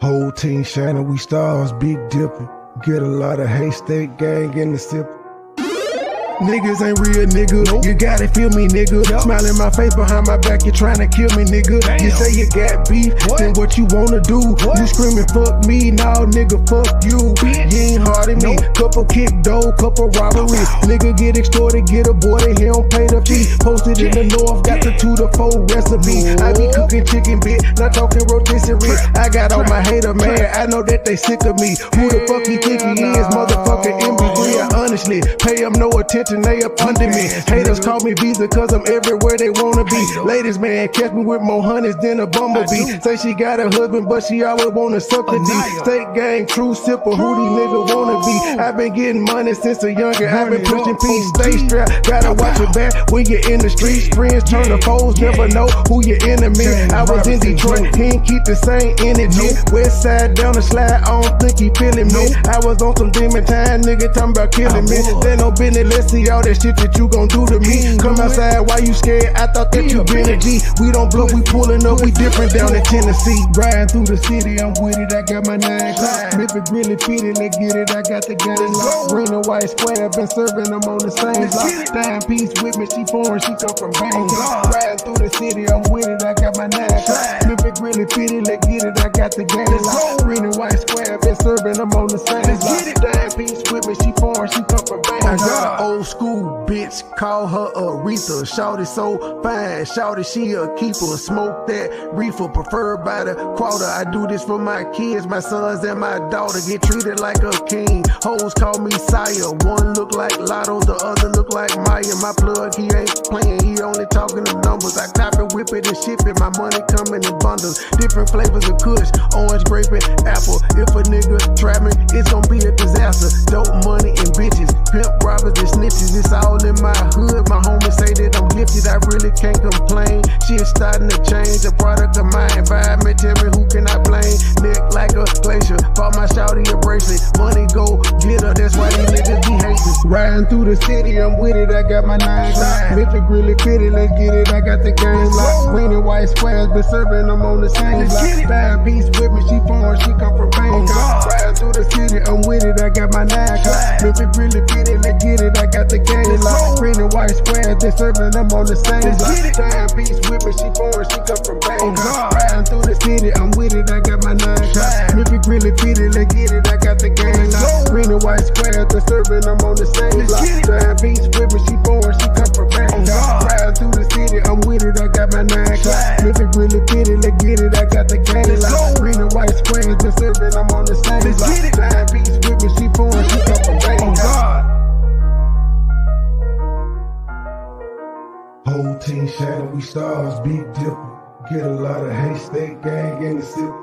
Whole team shining, we stars, Big Dipper. Get a lot of haystack gang in the sip. Niggas ain't real, nigga. Nope. You gotta feel me, nigga. Yep. Smile in my face behind my back, you tryna kill me, nigga. Damn. You say you got beef, then what you wanna do? What? You screaming, fuck me, now nigga, fuck you. Bitch. You ain't hard at me. Nope. Couple kick dough, couple robberies. Nigga get extorted, get aborted, he don't pay the fee. Posted in the north, got the 2 to 4 recipe. I be cooking chicken, bitch, not talking rotisserie. I got all my hater man, I know that they sick of me. Who the fuck he think he is, motherfucker MB3? I honestly pay him no attention. They up under me. Haters call me Visa cause I'm everywhere they wanna be. Ladies, man, catch me with more honeys than a bumblebee. Say she got a husband, but she always wanna suck the D. State gang, true sipper, who these niggas wanna be. I've been getting money since a younger. I've been pushing peace, stay strapped. Gotta watch your back when you're in the streets. Friends turn to foes, never know who your enemy. I was in Detroit, he ain't keep the same energy. West side down the slide, I don't think he feeling me. I was on some demon time, nigga talking about killing me. They no business, let's see all that shit that you gon' do to me. Come outside, why you scared? I thought that you been a G. We don't bluff, we pulling up, we different down in Tennessee. Riding through the city, I'm with it, I got my 9 o'clock. If it really fitted, let's get it, I got the game locked. Green and white square, been serving them on the same block. Timepiece with me, she foreign, she come from Bangkok. Riding through the city, I'm with it, I got my 9 o'clock. If it really fitted, let's get it, I got the game locked. Green and white square, been serving them on the same block. Timepiece with me, she foreign, she come from Bangkok. I got an old school bitch, call her Aretha. Shawty so fine, shawty she a keeper. Smoke that reefer, preferred by the quarter. I do this for my kids, my sons and my daughter. Get treated like a king. Hoes call me sire. One look like Lotto, the other look like Maya. My plug, he ain't playing, he only talking them numbers. I cop it, whip it and ship it. My money coming in bundles. Different flavors of kush, orange, grape, and apple. If a nigga trap me, it's gonna be a disaster. Dope money and bitches, pimp robbers and snitches. It's all in my hood, my homies say that I'm gifted, I really can't complain. Shit's starting to change, a product of my environment. Tell me who can I blame? Neck like a glacier, bought my shawty a bracelet. Money go get her, that's why these niggas be hating. Riding through the city, I'm with it, I got my 9 o'clock. If it really fitted, let's get it, I got the game locked. Green and white squares, been serving them on the same block. Timepiece with me, she foreign, she come from Bangkok. Riding through the city, I'm with it, I got my 9 o'clock. If it really fitted, let's get it, I got the game locked. Green and white squares, been serving them on the same block. Timepiece with me, she foreign, she come from Bangkok. Riding through the city, I'm with it, I got my 9 o'clock. If it really fitted, let's get it, I got the game locked. Green and white squares, been serving them on the same block. Timepiece with me, she foreign, she come from Bangkok. Riding through the city, I'm with it, I got my 9 o'clock. If it really fitted, let's get it, I got the game locked. Green and white squares, been serving them on the same block. Timepiece with me, she foreign, she come from Bangkok. Whole team shining, we stars, Big Dipper. Get a lot of haystack gang in the sip.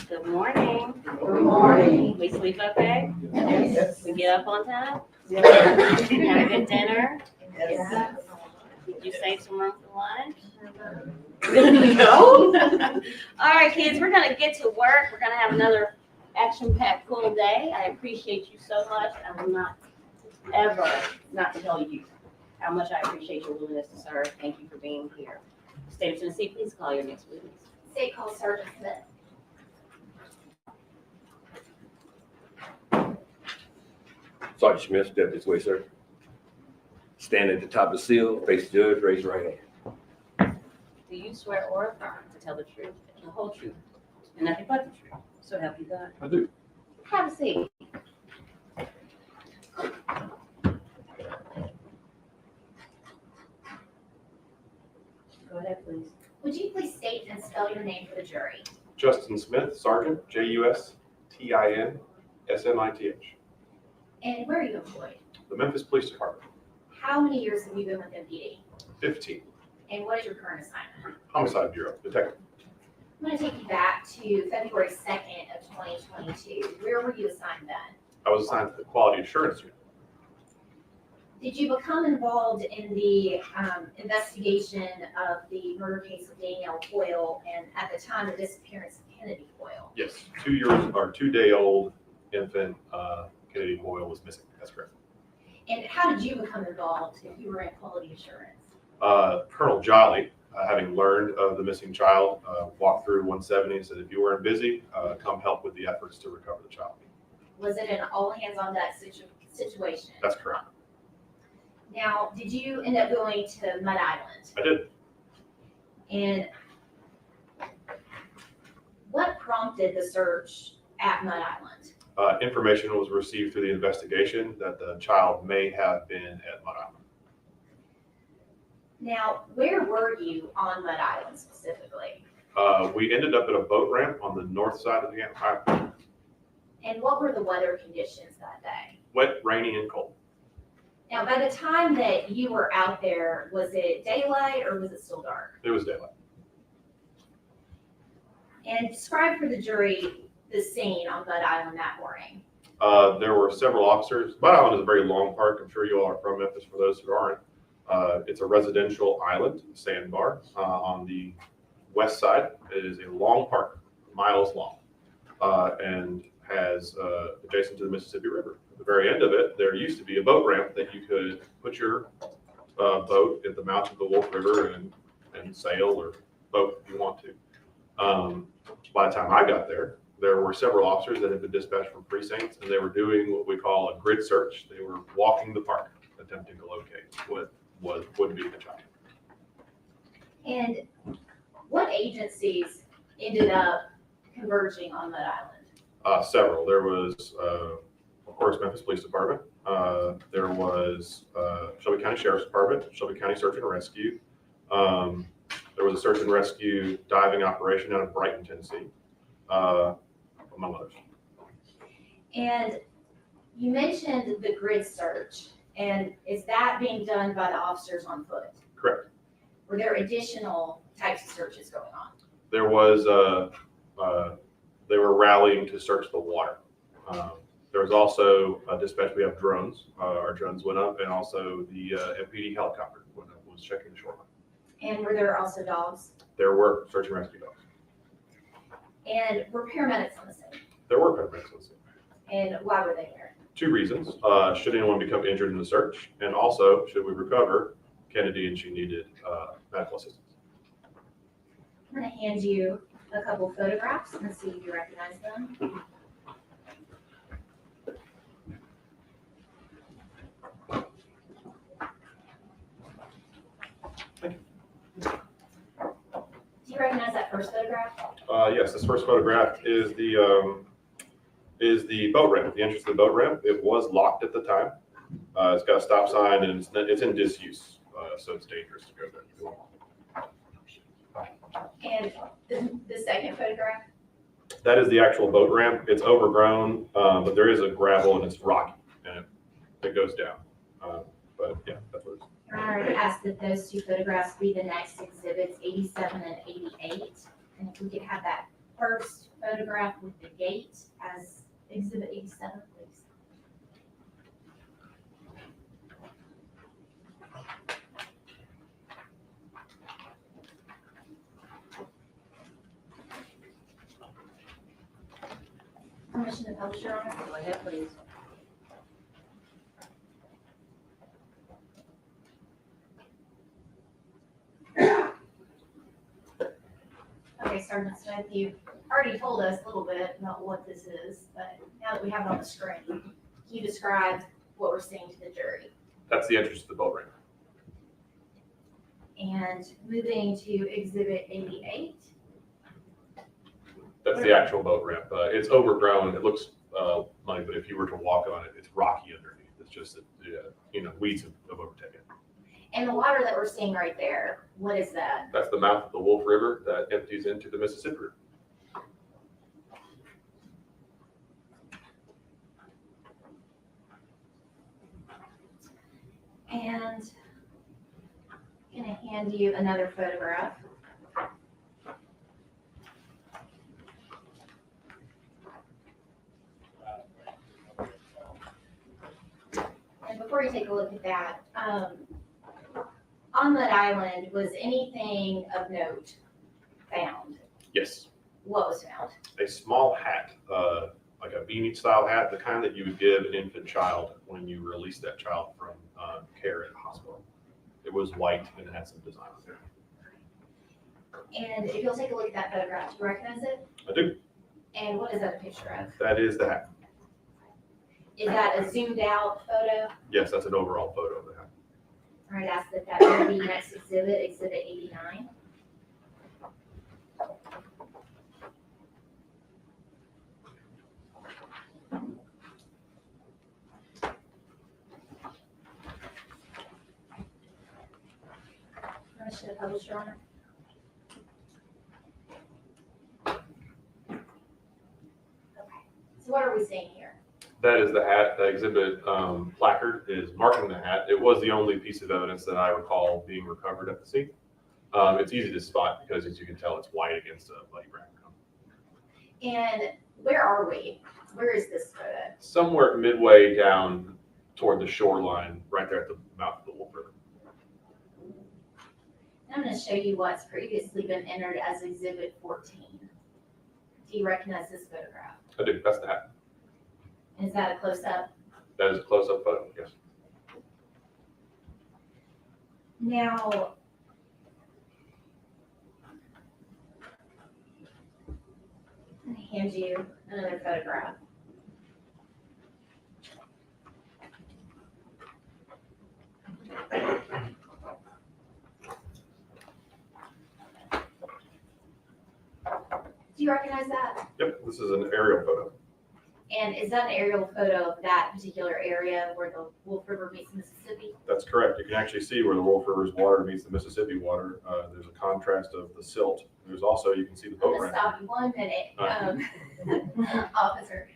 Good morning. Good morning. We sleep okay? Yes. We get up on time? Yes. Have a good dinner? Yes. Did you save some room for lunch? No. All right, kids, we're gonna get to work. We're gonna have another action-packed full day. I appreciate you so much. I will not ever not tell you how much I appreciate your willingness to serve. Thank you for being here. State of Tennessee, please call your next witness. State call Sergeant Smith. Sergeant Smith, step this way, sir. Stand at the top of the seal, face the judge, raise your right hand. Do Do you swear or affirm to tell the truth, the whole truth, and nothing but the truth? So help you God. I do. Have a seat. Go ahead, please. Would you please state and spell your name for the jury? Justin Smith, Sergeant, JUSTIN SMITH. And where are you employed? The Memphis Police Department, How many years have you been with MPD? 15. And what is your current assignment? Homicide Bureau, detective. I'm going to take you back to February 2nd of 2022. Where were you assigned then? I was assigned to the Quality Assurance Unit. Did you become involved in the investigation of the murder case of Danielle Hoyle and at the time the disappearance of Kennedy Hoyle? Yes, 2-day-old infant Kennedy Hoyle was missing. That's correct. And how did you become involved if you were in quality assurance? Colonel Jolly, having learned of the missing child, walked through 170 and said, if you weren't busy, come help with the efforts to recover the child. Was it an all hands on deck situation? That's correct. Now, did you end up going to Mud Island? I did. And what prompted the search at Mud Island? Information was received through the investigation that the child may have been at Mud Island. Now, where were you on Mud Island specifically? We ended up at a boat ramp on the north side of the island. And what were the weather conditions that day? Wet, rainy, and cold. Now, by the time that you were out there, was it daylight or was it still dark? It was daylight. And describe for the jury the scene on Mud Island that morning. There were several officers. Mud Island is a very long park. I'm sure you all are from Memphis for those who aren't. It's a residential island, sandbar, on the west side. It is a long park, miles long, and has adjacent to the Mississippi River. At the very end of it, there used to be a boat ramp that you could put your boat at the mouth of the Wolf River and sail or boat if you want to. By the time I got there, there were several officers that had been dispatched from precincts, and they were doing what we call a grid search. They were walking the park, attempting to locate what would be the child. And what agencies ended up converging on Mud Island? Several. There was, of course, Memphis Police Department. There was Shelby County Sheriff's Department, Shelby County Search and Rescue. There was a search and rescue diving operation out of Brighton, Tennessee, among others. And you mentioned the grid search, and is that being done by the officers on foot? Correct. Were there additional types of searches going on? There was, they were rallying to search the water. There was also a dispatch. We have drones. Our drones went up, and also the MPD helicopter went up, was checking the shoreline. And were there also dogs? There were search and rescue dogs. And were paramedics on the scene? There were paramedics on the scene. And why were they there? 2 reasons. Should anyone become injured in the search, and also should we recover Kennedy and she needed medical assistance. I'm going to hand you a couple photographs and see if you recognize them. Do you recognize that first photograph? Yes, this first photograph is the boat ramp, the entrance to the boat ramp. It was locked at the time. It's got a stop sign and it's in disuse, so it's dangerous to go there. And the second photograph? That is the actual boat ramp. It's overgrown, but there is a gravel and it's rocky and it goes down. But yeah, that's what it is. Your Honor, I asked that those two photographs be the next exhibits, 87 and 88. And if we could have that first photograph with the gate as exhibit 87, please. Permission to publish, Your Honor? Go ahead, please. Okay, Sergeant Smith, you've already told us a little bit about what this is, but now that we have it on the screen, can you describe what we're seeing to the jury? That's the entrance to the boat ramp. And moving to Exhibit 88. That's the actual boat ramp. It's overgrown. It looks muddy, but if you were to walk on it, it's rocky underneath. It's just that weeds have overtaken. And the water that we're seeing right there, what is that? That's the mouth of the Wolf River that empties into the Mississippi River. And I'm gonna hand you another photograph. And before you take a look at that, on that island, was anything of note found? Yes, What was found? a small hat, like a beanie style hat, the kind that you would give an infant child when you release that child from care at a hospital. It was white and it had some design on there. And if you'll take a look at that photograph, do you recognize it? I do. And what is that a picture of? That is the hat. Is that a zoomed out photo? Yes, that's an overall photo of the hat. All right, ask that would be next exhibit, Exhibit 89. Permission to publish, Your Honor. Okay, so what are we seeing here? That is the hat. The exhibit placard is marking the hat. It was the only piece of evidence that I recall being recovered at the scene. It's easy to spot because, as you can tell, it's white against a muddy brown ground. And where are we? Where is this photo? Somewhere midway down toward the shoreline, right there at the mouth of the Wolf River. I'm going to show you what's previously been entered as Exhibit 14. Do you recognize this photograph? I do. That's the hat. Is that a close-up? That is a close-up photo. Yes. Now, I'm going to hand you another photograph. Do you recognize that? Yep. This is an aerial photo. And is that an aerial photo of that particular area where the Wolf River meets the Mississippi? That's correct. You can actually see where the Wolf River's water meets the Mississippi water. There's a contrast of the silt. There's also, you can see the I'm boat going to ramp. stop you 1 minute. Officer,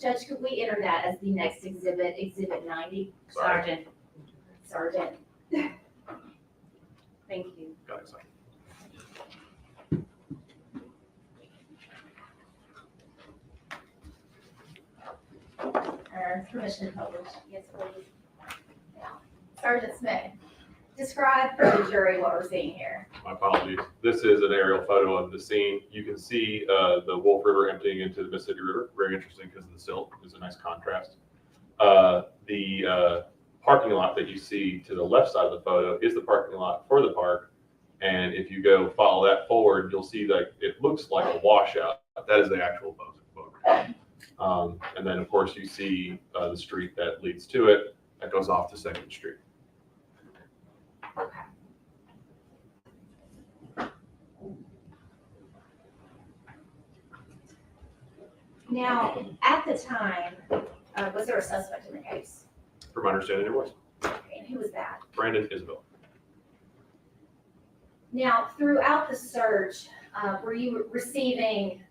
Judge, could we enter that as the next exhibit, Exhibit 90? Sorry. Sergeant. Thank you. Got it. Sorry. Permission to publish. Yes, please. Now, Sergeant Smith, describe for the jury what we're seeing here. My apologies. This is an aerial photo of the scene. You can see the Wolf River emptying into the Mississippi River. Very interesting because of the silt. There's a nice contrast. The parking lot that you see to the left side of the photo is the parking lot for the park. And if you go follow that forward, you'll see that it looks like a washout. That is the actual boat. And then, of course, you see the street that leads to it that goes off to 2nd Street. Now, at the time, was there a suspect in the case? From my understanding, there was. And who was that? Brandon Isabelle. Now, throughout the search, were you receiving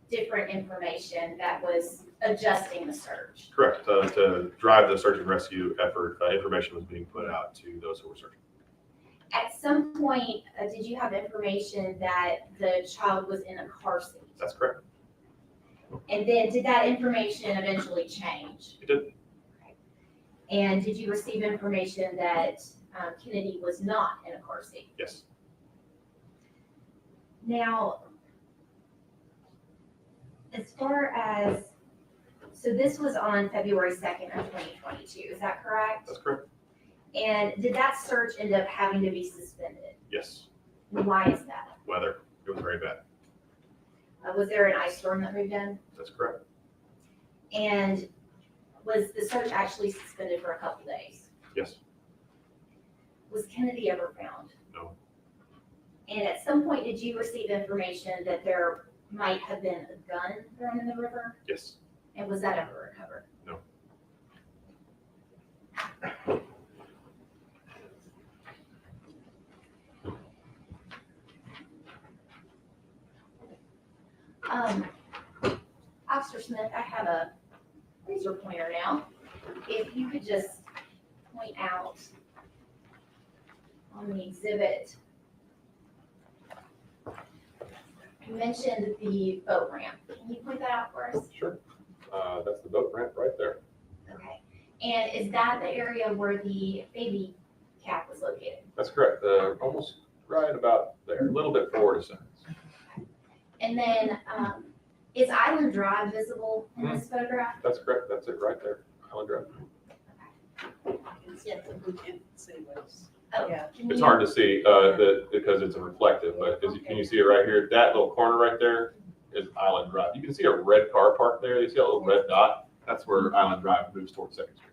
different information that was adjusting the search? Correct. To drive the search and rescue effort, information was being put out to those who were searching. At some point, did you have information that the child was in a car seat? That's correct. And then did that information eventually change? It did. Okay. And did you receive information that Kennedy was not in a car seat? Yes. Now, as far as, so this was on February 2nd of 2022, is that correct? That's correct. And did that search end up having to be suspended? Yes. Why is that? Weather. It was very bad. Was there an ice storm that moved in? That's correct. And was the search actually suspended for a couple days? Yes. Was Kennedy ever found? No. And at some point, did you receive information that there might have been a gun thrown in the river? Yes. And was that ever recovered? No. Officer Smith, I have a laser pointer now. If you could just point out on the exhibit, you mentioned the boat ramp. Can you point that out for us? Sure. That's the boat ramp right there. Okay. And is that the area where the baby cap was located? That's correct. Almost right about there, a little bit forward a second. And then, is Island Drive visible in this photograph? That's correct. That's it right there. Island Drive. Yes, we can see what's. Oh, Yeah. can It's you- hard to see because it's a reflective, but can you see it right here? That little corner right there is Island Drive. You can see a red car parked there. You see a little red dot? That's where Island Drive moves towards Second Street.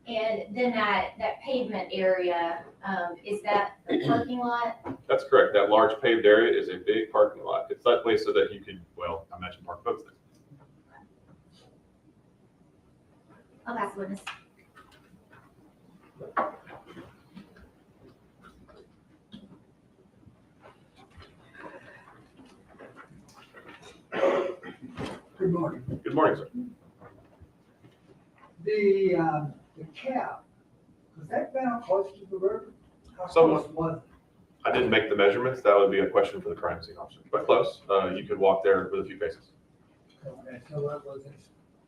And then that pavement area, is that the parking lot? That's correct. That large paved area is a big parking lot. It's that way so that you could, well, I mentioned park boats there. Oh, that's witness. Good morning. Good morning, sir. The cap, was that down close to the river? How Somewhat. close was I didn't make the measurements. That would be a question for the crime scene officer, but close. You could walk there with a few paces. it? Okay, so that was as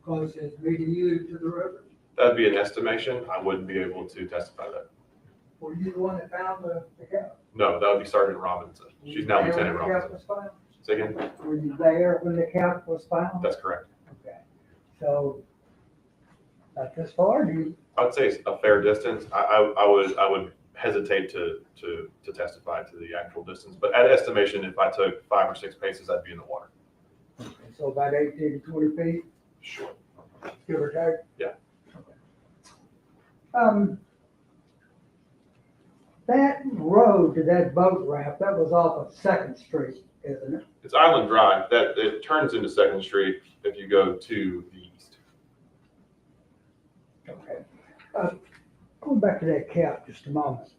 close as meeting you to the river? That'd be an estimation. I wouldn't be able to testify to that. Were you the one that found the cap? No, that would be Sergeant Robinson. Were She's you now there when Lieutenant the cap Robinson. was found? Say again? Were you there when the cap was found? That's correct. Okay, so, not this far, do you? I'd say it's a fair distance. I would hesitate to testify to the actual distance, but at estimation, if I took 5 or 6 paces, I'd be in the water. Okay, so about 18 to 20 feet, Sure. give or take? Yeah. Okay. That road to that boat ramp, that was off of Second Street, isn't it? It's Island Drive. That it turns into Second Street if you go to the east. Okay. Going back to that cap just a moment.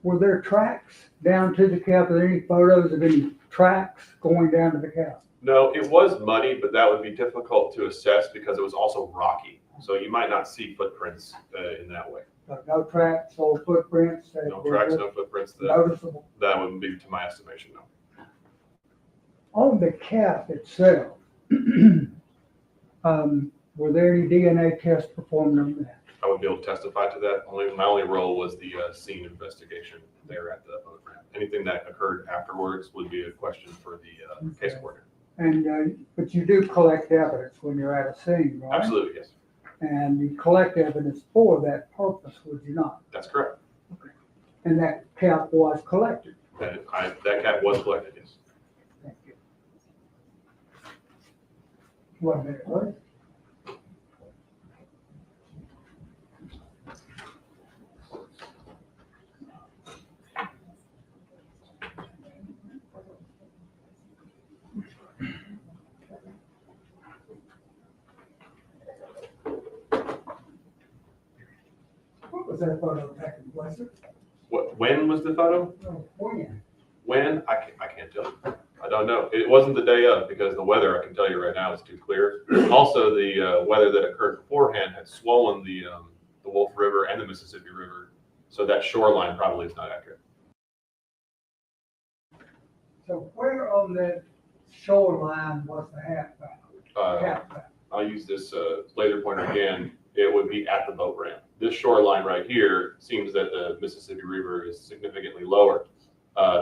Were there tracks down to the cap? Are there any photos of any tracks going down to the cap? No, it was muddy, but that would be difficult to assess because it was also rocky. So you might not see footprints in that way. No tracks or footprints? that No were tracks, just no footprints. Noticeable? That wouldn't be to my estimation, no. On the cap itself, were there any DNA tests performed on that? I would be able to testify to that. My only role was the scene investigation there at the boat ramp. Anything that occurred afterwards would be a question for the case coordinator. And, but you do collect evidence when you're at a scene, right? Absolutely, yes. And you collect evidence for that purpose, would you not? That's correct. And that cap was collected. That cat was collected, yes. Thank you. 1 minute, please. What was that photo taken place? When was the photo? When? When? I can't tell you. I don't know. It wasn't the day of because the weather, I can tell you right now, is too clear. Also, the weather that occurred beforehand had swollen the Wolf River and the Mississippi River. So that shoreline probably is not accurate. So where on that shoreline was the hat found? Cap found? I'll use this laser pointer again. It would be at the boat ramp. This shoreline right here seems that the Mississippi River is significantly lower.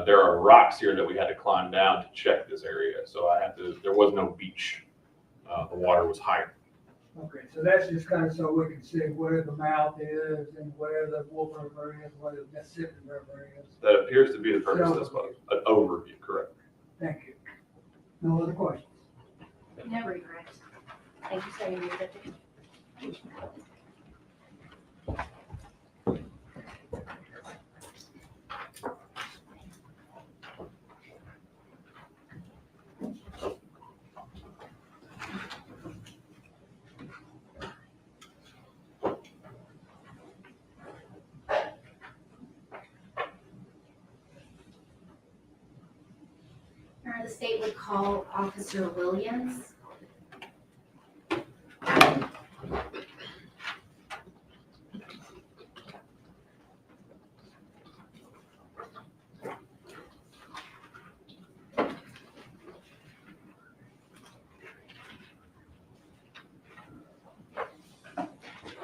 There are rocks here that we had to climb down to check this area. So there was no beach. The water was higher. Okay, so that's just kind of so we can see where the mouth is and where the Wolf River is, where the Mississippi River is. That appears to be the purpose of this photo. An overview, correct? Thank you. No other questions? No regrets. Thank you, sir. You're good. Or the state would call Officer Williams.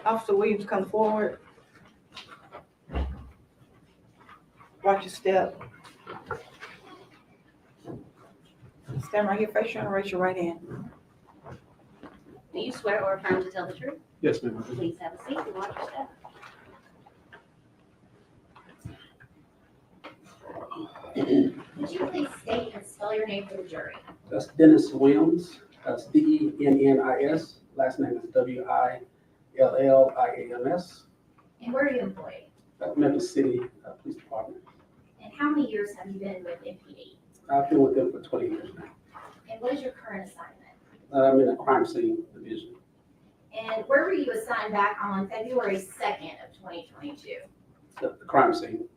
Officer Williams, come forward. Watch your step. Stand right here, face your and raise your right hand. Do you swear or affirm to tell the truth? Yes, ma'am. Please have a seat and watch your step. Would you please state and spell your name for the jury? That's Dennis Williams. That's Dennis. Last name is Williams. And where are you employed? At Memphis City Police Department. And how many years have you been with MPD? I've been with them for 20 years now. And what is your current assignment? I'm in the crime scene division. And where were you assigned back on February 2nd of 2022? The crime scene.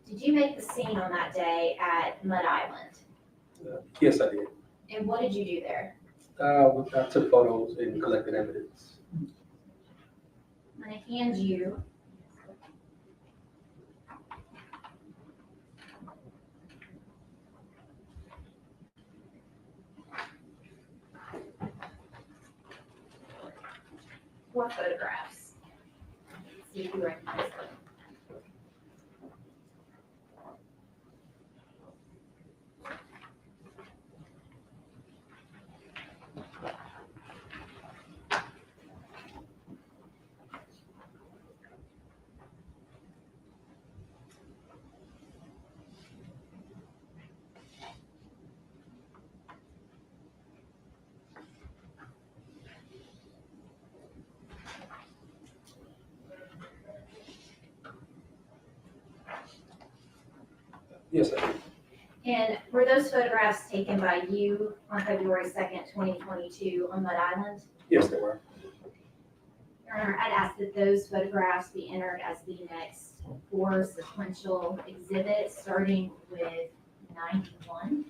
Did you make the scene on that day at Mud Island? Yes, I did. And what did you do there? I took photos and collected evidence. I'm going to hand you four photographs. See if you recognize them. Yes, I did. And were those photographs taken by you on February 2nd, 2022 on Mud Island? Yes, they were. Your Honor, I'd ask that those photographs be entered as the next four sequential exhibits, starting with 91.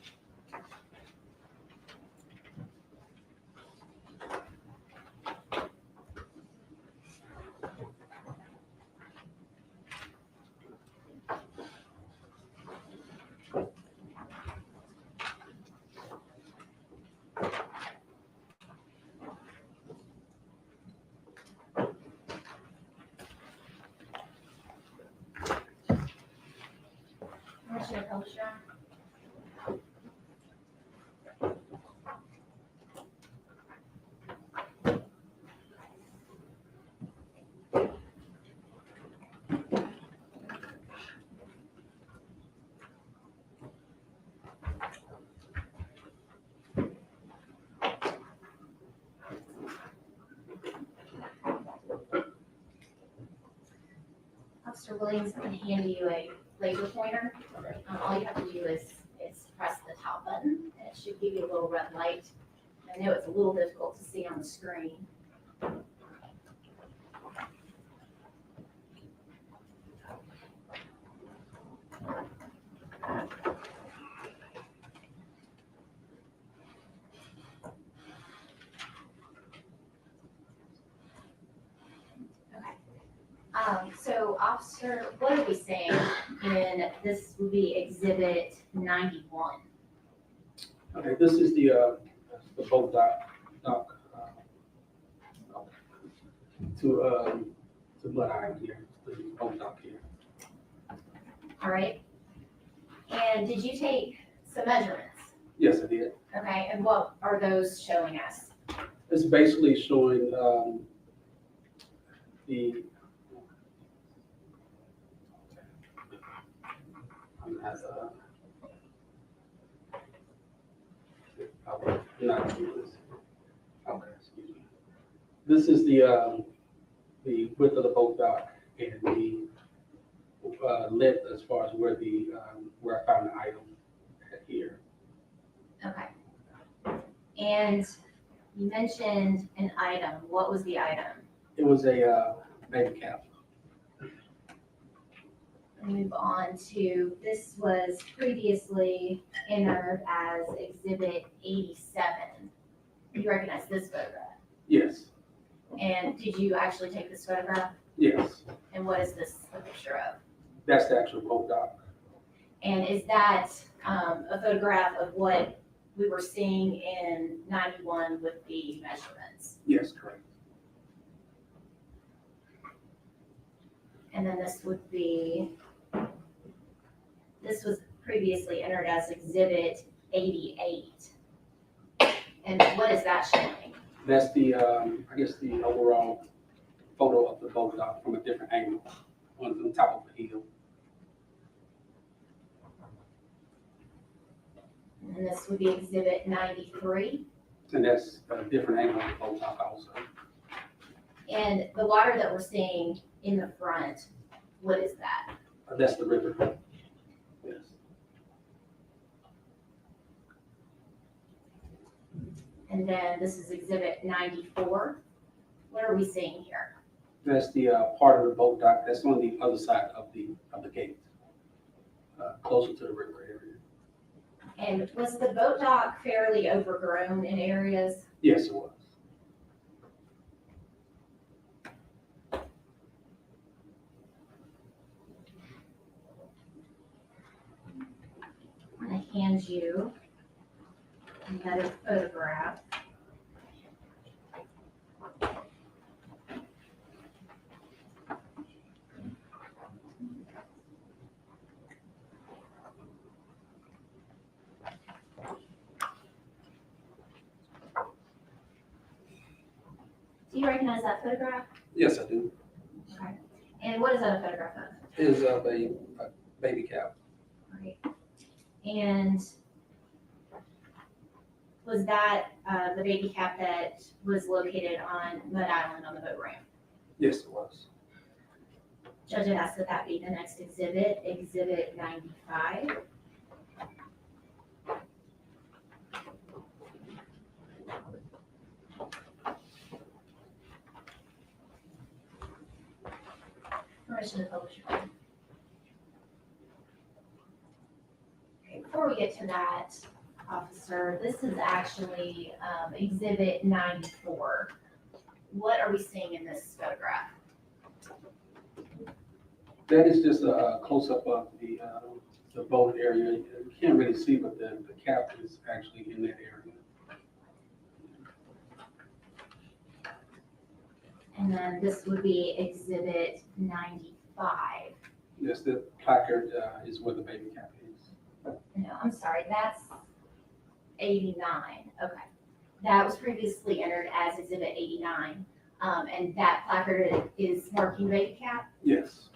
Commissioner Pilcher. Officer Williams, I'm going to hand you a laser pointer. All you have to do is press the top button, and it should give you a little red light. I know it's a little difficult to see on the screen. So officer, what are we saying in this would be exhibit 91? Okay, this is the boat dock, to Mud Island here, the boat dock here. All right. And did you take some measurements? Yes, I did. Okay, and what are those showing us? It's basically showing the I'm not doing this. Okay, excuse me. This is the width of the boat dock and the length as far as where the where I found the item here. Okay. And you mentioned an item. What was the item? It was a baby cap. Move on to, this was previously entered as Exhibit 87. You recognize this photograph? Yes, And did you actually take this photograph? yes. And what is this a picture of? That's the actual boat dock. And is that a photograph of what we were seeing in 91 with the measurements? Yes, correct. And then this would be, this was previously entered as Exhibit 88. And what is that showing? That's the, I guess the overall photo of the boat dock from a different angle on top of the hill. And this would be Exhibit 93. And that's a different angle on the boat dock also. And the water that we're seeing in the front, what is that? That's the river. Yes. And then this is Exhibit 94. What are we seeing here? That's the part of the boat dock that's on the other side of the gate, closer to the river area. And was the boat dock fairly overgrown in areas? Yes, it was. I'm going to hand you another photograph. Do you recognize that photograph? Yes, I do. Okay. And what is that a photograph of? It is a baby calf. Right. And was that the baby calf that was located on Mud Island on the boat ramp? Yes, it was. Judge had asked that that be the next exhibit, Exhibit 95. Permission to publish your own. Okay, before we get to that, officer, this is actually Exhibit 94. What are we seeing in this photograph? That is just a close-up of the boat area. You can't really see, but the calf is actually in that area. And then this would be Exhibit 95. Yes, the placard is where the baby calf is. No, I'm sorry, that's 89. Okay. That was previously entered as Exhibit 89. And that placard is marking baby calf. Yes.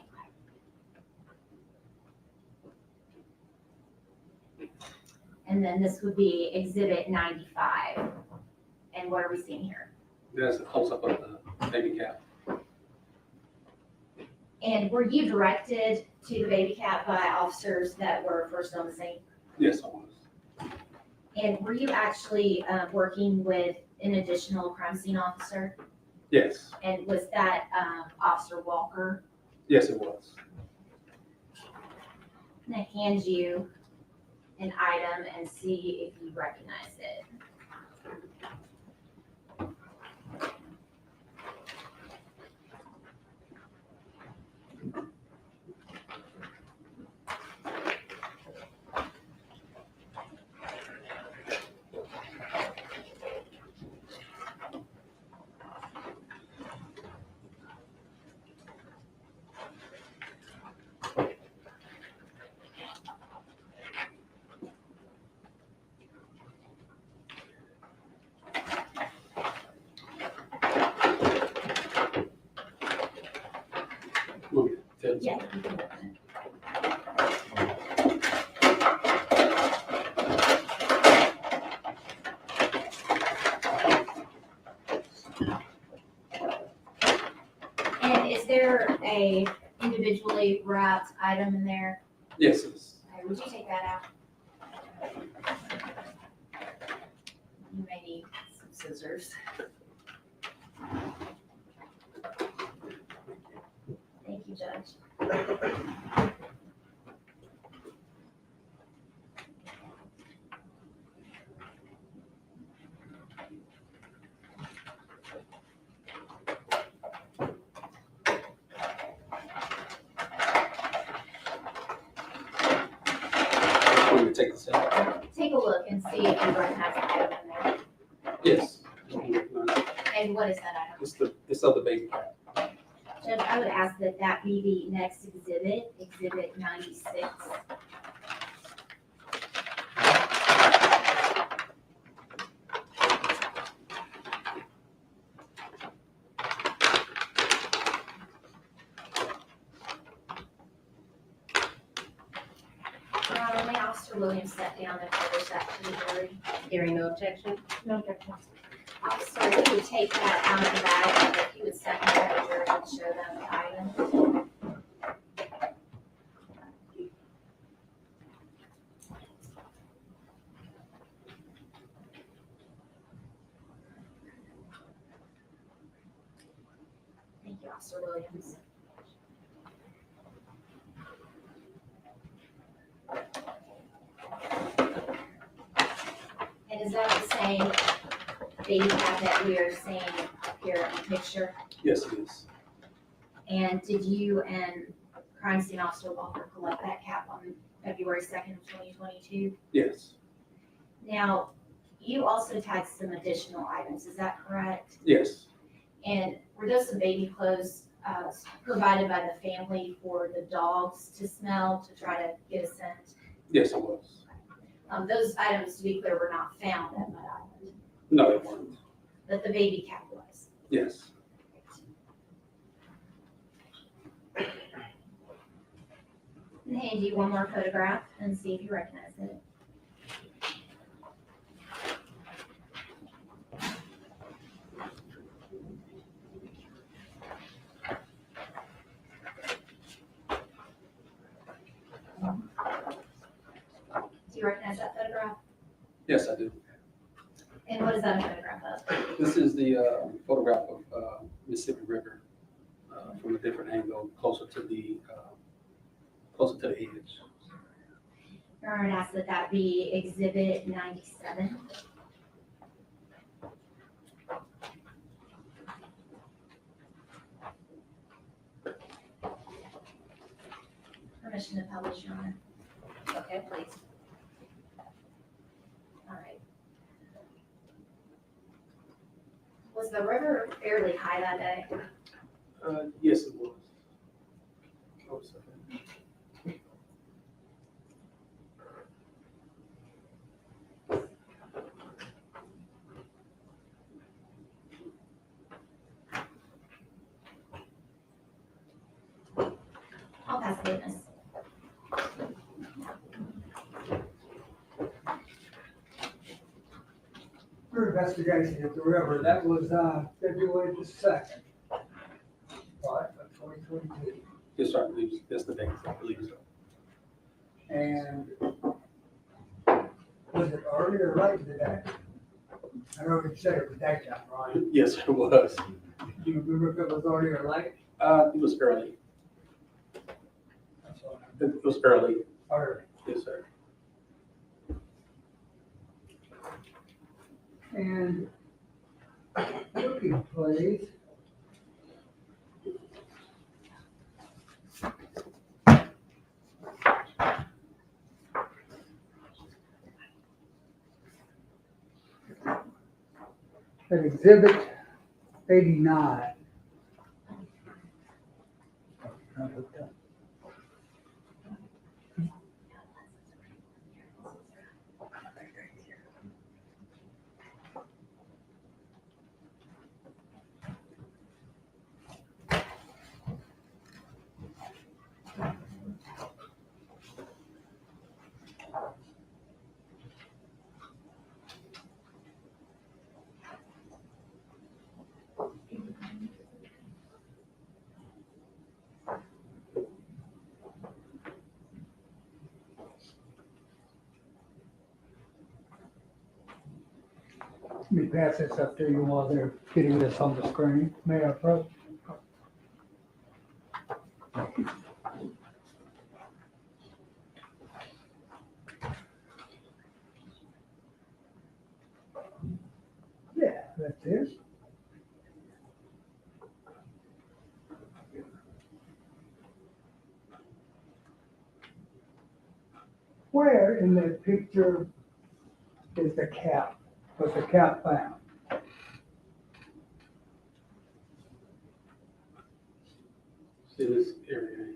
And then this would be Exhibit 95. And what are we seeing here? That's a close-up of the baby calf. And were you directed to the baby calf by officers that were first on the scene? Yes, I was. And were you actually working with an additional crime scene officer? Yes. And was that Officer Walker? Yes, it was. I'm gonna hand you an item and see if you recognize it. Yeah, you can open it. And is there a individually wrapped item in there? Yes, it is. Okay, would you take that out? You may need some scissors. Thank you, Judge. take the sample. Take a look and see if you recognize the item in there. Yes. And what is that item? It's of the baby cat. Judge, I would ask that that be the next exhibit, exhibit 96. May Officer Williams step down and further that to the jury? Hearing no objection? No objection. Officer, he would take that out of the bag, and he would step in front of the jury and show them the item. Thank you, Officer Williams. And is that the same baby cat that we are seeing up here in the picture? Yes, it is. And did you and Crime Scene Officer Walker collect that cat on February 2nd of 2022? Yes. Now, you also tagged some additional items, is that correct? Yes. And were those some baby clothes provided by the family for the dogs to smell, to try to get a scent? Yes, it was. Those items, to be clear, were not found at Mud Island, No, it weren't. but the baby cat was. Yes. And hand you one more photograph and see if you recognize it. Do you recognize that photograph? Yes, I do. And what is that a photograph of? This is the photograph of Mississippi River from a different angle, closer to the edge. Your Honor, I'd ask that that be exhibit 97. Permission to publish, Your Honor. Okay, please. All right. Was the river fairly high that day? Yes, it was. Oh, sorry. I'll pass the witness. Your investigation at the river, that was, February the 2nd. Right, of 2022. Yes, sir, I believe, that's the date, I believe so. And was it early or late in the day? I know you said it was daytime, right? Yes, it was. Do you remember if it was early or late? It was early. That's all. It was early. Early. Yes, sir. And looking, please. At exhibit 89. Let me pass this up to you while they're getting this on the screen. May I approach? Yeah, that's it. Where in that picture is the cap? Was the cap found? It's in this area,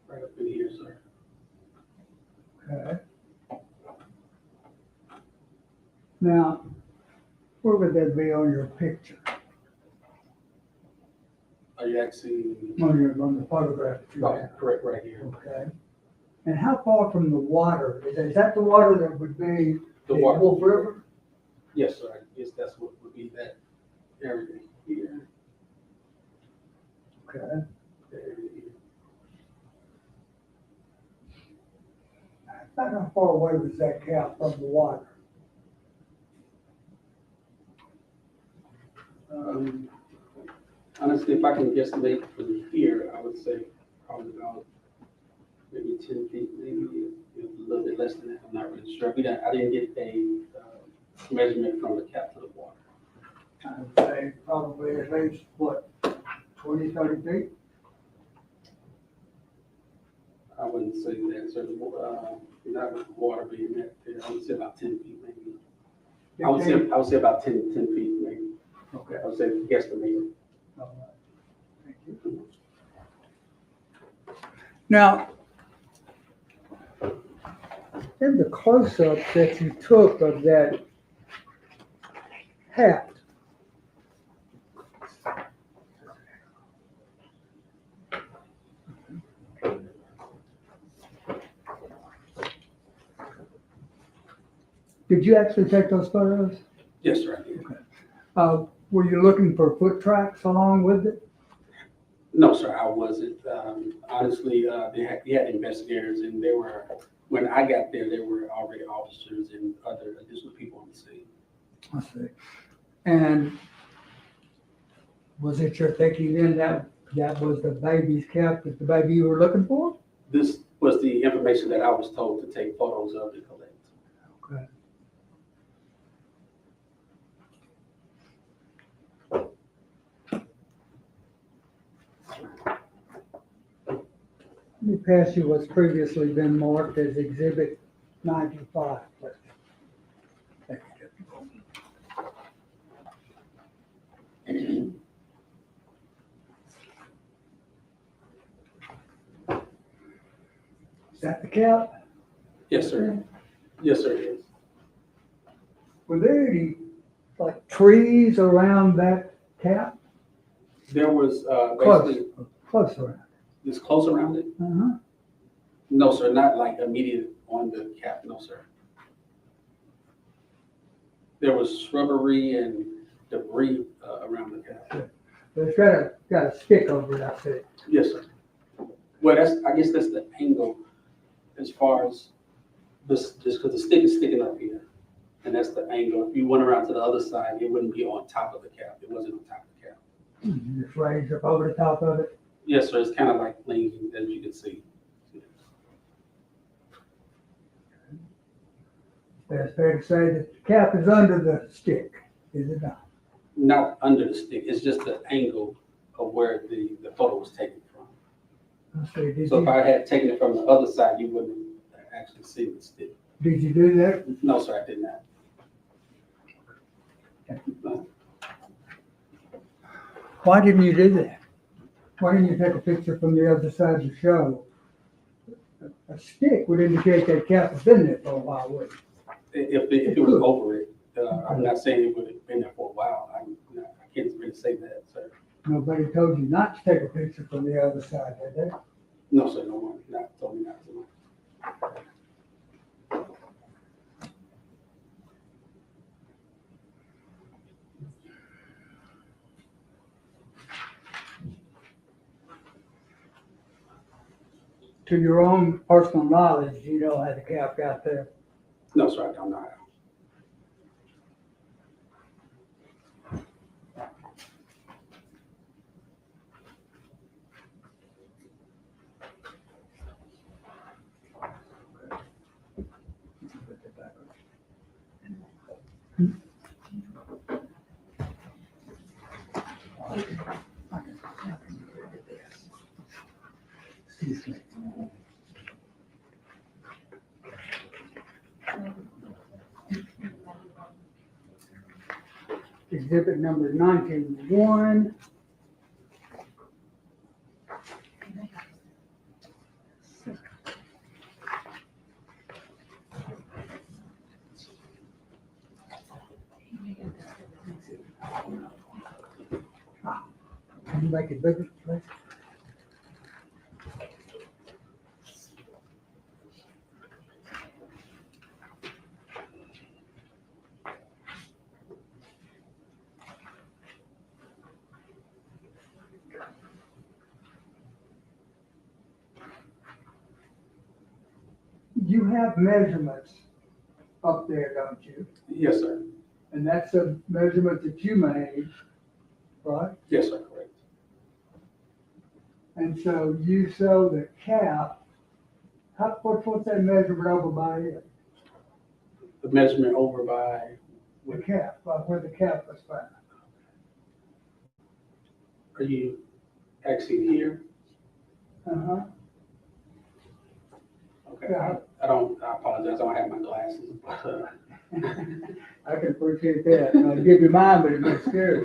right up in here, sir. Okay. Now, where would that be on your picture, Are you actually, on the photograph that you have? correct, right here? Okay. And how far from the water? Is that the water that would be The the water. Wolf River? Yes, sir, I guess that's what would be that area here. Okay. That area here. About how far away was that cap from the water? Honestly, if I can guesstimate from here, I would say probably about maybe 10 feet, maybe a little bit less than that. I'm not really sure. I didn't get a measurement from the cap to the water. I'd say probably at least, what, 20, 30 feet? I wouldn't say that, sir. Not with the water being that there. I would say about 10 feet, maybe. I would say about 10 feet, maybe. Okay. I would say guesstimate. All right. Thank you. Now, in the close-up that you took of that hat, did you actually take those photos? Yes, sir, I did. Were you looking for foot tracks along with it? No, sir, I wasn't. Honestly, we had investigators, and when I got there, there were already officers and other additional people on the scene. I see. And was it your thinking then that that was the baby's cap, that the baby you were looking for? This was the information that I was told to take photos of and collect. Okay. Let me pass you what's previously been marked as Exhibit 95, please. Thank you. Is that the cap? Yes, sir. Yes, sir, it is. Were there any, like, trees around that cap? There was Close, basically, close around. this close around it? Uh-huh. No, sir, not like immediate on the cap, no, sir. There was shrubbery and debris around the cap. But it's got a stick over it, I see. Yes, sir. Well, I guess that's the angle as far as this, just because the stick is sticking up here. And that's the angle. If you went around to the other side, it wouldn't be on top of the cap. It wasn't on top of the cap. You just raised up over the top of it. Yes, sir, it's kind of like leaning, as you can see. It's fair to say that the cap is under the stick, is it not? Not under the stick, it's just the angle of where the photo was taken from. I see. Did So if you, I had taken it from the other side, you wouldn't actually see the stick. did you do that? No, sir, I did not. No. Why didn't you do that? Why didn't you take a picture from the other side to show? A stick would indicate that cap has been there for a while, wouldn't it? If it was over it, I'm not saying it would have been there for a while. I can't really say that, sir. Nobody told you not to take a picture from the other side, did they? No, sir, no one told me not to. To your own personal knowledge, you know how the cap got there. No, sir, I don't know how. Excuse me. exhibit number 91. Can you make it bigger, please? You have measurements up there, don't you? Yes, sir. And that's a measurement that you made, right? Yes, sir, correct. And so you show the cap, what's that measurement over by it? The measurement over by, The cap, where the cap was found. are you actually here? Uh-huh. Okay, Yeah. I apologize, I don't have my glasses. I can appreciate that. I'll give you mine, but it gets scary.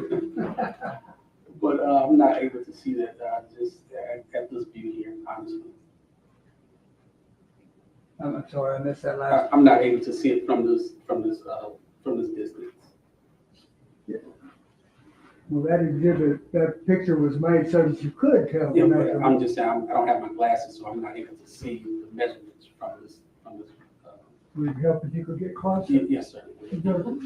But I'm not able to see that, just at this view here, honestly. I'm sorry, I missed that last. I'm not able to see it from this distance. Well, that exhibit, that picture was made so that you could tell the Yeah, but measurement. I'm just saying, I don't have my glasses, so I'm not able to see the measurements from this. Would it help if you could get closer? Yes, sir.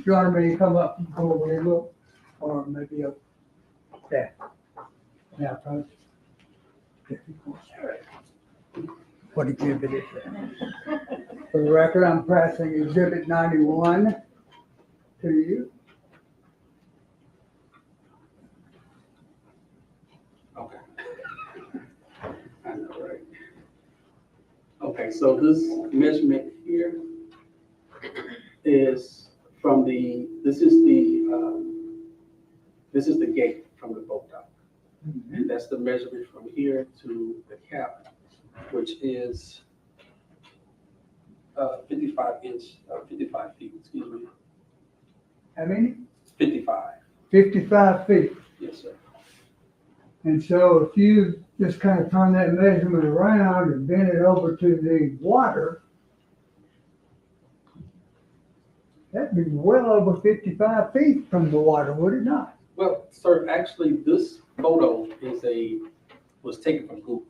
John, may you come up and go over there and look, or maybe up there. Now, approach. What exhibit is that? For the record, I'm pressing exhibit 91 to you. Okay. I know, right? Okay, so this measurement here is from this is the gate from the boat dock. And that's the measurement from here to the cap, which is 55 feet, excuse me, How many? 55. 55 feet. Yes, sir. And so if you just kind of turn that measurement around and bend it over to the water, that'd be well over 55 feet from the water, would it not? Well, sir, actually, this photo was taken from Google.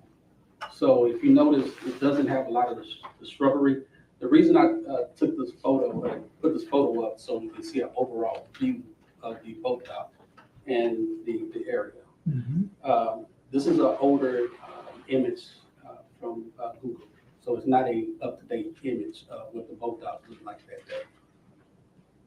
So if you notice, it doesn't have a lot of the shrubbery. The reason I took this photo, put this photo up so you can see an overall view of the boat dock and the area. This is an older image from Google, so it's not a up-to-date image of what the boat dock looked like that day.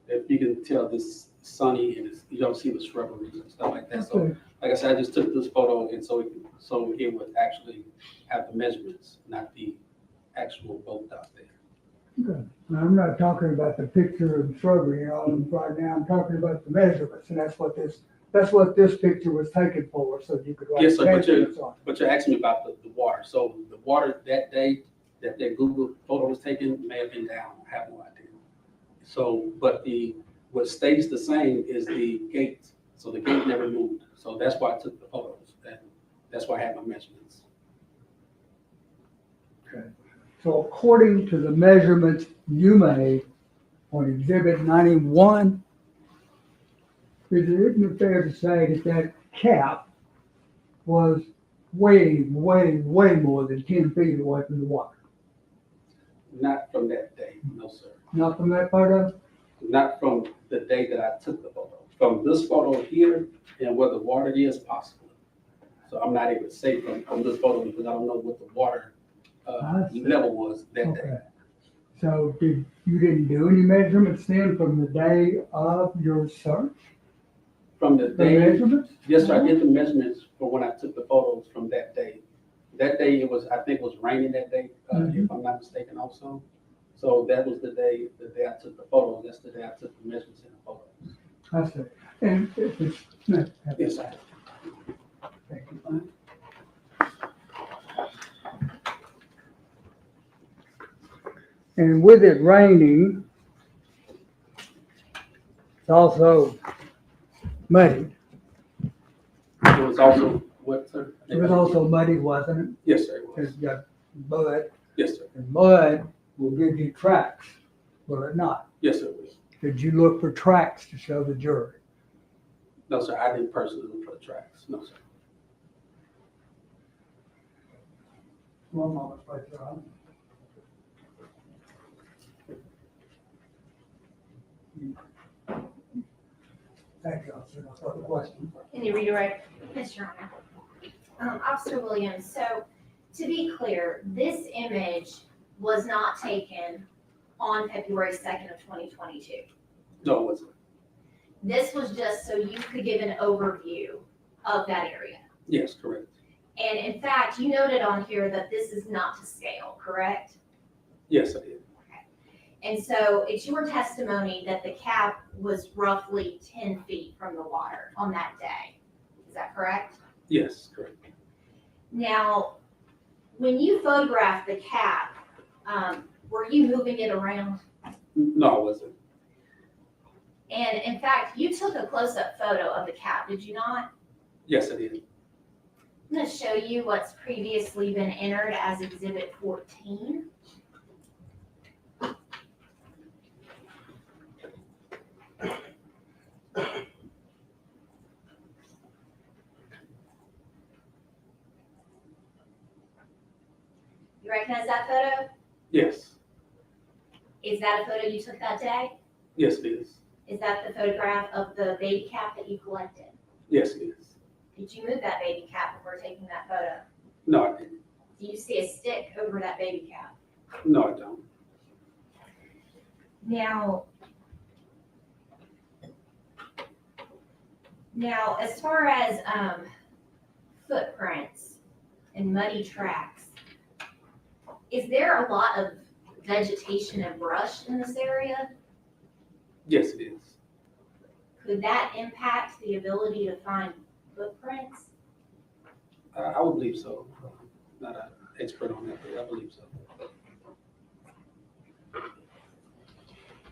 If you can tell, this sunny and you don't see the shrubberies and stuff like that. So, like I said, I just took this photo and so it would actually have the measurements, not the actual boat dock there. Good. Now, I'm not talking about the picture of the shrubbery and all right now. I'm talking about the measurements, and that's what this picture was taken for, so you could write Yes, sir, measurements on it. but you're asking me about the water. So the water that day that Google photo was taken may have been down. I have no idea. So, but what stays the same is the gate. So the gate never moved. So that's why I took the photos. And that's why I had my measurements. Okay. So according to the measurements you made on exhibit 91, isn't it fair to say that cap was way, way, way more than 10 feet away from the water? Not from that day, no, sir. Not from that photo? Not from the day that I took the photo. From this photo here and where the water is, possibly. So I'm not able to say from this photo because I don't know what the water level was that day. Okay. So you didn't do any measurements then from the day of your search? From the The day, measurements? yes, sir, I did the measurements for when I took the photos from that day. That day I think it was raining that day, if I'm not mistaken also. So that was the day I took the photos. That's the day I took the measurements in the photos. I see. And if it's, no, Yes, sir. thank you. And with it raining, it's also muddy. It was also, what, sir? It was also muddy, wasn't it? Yes, sir, it Because was. you got mud, Yes, sir. and mud will give you tracks, will it not? Yes, sir, it was. Did you look for tracks to show the jury? No, sir, I didn't personally look for the tracks. No, sir. One moment, please, Your Honor. Thank you, officer. No further questions. Can you redirect? Yes, Your Honor. Officer Williams, so to be clear, this image was not taken on February 2nd of 2022. No, it wasn't. This was just so you could give an overview of that area. Yes, correct. And in fact, you noted on here that this is not to scale, correct? Yes, I did. And so it's your testimony that the cap was roughly 10 feet from the water on that day. Is that correct? Yes, correct. Now, when you photographed the cap, were you moving it around? No, I wasn't. And in fact, you took a close-up photo of the cap, did you not? Yes, I did. I'm going to show you what's previously been entered as Exhibit 14. You recognize that photo? Yes. Is that a photo you took that day? Yes, it is. Is that the photograph of the baby cap that you collected? Yes, it is. Did you move that baby cap before taking that photo? No, I didn't. Do you see a stick over that baby cap? No, I don't. Now, as far as footprints and muddy tracks, is there a lot of vegetation and brush in this area? Yes, it is. Could that impact the ability to find footprints? I would believe so. Not an expert on that, but I believe so.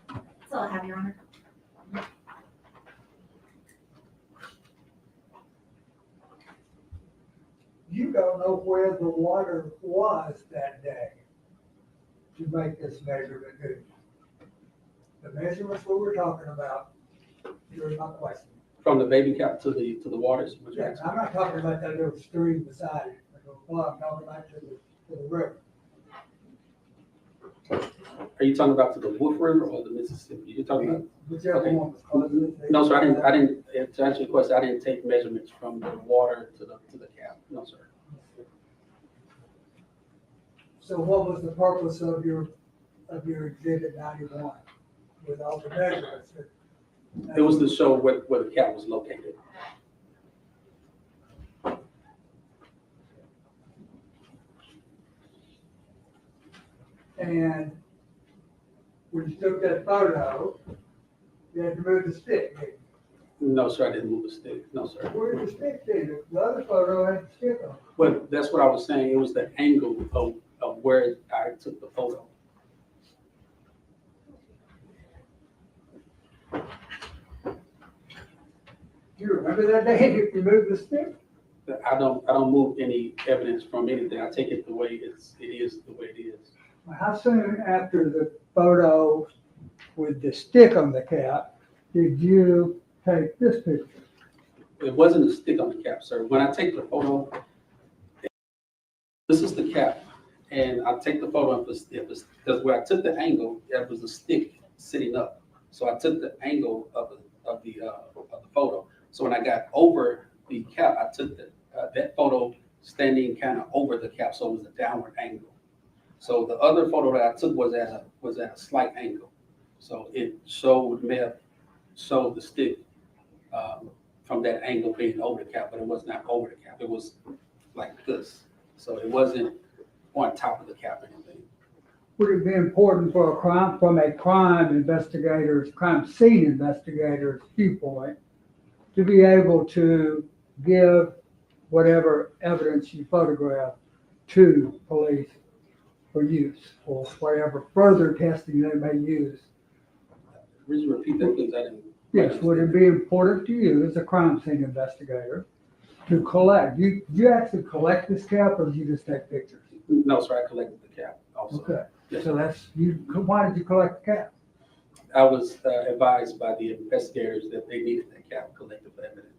That's all I have, Your Honor. You don't know where the water was that day to make this measurement, do you? The measurements we were talking about, during my question. From the baby cap to the waters. what you're Yes, asking? I'm not talking about that little stream beside it, I'm talking about to the river. Are you talking about to the Wolf River or the Mississippi? You're talking about? Whichever Okay. one was closest. No, sir, I didn't, to answer your question, I didn't take measurements from the water to the cap. No, sir. So what was the purpose of your exhibit 91 with all the measurements? It was to show where the cap was located. And when you took that photo, you had to move the stick, didn't you? No, sir, I didn't move the stick. No, sir. Where's the stick then? The other photo had the stick on it. But that's what I was saying. It was the angle of where I took the photo. Do you remember that day if you moved the stick? I don't move any evidence from anything. I take it the way it is the way it is. How soon after the photo with the stick on the cap did you take this picture? It wasn't a stick on the cap, sir. When I take the photo, this is the cap, and I take the photo because where I took the angle, there was a stick sitting up. So I took the angle of the photo. So when I got over the cap, I took that photo standing kind of over the cap, so it was a downward angle. So the other photo that I took was at a slight angle. So it may have showed the stick from that angle being over the cap, but it was not over the cap. It was like this. So it wasn't on top of the cap or anything. Would it be important for a crime scene investigator's viewpoint to be able to give whatever evidence you photograph to police for use or whatever further testing they may use? Would you repeat that, please? I didn't. Yes, would it be important to you as a crime scene investigator to collect, you actually collect this cap or do you just take pictures? No, sir, I collected the cap also. Okay, Yes, so why did you collect the cap? I was advised by the investigators that they needed that cap collected for evidence.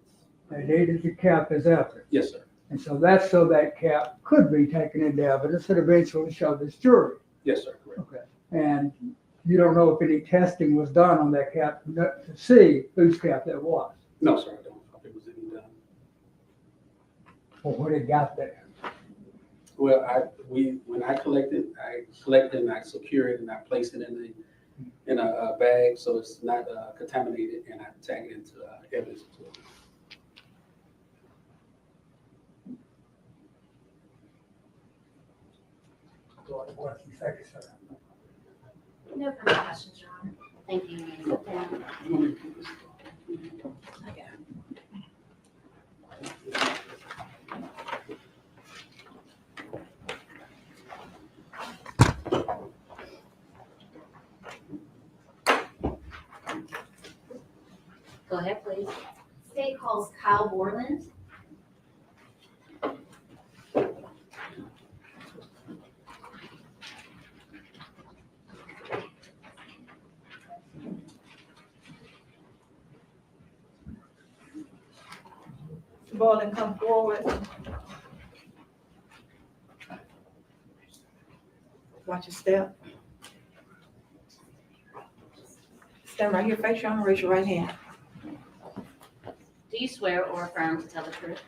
They needed the cap as evidence. Yes, sir. And so that's so that cap could be taken into evidence and eventually show this jury. Yes, sir, correct. Okay. And you don't know if any testing was done on that cap to see whose cap that was No, sir, I don't know if it was any done. or when it got there. Well, when I collected and I secure it and I place it in a bag, so it's not contaminated, and I tag it into evidence. No further questions, Your Honor. Thank you. Sit down. Go ahead, please. State calls Kyle Borland. Borland, come forward. Watch your step. Stand right here, face your arm, raise your right hand. Do you swear or affirm to tell the truth?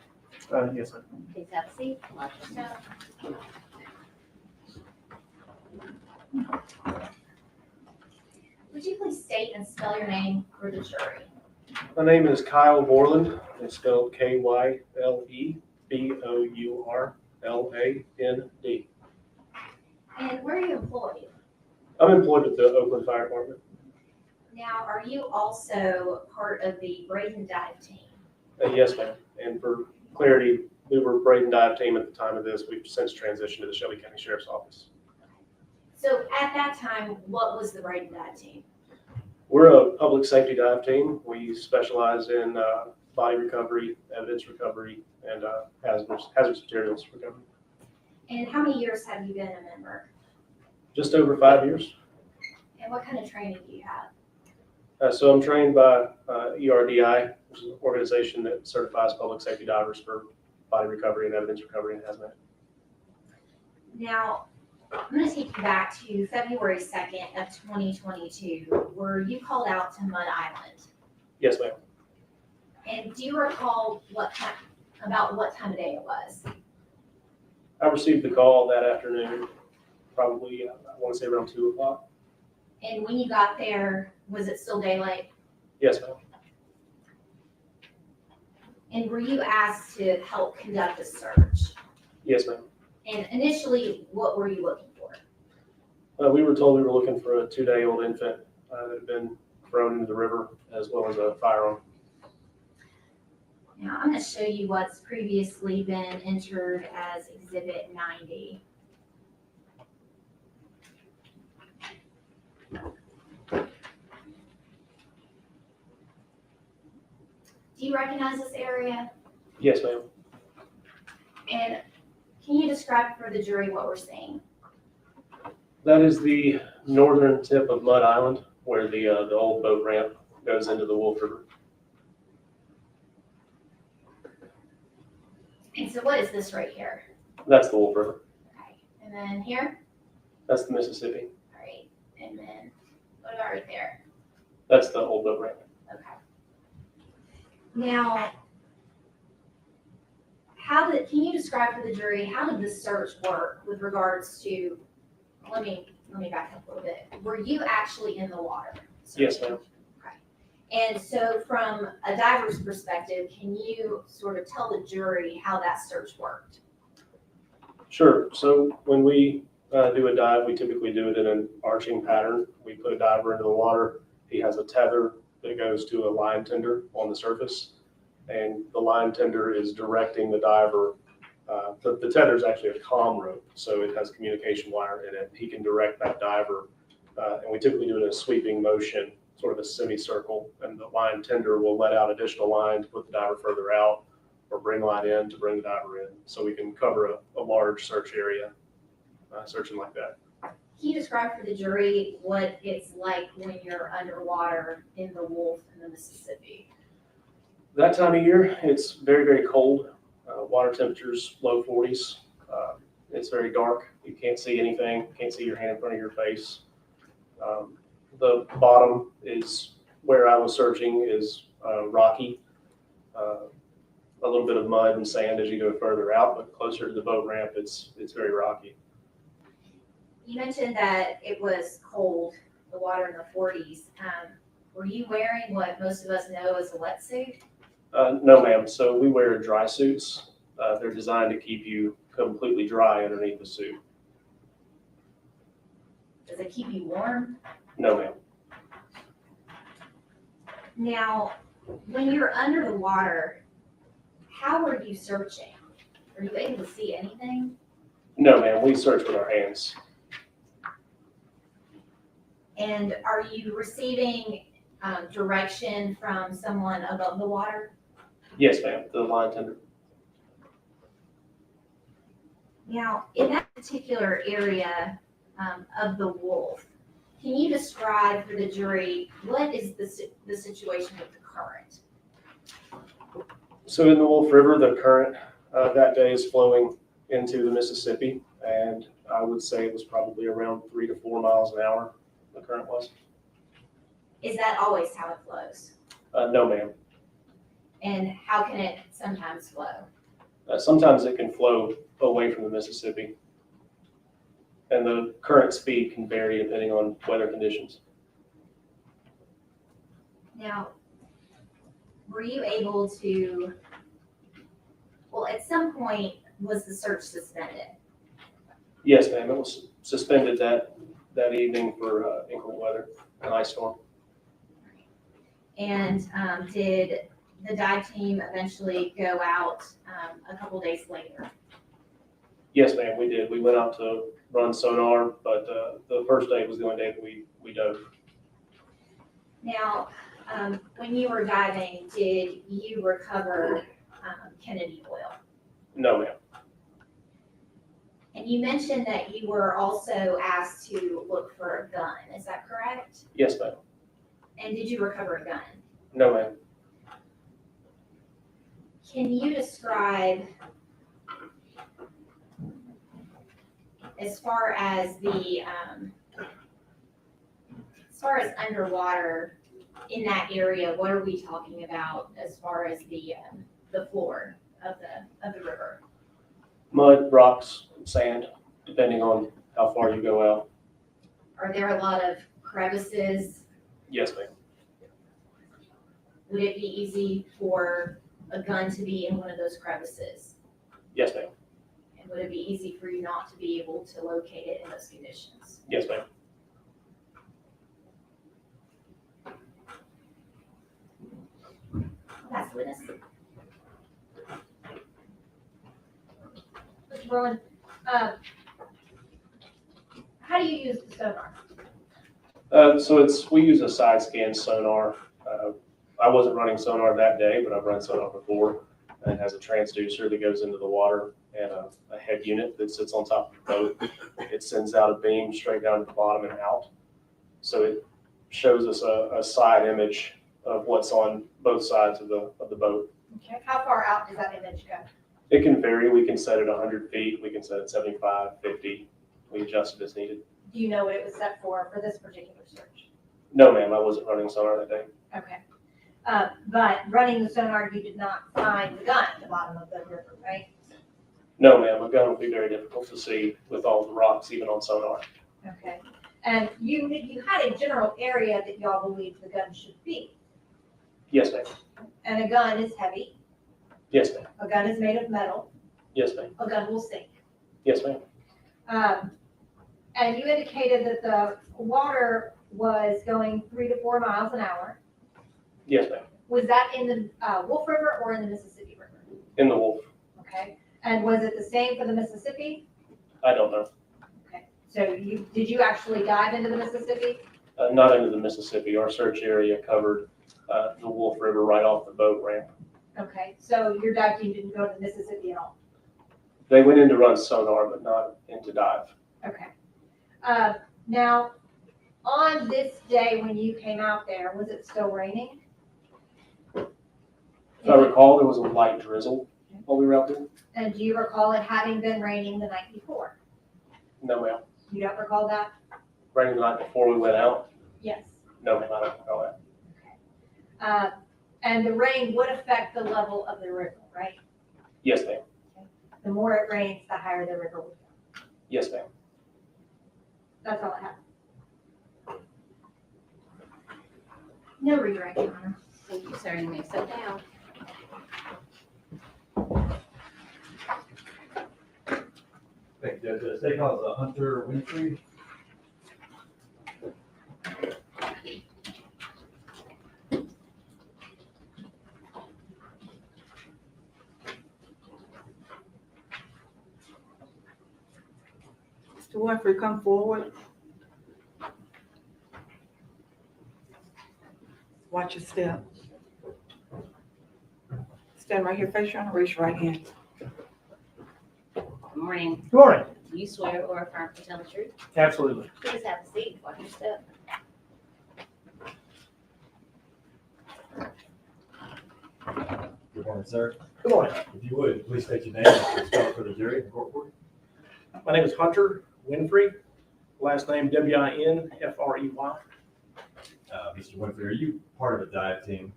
Yes, sir. Please have a seat. Watch yourself. Would you please state and spell your name for the jury? My name is Kyle Borland. It's spelled Kylebourland. And where are you employed? I'm employed with the Oakland Fire Department. Now, are you also part of the Braid and Dive team? Yes, ma'am. And for clarity, we were Braid and Dive team at the time of this. We've since transitioned to the Shelby County Sheriff's Office. So at that time, what was the Braid and Dive team? We're a public safety dive team. We specialize in body recovery, evidence recovery, and hazardous materials recovery. And how many years have you been a member? Just over 5 years. And what kind of training do you have? So I'm trained by ERDI, which is an organization that certifies public safety divers for body recovery and evidence recovery and hazmat. Now, I'm going to take you back to February 2nd of 2022, where you called out to Mud Island. Yes, ma'am. And do you recall about what time of day it was? I received the call that afternoon, probably, I want to say around 2 o'clock. And when you got there, was it still daylight? Yes, ma'am. And were you asked to help conduct a search? Yes, ma'am. And initially, what were you looking for? We were told we were looking for a 2-day-old infant that had been thrown into the river, as well as a firearm. Now, I'm going to show you what's previously been entered as Exhibit 90. Do you recognize this area? Yes, ma'am. And can you describe for the jury what we're seeing? That is the northern tip of Mud Island, where the old boat ramp goes into the Wolf River. And so what is this right here? That's the Wolf River. Okay. And then here? That's the Mississippi. All right. And then what about right there? That's the old boat ramp. Okay. Now, can you describe for the jury, how did this search work with regards to, let me back up a little bit. Were you actually in the water? Yes, ma'am. And so from a diver's perspective, can you sort of tell the jury how that search worked? Sure. So when we do a dive, we typically do it in an arching pattern. We put a diver into the water. He has a tether that goes to a line tender on the surface, and the line tender is directing the diver. The tether is actually a comm rope, so it has communication wire in it. He can direct that diver, and we typically do it in a sweeping motion sort of a semicircle, and the line tender will let out additional line to put the diver further out or bring line in to bring the diver in. So we can cover a large search area, searching like that. Can you describe for the jury what it's like when you're underwater in the Wolf in the Mississippi? That time of year, it's very, very cold. Water temperatures low 40s. It's very dark. You can't see anything. Can't see your hand in front of your face. The bottom is where I was searching is rocky. A little bit of mud and sand as you go further out, but closer to the boat ramp, it's very rocky. You mentioned that it was cold, the water in the 40s. Were you wearing what most of us know as a wetsuit? No, ma'am. So we wear dry suits. They're designed to keep you completely dry underneath the suit. Does it keep you warm? No, ma'am. Now, when you're under the water, how are you searching? Are you able to see anything? No, ma'am. We search with our hands. And are you receiving direction from someone above the water? Yes, ma'am. The line tender. Now, in that particular area of the Wolf, can you describe for the jury what is the situation with the current? So in the Wolf River, the current that day is flowing into the Mississippi, and I would say it was probably around 3 to 4 miles an hour, the current was. Is that always how it flows? No, ma'am. And how can it sometimes flow? Sometimes it can flow away from the Mississippi, and the current speed can vary depending on weather conditions. Now, were you able to, well, at some point, was the search suspended? Yes, ma'am. It was suspended that evening for inclement weather, an ice storm. And did the dive team eventually go out a couple days later? Yes, ma'am, we did. We went out to run sonar, but the first day was the only day that we dove. Now, when you were diving, did you recover Kennedy oil? No, ma'am. And you mentioned that you were also asked to look for a gun. Is that correct? Yes, ma'am. And did you recover a gun? No, ma'am. Can you describe, as far as underwater in that area, what are we talking about as far as the floor of the river? Mud, rocks, sand, depending on how far you go out. Are there a lot of crevices? Yes, ma'am. Would it be easy for a gun to be in one of those crevices? Yes, ma'am. And would it be easy for you not to be able to locate it in those conditions? Yes, ma'am. That's the witness. Mr. Rowan, how do you use the sonar? So we use a side scan sonar. I wasn't running sonar that day, but I've run sonar before. And it has a transducer that goes into the water and a head unit that sits on top of the boat. It sends out a beam straight down to the bottom and out. So it shows us a side image of what's on both sides of the boat. Okay, how far out does that image go? It can vary. We can set it 100 feet. We can set it 75, 50. We adjust it as needed. Do you know what it was set for this particular search? No, ma'am, I wasn't running sonar that day. Okay. But running the sonar, you did not find the gun at the bottom of the river, right? No, ma'am, a gun would be very difficult to see with all the rocks, even on sonar. Okay. And you had a general area that y'all believed the gun should be. Yes, ma'am. And a gun is heavy. Yes, ma'am. A gun is made of metal. Yes, ma'am. A gun will sink. Yes, ma'am. And you indicated that the water was going 3 to 4 miles an hour. Yes, ma'am. Was that in the Wolf River or in the Mississippi River? In the Wolf. Okay. And was it the same for the Mississippi? I don't know. Okay. So did you actually dive into the Mississippi? Not into the Mississippi. Our search area covered the Wolf River right off the boat ramp. Okay, so your dive team didn't go to the Mississippi at all? They went in to run sonar, but not into dive. Okay. Now, on this day when you came out there, was it still raining? If I recall, there was a light drizzle while we were out there. And do you recall it having been raining the night before? No, ma'am. You don't recall that? Raining the night before we went out. Yes. No, ma'am, I don't recall that. And the rain would affect the level of the river, right? Yes, ma'am. The more it rains, the higher the river would go. Yes, ma'am. That's all I have. No redirect, Your Honor. Thank you, sir. You may sit down. Thank you, Judge. State call is Hunter Winfrey. Mr. Winfrey, come forward. Watch your step. Stand right here, face your honor, raise your right hand. Good morning. Good morning. Do you swear or affirm to tell the truth? Absolutely. Please have a seat. Watch your step. Good morning, sir. Good morning. If you would, please state your name and spell it for the jury and court reporter. My name is Hunter Winfrey. Last name W-I-N-F-R-E-Y. Mr. Winfrey, are you part of a dive team?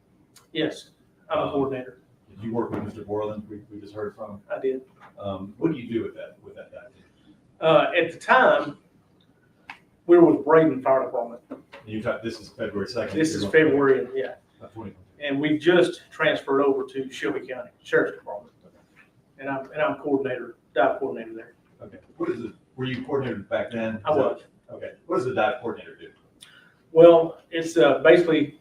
Yes, I'm a coordinator. Did you work with Mr. Borland? We just heard from. I did. What do you do with that dive team? At the time, we were with Braden Fire Department. This is February 2nd. This is February, yeah. Of 2020. And we just transferred over to Shelby County Sheriff's Department. And I'm coordinator, dive coordinator there. Okay. What is it? Were you coordinator back then? I was. Okay. What does the dive coordinator do? Well, it's basically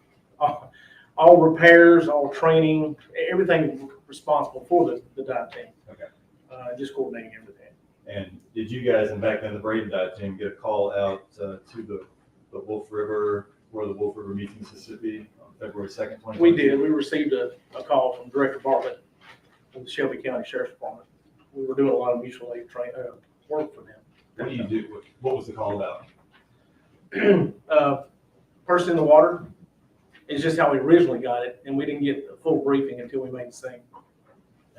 all repairs, all training, everything responsible for the dive team. Okay. Just coordinating everything. And did you guys, and back then the Braden dive team, get a call out to the Wolf River, where the Wolf River meets Mississippi on February 2nd, 2020? We did. We received a call from Director Bartlett of the Shelby County Sheriff's Department. We were doing a lot of mutual aid work for them. What do you do? What was the call about? Person in the water is just how we originally got it, and we didn't get a full briefing until we made the scene.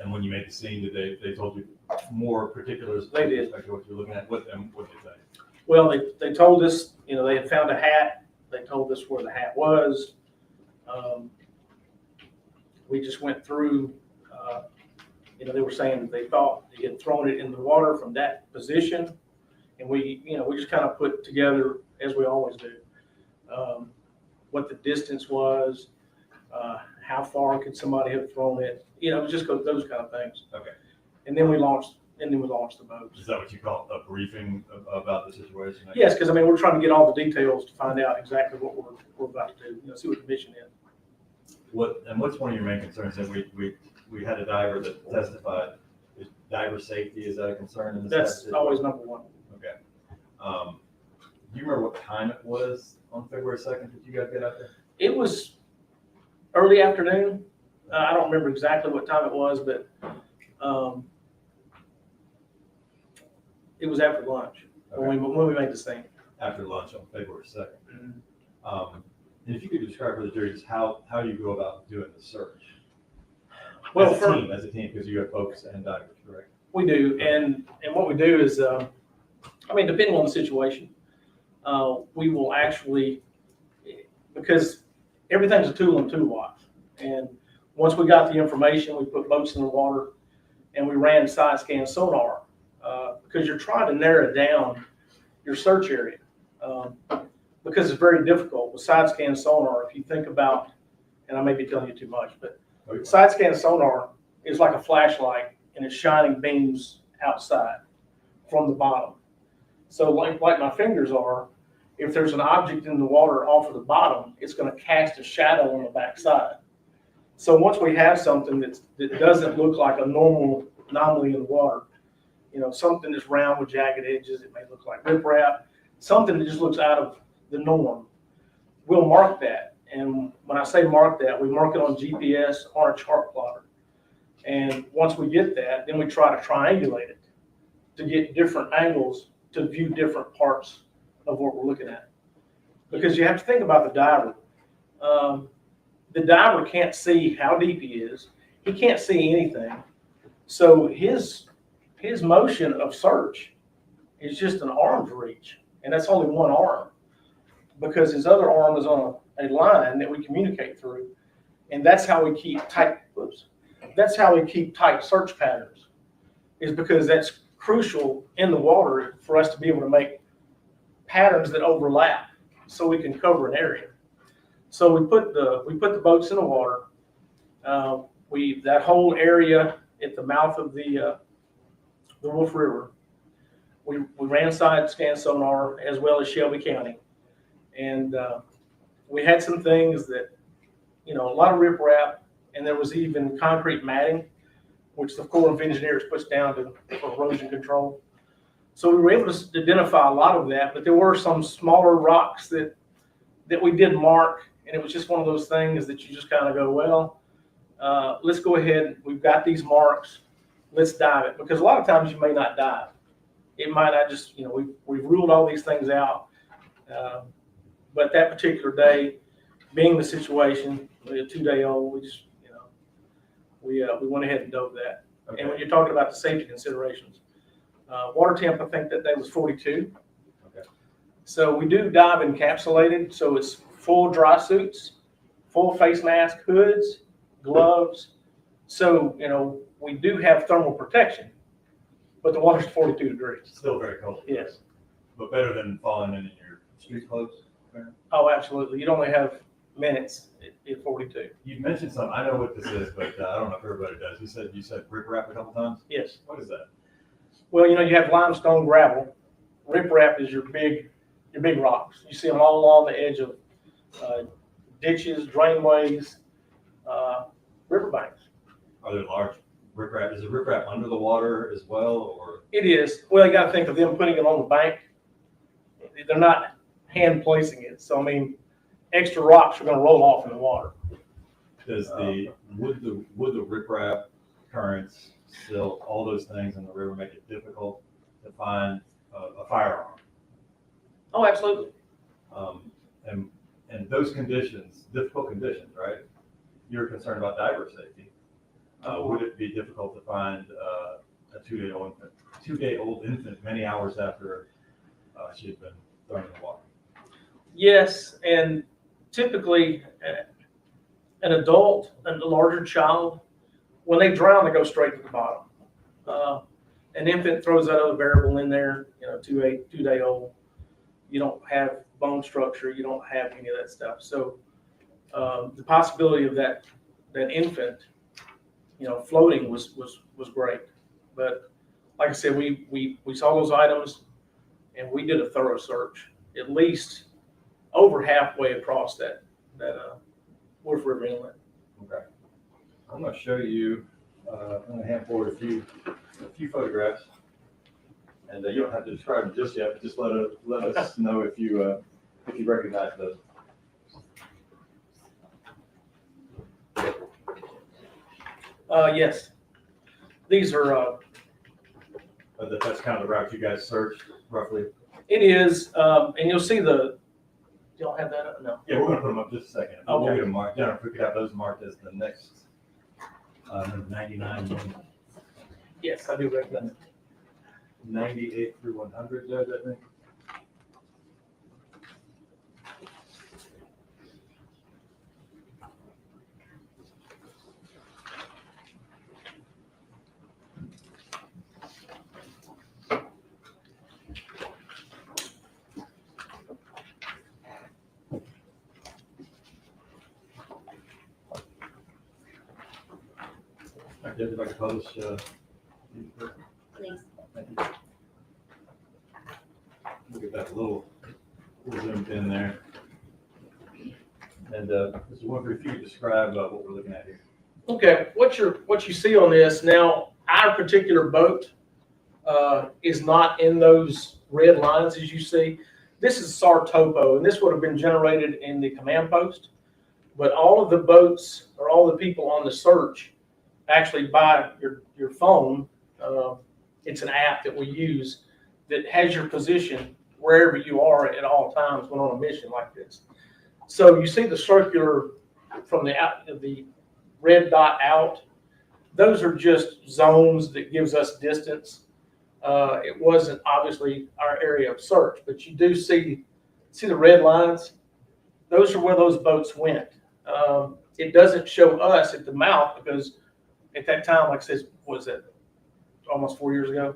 And when you made the scene, did they told you more particulars? They did. With respect to what you're looking at? What did they say? Well, they told us, they had found a hat. They told us where the hat was. We just went through, they were saying that they thought they had thrown it in the water from that position. And we just kind of put together, as we always do, what the distance was, how far could somebody have thrown it, just those kind of things. Okay. And then we launched the boat. Is that what you call a briefing about the situation? Yes, because we're trying to get all the details to find out exactly what we're about to do, see what the mission is. What's one of your main concerns? That we had a diver that testified. Is diver safety, is that a concern in this? That's always number one. Okay. Do you remember what time it was on February 2nd that you guys got out there? It was early afternoon. I don't remember exactly what time it was, but it was after lunch when we made the scene. After lunch on February 2nd. Mm-hmm. And if you could describe for the jury just how you go about doing the search. Well, as a team, because you have folks and divers, correct? We do, and what we do is, depending on the situation, we will actually, because everything's a tool in the toolbox. And once we got the information, we put boats in the water and we ran side scan sonar because you're trying to narrow down your search area because it's very difficult with side scan sonar. If you think about, and I may be telling you too much, but side scan sonar is like a flashlight and it's shining beams outside from the bottom. So like my fingers are, if there's an object in the water off of the bottom, it's going to cast a shadow on the backside. So once we have something that doesn't look like a normal anomaly in the water, something that's round with jagged edges, it may look like riprap, something that just looks out of the norm, we'll mark that. And when I say mark that, we mark it on GPS on a chart plotter. And once we get that, then we try to triangulate it to get different angles to view different parts of what we're looking at. Because you have to think about the diver. The diver can't see how deep he is. He can't see anything. So his motion of search is just an arm's reach. And that's only one arm, because his other arm is on a line that we communicate through. And that's how we keep tight, that's how we keep tight search patterns, is because that's crucial in the water for us to be able to make patterns that overlap so we can cover an area. So we put the boats in the water. That whole area at the mouth of the Wolf River, we ran side scan sonar as well as Shelby County. And we had some things that, a lot of riprap, and there was even concrete matting, which the Corps of Engineers puts down for erosion control. So we were able to identify a lot of that, but there were some smaller rocks that we did mark, and it was just one of those things that you just kind of go, well, let's go ahead. We've got these marks. Let's dive it, because a lot of times you may not dive. It might not just, we've ruled all these things out. But that particular day, being the situation, a 2-day-old, we just, we went ahead and dove that. Okay. And when you're talking about the safety considerations, water temp, I think that day was 42. Okay. So we do dive encapsulated. So it's full dry suits, full face mask, hoods, gloves. So, we do have thermal protection, but the water's 42 degrees. Still very cold. Yes. But better than falling in your street clothes. Oh, absolutely. You'd only have minutes at 42. You mentioned something. I know what this is, but I don't know if everybody does. You said riprap a couple times. Yes. What is that? Well, you have limestone gravel. Riprap is your big rocks. You see them all along the edge of ditches, drainways, riverbanks. Are there large riprap? Is the riprap under the water as well, or? It is. Well, you got to think of them putting it on the bank. They're not hand placing it. So, extra rocks are going to roll off in the water. Does would the riprap, currents, silt, all those things in the river make it difficult to find a firearm? Oh, absolutely. And those conditions, difficult conditions, right? You're concerned about diver safety. Would it be difficult to find a 2-day-old infant many hours after she had been thrown in the water? Yes, and typically an adult and a larger child, when they drown, they go straight to the bottom. An infant throws that other variable in there, 2-day-old. You don't have bone structure. You don't have any of that stuff. So the possibility of that infant, floating was great. But like I said, we saw those items and we did a thorough search, at least over halfway across that Wolf River Inlet. Okay. I'm going to show you, I'm going to hand forward a few photographs. And you don't have to describe them just yet, but just let us know if you recognize those. Yes. These are, That's kind of the route you guys searched, roughly? it is, and you'll see y'all have that up? No. Yeah, we're going to put them up just a second. Okay. We'll get them marked down. If we could have those marked as the next, number 99, Yes, I do recognize it. 98 through 100, Judge, I think. All right, Judge, if I could publish, Please. thank you. Look at that little zoomed in there. And Mr. Winfrey, if you could describe what we're looking at here. Okay, what you see on this now, our particular boat is not in those red lines as you see. this is SAR topo, and this would have been generated in the command post. But all of the boats or all the people on the search actually by your phone. It's an app that we use that has your position wherever you are at all times when on a mission like this. So you see the circular from the red dot out. Those are just zones that gives us distance. It wasn't obviously our area of search, but you do see the red lines. Those are where those boats went. It doesn't show us at the mouth because at that time, like I said, was it almost 4 years ago?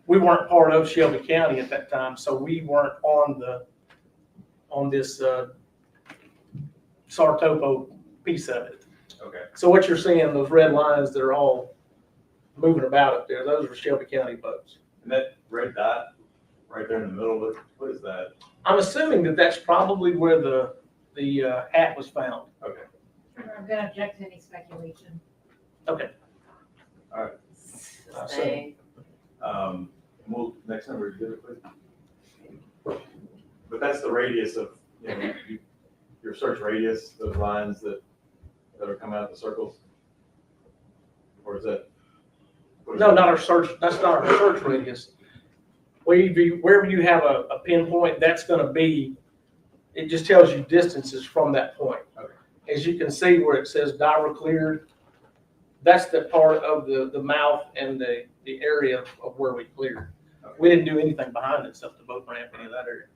We weren't part of Shelby County at that time, so we weren't on this SAR topo piece of it. Okay. So what you're seeing, those red lines that are all moving about up there, those are Shelby County boats. And that red dot right there in the middle, what is that? I'm assuming that that's probably where the hat was found. Okay. I'm gonna object to any speculation. Okay. All right. Next number, you did it, please. But that's the radius of, your search radius, those lines that are coming out the circles? Or is that? No, not our search. That's not our search radius. Wherever you have a pinpoint, that's going to be. It just tells you distances from that point. Okay. As you can see where it says diver cleared, that's the part of the mouth and the area of where we cleared. Okay. We didn't do anything behind it except the boat ramp, any of that area.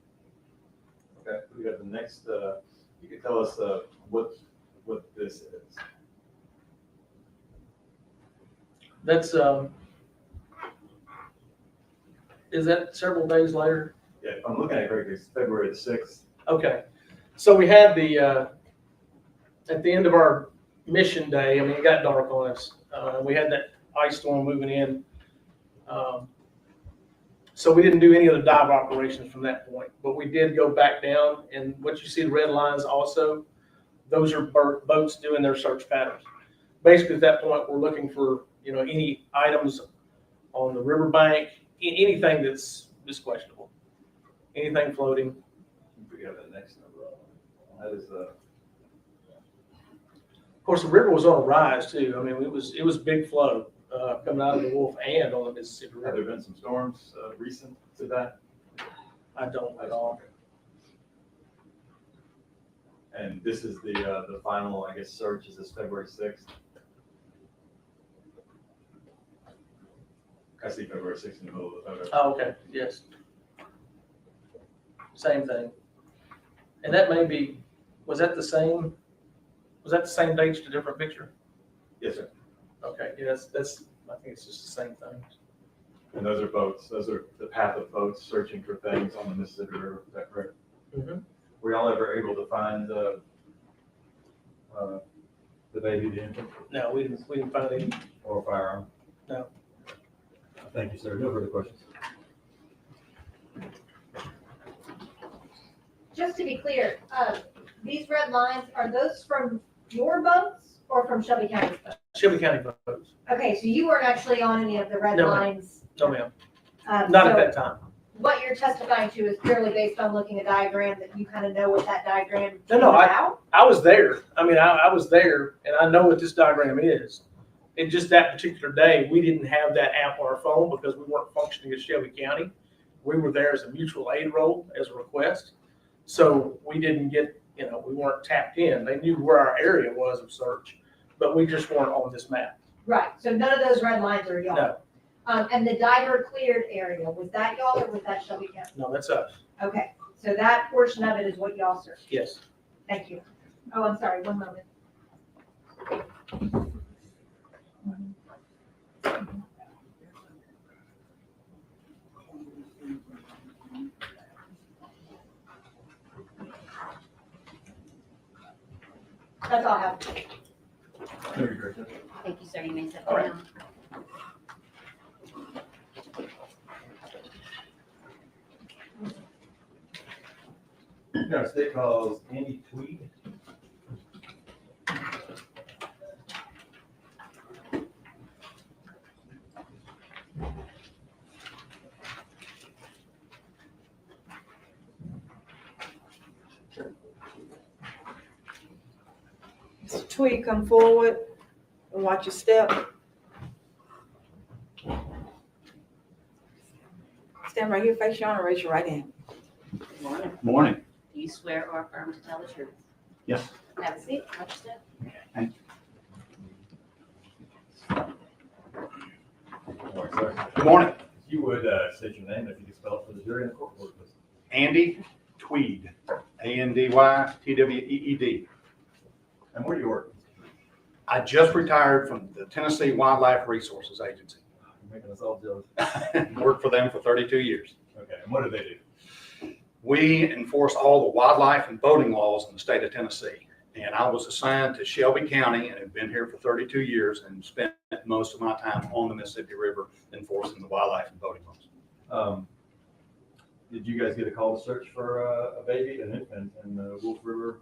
Okay, we got the next, you can tell us what this is. That's is that several days later? Yeah, if I'm looking at it correctly, it's February the 6th. Okay, so we had the at the end of our mission day. I mean, it got dark on us. We had that ice storm moving in, so we didn't do any of the dive operations from that point. But we did go back down, and what you see the red lines also, those are boats doing their search patterns. Basically, at that point, we're looking for any items on the riverbank, anything that's questionable, anything floating. We got the next number. That is Of course, the river was on a rise too. I mean, it was big flow coming out of the Wolf and on the Mississippi have there River. been some storms recent to that? I don't at all. And this is the final, I guess, search is this February 6th. I see February 6th in the middle of the photo. Oh, okay. Yes. Same thing. And that may be. Was that the same date, just a different picture? Yes, sir. Okay. Yes. That's. I think it's just the same thing. And those are boats. Those are the path of boats searching for things on the Mississippi River. Is that correct? Mm-hmm. Were y'all ever able to find the baby, the infant, No, we didn't find any. or a firearm? No. Thank you, sir. No further questions. Just to be clear, these red lines, are those from your boats or from Shelby County's boats? Shelby County boats. Okay, so you weren't actually on any of the red No, ma'am. lines? No, ma'am. Not at So that time. what you're testifying to is purely based on looking at a diagram that you kind of know what that diagram is No, no, about? I was there. I mean, I was there, and I know what this diagram is. And just that particular day, we didn't have that app on our phone because we weren't functioning as Shelby County. We were there as a mutual aid role, as a request. So we didn't get, we weren't tapped in. They knew where our area was of search, but we just weren't on this map. Right, so none of those red lines are y'all? No. And the diver cleared area, was that y'all or was that Shelby County? No, that's us. Okay, so that portion of it is what y'all searched. Yes. Thank you. Oh, I'm sorry, one moment. That's all I have. Thank you, sir. You may sit All right. down. Now, state calls Andy Tweed. Tweed, come forward and watch your step. Stand right here, face your honor, raise your right hand. Good morning. Morning. Do you swear or affirm to tell the truth? Yes. Have a seat. Watch your step. Thank Morning, sir. Good morning. If you would state your name, if you could spell it for the jury and the court, please. Andy Tweed, ANDYTWEED. And where do you work? I just retired from the Tennessee Wildlife Resources Agency. You're making us all jealous. Worked for them for 32 years. Okay, and what do they do? We enforce all the wildlife and boating laws in the state of Tennessee. And I was assigned to Shelby County and have been here for 32 years and spent most of my time on the Mississippi River enforcing the wildlife and boating laws. Did you guys get a call to search for a baby, an infant in the Wolf River,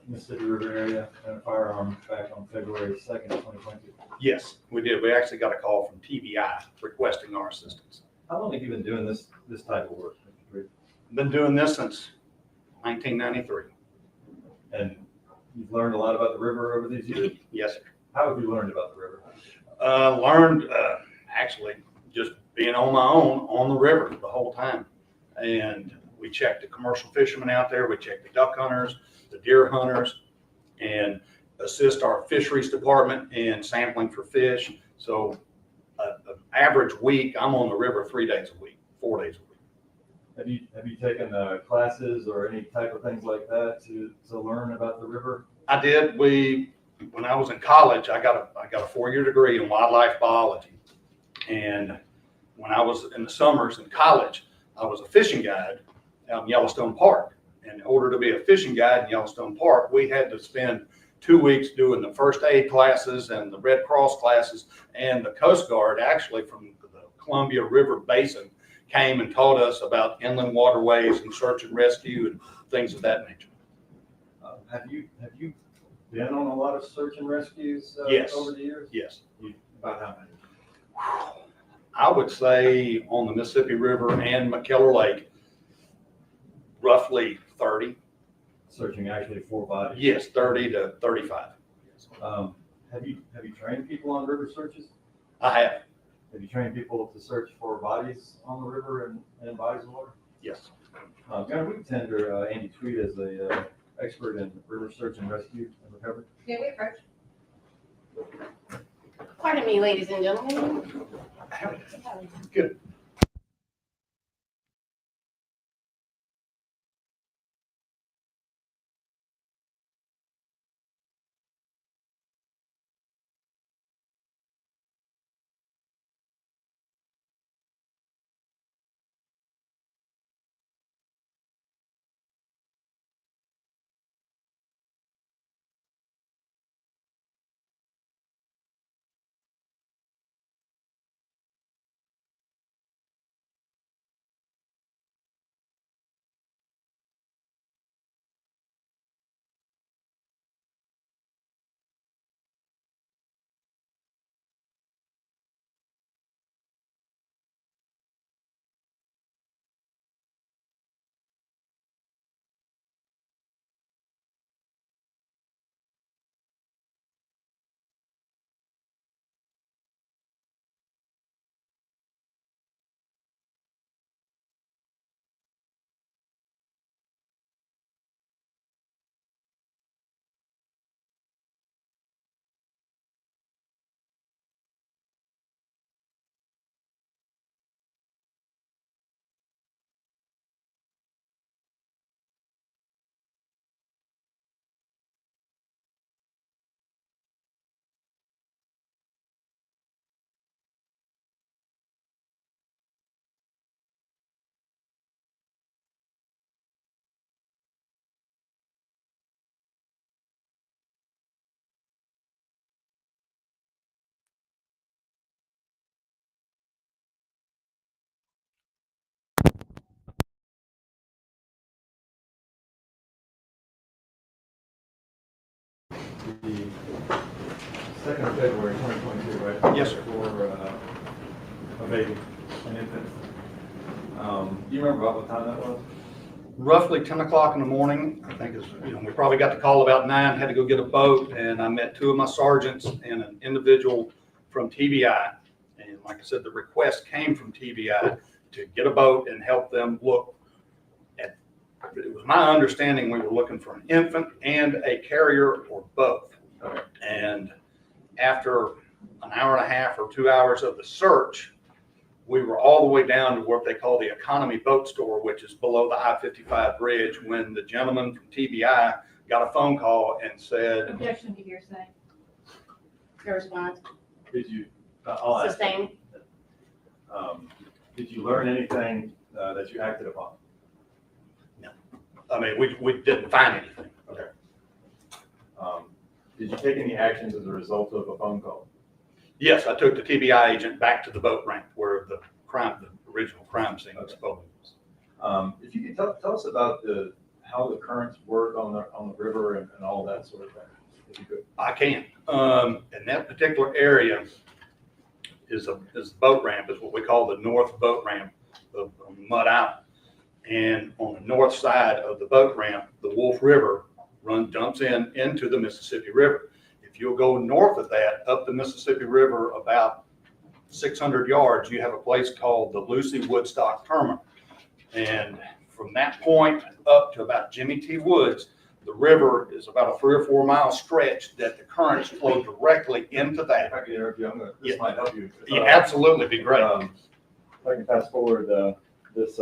Mississippi River area, and a firearm back on February 2nd, 2022? Yes, we did. We actually got a call from TBI requesting our assistance. How long have you been doing this type of work, Mr. Tweed? Been doing this since 1993. And you've learned a lot about the river over these years? Yes, sir. How have you learned about the river? Learned actually just being on my own on the river the whole time. And we checked the commercial fishermen out there. We checked the duck hunters, the deer hunters, and assist our fisheries department in sampling for fish. So an average week, I'm on the river 3 days a week, 4 days a week. Have you taken classes or any type of things like that to learn about the river? I did. When I was in college, I got a 4-year degree in wildlife biology. And when I was in the summers in college, I was a fishing guide out in Yellowstone Park. And in order to be a fishing guide in Yellowstone Park, we had to spend 2 weeks doing the first aid classes and the Red Cross classes. And the Coast Guard, actually from the Columbia River Basin, came and taught us about inland waterways and search and rescue and things of that nature. Have you been on a lot of search and rescues Yes. over the years? Yes. About how many? I would say on the Mississippi River and McKellar Lake, roughly 30. Searching actually for bodies? Yes, 30 to 35. Have you trained people on river searches? I have. Have you trained people to search for bodies on the river and bodies of water? Yes. Can we tender Andy Tweed as a expert in river search and rescue and recovery? Yeah, we approach. Pardon me, ladies and gentlemen. Good. The 2nd of February 2022, right? Yes, sir. For a baby, an infant. Do you remember about what time that was? roughly 10 o'clock in the morning, I think is, we probably got the call about 9, had to go get a boat, and I met 2 of my sergeants and an individual from TBI. And like I said, the request came from TBI to get a boat and help them look at, it was my understanding we were looking for an infant and a carrier or both. And after an hour and a half or 2 hours of the search, we were all the way down to what they call the economy boat store, which is below the I-55 bridge, when the gentleman from TBI got a phone call and said, Objection to hearsay. Your response, Did you, I'll ask. sustained. Did you learn anything that you acted upon? I mean, we didn't find anything. Okay. Did you take any actions as a result of a phone call? Yes, I took the TBI agent back to the boat ramp where the original crime scene was. If you could tell us about how the currents work on the river and all that sort of thing, if you could. I can. And that particular area is the boat ramp, is what we call the north boat ramp of Mud Island. And on the north side of the boat ramp, the Wolf River dumps into the Mississippi River. If you'll go north of that, up the Mississippi River about 600 yards, you have a place called the Lucy Woodstock Terminal. And from that point up to about Jimmy T. Woods, the river is about a 3 or 4 mile stretch that the currents flow directly into that. If I could interrupt you, this might help you. Yeah, absolutely, be great. If I can fast forward this,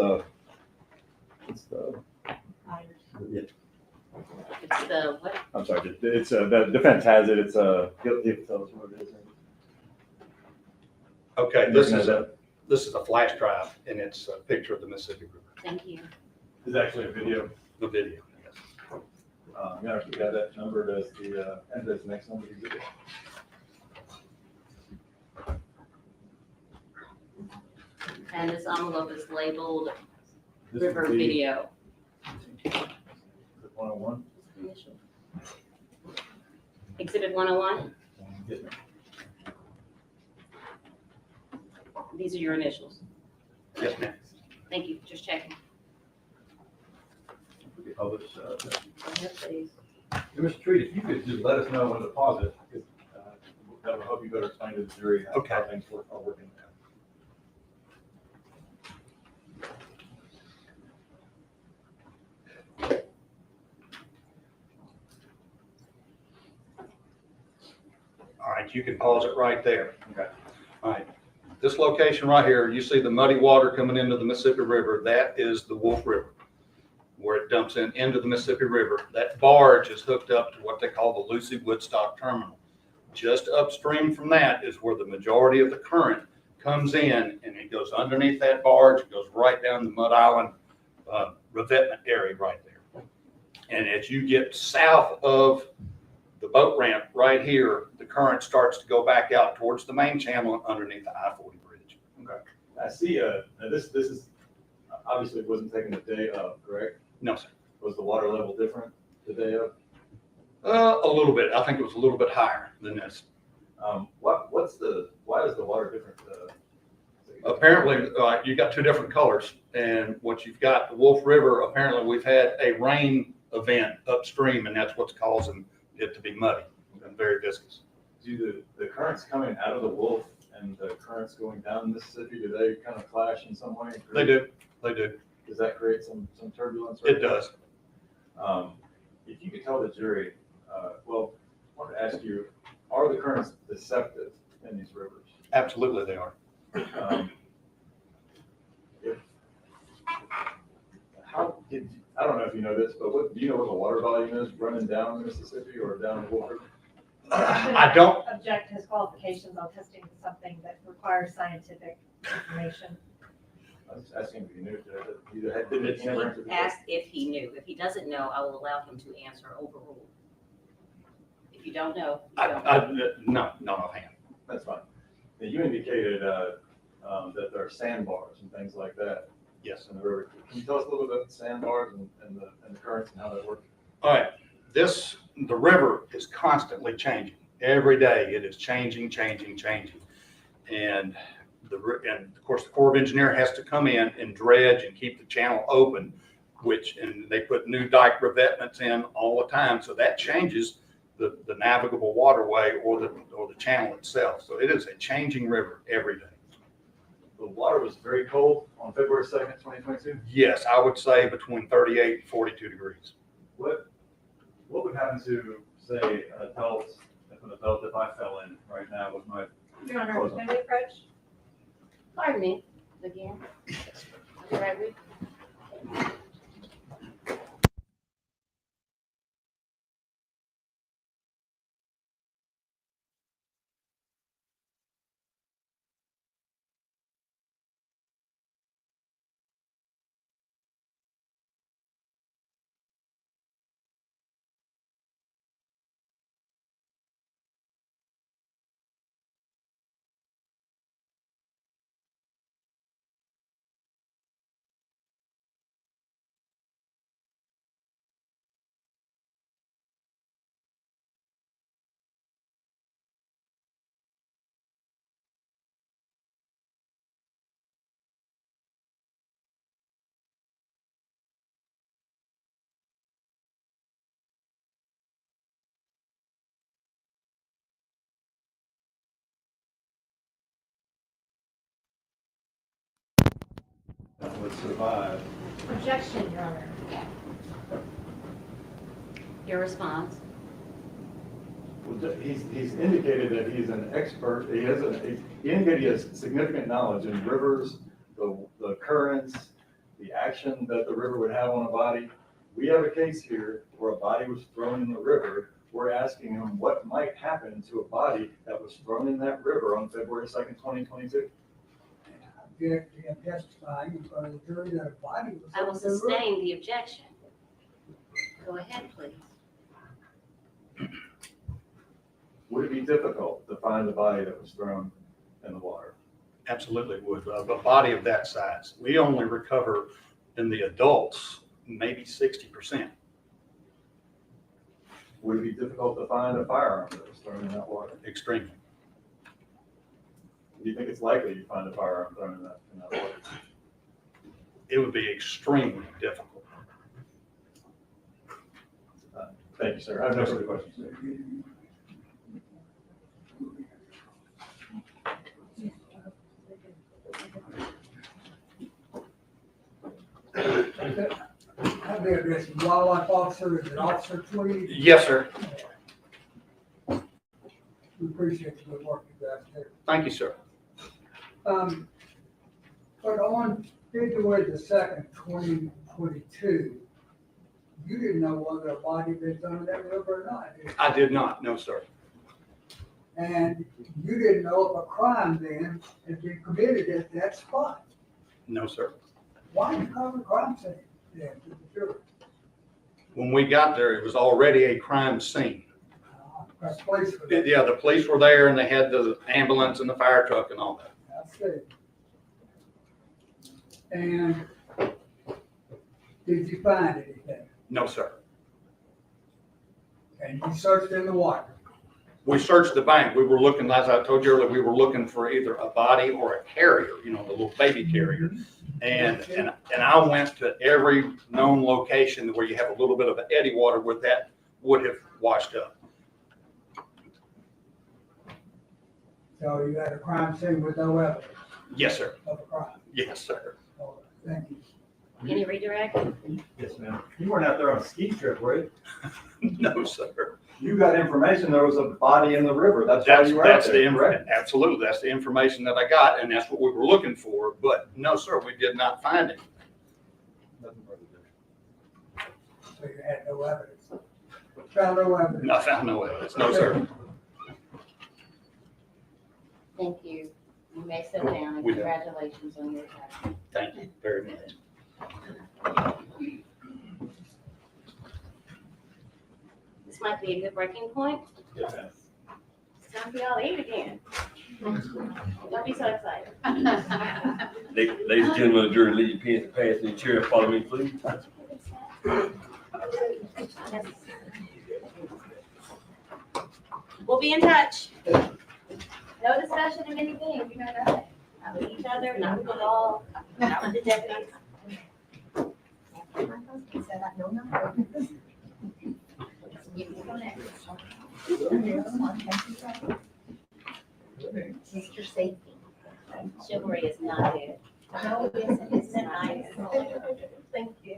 it's the, yeah, It's the, what? I'm sorry, it's the defense has it. It's guilty. Tell us what it is. Okay, this is a flash drive, and it's a picture of the Mississippi River. Thank you. It's actually a video. The video. Yes. Yeah, if you got that numbered as the next number. And this envelope is labeled This River would be Video. 101. Exhibit 101, Yes, ma'am. these are your initials. Yes, ma'am. Thank you, just checking. We could publish. Go ahead, please. Mr. Treat, if you could just let us know when to pause it, because that will help you better explain to the jury how things are working now. All right, you can pause it right there. Okay. All right. This location right here, you see the muddy water coming into the Mississippi River. That is the Wolf River, where it dumps into the Mississippi River. That barge is hooked up to what they call the Lucy Woodstock Terminal. Just upstream from that is where the majority of the current comes in, and it goes underneath that barge. It goes right down the Mud Island revetment area right there. And as you get south of the boat ramp right here, the current starts to go back out towards the main channel underneath the I-40 bridge. Okay. I see. Now this is obviously wasn't taken the day of, correct? No, sir. Was the water level different the day of? A little bit. I think it was a little bit higher than this. Why is the water different? Apparently, you got 2 different colors, and what you've got, the Wolf River, apparently we've had a rain event upstream, and that's what's causing it to be muddy and very viscous. Do the currents coming out of the Wolf and the currents going down the Mississippi, do they kind of clash in some way? They do. They do. Does that create some turbulence? It does. If you could tell the jury, well, I want to ask you, are the currents deceptive in these rivers? Absolutely, they are. I don't know if you know this, but do you know what the water volume is running down the Mississippi or down the Wolf River? I don't. Object his qualifications on testing something that requires scientific information. I was asking if you knew. He asked if he knew. If he doesn't know, I will allow him to answer overruled. If you don't know, you don't. No, not offhand. That's fine. Now, you indicated that there are sandbars and things like that. Yes. In the river. Can you tell us a little bit about the sandbars and the currents and how that works? All right. The river is constantly changing. Every day it is changing. And of course the Corps of Engineer has to come in and dredge and keep the channel open and they put new dike revetments in all the time, so that changes the navigable waterway or the channel itself. So it is a changing river every day. The water was very cold on February 2nd, 2022. Yes, I would say between 38 and 42 degrees. What would happen to, say, an adult, if I fell in right now with my, Your Honor, can we approach? Pardon me, again. Right, Ruth? that would survive? Objection, Your Honor. Your response? Well, he's indicated that he's an expert. He indicated he has significant knowledge in rivers, the currents, the action that the river would have on a body. We have a case here where a body was thrown in the river. We're asking him what might happen to a body that was thrown in that river on February 2nd, 2022. Object to him testifying in front of the jury that a body was. I will thrown in the river. sustain the objection. Go ahead, please. Would it be difficult to find the body that was thrown in the water? Absolutely would. A body of that size, we only recover in the adults maybe 60%. Would it be difficult to find a firearm that was thrown in that water? Extremely. Do you think it's likely you find a firearm thrown in that water? It would be extremely difficult. Thank you, sir. I have no further questions. I'll be addressing wildlife officer, is it Officer Tweed? Yes, sir. We appreciate the good work you guys do. Thank you, sir. But on February the 2nd, 2022, you didn't know whether a body had been thrown in that river or not, did you? I did not, no, sir. And you didn't know if a crime then had been committed at that spot. No, sir. Why did you call the crime scene then to the jury? When we got there, it was already a crime scene. That's police for that. Yeah, the police were there and they had the ambulance and the fire truck and all that. I see. And did you find anything? No, sir. And you searched in the water? We searched the bank. We were looking, as I told you earlier, we were looking for either a body or a carrier, you know, the little baby carrier. And I went to every known location where you have a little bit of an eddy water where that would have washed up. So you had a crime scene with no evidence Yes, sir. of a crime? Yes, sir. All right, thank you. Any redirect? Yes, ma'am. You weren't out there on a ski trip, were you? No, sir. You got information there was a body in the river. That's why you were out there, correct? Absolutely. That's the information that I got, and that's what we were looking for. But no, sir, we did not find it. Nothing further. So you had no evidence? Found no evidence? I found no evidence. No, sir. Thank you. You may sit down and We do. congratulations on your retirement. Thank you very much. This might be a good breaking point. Yes, ma'am. It's time for y'all to eat again. Don't be so excited. Ladies and gentlemen of the jury, leave your pens and pass in the chair. Follow me, please. We'll be in touch. No discussion of anything, you know nothing. Not with each other, not with the law, not with the deputies. husband said, I don't know. Mr. Safety. Chivalry is not it. No, yes, it is Nice. Thank you.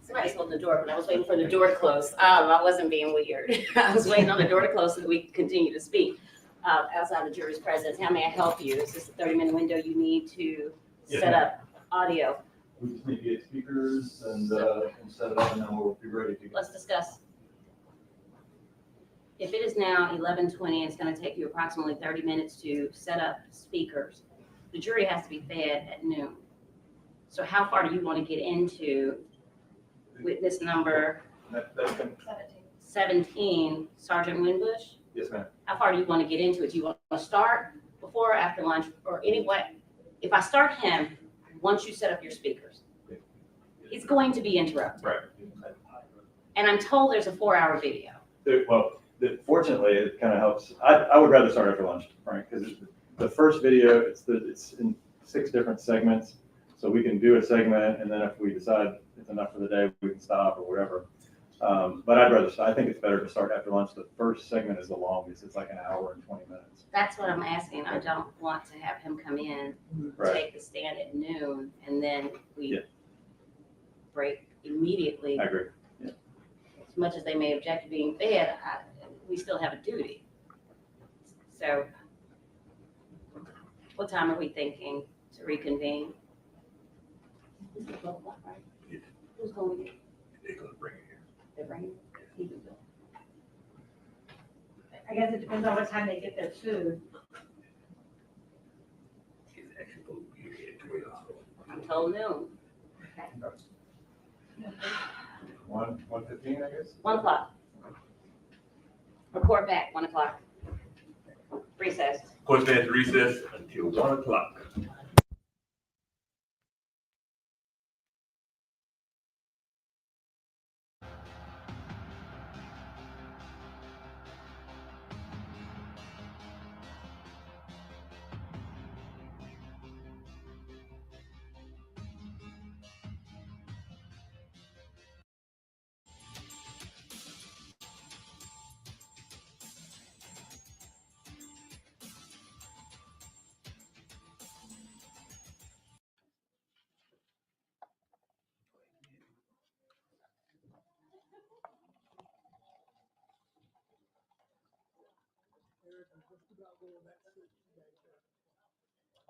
Somebody's holding the door, but I was waiting for the door to close. I wasn't being weird. I was waiting on the door to close so that we could continue to speak. Outside the jury's presence, how may I help you? Is this a 30-minute window you need to Yes, set ma'am. up audio? We just need to get speakers and set it up, and then we'll be ready to go. Let's discuss. If it is now 11:20, it's going to take you approximately 30 minutes to set up speakers. The jury has to be fed at noon. So how far do you want to get into witness number That's been, 17, Sergeant Winbush? yes, ma'am. How far do you want to get into it? Do you want to start before or after lunch or anyway? If I start him, once you set up your speakers, he's going to be interrupted. Right. And I'm told there's a 4-hour video. Fortunately, it kind of helps. I would rather start after lunch, Frank, because the first video, it's in 6 different segments. So we can do a segment, and then if we decide it's enough for the day, we can stop or whatever. But I think it's better to start after lunch. The first segment is the longest. It's like an hour and 20 minutes. That's what I'm asking. I don't want to have him come in, Right. take the stand at noon, and then we Yeah. break immediately. I agree. As much as they may object to being fed, we still have a duty. So what time are we thinking to reconvene? This is 12 o'clock, right? Yeah. Who's going to get? They're gonna bring it here. They're bringing it? I guess it depends on what time they get their food. He's actually gonna be here at 12. I'm told noon. 1:15, I guess. 1 o'clock. Report back, 1 o'clock. Recess. Court stands recess until 1 o'clock.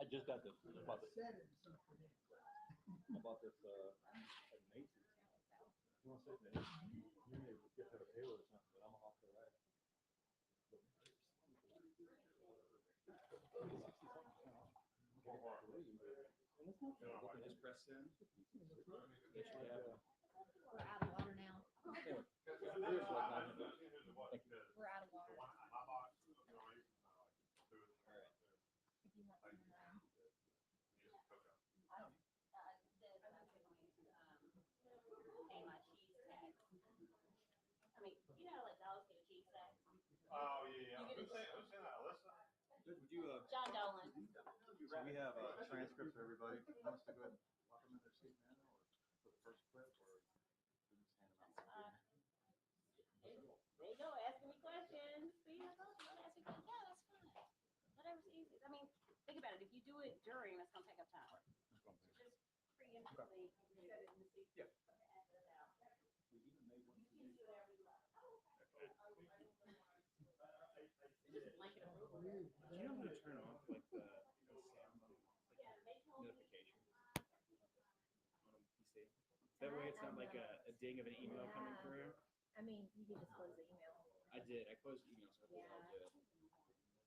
I just got this about this at Macy's. You want to say Macy's? You may get her a halo or something, but I'm off the right. Just press in. We're out of water now. We're out of water. If you want some, Pay my cheese tax. I mean, you know, like dogs get a cheese tax. Oh, yeah. Who's saying that, Alyssa? Would you, John Dolan. so we have transcripts for everybody. You want us to go ahead and walk them in their seat now, or for the first clip, or we just hand them out? There you go, asking me questions. See, I told you. but if you do it during, that's gonna take up time. Just preemptively. Do you know how to turn off like the notification on a PC? That way it's not like a ding of an email coming through. I mean, you can just close the email. I did. I closed email, so I thought I'll do it.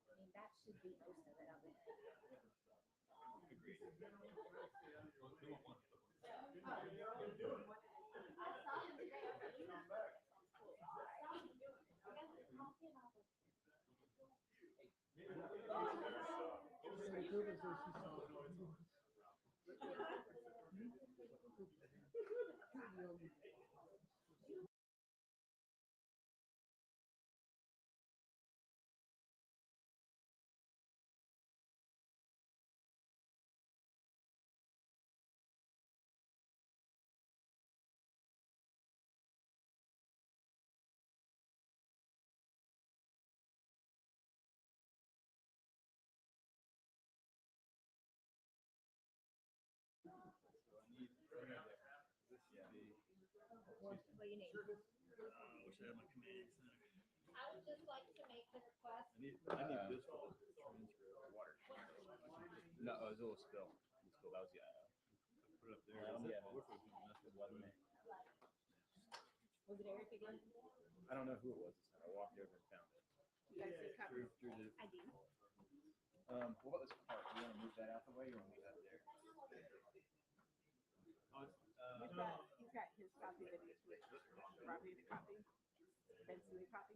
I mean, that should be most of it, I would think. Agreed. What do you need? I wish I had my command center. I would just like to make the request. I need this for the transfer of water. No, it was a little spill. That was put it up there. Was it Eric again? I don't know who it was. I walked over and found it. You guys see copies? Through the. I do. What about this part? Do you want to move that out the way or want to leave that there? He's got his copy that he's with. Robbie the copy. Benson the copy.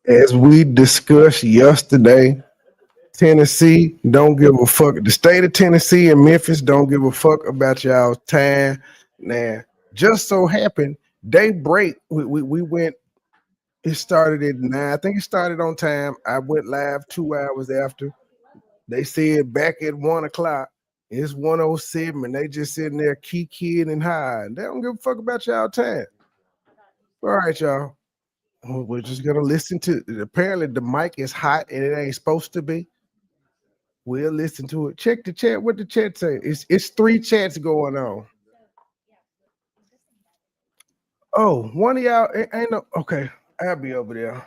As we discussed yesterday, Tennessee don't give a fuck. The state of Tennessee and Memphis don't give a fuck about y'all time. Now, just so happened, they break. We went. It started at 9. I think it started on time. I went live 2 hours after. They said back at 1 o'clock. It's 1:07, and they just sitting there kikiing and high. They don't give a fuck about y'all time. All right, y'all. We're just gonna listen to. Apparently, the mic is hot and it ain't supposed to be. We'll listen to it. Check the chat. What the chat say? It's 3 chats going on. Oh, one of y'all ain't no. Okay, I'll be over there.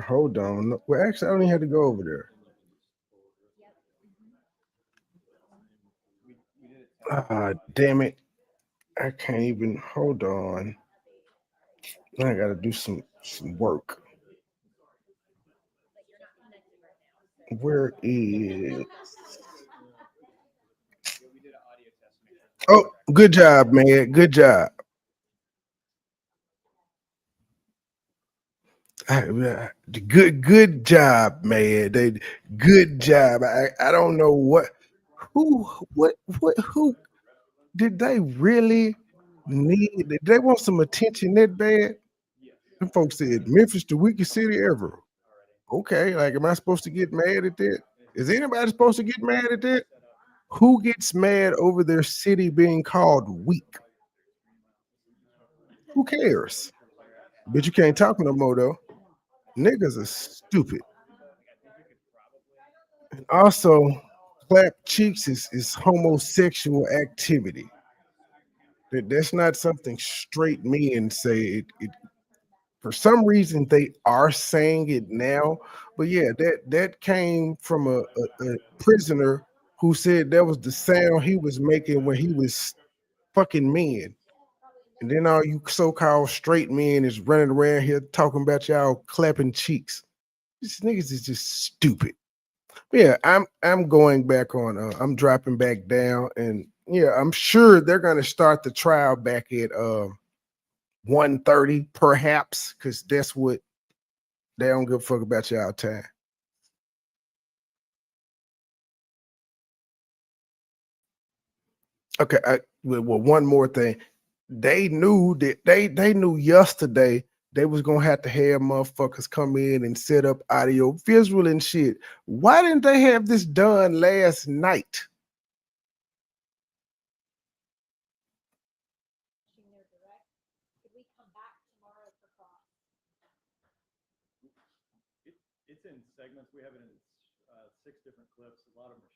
Hold on. Well, actually, I don't even have to go over there. Ah, damn it. I can't even. Hold on. I gotta do some work. Where is? Oh, good job, man. Good job. Good job, man. Good job. I don't know what who did they really need? Did they want some attention that bad? Them folks said Memphis the weakest city ever. Okay, like, am I supposed to get mad at that? Is anybody supposed to get mad at that? Who gets mad over their city being called weak? Who cares? But you can't talk no more though. Niggas are stupid. And also, clap cheeks is homosexual activity. That's not something straight men say. It for some reason they are saying it now, but yeah, that came from a prisoner who said that was the sound he was making when he was fucking men. And then all you so-called straight men is running around here talking about y'all clapping cheeks. These niggas is just stupid. Yeah, I'm going back on. I'm dropping back down, and yeah, I'm sure they're gonna start the trial back at 1:30, perhaps, because that's what they don't give a fuck about y'all time. Okay, well, one more thing. They knew that they knew yesterday they was gonna have to have motherfuckers come in and set up audio visual and shit. Why didn't they have this done last night? Could we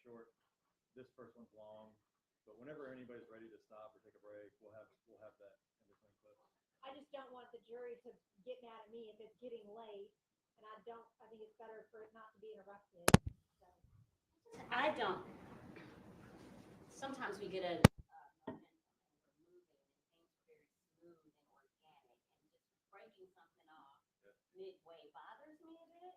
short. This first one's long. But whenever anybody's ready to stop or take a break, we'll have that in between clips. I just don't want the jury to get mad at me if it's getting late, and I think it's better for it not to be interrupted, so. I don't. Sometimes we get a momentum and we're moving and things are very smooth and organic, and just breaking something off midway bothers me a bit.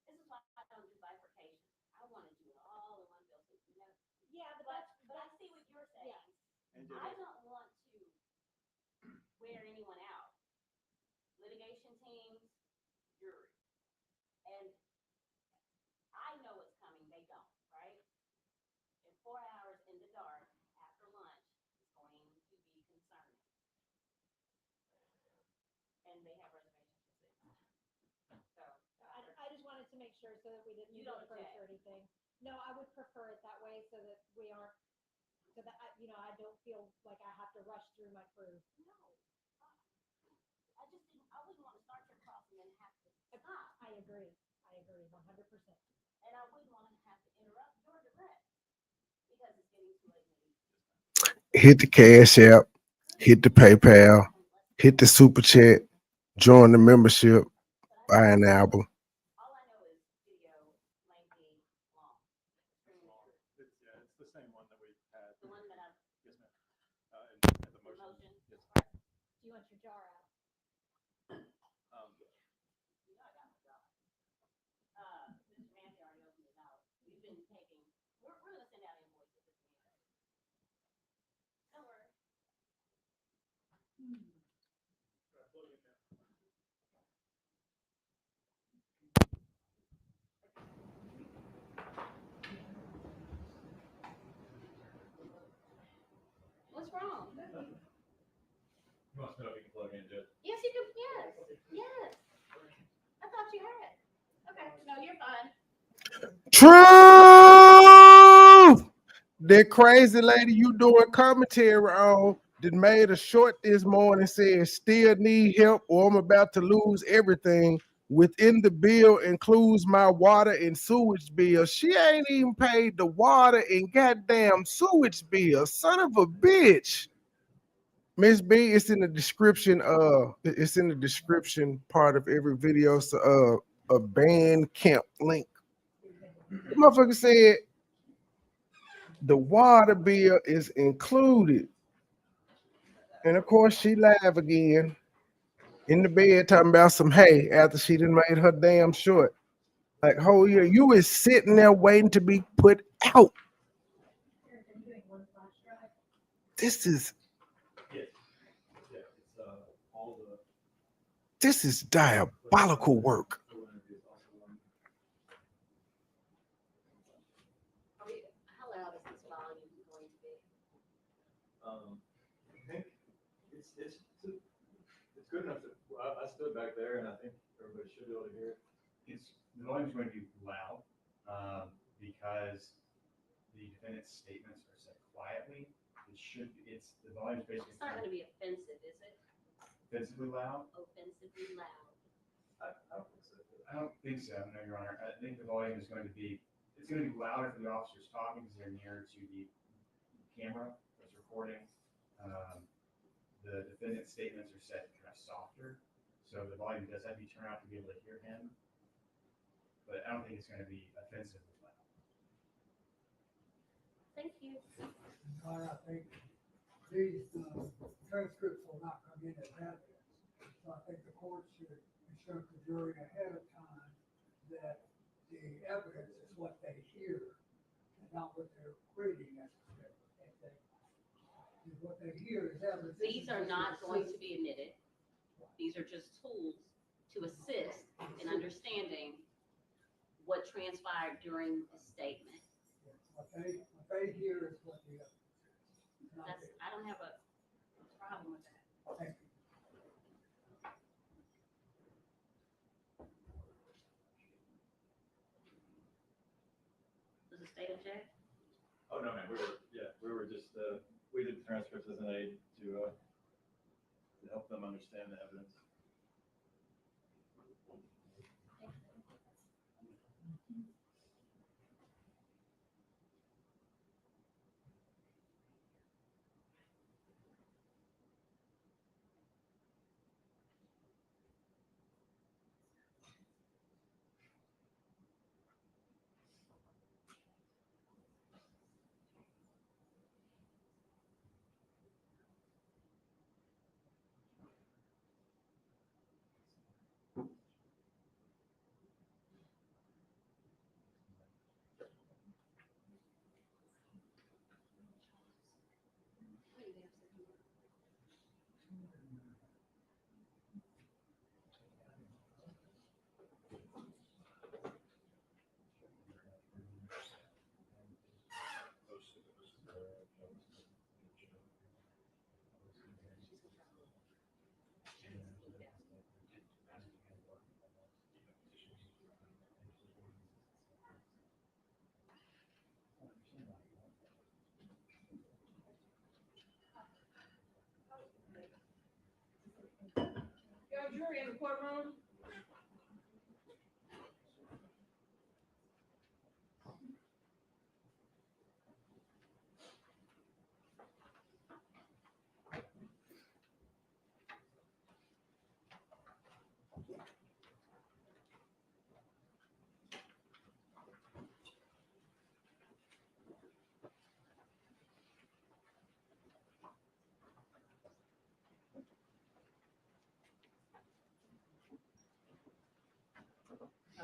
This is why I don't do bifurcation. I want to do it all in one bill, so you know. Yeah, but But I see what you're saying. And I don't want to wear anyone out. Litigation teams, jury. And I know what's coming, they don't, right? In 4 hours in the dark after lunch is going to be concerning. And they have reservations for 6. So. I just wanted to make sure so that we didn't You lose don't approach object. or anything. No, I would prefer it that way so that we aren't, so that, I don't feel like I have to rush through my crew. No. I wouldn't want to start your cross and then have to stop. I agree 100%. And I wouldn't want to have to interrupt your direct because it's getting too late in the evening. Hit the Cash App, hit the PayPal, hit the Super Chat, join the membership, buy an album. All I know is video, lengthy, long. It's the same one that we've had. The one that I've. Yes, ma'am. And the motion. Motion. Yes. Do you want your jar out? You know I got my job. Mr. Manzi already opened it out. We've been taking, we're gonna send out invoices at the end of it. Don't worry. What's wrong? You want to know if you can plug in, Judge? Yes, you can, yes. I thought you had. Okay, no, you're fine. True! That crazy lady you doing commentary on that made a short this morning said still need help or I'm about to lose everything. Within the bill includes my water and sewage bill. She ain't even paid the water and goddamn sewage bill. Son of a bitch. Miss B, it's in the description. It's in the description part of every video. So a band camp link. The motherfucker said the water bill is included. And of course, she live again in the bed talking about some hay after she done made her damn short. Like, whole year, you is sitting there waiting to be put out. This is Yes. Yeah, it's all the. this is diabolical work. How loud is this volume going to be? I think it's good enough to, I stood back there and I think everybody should be able to hear it. The volume's going to be loud, because the defendant's statements are said quietly. The volume's basically It's not gonna be offensive, is it? offensively loud. Offensively loud. I don't think so. I don't think so, no, Your Honor. I think the volume is going to be, it's going to be louder for the officers talking because they're nearer to the camera that's recording. The defendant's statements are set kind of softer, so the volume does have to be turned out to be able to hear him. But I don't think it's going to be offensively loud. Thank you. I think these transcripts will not come in as evidence. So I think the court should instruct the jury ahead of time that the evidence is what they hear and not what they're reading necessarily. What they hear is evidence. These are not going to be admitted. These are just tools to assist in understanding what transpired during the statement. What they hear is what the evidence is. I don't have a problem with that. Thank you. Does the state object? Oh, no, man, we were just, we did the transcripts as an aid to help them understand the evidence. jury in the courtroom?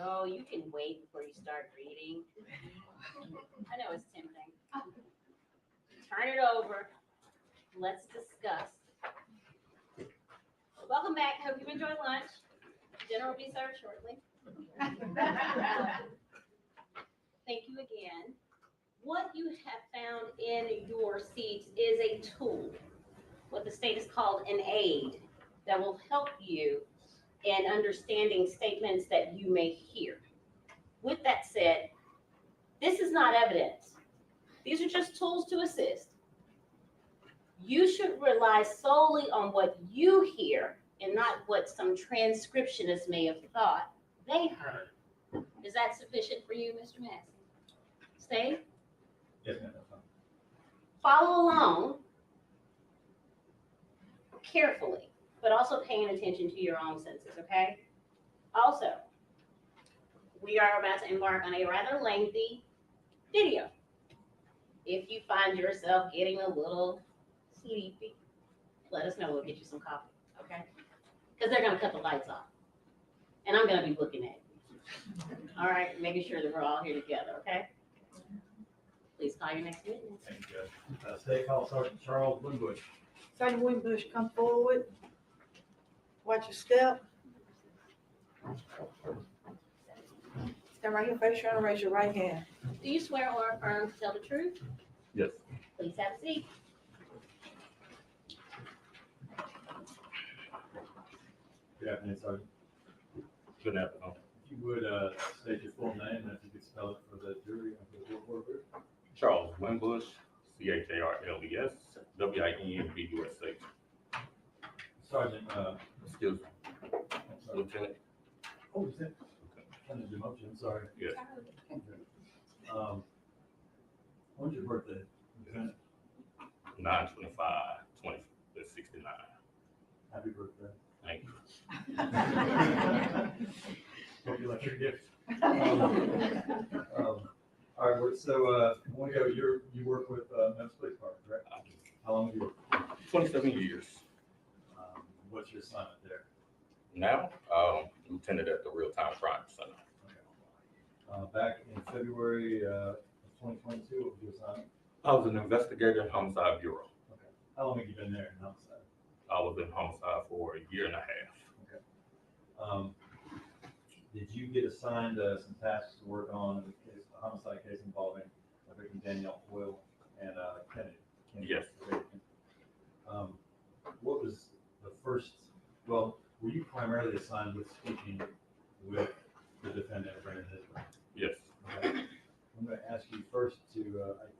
Oh, you can wait before you start reading. I know it's tempting. Turn it over. Let's discuss. Welcome back. Hope you've enjoyed lunch. Dinner will be served shortly. Thank you again. What you have found in your seats is a tool, what the state has called an aid, that will help you in understanding statements that you may hear. With that said, this is not evidence. These are just tools to assist. You should rely solely on what you hear and not what some transcriptionist may have thought they heard. Is that sufficient for you, Mr. Massey? Stay? Yes, ma'am, that's fine. Follow along carefully, but also paying attention to your own senses, okay? Also, we are about to embark on a rather lengthy video. If you find yourself getting a little sleepy, let us know. We'll get you some coffee, okay? Because they're going to cut the lights off. And I'm going to be looking at you. All right, making sure that we're all here together, okay? Please call your next witness. Thank you, Judge. State Call Sergeant Charles Winbush. Sergeant Wimbush, come forward. Watch your step. Stand right here, face your honor, raise your right hand. Do you swear or affirm to tell the truth? Yes. Please have a seat. Good afternoon, Sergeant. Good afternoon. If you would state your full name and if you could spell it for the jury and for the board group. Charles Winbush, CHARLES, WINBUSH. Sergeant, Excuse me, I'm sorry. Lieutenant. Oh, Lieutenant. Under the motion, sorry. Yes. When's your birthday, Lieutenant? 9/25/2069. Happy birthday. Thank you. Hope you like your gift. All right, so, I want to go, you work with Memphis Police Department, correct? How long have you worked? 27 years. What's your assignment there? Now, lieutenant at the Real Time Crime Center. Back in February of 2022, what was your assignment? I was an investigator in Homicide Bureau. Okay. How long have you been there in homicide? I was in homicide for a year and a half. Okay. Did you get assigned some tasks to work on a homicide case involving a victim, Danielle Hoyle, and Kennedy? Yes. What was the first, well, were you primarily assigned with speaking with the defendant, Brandon Israel? Yes. Okay. I'm going to ask you first to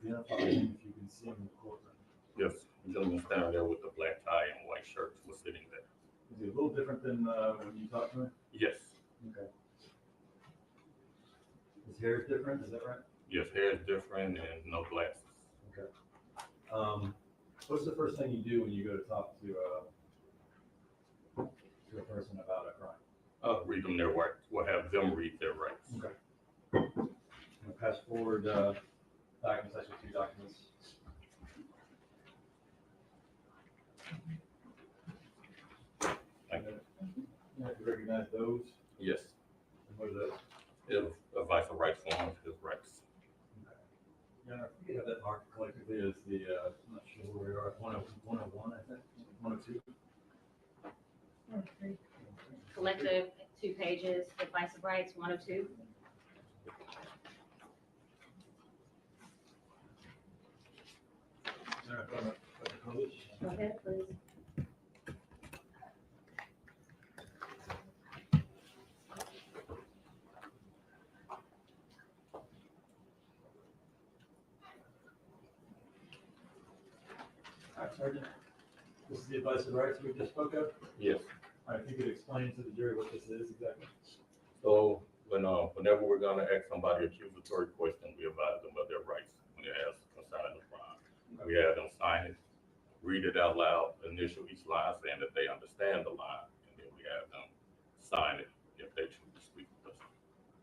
identify him if you can see him in the courtroom. Yes. The gentleman standing there with the black tie and white shirt was sitting there. Is he a little different than when you talked to him? Yes. Okay. His hair is different, is that right? Yes, hair is different and no glasses. Okay. What's the first thing you do when you go to talk to a person about a crime? Read them their rights. We'll have them read their rights. Okay. I'm gonna pass forward documents, actually 2 documents. Thank you. You have to recognize those. Yes. And what are those? It's a vice of rights form of his rights. Okay. Yeah, we have that marked collectively as the, I'm not sure where we are, 101, I think, 102. Collective, 2 pages, advice of rights, 102. Go ahead, please. All right, Sergeant. This is the advice of rights we just spoke of. Yes. All right, if you could explain to the jury what this is exactly. So whenever we're gonna ask somebody accusatory question, we advise them of their rights when they ask concerning the crime. We have them sign it, read it out loud, initial each line saying that they understand the line, and then we have them sign it if they choose to speak with us.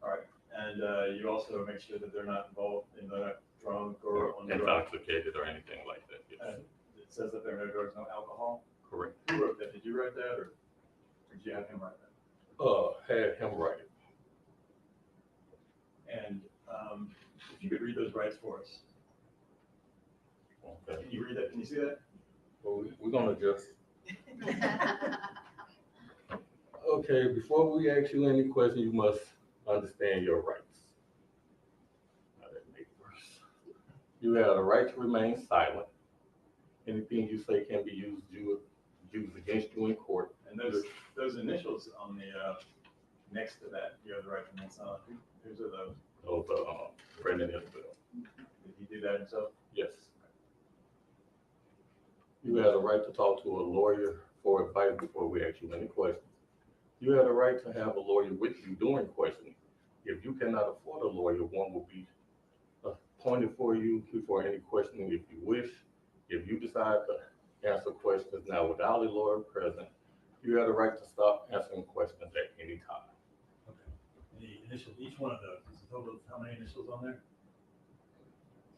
All right, and you also make sure that they're not involved in the drunk or on drugs. Intoxicated or anything like that. Yes. And it says that there are no drugs, no alcohol. Correct. Who wrote that? Did you write that, or did you have him write that? Had him write it. And if you could read those rights for us. Okay. Can you read that? Can you see that? Well, we're gonna just. Okay, before we ask you any questions, you must understand your rights. Now that makes worse. You have the right to remain silent. Anything you say can be used against you in court. And those initials on the next to that, you have the right to remain silent. Whose are those? Those are Brendan Isabelle. Did he do that himself? Yes. You have the right to talk to a lawyer for advice before we ask you any questions. You have the right to have a lawyer with you during questioning. If you cannot afford a lawyer, one will be appointed for you before any questioning if you wish. If you decide to answer questions now without a lawyer present, you have the right to stop answering questions at any time. Okay. And the initial, each one of those, is a total of how many initials on there?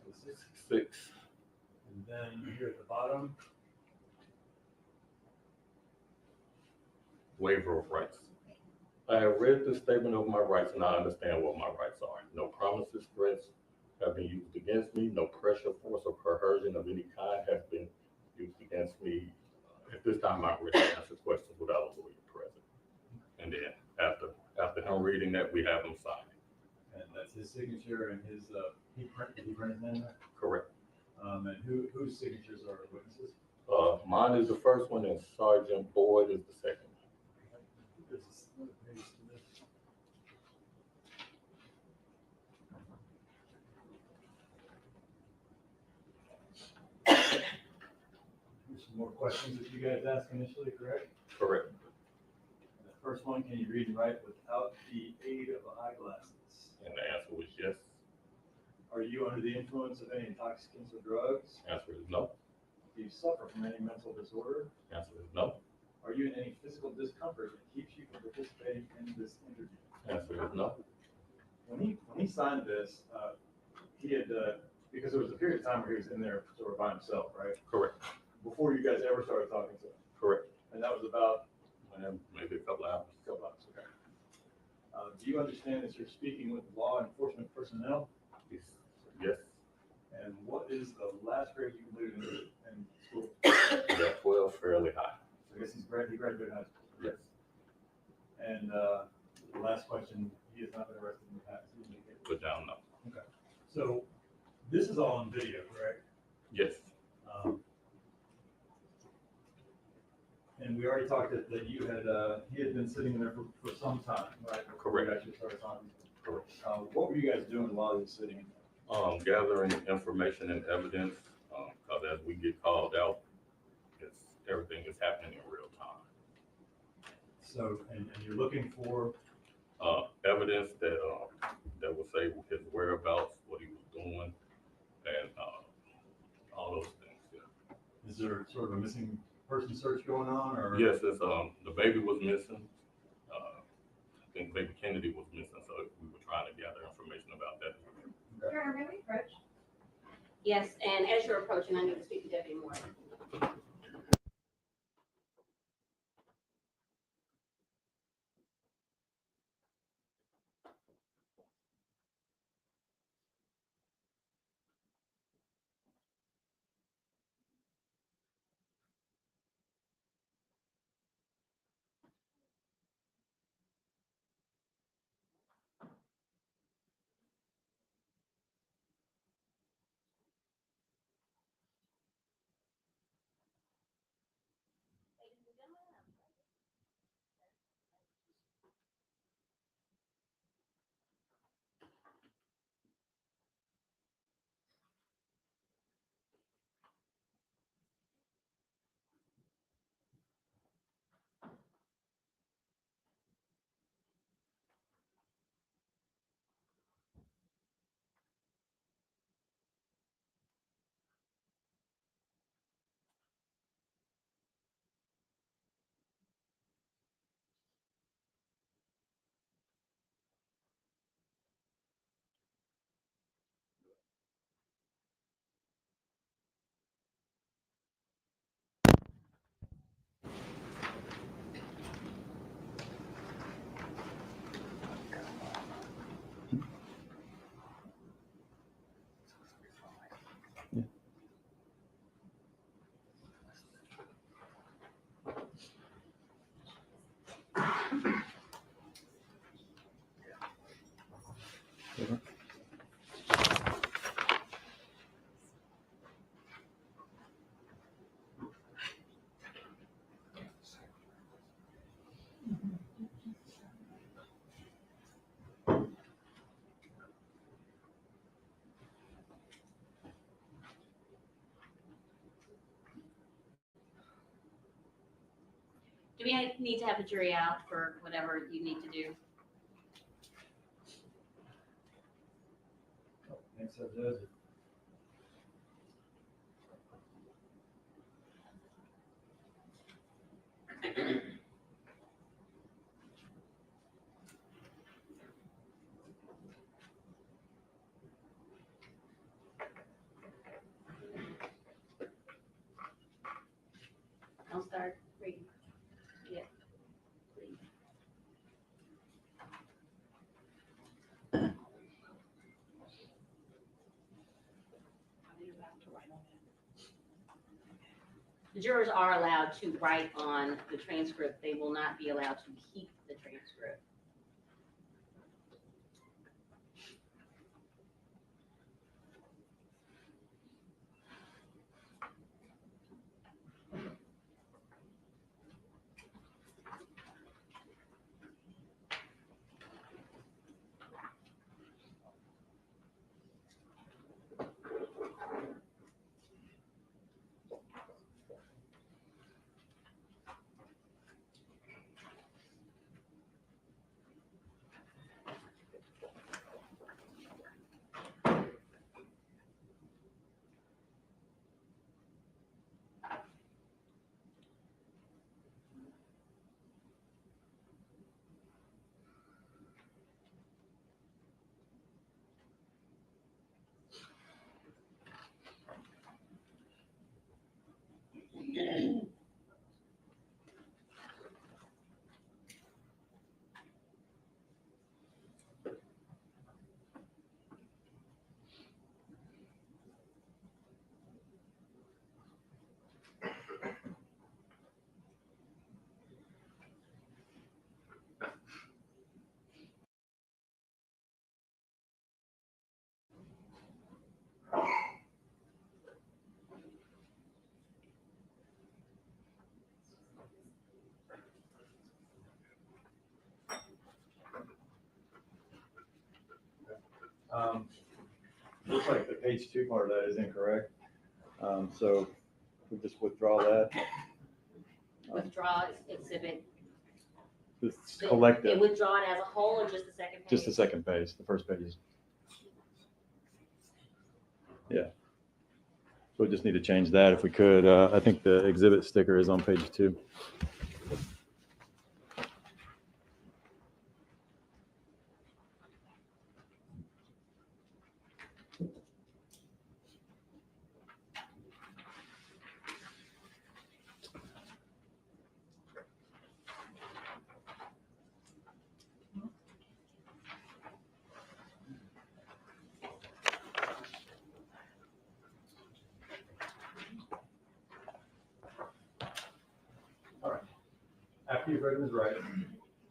So 6. 6. And then here at the bottom, Waiver of rights. I have read the statement of my rights and I understand what my rights are. No promises, threats have been used against me. No pressure, force, or coercion of any kind has been used against me. At this time, I'm ready to answer questions without a lawyer present. And then after him reading that, we have him sign it. and that's his signature and his, did he print his name there? Correct. And whose signatures are witnesses? Mine is the first one and Sergeant Boyd is the second. There's another page to this. Here's some more questions that you guys asked initially, correct? Correct. And the first one, can you read and write without the aid of eyeglasses? And the answer was yes. Are you under the influence of any intoxicants or drugs? Answer is no. Do you suffer from any mental disorder? Answer is no. Are you in any physical discomfort that keeps you from participating in this interview? Answer is no. When he signed this, he had, because there was a period of time where he was in there sort of by himself, right? Correct. Before you guys ever started talking to him. Correct. And that was about Maybe a couple hours. a couple hours, okay. Do you understand that you're speaking with law enforcement personnel? Yes. Yes. And what is the last grade you completed in school? Yeah, 12, fairly high. So I guess he graduated high school. Yes. And the last question, he has not been arrested in the past. Put down no. Okay. So this is all on video, correct? Yes. And we already talked that you had, he had been sitting in there for some time, right? Before Correct. you actually started talking. Correct. What were you guys doing while he was sitting? Gathering information and evidence, because as we get called out, everything is happening in real time. So, and you're looking for? Evidence that will say his whereabouts, what he was doing, and all those things. Yeah. Is there sort of a missing person search going on, or? Yes, it's the baby was missing. I think baby Kennedy was missing, so we were trying to gather information about that. Your Honor, may we approach? Yes, and as you're approaching, I need to speak to Deputy Moore. Do we need to have the jury out for whatever you need to do? Thanks, so, Judge. I'll start reading. Yeah, please. The jurors are allowed to write on the transcript. They will not be allowed to keep the transcript. Looks like the page 2 part of that is incorrect. So we just withdraw that. Withdraw exhibit. It's collective. And withdraw it as a whole or just the second page? Just the second page, the first page is. Yeah. So we just need to change that if we could. I think the exhibit sticker is on page 2. After you've read his writing.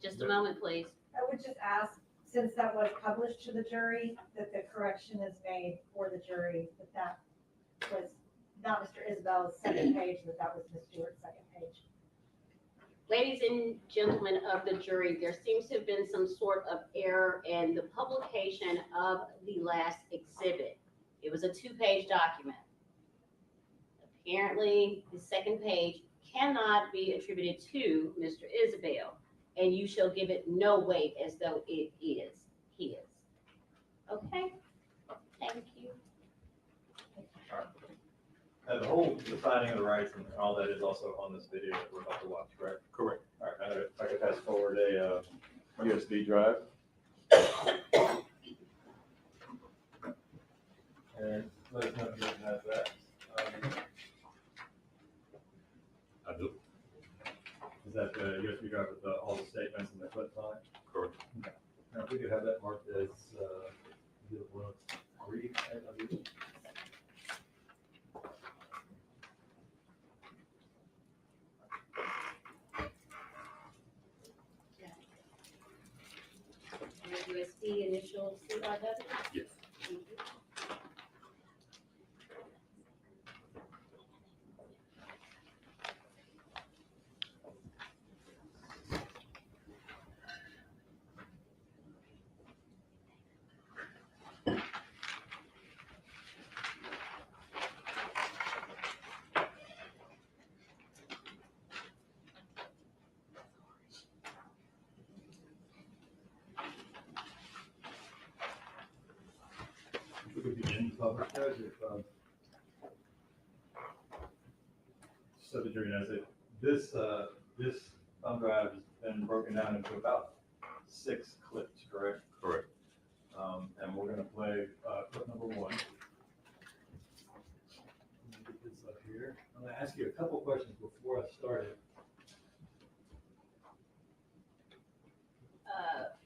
Just a moment, please. I would just ask, since that was published to the jury, that the correction is made for the jury, that was not Mr. Isabel's second page, that was Ms. Stewart's second page. Ladies and gentlemen of the jury, there seems to have been some sort of error in the publication of the last exhibit. It was a 2-page document. Apparently, the second page cannot be attributed to Mr. Isabelle, and you shall give it no weight as though it is his. Okay? Thank you. The whole defining of the rights and all that is also on this video that we're about to watch, correct? Correct. All right, now if I could fast forward a USB drive. And let us know if you recognize that. I do. Is that the USB drive with all the statements and the clips on it? Correct. Okay. Now, if we could have that marked as, brief, I believe. USB initial CRW? Yes. Thank you. public, Judge, if, so the jury knows it, this thumb drive has been broken down into about 6 clips, correct? Correct. And we're gonna play, clip number 1. Let me get this up here. I'm gonna ask you a couple questions before I start it.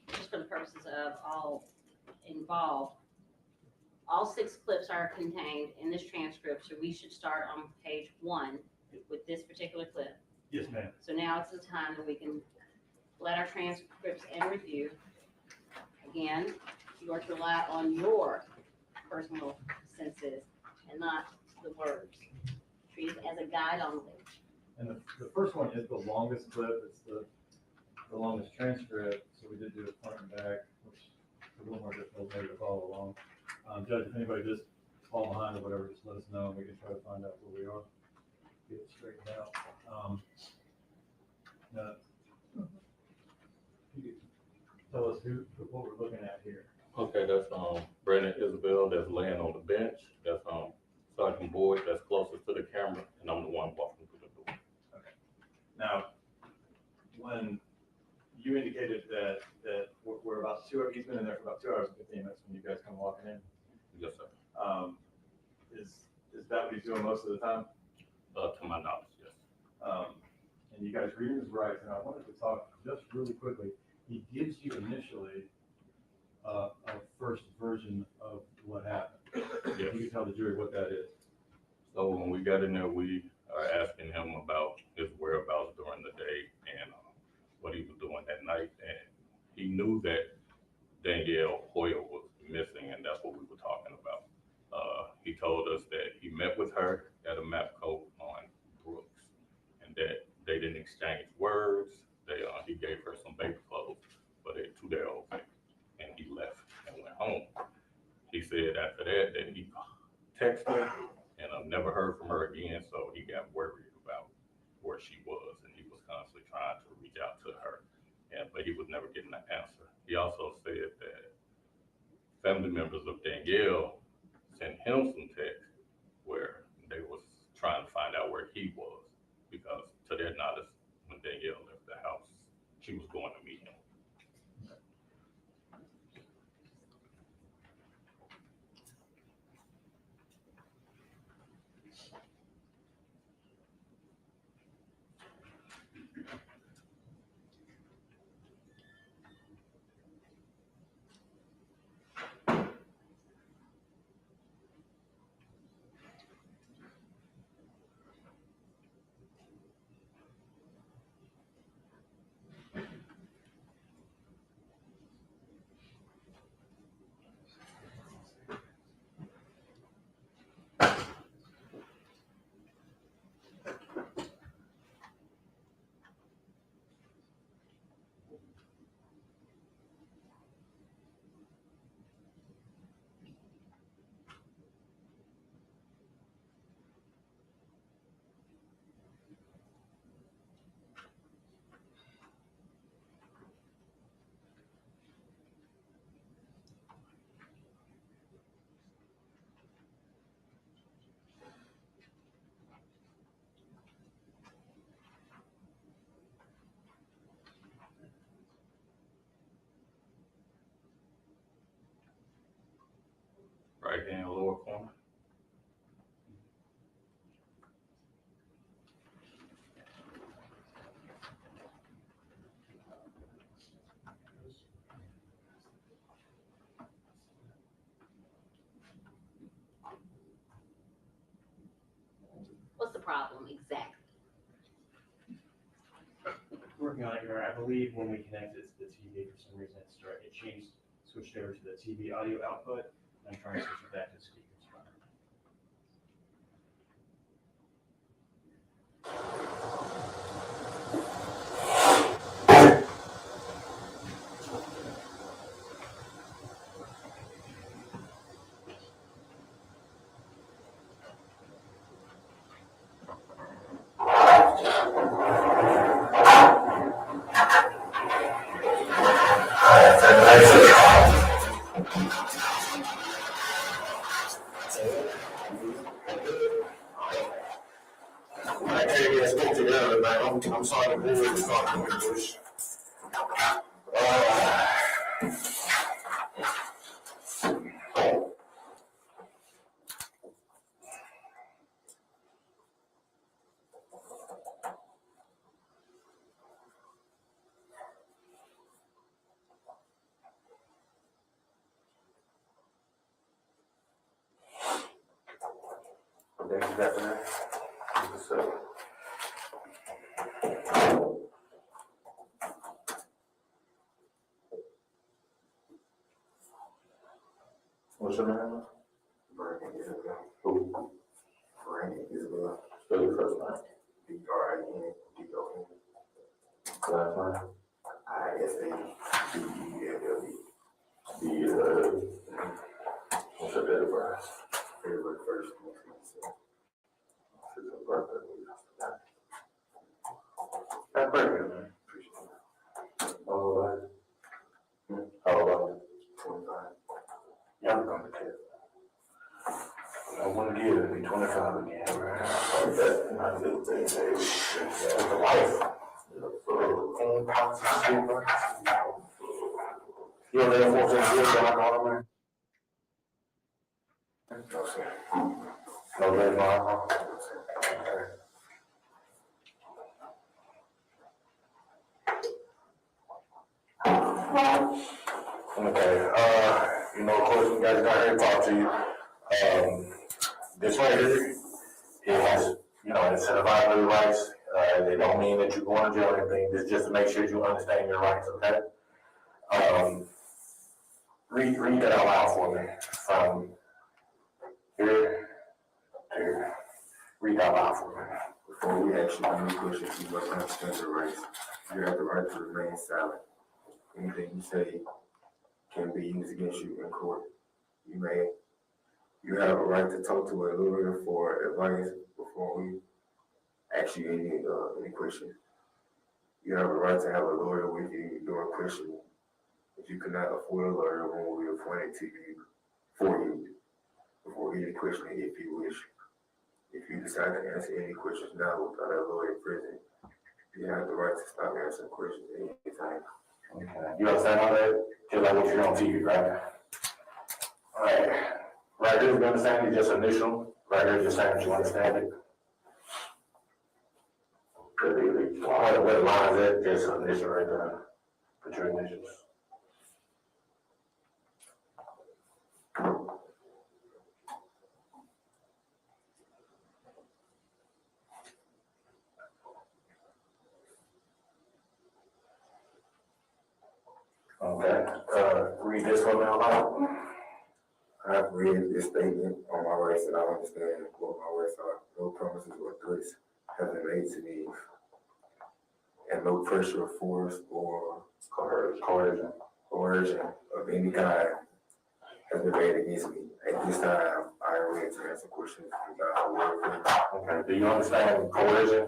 Just for the purposes of all involved, all 6 clips are contained in this transcript, so we should start on page 1 with this particular clip. Yes, ma'am. So now it's the time that we can let our transcripts and review. Again, you are to rely on your personal senses and not the words. Treat it as a guide only. And the first one is the longest clip, it's the longest transcript, so we did do it front and back, which is a little more difficult maybe to follow along. Judge, if anybody just fall behind or whatever, just let us know, and we can try to find out where we are, get it straightened out. Now, you tell us what we're looking at here. Okay, that's Brandon Isabelle that's laying on the bench. That's Sergeant Boyd that's closest to the camera, and I'm the one walking through the door. Okay. Now, when you indicated that we're about 2 hours, he's been in there for about 2 hours and 15 minutes when you guys come walking in. Yes, sir. Is that what he's doing most of the time? To my knowledge, yes. And you guys reading his rights, and I wanted to talk just really quickly. He gives you initially a first version of what happened. Yes. You can tell the jury what that is. So when we got in there, we are asking him about his whereabouts during the day and what he was doing that night. And he knew that Danielle Hoyle was missing, and that's what we were talking about. He told us that he met with her at a MAPCO on Brooks, and that they didn't exchange words. He gave her some baby clothes for their 2-day-old baby, and he left and went home. He said after that he texted her, and I've never heard from her again, so he got worried about where she was, and he was constantly trying to reach out to her, but he was never getting an answer. He also said that family members of Danielle sent him some texts where they was trying to find out where he was, because to their knowledge, when Danielle left the house, she was going to meet him. Right in the lower corner. What's the problem exactly? Working on it here. I believe when we connected to the TV, for some reason it changed, switched over to the TV audio output. I'm trying to switch it back to the speakers. I can't even speak together, man. I'm sorry to move this talking English. What's your name? Brandon Isabelle. Who? Brandon Isabelle. Spell your first name. B-R-A-N-D-O-N. Last name? I-S-A-B-E-L-L-E. What's your date of birth? February 1st, 2027. What's your birthday? Happy birthday, man. Appreciate it. How old are you? How old are you? 25. Yeah, I'm going to tell. I want to give it be 25 again, right? That's not a good thing, it's a life. You know that 14 years that I got on there? No, sir. No, that's not. Okay, you know, of course, you guys got here to talk to you. This right here is, you know, instead of violating rights, they don't mean that you're going to jail or anything. It's just to make sure you understand your rights, okay? Read that out loud for me. From here to here. Read that out loud for me. Before we ask you any questions, you must understand your rights. You have the right to remain silent. Anything you say can be used against you in court. You have a right to talk to a lawyer for advice before we ask you any questions. You have a right to have a lawyer with you during questioning. If you cannot afford a lawyer, one will be appointed to you for you before any questioning if you wish. If you decide to answer any questions now without a lawyer present, you have the right to stop answering questions at any time. Okay. You understand all that? Just like what you're on TV, right? All right. Right here, you understand it, just initial. Right here, just saying that you understand it. What line is that? Just initial right there. Put your initials. Okay, read this one out loud. I've read this statement on my rights and I understand what my rights are. No promises or threats have been made to me, and no pressure, force, or coercion of any kind has been made against me. At this time, I am ready to answer questions without a word. Okay, do you understand coercion?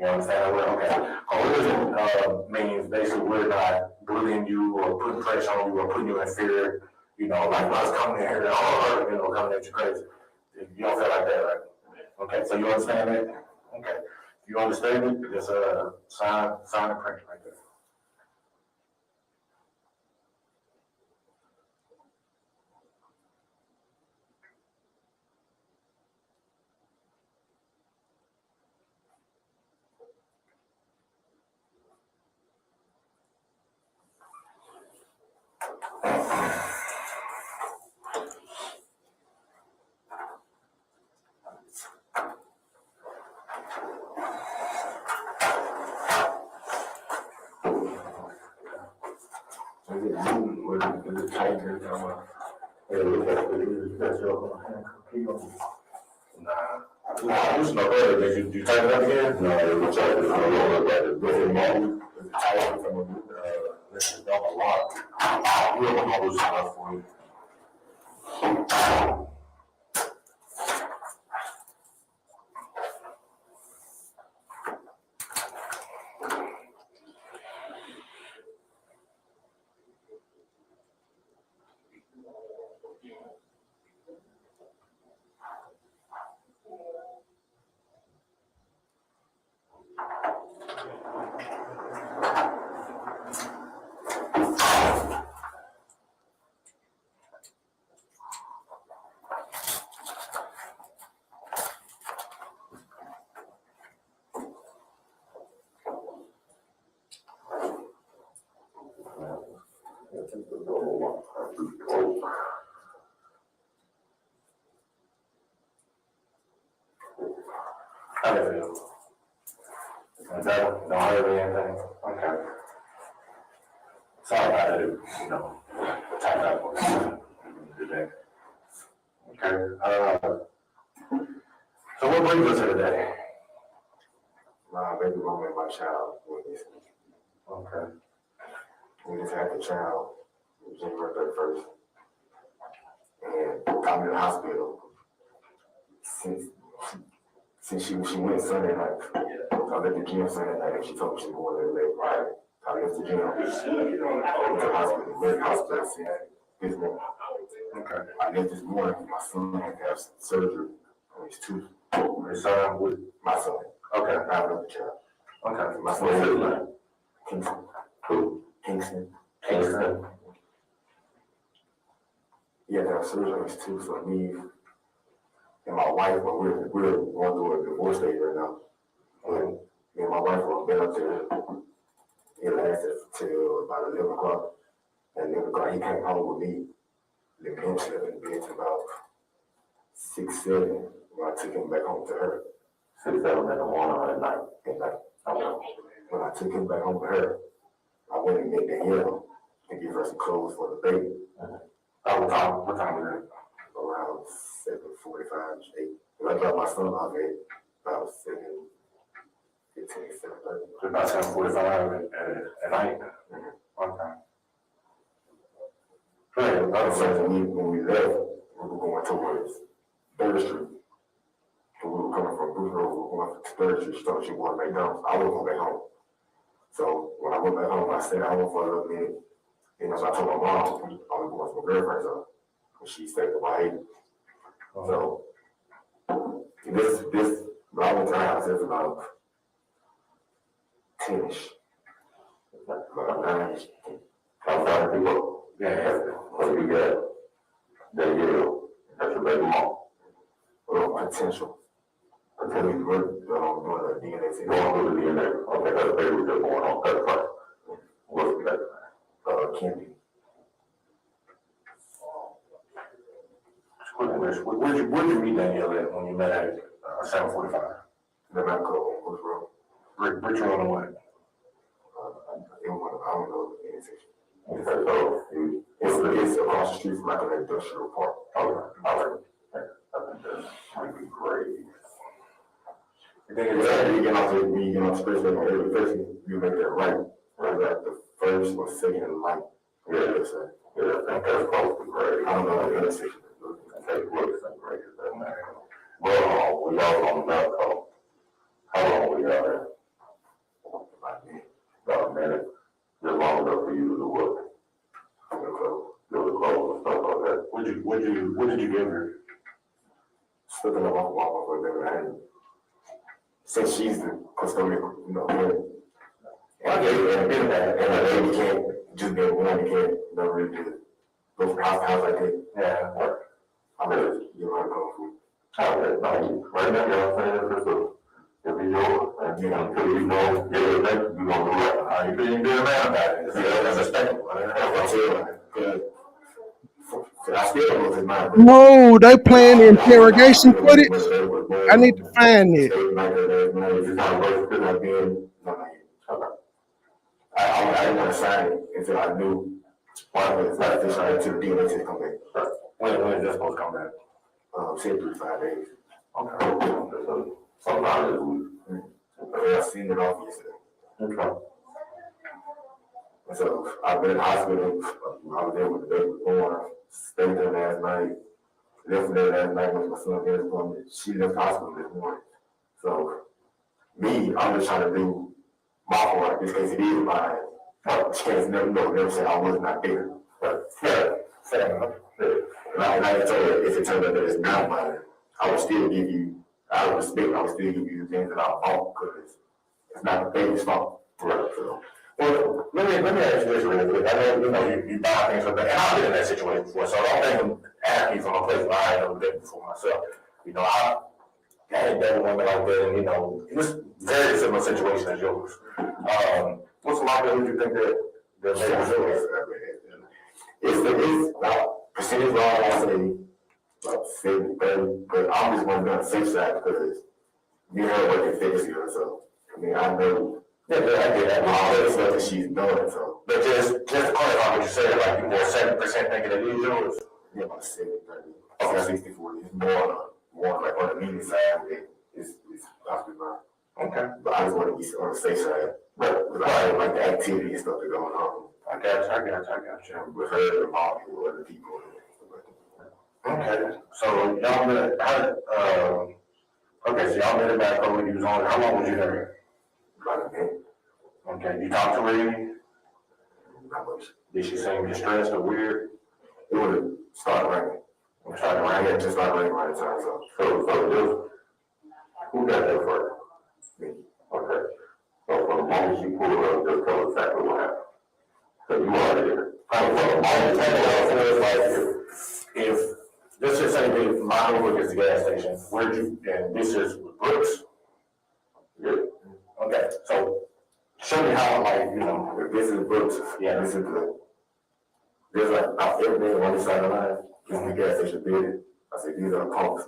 You understand that word? Okay. Coercion means basically we're not bullying you or putting pressure on you or putting you in fear. You know, like us coming in here, coming at you crazy. You don't feel like that, right? Okay, so you understand that? Okay. If you understand it, just sign and print right there. Nah, did you type it up again? No, it was typed from this is not a lot. We'll publish that for you. How do you feel? Don't hurt or anything? Okay. Sorry about it, you know, type up. Today. Okay, so what brings us here today? My baby mama and my child with me. Okay. We just had the child January 31st. And I'm in the hospital since she went Sunday night. I left the gym Sunday night and she told me she was going to late Friday. I left the gym. I went to the hospital, since this morning. Okay. I left this morning, my son had to have surgery on his tooth. His son with my son. Okay. I have another child. Okay. My son is Kingston. Who? Kingston. Kingston. He had to have surgery on his tooth, so me and my wife, we're going through a divorce stage right now. And me and my wife have been up there. It lasted till about 11 o'clock. At 11 o'clock, he came home with me. Let him sleep in bed till about 6, 7 when I took him back home to her. 6, 7 in the morning or at night. When I took him back home to her, I went and met Danielle to give her some clothes for the baby. What time was it? Around 7:45, 8. When I dropped my son off at about 7:15, 7:30. About 7:45 at night. Okay. So when we left, we were going towards 3rd Street. So we were coming from Bruce Road, we were going to 3rd Street. She told me she wanted McDonald's. I was going back home. So when I went back home, I stayed at home for a little minute. And so I told my mom, I was going to my girlfriend's house. And she stayed with my baby. So this long time is about 10-ish. About 9-ish. How far people? Yeah, what do you get? Danielle, that's your baby mom. Well, potential. Until we were doing the DNA test. Going through the DNA. Okay, that's baby was just born on 31st. What's the name? Candy. Where'd you meet Danielle at when you met at 7:45? The medical was wrong. Richard on the way. I don't know the intersection. Okay, so it's across the street from like an industrial park. Okay, all right. I think that might be great. And then you get off the expressway on every person, you make that right. Right, like the first or second light. Yeah, I think that's close to great. I don't know the intersection. Take a look at some great as that matter. Well, we all on the map, so how long we got there? About a minute. Just long enough for you to do what? Do the clothes and stuff like that. What did you give her? Slipping off a wall for them. Since she's the custodian, I gave her a bit of that, and a lady can't just get one, you can't really do it. Go from house to house like that. Yeah, work. I'm gonna you know how to go food. Okay, right now, you're saying this is if you know, and until you know, get it back, you're gonna do it. How you being good man about it? That's respectable. I still don't know if it's mine. No, they playing the interrogation footage. I need to find it. I didn't want to sign it until I knew why it was like this. I had to DNA to come back. When is this supposed to come back? 10 to 5 days. Okay. Sometimes this week. I seen it off yesterday. Okay. And so I've been in the hospital. I was there with the baby born. Stayed there last night. Left there last night with my son there. She left the hospital this morning. So I'm just trying to do my part. In this case, it is mine. She can't never say I was not there. But fair enough. And I told her if it turned out that it's not mine, I would still give you, out of respect, I would still give you the things that I bought because it's not the baby's fault. Right. So, well, let me ask you this real quick. I know you buy things from that, and I've been in that situation before, so I don't think I'm asking from a place where I ain't never been before myself. I had that woman like that, and it was very similar situation as yours. What's the likelihood you think that they was yours? It's about percentage wise, I say about 70-30, but I'm just gonna be on the safe side because you heard what the fix here, so, I mean, I know, I get that, all that stuff that she's doing, so. But just to clarify what you said, like, you're more 70% thinking it is yours? Yeah, about 70-30, okay. 60-40, it's more like on the media side, it's possibly mine. Okay. But I just want to be on the safe side, but I like the activity and stuff that's going on. I got you. With her and all people, other people. Okay, so y'all met, okay, so y'all met her back over, you was on, how long was you there? About a minute. Okay, you talked to her any? Not much. Did she seem distressed or weird? It would start raining. It started raining, it just started raining right at the time, so who got there first? Me. Okay. So from the moment she pulled up, just tell exactly what happened. So you are there. From the moment, like, if let's just say that my neighborhood is the gas station, where'd you, and this is Brooks? Yeah. Okay, so show me how, like, you know, if this is Brooks, yeah, this is good. There's like about everything on the side of the line, this is the gas station building. I said, these are the pumps.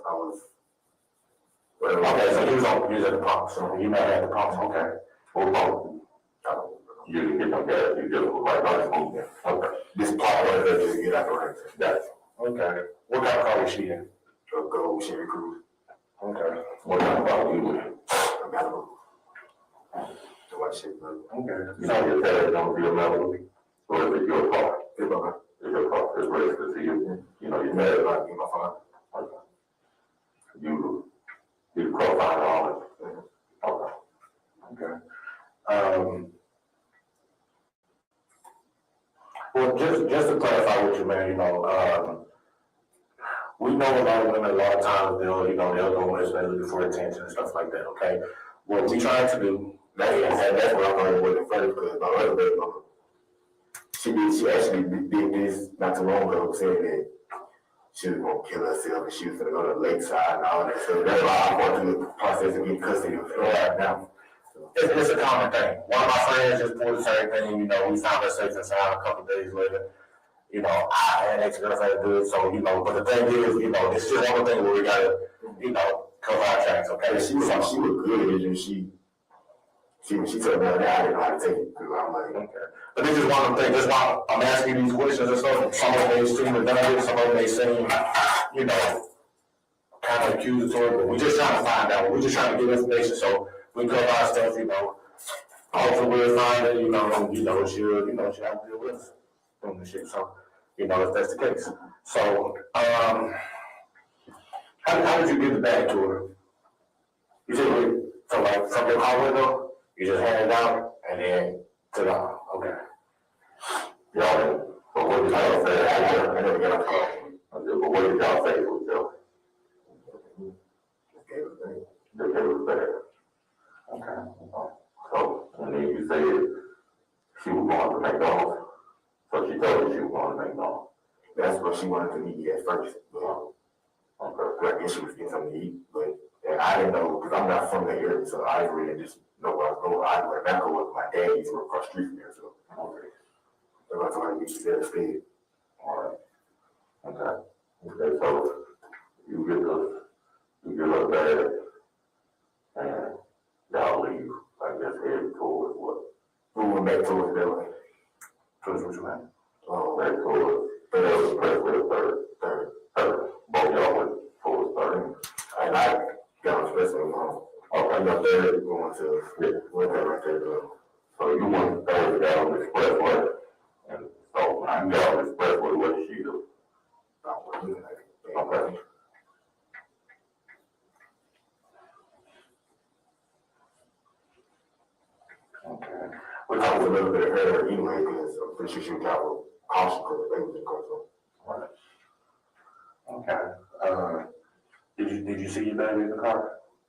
Okay, so you was on, these are the pumps, so you might have the pumps, okay. What pump? You didn't get no gas, you just was right by the movement. Okay. This part right there, just get out the right. That's okay. What kind of car was she in? A gold Chevy Cruze. Okay. What kind of car were you in? A Malibu. The white Chevy Malibu. Okay. So your dad don't be a Malibu? Or is it your car? It's my car. It's your car. It's registered to you. You know, you're married like me, my father. Okay. You profile all of it. Okay. Well, just to clarify with you, man, you know, we know a lot of women, a lot of times they'll go when they're looking for attention and stuff like that, okay? What we trying to do, that's what I'm learning with the first, because my other baby mama, she actually did this not too long ago, saying that she was gonna kill herself and she was gonna go to the lakeside and all that. So that's why I'm going through the process of getting custody of her now. It's a common thing. One of my friends just pulled the same thing, you know, we found her safe and sound a couple of days later. You know, I had an ex-girlfriend do it, so, you know, but the thing is, you know, it's just one thing where we gotta, you know, cover our tracks, okay? She was good, and she told me that I didn't know how to take it, because I'm like, okay. But this is one of the things, that's why I'm asking you these questions and stuff. Some of them may seem redundant, some of them may seem, you know, kind of accusatory, but we're just trying to find out. We're just trying to get information so we cover our stuff, you know. Hopefully we'll find it, she'll have to deal with us from the shit. So, you know, if that's the case. So, how did you give the bag to her? You said, so like from your car window, you just hand it out and then to the, okay. Y'all, but what did y'all say? I never got a call. But what did y'all say to each other? They gave it back. Okay. So, and then you said she was going to McDonald's. So she told you she was going to McDonald's. That's what she wanted to meet at first. Okay. I guess she was getting something to eat, but and I didn't know, because I'm not from the area, so I didn't really just know where I was going. I went back with my dad, he's from across the street from there, so. Okay. So I told her to meet you there instead. All right. Okay. Okay, so you get her bag, and y'all leave, I guess, headed towards what? We went back towards the building. Towards what you meant? Back towards third. Both y'all went towards third. And I got on expressway home. Okay, I got third going to, went there right there. So you went third down the expressway. And so when you got on the expressway, what did she do? Okay. Okay. We talked a little bit of her anyway, because I'm pretty sure she got a caution because the baby was going to. Right. Okay. Did you see your baby in the car?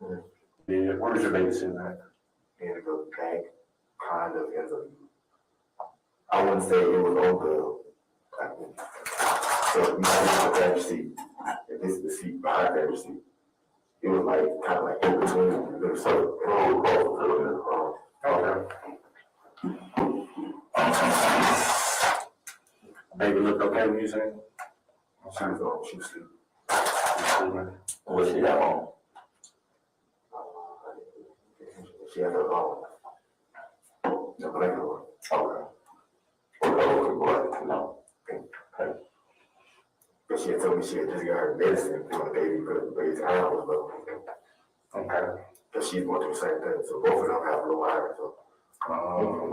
Mm-hmm. Yeah. Where was your baby sitting at? In the back, kind of in the. I wouldn't say it was on the. So you know, the driver's seat. And this is the seat behind the driver's seat. It was like kind of like in between. There was so okay. Baby looked okay when you said? She was asleep. What she got on? She had her on. The blanket on. Okay. No. Okay. But she had told me she had just got her medicine for the baby because the baby's iron was low. Okay. But she's going through the same thing. So both of them have low iron. So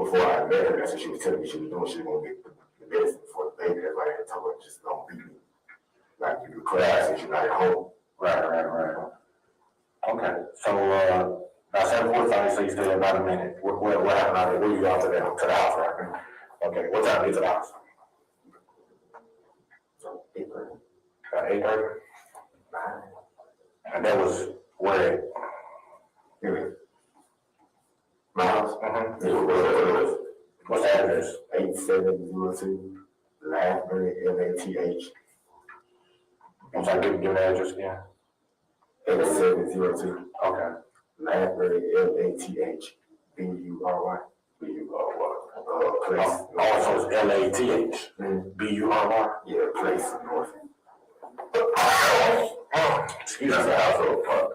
before I met her, that's what she was telling me she was doing. She was going to get the medicine for the baby. That's why I told her just don't beat me. Like you do class and you're not at home. Right. Okay. So now 7:45, so you still have about a minute. What happened out there? Where you out to the house, right? Okay. What time is the house? 8:30. About 8:30? And that was where? My house? What's the address? 8702 Lathbury, Lath. I'm sorry, give me the address again. 8702. Okay. Lathbury, Lath. Bury. Place. Also, it's Lath. Bury. Yeah, place north. Excuse me. Household park.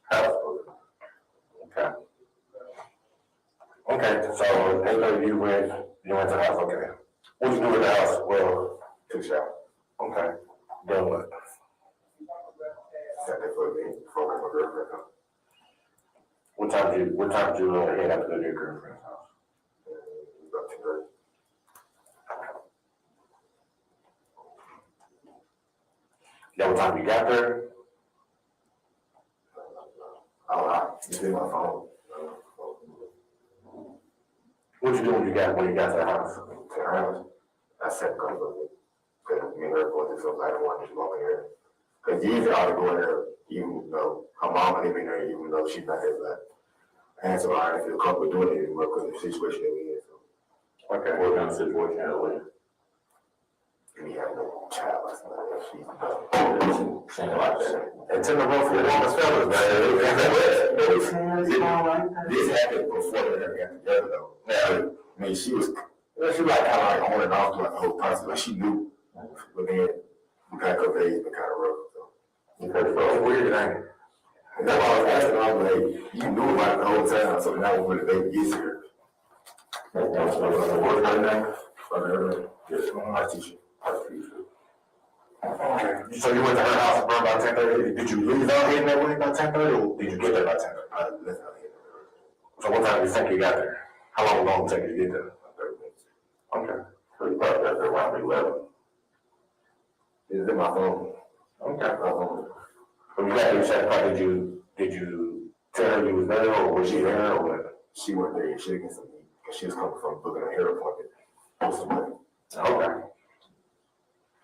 Household. Okay. Okay, so 8:30 you went to the house, okay. What you do in the house? Well, took a shower. Okay. Then what? Sat there for a minute before my girlfriend house. What time did you head out to go to your girlfriend's house? About 2:30. That what time you got there? Oh, it's in my phone. What you do when you got to the house? To the house? I said, because me and her going through something, I don't want to just walk in here. Because usually I would go in there, even though her mom didn't in there, even though she's not there, but and so I didn't feel comfortable doing it anymore because of the situation that we in. So. Okay, what kind of situation are we in? We have no child last night. She's like that. It's in the room for the woman's fellas, man. This happened before they ever got together, though. Now, I mean, she was like kind of like on and off throughout the whole process. Like she knew, but then we got a couple days, been kind of rough. So it's weird, ain't it? And that's why I was asking. I was like, you knew about it the whole time. So now when the baby gets here, what's her name? Yes, my teacher. Okay. So you went to her house around about 10:30. Did you leave out here that way about 10:30, or did you get there by 10:30? I left out here. So what time do you think you got there? How long did it take you to get there? 30 minutes. Okay. So you probably got there around 11. It's in my phone. Okay. When you got there, you said, did you tell her you was there, or was she there, or what? She went there. She didn't get some meat because she was coming from booking a hair appointment. Okay.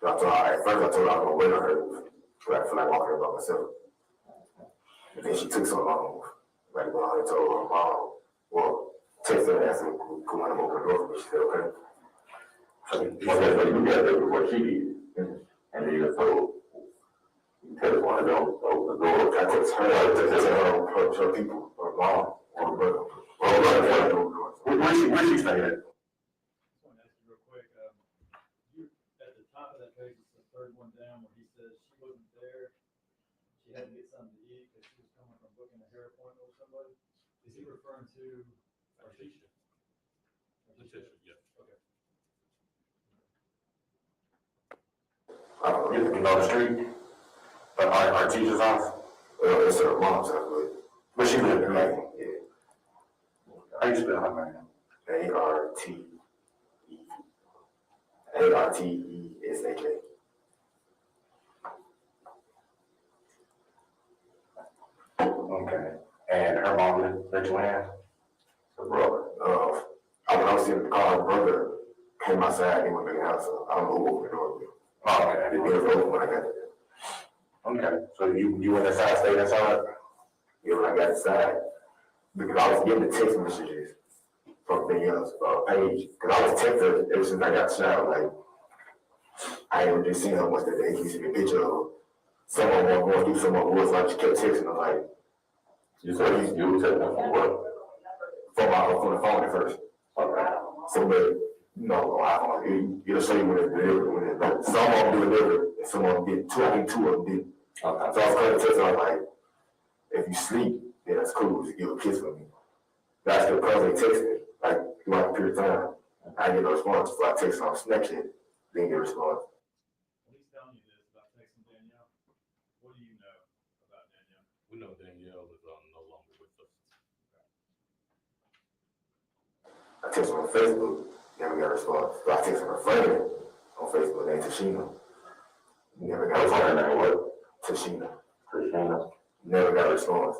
So at first I told her I was going to wait on her, but I feel like walking her by myself. And then she took so long, like when I told her mom, well, text her and asked her to come on and open the door for me. She said, okay. So you got there before she did. And then you told, you text one of them, open the door. I text her, her people, her mom, or her brother. Where she staying at? Third one down where he says she wasn't there, she had to get something to eat because she was coming from booking a hair appointment with somebody. Is he referring to Artisha? Artisha, yeah. Okay. You know the street? But our teacher's house? It's her mom's house, but she lived in Lane, yeah. How you spell her name? Artesha. Okay. And her mom let you in? Her brother. When I was in the car, her brother came outside and went back in the house. So I don't know who opened the door. Oh, okay. The door was open when I got there. Okay. So you went inside, stayed inside? Yeah, when I got inside. Because I was getting the text messages from Danielle's page. Because I was texting her ever since I got the shower. Like, I ain't just seen her much that day. He sent me a picture of someone going through someone was like, she kept texting her like, you said you were texting her from what? From the phone at first. Okay. So, but No, it'll show you when it's delivered, when it's done. Some of them delivered, and some of them did. I think two of them did. Okay. So I was kind of testing, I was like, if you sleep, then that's cool, just give a kiss for me. That's the person text me, like, throughout the period of time. I get no response, so I text on Snapchat, didn't get a response. When he's telling you this about texting Danielle, what do you know about Danielle? We know Danielle is no longer with us. I text her on Facebook, never got a response. So I text her friend on Facebook named Tashina. Never got a response. Tashina. Never got a response.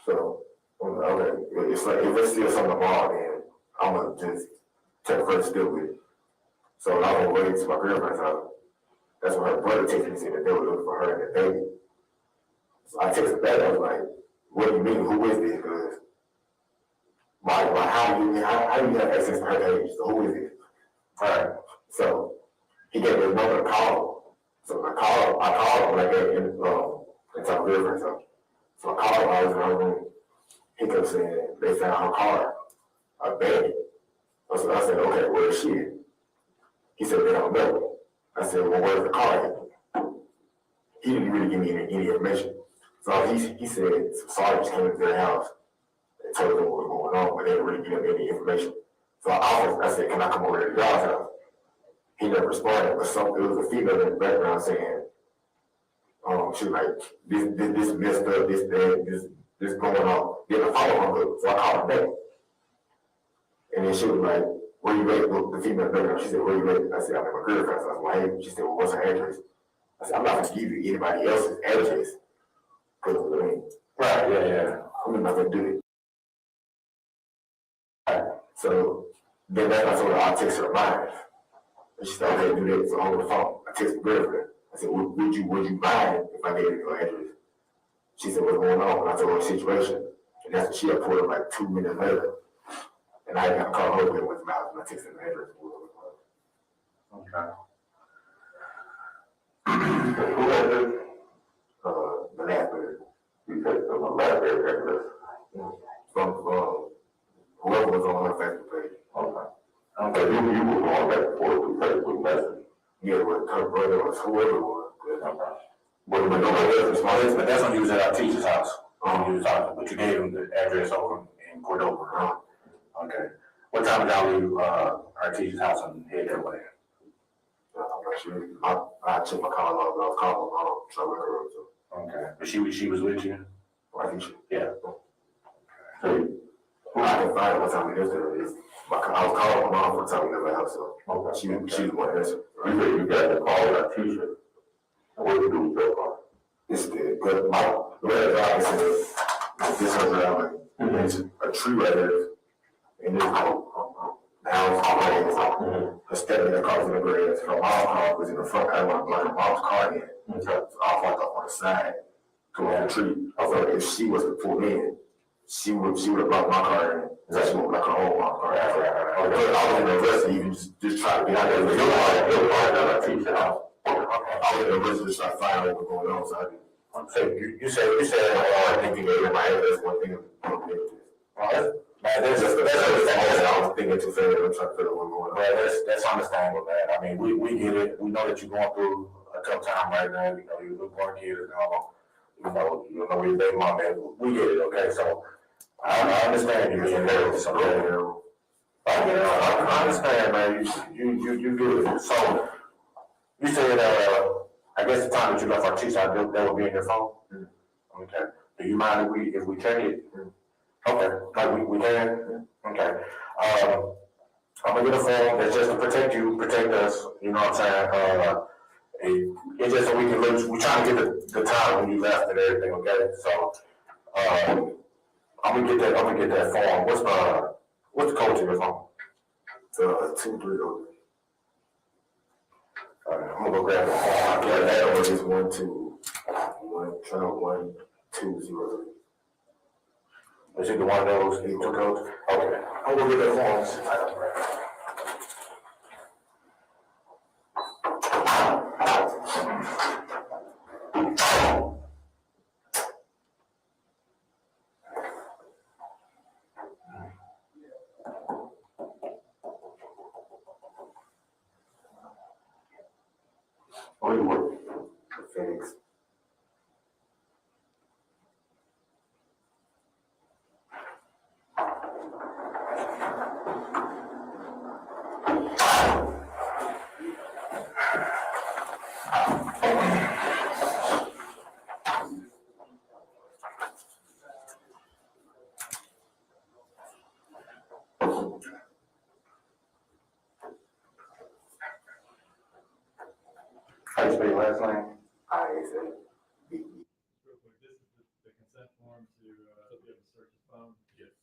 So, okay, it's like, if it's still something wrong, then I'm gonna just take first step with it. So I was waiting to my girlfriend's house. That's when her brother texted me and said that they were looking for her and the baby. So I texted back, I was like, what do you mean, who is this? Because how do you have access to her page? So who is it? Alright. So he gave me a number to call. So I called him like that into my girlfriend's house. So I called him, I was in her room. He kept saying they found her car, abandoned. So I said, okay, where is she at? He said they don't know. I said, well, where's the car at? He didn't really give me any information. So he said some sergeants came to their house and told them what was going on, but they didn't really give them any information. So I said, can I come over to the y'all's house? He never responded, but it was a female in the background saying, she was like, this messed up, this going on. Then I followed her, so I called her back. And then she was like, where you at? The female background, she said, where you at? I said, I'm at my girlfriend's house. Well, hey, she said, well, what's her address? I said, I'm not gonna give you anybody else's address. Cause I mean, right, yeah. I'm not gonna do it. Right. So then that's when I told her I'll text her mine. And she said, okay, do that. So over the phone, I texted my girlfriend. I said, would you mind if I gave you your address? She said, what's going on? And I told her the situation. And that's when she had pulled up like 2 minutes later. And I got to call her with my house and I texted her address. Okay. Who had it? The last bird. You texted them the last bird address? From whoever was on her Facebook page. Okay. Okay, you were going back and forth with Facebook message. Yeah, with her brother or whoever it was. Okay. But nobody else responded. But that's when you was at our teacher's house. You was talking, but you gave him the address over in Cordova. Okay. What time of day were you our teacher's house and head that way? I'm not sure. I checked my call log, but I was calling my mom, so I went her up to. Okay. But she was with you? I think she. Yeah. So, I can find out what time it is. I was calling my mom for the time we left the house, so okay. She was one answer. You said you got to call that teacher. What do you do with that part? It's good. But the way the job is, this is around, there's a tree right there, and there's the house already. The step in the car was in the grass. Her mom's car was in the front. I want to block her mom's car in. So I walked up on the side to the tree. I thought if she was to pull in, she would have blocked my car in. So she would block her whole mom's car. I was in the rest of even just try to get out there. Your car down our teacher's house. I was in the rest of just trying to find out what was going on. So you said I think you gave my address one thing. That's understandable. I was thinking too fast. I'm trying to figure out what's going on. That's understandable, man. I mean, we get it. We know that you're going through a tough time right now. You know, you're born kids and all. You know where your baby mom is. We get it, okay? So I understand you being nervous. I understand, man. You good. So you said, I guess the time that you left our teacher, that would be in your phone. Okay. Do you mind if we check it? Okay, like we can? Okay. I'm gonna get a form that's just to protect you, protect us, you know what I'm saying? It's just so we can look, we're trying to get the time when you left and everything, okay? So, I'm gonna get that form. What's the code to your phone? It's 230. Alright, I'm gonna go grab the form. I'll get that over. It's 1203. Is it the one of those, the 2 codes? Okay. I'm gonna get that form. spell your last name? ISA. Real quick, this is the consent form to, be able to search his phone? Yes.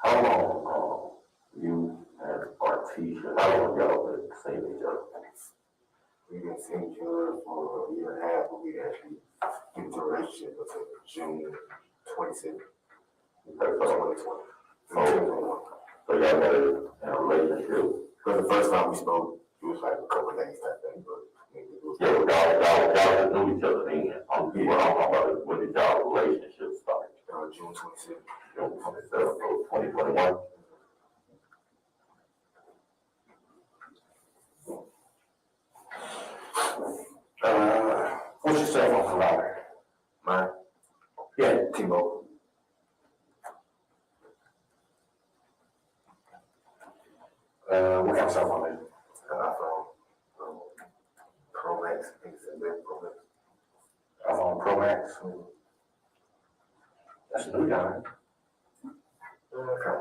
How long, you and Artisha, how long y'all been seeing each other? We've been seeing each other for a year and a half, but we actually get into a relationship until June 27th. So y'all got a relationship? Because the first time we spoke, it was like a couple of days that thing, but. Yeah, but y'all knew each other then. I'm talking about when did y'all relationship start? June 27th. June 27th, 2021. What's your cell phone provider? Mine? Yeah, T-Mobile. What kind of cell phone is it? iPhone Pro Max, I think it's a big Pro Max. iPhone Pro Max. That's a new guy. Okay.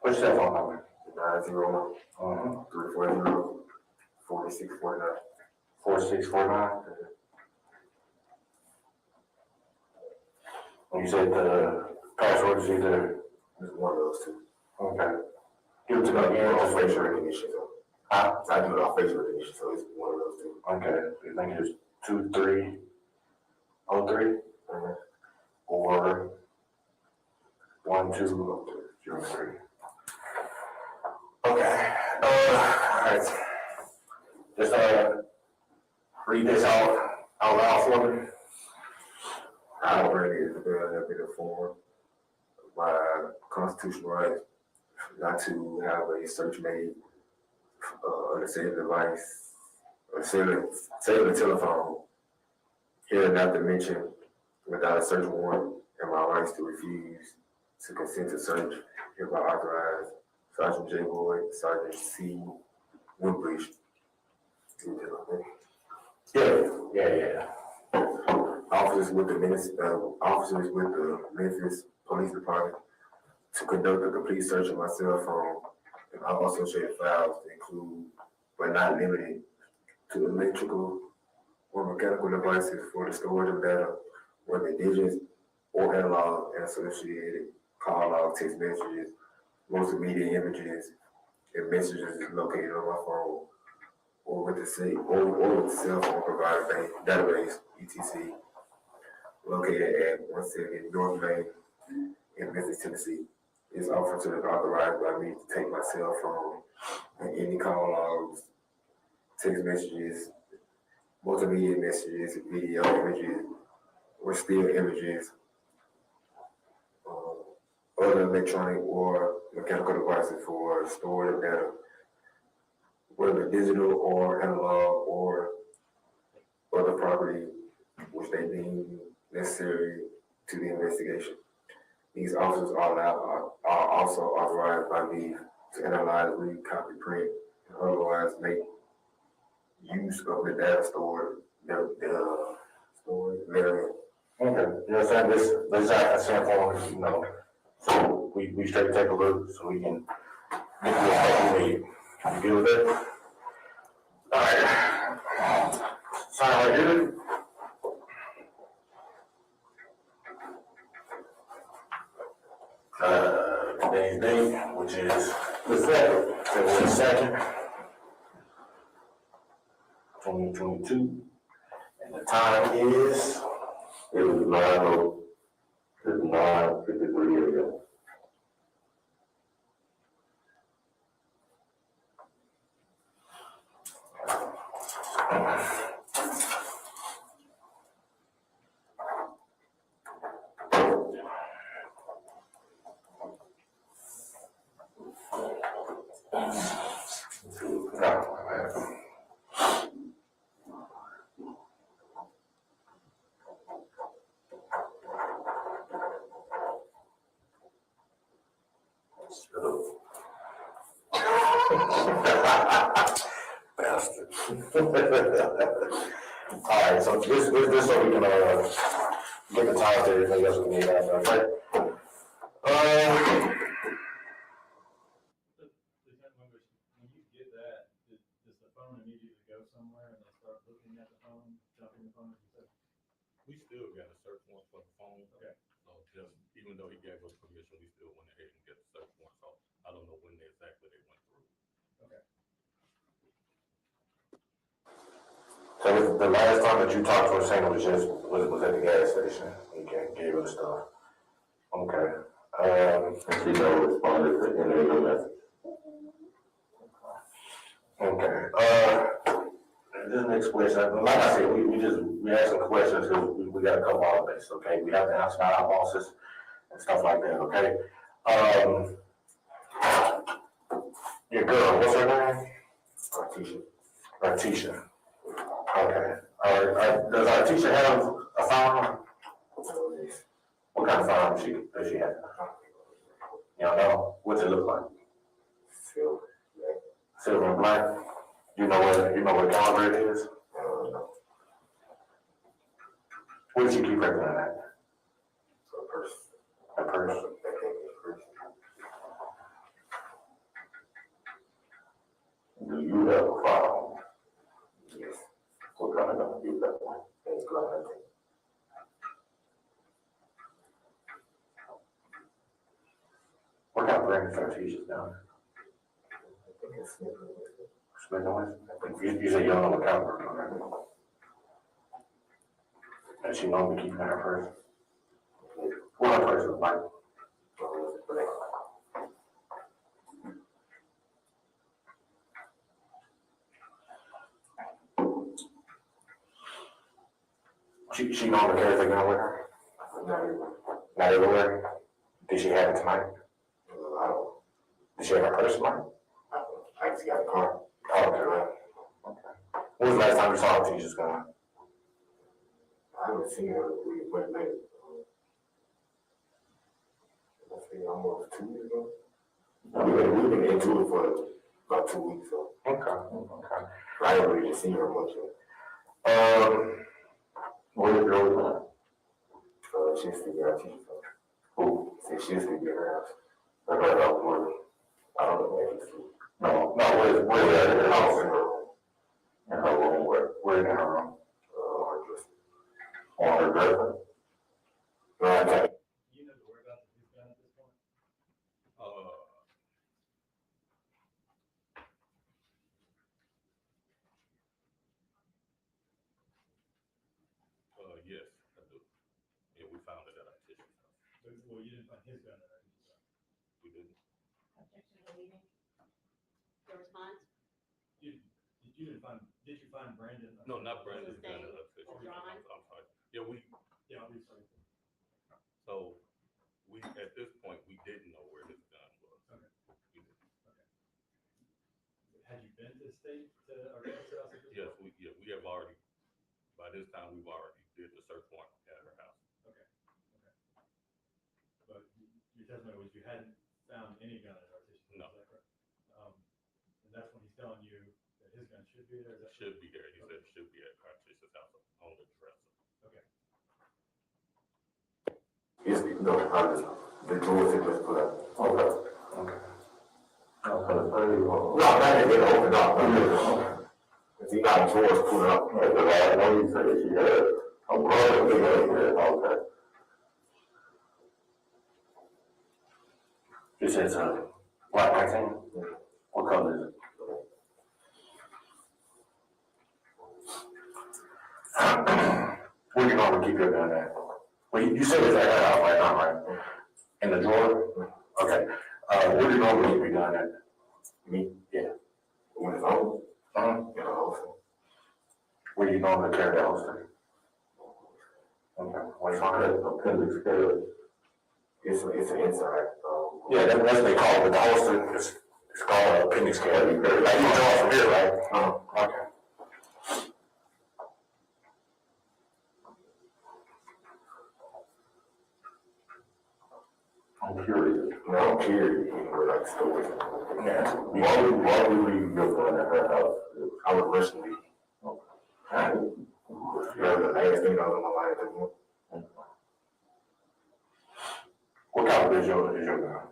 What's your cell phone number? 901 340 4649. 4649? And you said the password is either one of those two. Okay. Give it to me again. Just facial recognition. I do it off facial recognition, so it's one of those two. Okay. I think it's 2303 or 1203. Okay. Alright. Just read this out loud for me. I already have been informed of my constitutional right not to have a search made on a cellular device or cellular telephone, here not to mention without a search warrant, and my rights to refuse to consent to search hereby authorized Sergeant J. Boyd, Sergeant C. Woodbridge. Yeah. Officers with the Memphis Police Department to conduct a complete search of my cell phone and all associated files to include, but not limited to electrical or mechanical devices for the storage of data, whether digits or analog, and associated call log, text messages, multimedia images, and messages located on my phone or with the cell phone provider database, ETC, located at 170 North Main in Memphis, Tennessee. This officer is authorized by me to take my cell phone and any call logs, text messages, multimedia messages, video images, or still images, other electronic or mechanical devices for storage of data, whether digital or analog or other property which they deem necessary to the investigation. These officers are also authorized by me to analyze, read, copy, print, and otherwise make use of the data stored therein. Okay, you know what I'm saying? This is our consent form, so we straight take a look so we can get what we need. You good with that? All right. Sign right here. Today's date, which is the second, 2022, and the time is, it was 9:53 a.m. Bastard. Alright, so this so we can get the time to everything else we need after, okay? phone and need you to go somewhere and they start looking at the phone, jumping the phone, as you said? We still got a search warrant for the phone. Okay. So just, even though he gave us permission, we still went ahead and get the search warrant. So I don't know when exactly they went through. Okay. So the last time that you talked to her, saying was at the gas station. You gave her the stuff. Okay. She never responded to any of the message. Okay. This next question, like I said, we asked some questions because we got a couple holidays. Okay, we have to ask about our bosses and stuff like that. Okay. Your girl, what's her name? Artisha. Okay. Does Artisha have a firearm? What kind of firearm does she have? Y'all know? What's it look like? Silver and black. You know what caliber it is? No. What does she keep her gun at? A purse. A purse. Do you have a firearm? Yes. What kind of gun do you have? It's gun. What kind of brand is Artisha's down? Smith & Wesson? You say you don't know what caliber, right? And she normally keeping in her purse? What her purse look like? She normally carries a gun with her? Not everywhere? Did she have it tonight? I don't. Did she have her purse tonight? I just got a car. Oh, okay, right. Okay. When was the last time you saw Artisha's gun? I haven't seen her. We went late. I think almost 2 weeks ago. We've been into it for about 2 weeks. So. Okay. I haven't really seen her much yet. What is your girl's name? She's still at Artisha's house. Who? She's still at her house. I heard about more. I don't know where it's. No, where's that in her house? In her room. In her room, where in her room? On her dresser. On her dresser? Right. You know the whereabouts of his gun at this point? Yes, I do. Yeah, we found it at Artisha's house. Well, you didn't find his gun at Artisha's house. We didn't. Objection to leaving. Your response? Did you find Brandon? No, not Brandon's gun at Withdrawn? Artisha's. I'm sorry. Yeah, I'll be sorry. so at this point, we didn't know where his gun was. Okay. We didn't. Okay. Had you been to state to Artisha's house? Yes, we have already, by this time, we've already did the search warrant at her house. Okay. But your testimony was you hadn't found any gun at Artisha's house, No. Is that correct? And that's when he's telling you that his gun should be there? Should be there. He said it should be at Artisha's house on the dresser. Okay. Yes, no, the doors are just put up. Okay. No, that is opened up. If you got drawers put up. The last one you said she had a brother. Okay. She says, black 19? What color is it? Where you normally keep your gun at? Well, you said it's at her house right now, right? In the drawer? Okay. Where do you normally keep your gun at? Me? Yeah. When it's home? In the holster. Where do you normally carry the holster? Okay. What do you call it? Appendix scale. It's an inside. Yeah, that's what they call it. But the holster is called an appendix scale. Like you draw from here, right? Okay. I'm curious. No, I'm curious. We're like stories. Yeah. Why would you leave your gun at her house? I would listen to you. Okay. You're the last thing I was in my life to do. What caliber is your gun?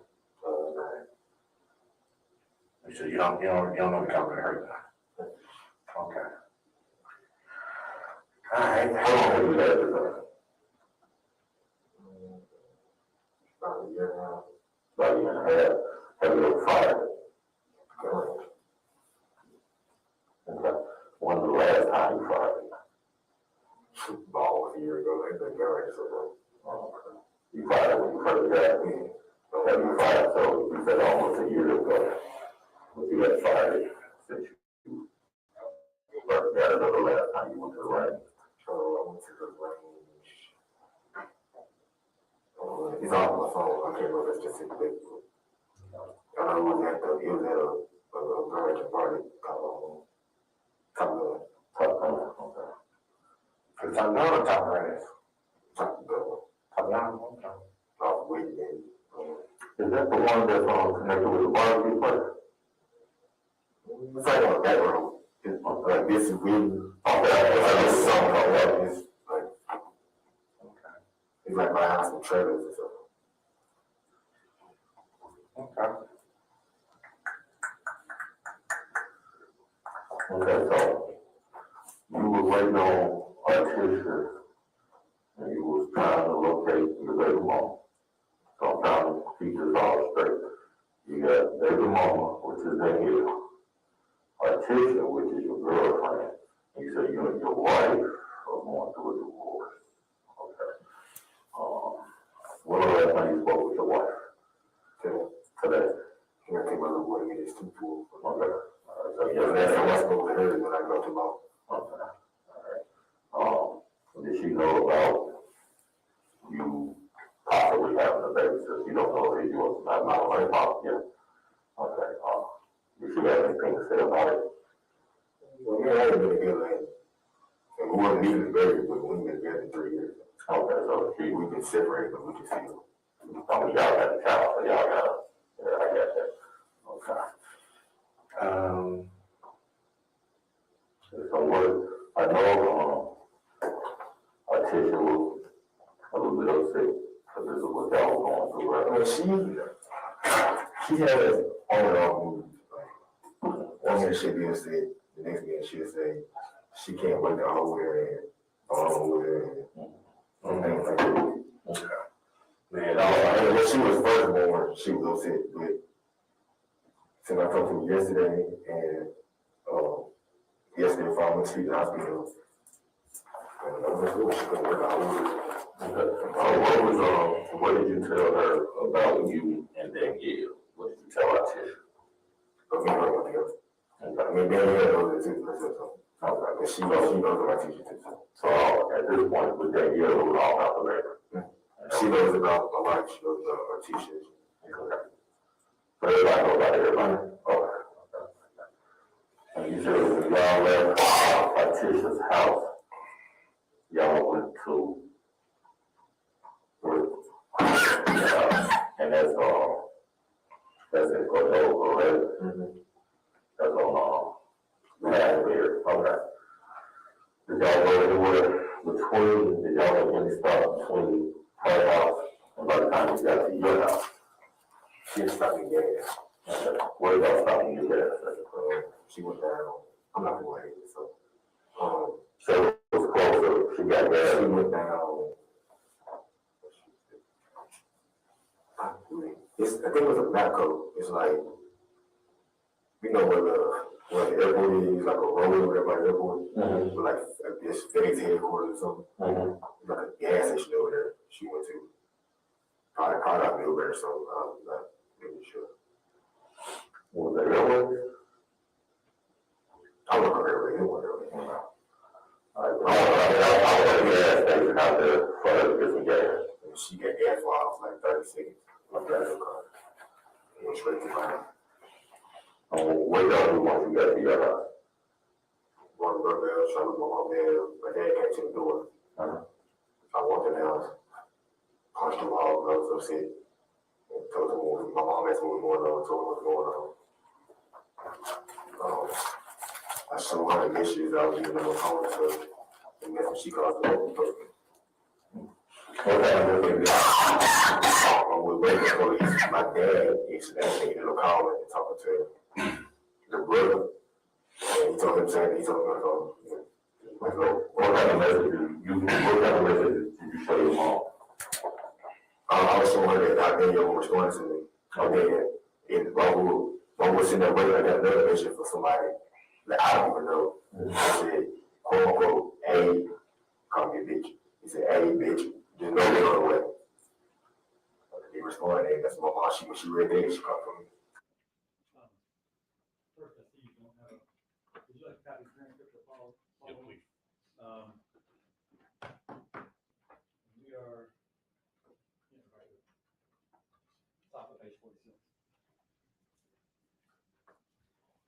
So you don't know the caliber of her gun. Okay. Alright, how long have you had this done? About a year now. About a year and a half. Have you ever fired? Correct. Okay. When was the last time you fired? About a year ago, they've been married, so. You fired when you first got in. Have you fired, so you said almost a year ago. But you got fired since you first got it, or the last time you went to the range? So I went to the range. He's off my phone, I can't remember the specific date. I know it was at a virgin party called Top Gun. Okay. Cause Top Gun or Top Ranch? Top Gun. Top Gun? Okay. Off Whitney. Is that the one that's connected with the barbecue place? It's like on the back road. Like this is Whitney. Okay, this is something like that. It's like, okay. It's like behind some trailers or something. Okay. Okay, so you were waiting on Artisha and you was trying to locate your baby mama. So I'm trying to keep this all straight. You got baby mama, which is Danielle. Artisha, which is your girlfriend. And you said you and your wife are going through a divorce. Okay. When was the last time you spoke with your wife? Today. I think my little boy is too full. Okay. So yeah, that's how I spoke to her when I got to my. Okay. All right. Did she know about you possibly having a baby? So she don't know if you was not my mom yet. Okay. Did she have anything to say about it? Well, we haven't been together, and we weren't even married, but we've been together 3 years. Okay, so we've been separated, but we can still. Oh, y'all got a child, so y'all got. Yeah, I got that. Okay. So what I know, Artisha was a little bit upset because this is what y'all were going through, right? Well, she had on and off moves. One minute she'd be upset, the next minute she'd say she can't wait to hold her and with her and things like that. Okay. Man, when she was first born, she was upset, but since I talked to her yesterday and yesterday before I went to the hospital, I was like, oh, she couldn't work out. What did you tell her about you and Danielle? What did you tell Artisha? Me and her went together. Okay. I mean, Danielle knows it too, herself. Okay. And she knows about teacher too. So at this point, with Danielle, it was all about the labor. She knows about my life, she knows about her teachers. Okay. So everybody knows about everybody? Okay. And you said when y'all left Artisha's house, y'all went to and that's in Cordova, right? Mm-hmm. That's on Raspberry. Okay. Did y'all go anywhere between? Did y'all have any stop between her house and by the time you got to your house? She was stopping gas. Okay. Where y'all stopping your gas? She went down. I'm not gonna wait. So it was closer. She got gas. She went down. I think it was a map code. It's like, you know where the airport is, like a road or whatever, airport. Mm-hmm. Like this FedEx headquarters or something. Mm-hmm. Like a gas station over there. She went to. Probably out Millbury, so I'm not really sure. Was that airway? I don't know airway. It wasn't airway. I was at a gas station out there for her to get some gas. And she got gas while I was like 30 seconds. Like that in the car. It went straight to my house. What y'all do once you got to your house? One brother, trying to go my man. My dad came to the door. Uh-huh. I walked in the house, punched him all, I was upset. And told him my mom asked me what was going on, told him what was going on. I showed her the issues I was using on my phone, so and that's when she called the local person. My dad is actually in the car and talking to the brother. And he told know him saying he told me what kind of message did you show your mom? I was showing her that Danielle was responding to me. And while we're sitting there waiting, I got another message for somebody that I don't even know. I said, quote unquote, hey, call me a bitch. He said, hey, bitch, just know you're on the way. He responded, hey, that's my mom. When she read that, she called for me. First, I see you don't have would you like a copy of the transcript or follow? Yeah, please. We are, right here. Top of page 46.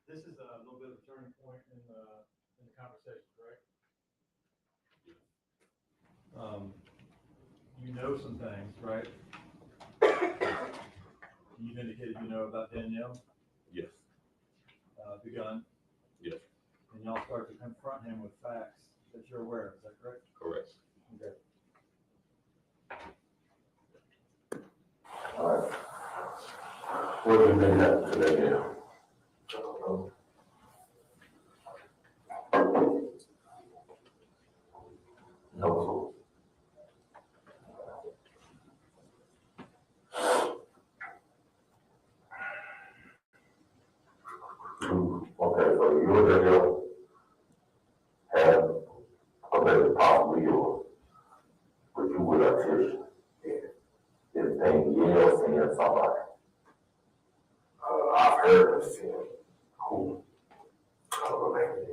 This is a little bit of a turning point in the conversation, right? You know some things, right? You've indicated you know about Danielle, Yes, the gun, yes, and y'all start to confront him with facts that you're aware of. Is that correct? correct. Okay. All right. What do you think happened today now? I don't know. No. Okay, so you and Danielle have a better possibly yours, but you would articulate this thing Yale saying somebody. I've heard her saying who? I don't know name it.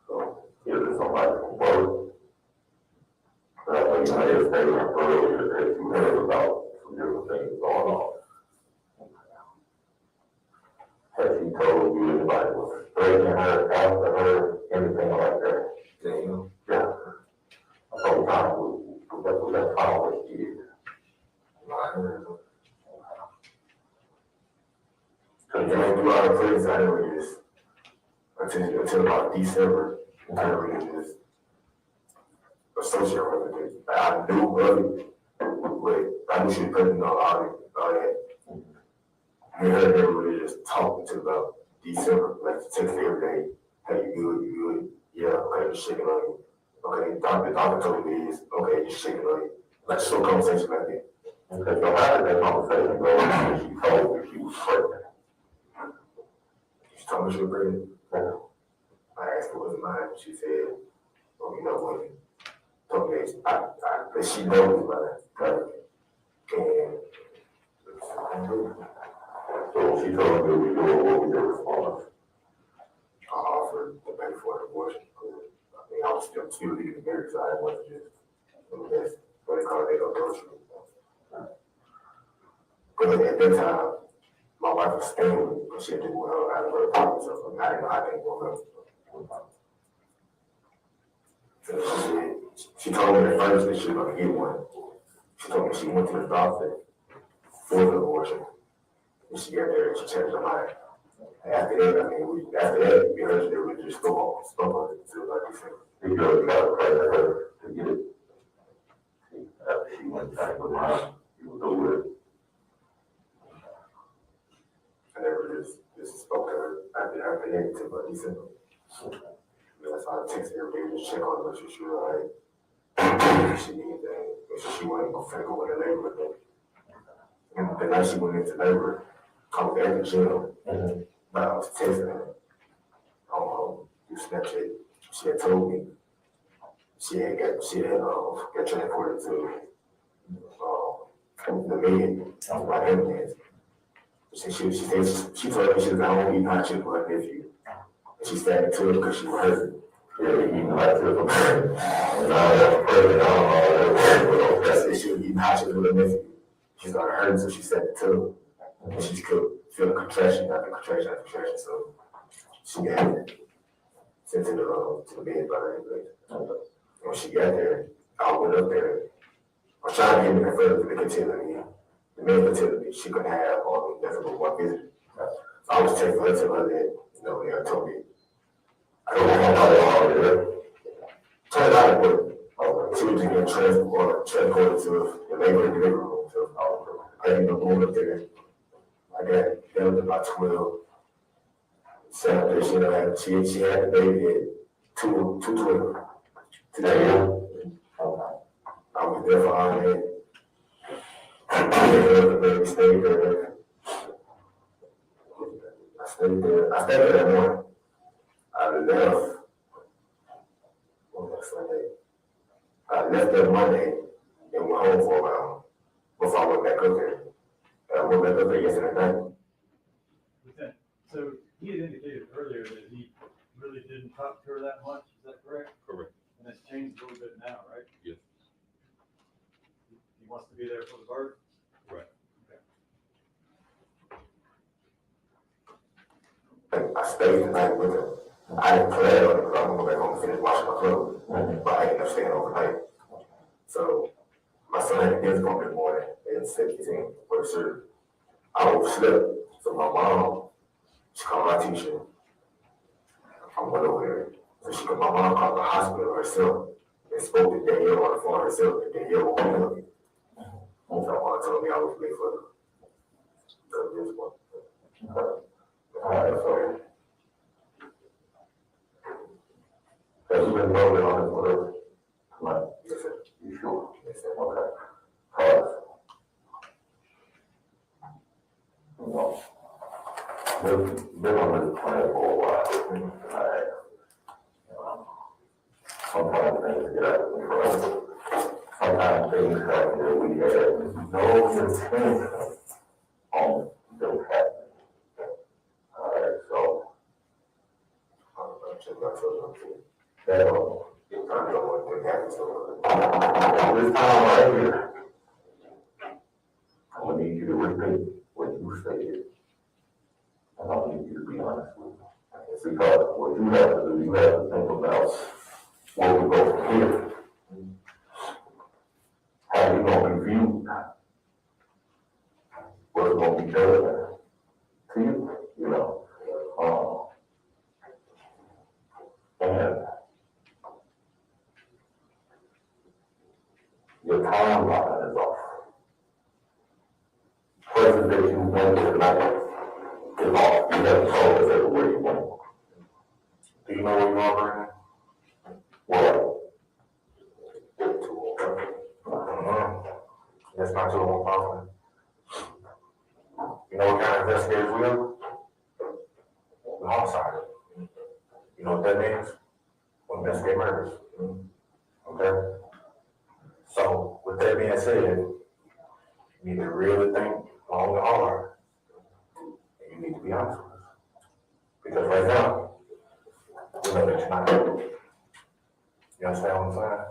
So is it somebody from work? But I think I just stated earlier that you heard about some different things going on. Has she told you anybody was threatening her, after her, anything like that? Damn. Yeah. Sometimes that's what that always is. I heard her. Because you ain't do all the things I didn't just, until about December, I didn't really just associate with it. I knew of it, but I knew she was putting on all that. Me and her never really just talking to about December, like text every day. Hey, you good? Yeah, okay, just shaking on you. Okay, doctor told me this. Okay, just shaking on you. Like just a conversation like that. Okay, so how did that conversation go? She told me she was pregnant. She told me she was pregnant. I asked her what was mine. She said, "Oh, you know what? Told me that she knows mine." So she told me we doing what we did response. I offered to pay for an abortion. I mean, I was still legally married, so I wasn't just invest what they call it, adultery. But at that time, my wife was staying with me, but she had to move out of her apartment, so I didn't know how they woke up. So she told me at first that she was going to get one. She told me she went to the doctor for the abortion. And she got there and she changed her mind. After that, we heard they would just spoke on it until like December. The girl got to pray to her to get it. After she went back with mine, she was over it. I never just spoke to her after that until about December. That's why I text her every day, just check on her, make sure she was alright. If she needed anything, make sure she wasn't going to go in the labor with me. And the night she went into labor, I was at the gym, but I was texting her through Snapchat. She had told me she had got transported to the med by ambulance. She told me she was at home eating hot chicken with her nephew. And she started to it because she was hurt. Yeah, eating hot chicken with her. And I was pregnant, I don't know, but she was eating hot chicken with her nephew. She started hurting, so she started to it. And she could feel the contraction after contraction after contraction, so she got sent to the bed by the ambulance. When she got there, I went up there. I was trying to get me there further, but they could tell me, the man could tell me she couldn't have nothing but one visit. So I was texting her to her that, they told me, I don't know how they are there. Turned out, but she was just getting transported to the labor and delivery room. So I ended up going up there. I got there was about 12. Saturday, she had the baby at 2:12. Today, I was there for all day. The baby stayed there. I stayed there that morning. I left, what was that Sunday? I left that Monday and went home for a while before I went back up there. I went back up there yesterday night. Lieutenant, so he had indicated earlier that he really didn't talk to her that much, is that correct? Correct. And it's changed a little bit now, right? Yes. He wants to be there for the birth? Right. I stayed the night with her. I didn't plan on it because I'm going back home and finish washing my clothes. But I ended up staying overnight. So my son had a dentist appointment in the morning at 17 for the surgery. I overslept. So my mom, she called my teacher. I went over there. So my mom called the hospital herself and spoke to Danielle on the phone herself. And Danielle woke me up. So my mom told me I was late for the dentist appointment. All right, so. Have you been rolling on it for tonight? Yes, sir. You sure? Yes, sir. Okay. Pause. No. Been on this plan for a while. Sometimes things get out of control. Sometimes things happen that we had no intention on them happening. All right, so. I'm check my children too. That I don't want to happen to this time right here, I'm gonna need you to repeat what you stated. And I need you to be honest with me. Because what you have to do, you have to think about where we go from here. How you gonna be viewed? What's gonna be done to you, you know? And your timeline is off. Places that you went tonight is off. You haven't told us everywhere you went. Do you know where you are right now? What? That's not too long problem. You know what kind of investigators we are? We're homicide. You know what that means? We investigate murders. Okay? So, with that being said, you need to really think long and hard. And you need to be honest with us. Because right now, we know that you're not guilty. You understand what I'm saying?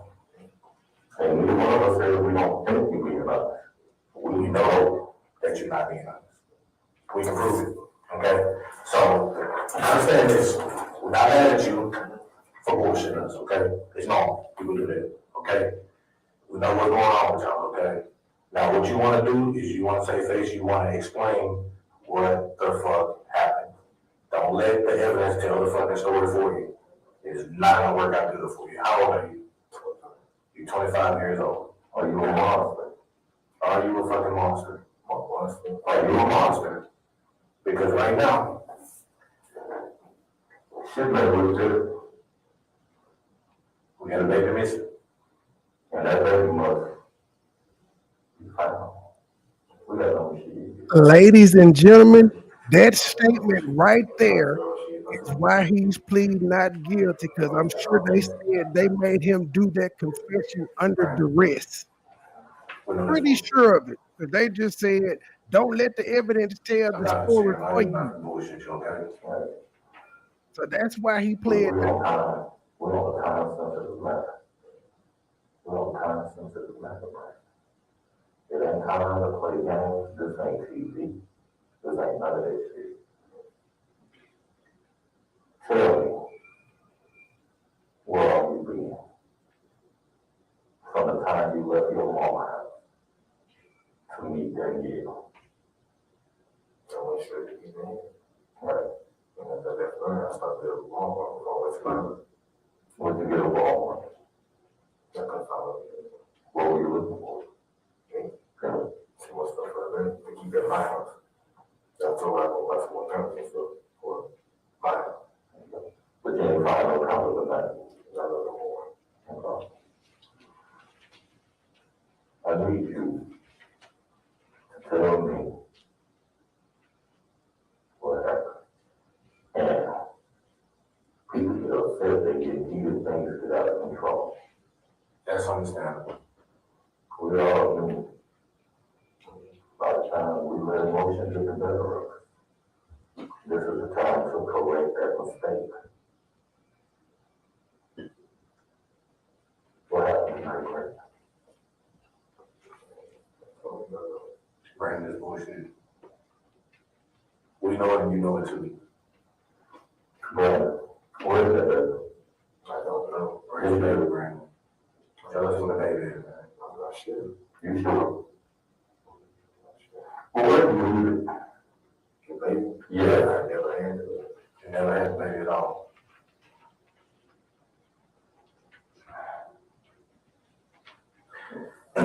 And neither one of us says we don't think you're being honest. We know that you're not being honest. We can prove it. Okay? So, understand this. We're not mad at you for bullshitting us, okay? It's normal. People do that, okay? We know what's going on with y'all, okay? Now, what you want to do is you want to say face, you want to explain what the fuck happened. Don't let the evidence tell the fucking story for you. It's not going to work out good for you. How old are you? You're 25 years old. Are you a monster? Are you a fucking monster? Are you a monster? Because right now, shit may look good. We got a baby missing. And that baby must be found. We got no shit. Ladies and gentlemen, that statement right there is why he's pleading not guilty, because I'm sure they said they made him do that confession under duress. Pretty sure of it. But they just said, don't let the evidence tell the story for you. So that's why he pled. We're on time sensitive matter. We're on time sensitive matter, right? It ain't time to play games. This ain't TV. This ain't none of that shit. Tell me, where are you been? From the time you left your mama house to meet Danielle. I went straight to meet Danielle. Right. And I said, that's where I started at Walmart with all this money. Where'd you get a Walmart? I couldn't follow it. What were you looking for? See what stuff right there to keep at my house. I told her I go buy some more company stuff for my upset, they get heated, things get out of control. That's understandable. We all knew by the time we let emotions get the better of us. This is the time to correct that mistake. What happened, my friend? Brandon is bullshit. We know it and you know it too. Brandon, where is that? I don't know. Where's the baby, Brandon? Tell us who the baby is, man. I'm not sure. You sure? Well, where do you leave it? The baby? Yeah, I never handled it. You never had the baby at all. Oh,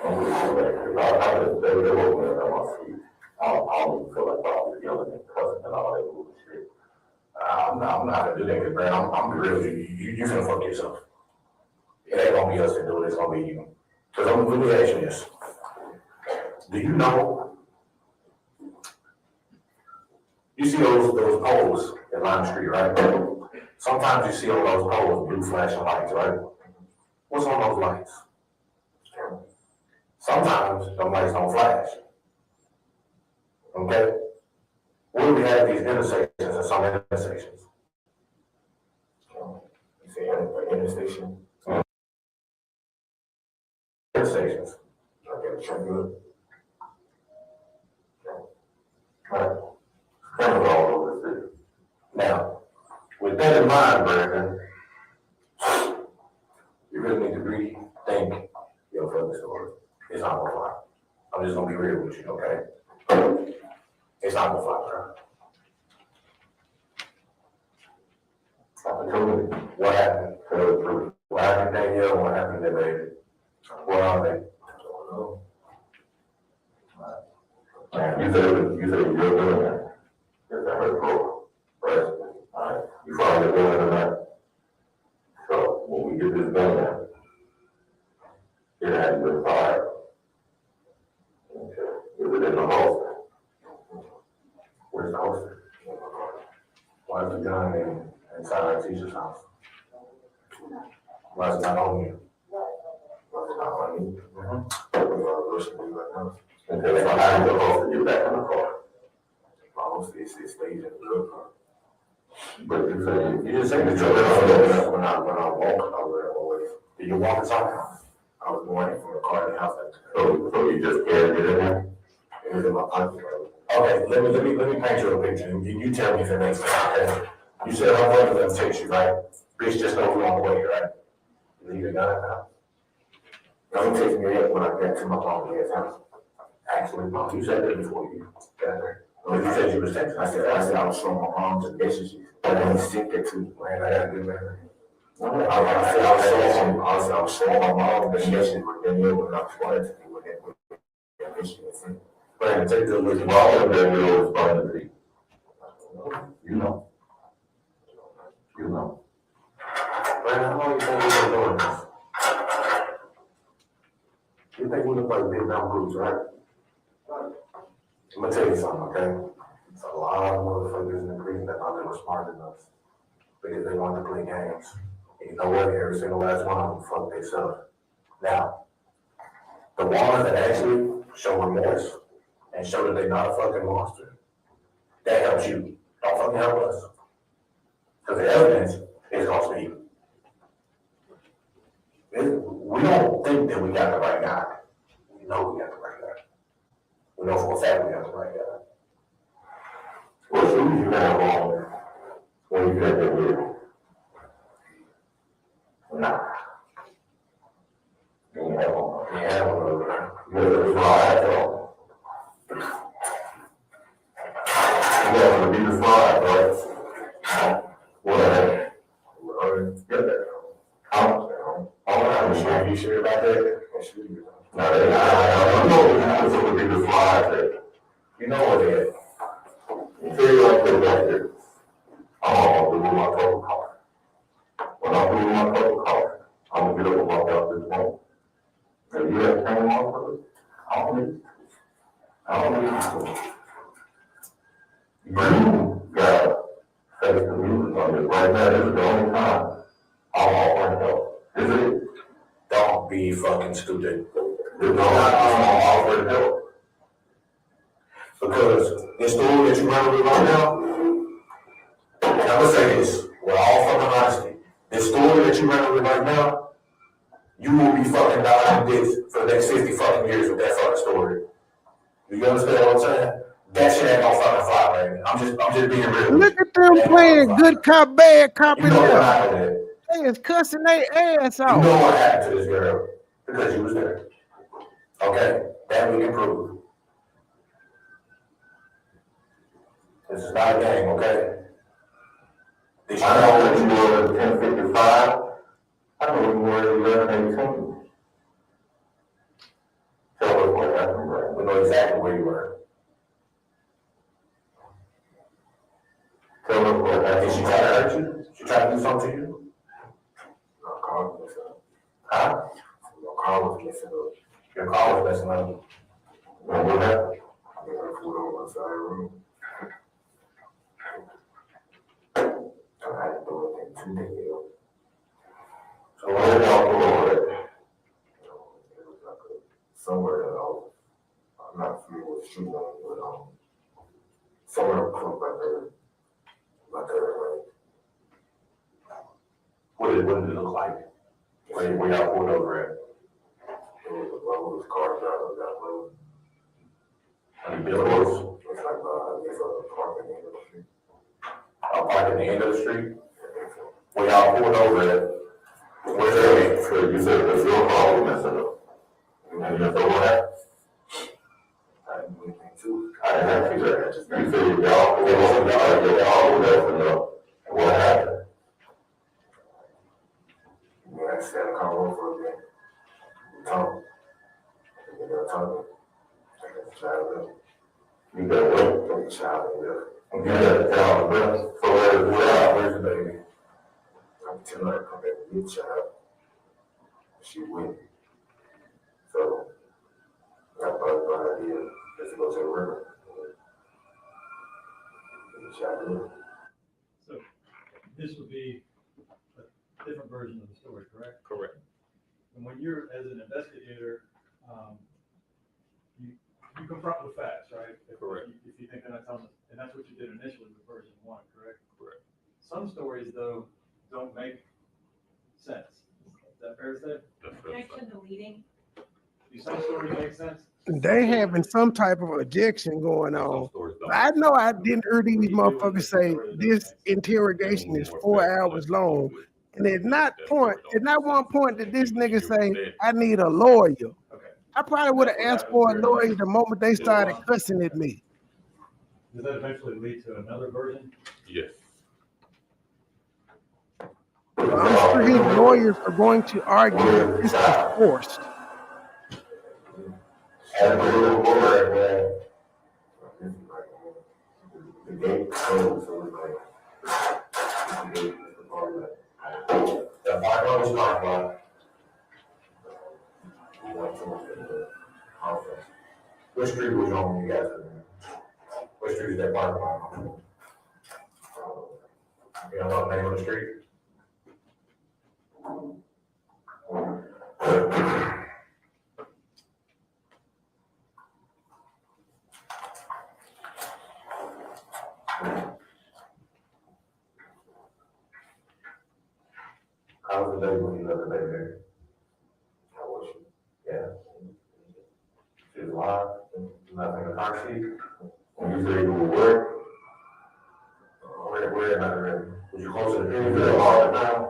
I'm just saying, I just, they woke me up on my feet. I don't even feel like I was yelling and cussing and all that bullshit. I'm not gonna do that, man. I'm real with you. You finna fuck yourself. It ain't gonna be us that do it, it's gonna be you. Cause I'm really asking this. Do you know? You see those poles at Lime Street, right? Sometimes you see on those poles blue flashing lights, right? What's on those lights? Sometimes those lights don't flash. Okay? What do we have these intersections and some intersections? You see an intersection? Intersections. Okay, sure, good. Right. Cameras all over the city. Now, with that in mind, Brandon, you really need to rethink your fucking story. It's not gonna fly. I'm just gonna be real with you, okay? It's not gonna fly, bro. Tell me what happened. What happened to Danielle? What happened to baby? What are they? I don't know. You said you're doing that. Yes, I heard bro. Right? Alright. You finally doing it tonight. So when we get this done, it has been fired. Okay. Is it in the holster? Where's the holster? Why is the gun inside our teacher's house? Why is it not on you? Why is it not on you? Okay, so how did the holster get back in the car? My holster is stayed in the car. But you just said that you're when I walk, I was always. Did you walk inside the house? I was going from the car to the house. So you just carried it in there? It was in my pocket. Okay, let me paint you a picture. You tell me if it makes sense. Okay? You said my brother doesn't text you, right? Bitch just knows we're on the way, right? You leave your gun at the house. Don't text me yet when I get to my mom and dad's house. Actually, mom, you said that before you got there. When you said you was texting, I said I was showing my mom the messages. I didn't stick that to man. I gotta do that. I was showing my mom the messages with Danielle when I was wanting to do with that. But take the look. Well, Danielle was fine to be. You know. Man, how long you think we've been doing this? You think we look like Vietnam groups, right? I'm gonna tell you something, okay? It's a lot of motherfuckers in the green that thought they were smarter than us because they wanted to play games. And you know what? Every single last one of them fucked themselves. Now, the ones that actually show remorse and show that they're not a fucking monster, that helps you. Don't fucking help us. Because the evidence is gonna speak. We don't think that we got the right guy. We know we got the right guy. We know for a fact we got the right guy. What shoes you have on when you get that video? Nah. You have on. You have one over there. You have a slide on. You have to be the slide, right? What? Get that. You sure about that? No, I know this would be the slide there. You know what it is. You feel like they're back there. I'm gonna do my total car. When I do my total car, I'm gonna get up and walk out this home. If you have time on for it, I don't need you to. You gotta face the music on this. Right now, this is the only time I'm offering help. Is it? Don't be fucking stupid. There's no time I'm offering help. Because this story that you're running with right now, and I'm gonna say this with all fucking honesty, this story that you're running with right now, you will be fucking dying this for the next 50 fucking years with that fucking story. You understand what I'm saying? That shit ain't gonna fucking fly, man. I'm just being real. Look at them playing good cop, bad cop You in know what there. happened? They is cussing their ass You off. know what happened to this girl because you was there. Okay, that we can prove. This is not a game, okay? Did you know that you were 1055? I know you were 1118. Tell us what happened, right? We know exactly where you were. Tell us what happened. Did she try to hurt you? She tried to do something to you? No, car was messing up. Huh? Your car was messing up. Your car was messing up. You know what happened? I got food on my side room. I had to do it in 2 days. So where did y'all go over it? It was like somewhere that I'm not familiar with the street name, but somewhere close by there, right? What did it look like? Where y'all pulled over at? It was cars down the road. I mean, billboards. It's like a park at the end of the street. A park at the end of the street? Where y'all pulled over at? Where's that? So you said the fuel car was messing up. And you know what? I didn't do anything too. I didn't have to do that. You said y'all was messing up. And what happened? You had to stand in the car room for a minute. You talk. You got talking. I got the child up. You got what? Got the child up. You got the child up. So where's the baby? I'm telling her to come back and get the child. She went. So, that's my idea. Let's go to the river. So this would be a different version of the story, correct? Correct. And when you're, as an investigator, you confront with facts, right? Correct. If you think they're not telling us, and that's what you did initially with version 1, correct? Correct. Some stories, though, don't make sense. Is that fair to say? Objection deleting. Do some stories make sense? They having some type of objection going on. I know I didn't hear these motherfuckers say this interrogation is 4 hours long. And at not one point did this nigga say, I need a lawyer. I probably would have asked for a lawyer the moment they started cussing at me. Does that eventually lead to another version? Yes. I'm sure his lawyers are going to argue that this is forced. The gate closed, so it's like, the parking was parking lot. We went to the office. Which street was on when you guys were there? Which street is that parking lot on? You don't know the name of the street? How was the day when you left the baby there? How was she? Yeah. She was alive, nothing in the car seat. When you say you were where? Where am I ready? Was you close to the penny for all the time?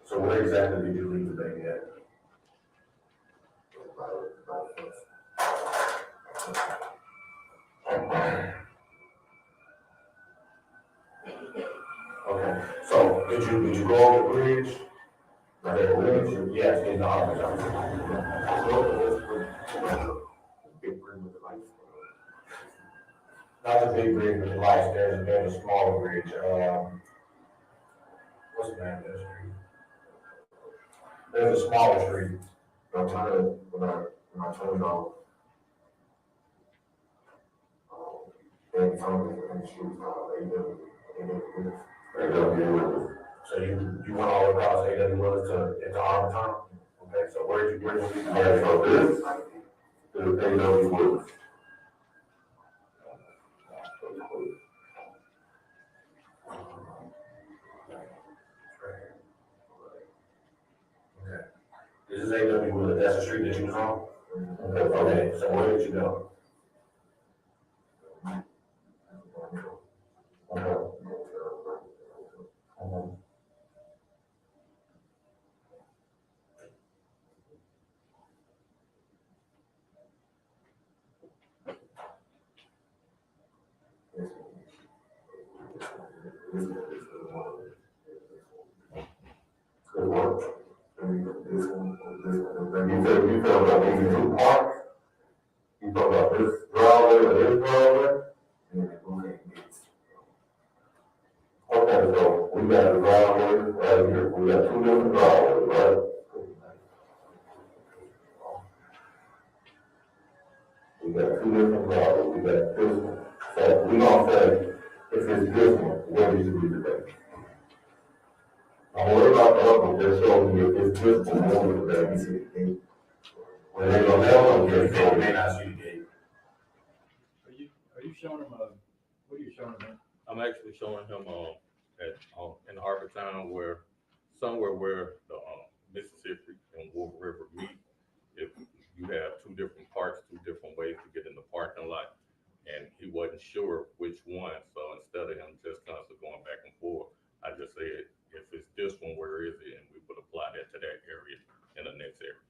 So where exactly did you leave the baby at? Okay, so did you go over the bridge? Right at the bridge? Yes, in the office. Big bridge with the lights. Not the big bridge with the lights, there's a smaller bridge, what's the name of that street? There's a smaller street. I'm trying to, when I turn it off. in front of me in the streets, AW. So you went all across AW Willis into Arlington? Okay, so where did you yeah, so this is AW Willis. Okay. This is AW Willis, that's the street that you was on? Okay, so where did you go? Good work. You felt about these two parks? You felt about this driveway or this driveway? Okay, so we got a driveway right here. We got two different driveways, right? We got two different driveways. We got this one. So we gonna say, if it's this one, where you should be today? I'm worried about the other one, just showing me if it's this one, where you should be today. When they go down, they may not see the gate. Are you showing him, what are you showing him? I'm actually showing him, in Arkansas somewhere where the, Mississippi and Wolf River meet. If you have two different parts, two different ways to get in the parking lot, and he wasn't sure which one, so instead of him just constantly going back and forth, I just said, if it's this one, where is it? And we would apply that to that area in the next area.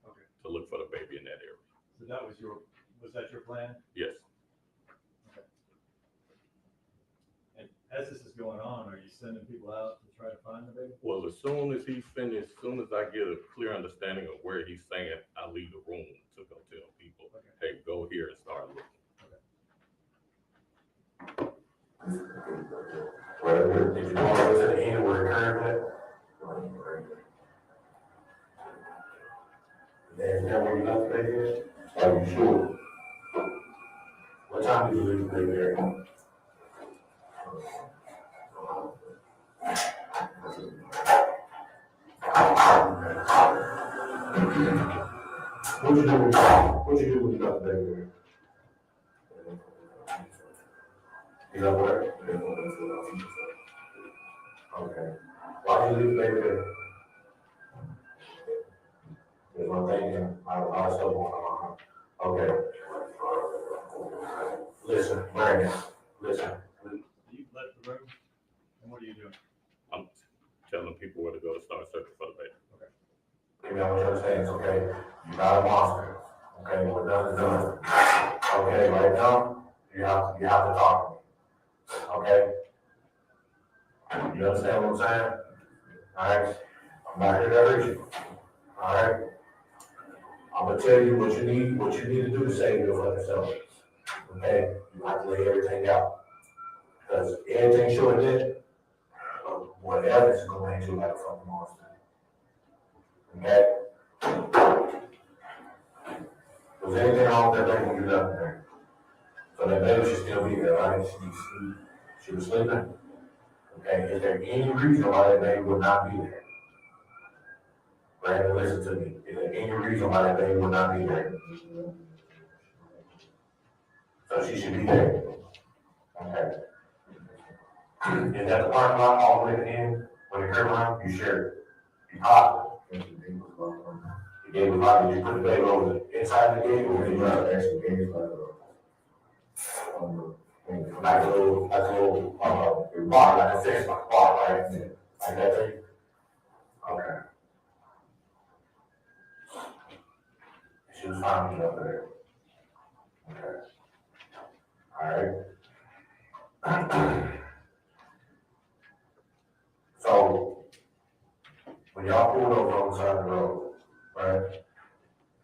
Okay. To look for the baby in that area. So that was that your plan? Yes. Okay. And as this is going on, are you sending people out to try to find the baby? Well, as soon as he's finished, as soon as I get a clear understanding of where he's saying, I leave the room to go tell people, hey, go here and start looking. Right, did you go over to the end where it curved at? Is that where you left the baby? Are you sure? What time did you leave the baby there? What'd you do when you left the baby there? You know where? Okay. Why did you leave the baby there? There's one thing, I still want to, okay. Listen, Brandon, listen. You left the room, and what are you doing? I'm telling people where to go to start searching for the baby. Okay. Give me all what you're saying, okay? You got a monster, okay? What done is done. Okay, right now, you have to talk to me, okay? You understand what I'm saying? All right? I'm not here to hurt you, all right? I'm gonna tell you what you need to do to save your fucking self, okay? You have to lay everything out. Because anything short of that, whatever is gonna make you like a fucking monster. Okay? Was anything wrong with that baby when you left there? So that baby should still be there, right? She was sleeping? Okay, is there any reason why that baby would not be there? Brandon, listen to me. Is there any reason why that baby would not be there? So she should be there. Okay. Is that the parking lot all the way to the end? When it curve around, you share it. You pop it. The gate was locked. Did you put the baby over inside the gate or did you actually gate is like a little bar, like a fence bar, right? Like that thing? Okay. She was fine up there. Okay. All right. So, when y'all pulled over on the side of the road, right?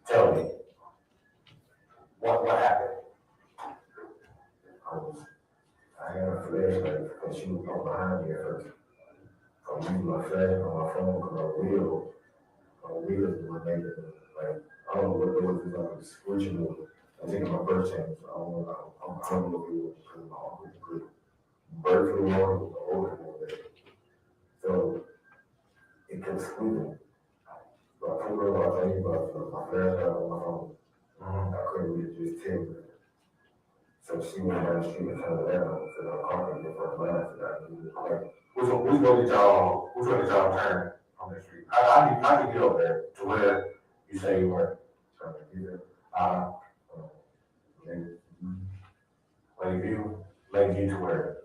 Tell me, what happened? I had a flashlight because she was going behind me at first. I'm using my flash on my phone because my wheels were making, like, I don't know what it was, it was like a switching over. I think my first chance, I don't know, I'm gonna do it because my uncle is good. Bird flu one was the older one there. So it kept squeezing. So I told her about things, but my flash got on my phone. I couldn't really just tell her. So she went down the street and turned around, said, I'm calling you for a glance, and I knew it. Like, who's gonna get y'all turn on the street? I can get over there to where you say you were. So I get there. Lakeview to where?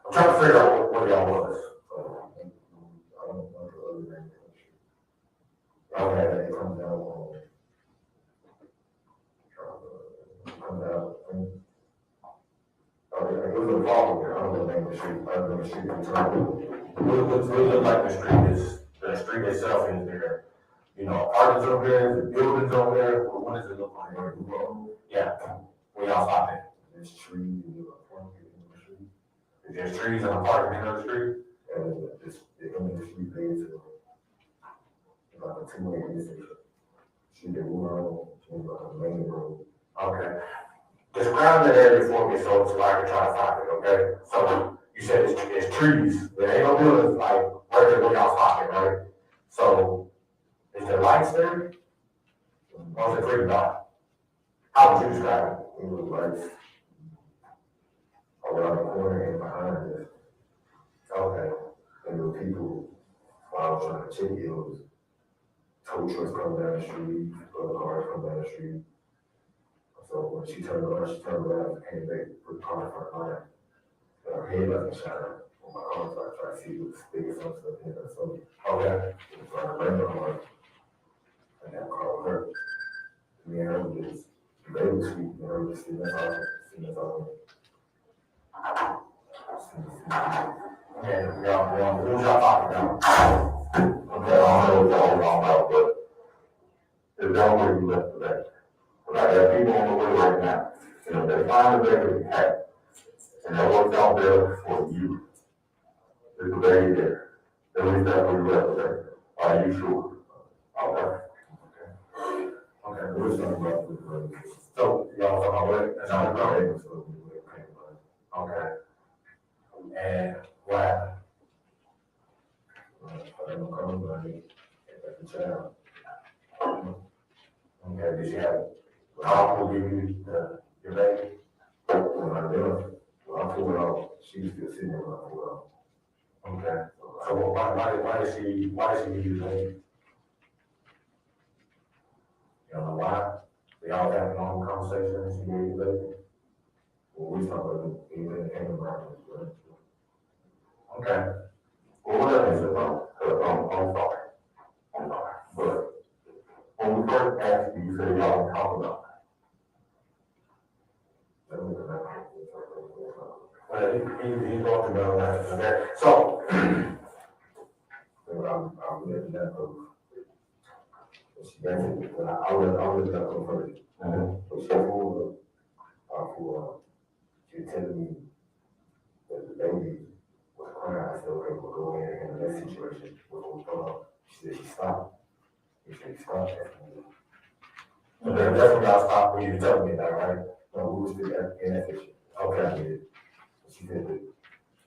I'm trying to figure out what y'all was. I don't know the other name. Okay, it comes down on. Comes out. It was a problem here. I don't know the name of the street. I don't know the street in terms. What look like the street itself is there. You know, apartments over there, the buildings over there. What does it look like? Yeah, where y'all stop at? There's trees in the street. If there's trees and apartments in the street, and the end of the street leads to like a two-way intersection. Street that we're on, like a main road. Okay. Describe the area for me so I can try to find it, okay? So you said it's trees, there ain't no buildings like right there where y'all stop it, right? So is there lights there? Or is it pretty dark? How would you describe it? It was lights around the corner and behind us. Okay. And the people, while I was trying to check it, was tow trucks come down the street, other cars come down the street. So when she turned around, and came back, put the car in front of mine. And her headlight shot out on my car, so I tried to see what the biggest stuff in there. So, okay. So I ran the car, and that car was hurt. Me and her was just, they were sweet, and her was sitting us all. Okay, y'all, what y'all talking about? Okay, I don't know what y'all talking about, but there's no way you left today. But I got people on the way right now. You know, they find the baby hat, and they worked out there for you. There's a baby there. At least that's what you left today. Are you sure? Okay. Okay, we're talking about the so y'all talking about what? That's all about. Okay. And what? I don't come, but I need to check out. Okay, did you have, I'll give you your baby? When I do, I pull it off, she's still sitting there when I pull it off. Okay, so why did she give you the baby? You don't know why? They all have a long conversation and she gave you the baby? Well, we talk about it, even in the market, right? Okay. Well, whatever it's about, I'm sorry. But when we first asked you, you said y'all didn't talk about it. He talked about that. Okay. So, I'm letting that go. She basically, I'll let that go first. So she pulled up, she was telling me that the baby was crying. I said, okay, we'll go in and handle that situation. She said she stopped. He said he stopped. So that's when y'all stopped when you were telling me that, right? No, we were still in that situation. Okay, I did it. She said that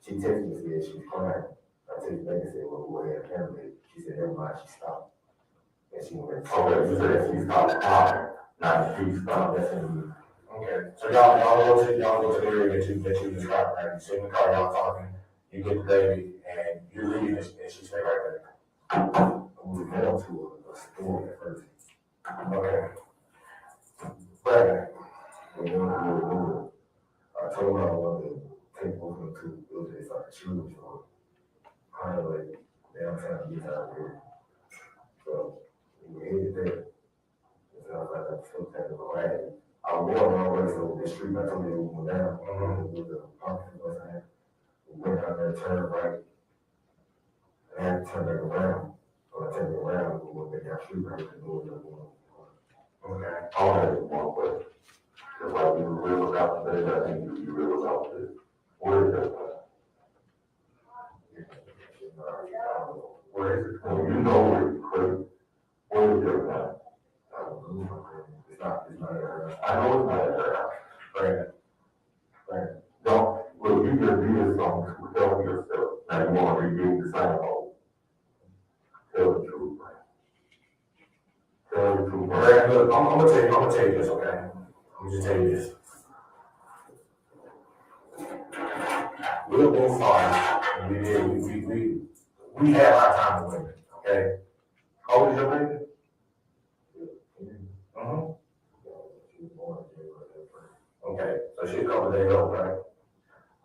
she texted me and said she was crying. I texted back and said, well, go ahead and handle it. She said, never mind, she stopped. And she went, okay, you said she stopped crying. Not she stopped. That's in the okay. So y'all go to the area that you described, right? You sit in the car, y'all talking, you get the baby, and you leave, and she stay right there. We were going to a store at first. Okay. But I told her I wanted to take both of them to those days like a shoes or kind of like downtown get out of here. So we were headed there. So I was like, I took that to go at it. I was going all the way to the street. I told you we went down. With the parking lot I had. We went out there, turned right, and I had to turn back around. So I turned around, we went back down the street, right, and go to the one. Okay. I want to ask you one question. Just like you were real about today, I think you real about this. Where is that? Where is it? You know where it's crazy. Where is it now? It's not there. I know it's not there. gonna tell you this, okay? I'm just tell you this. We'll move on. We have our time to win, okay? How old is your baby? Uh-huh. Okay, so she's a couple days old, right?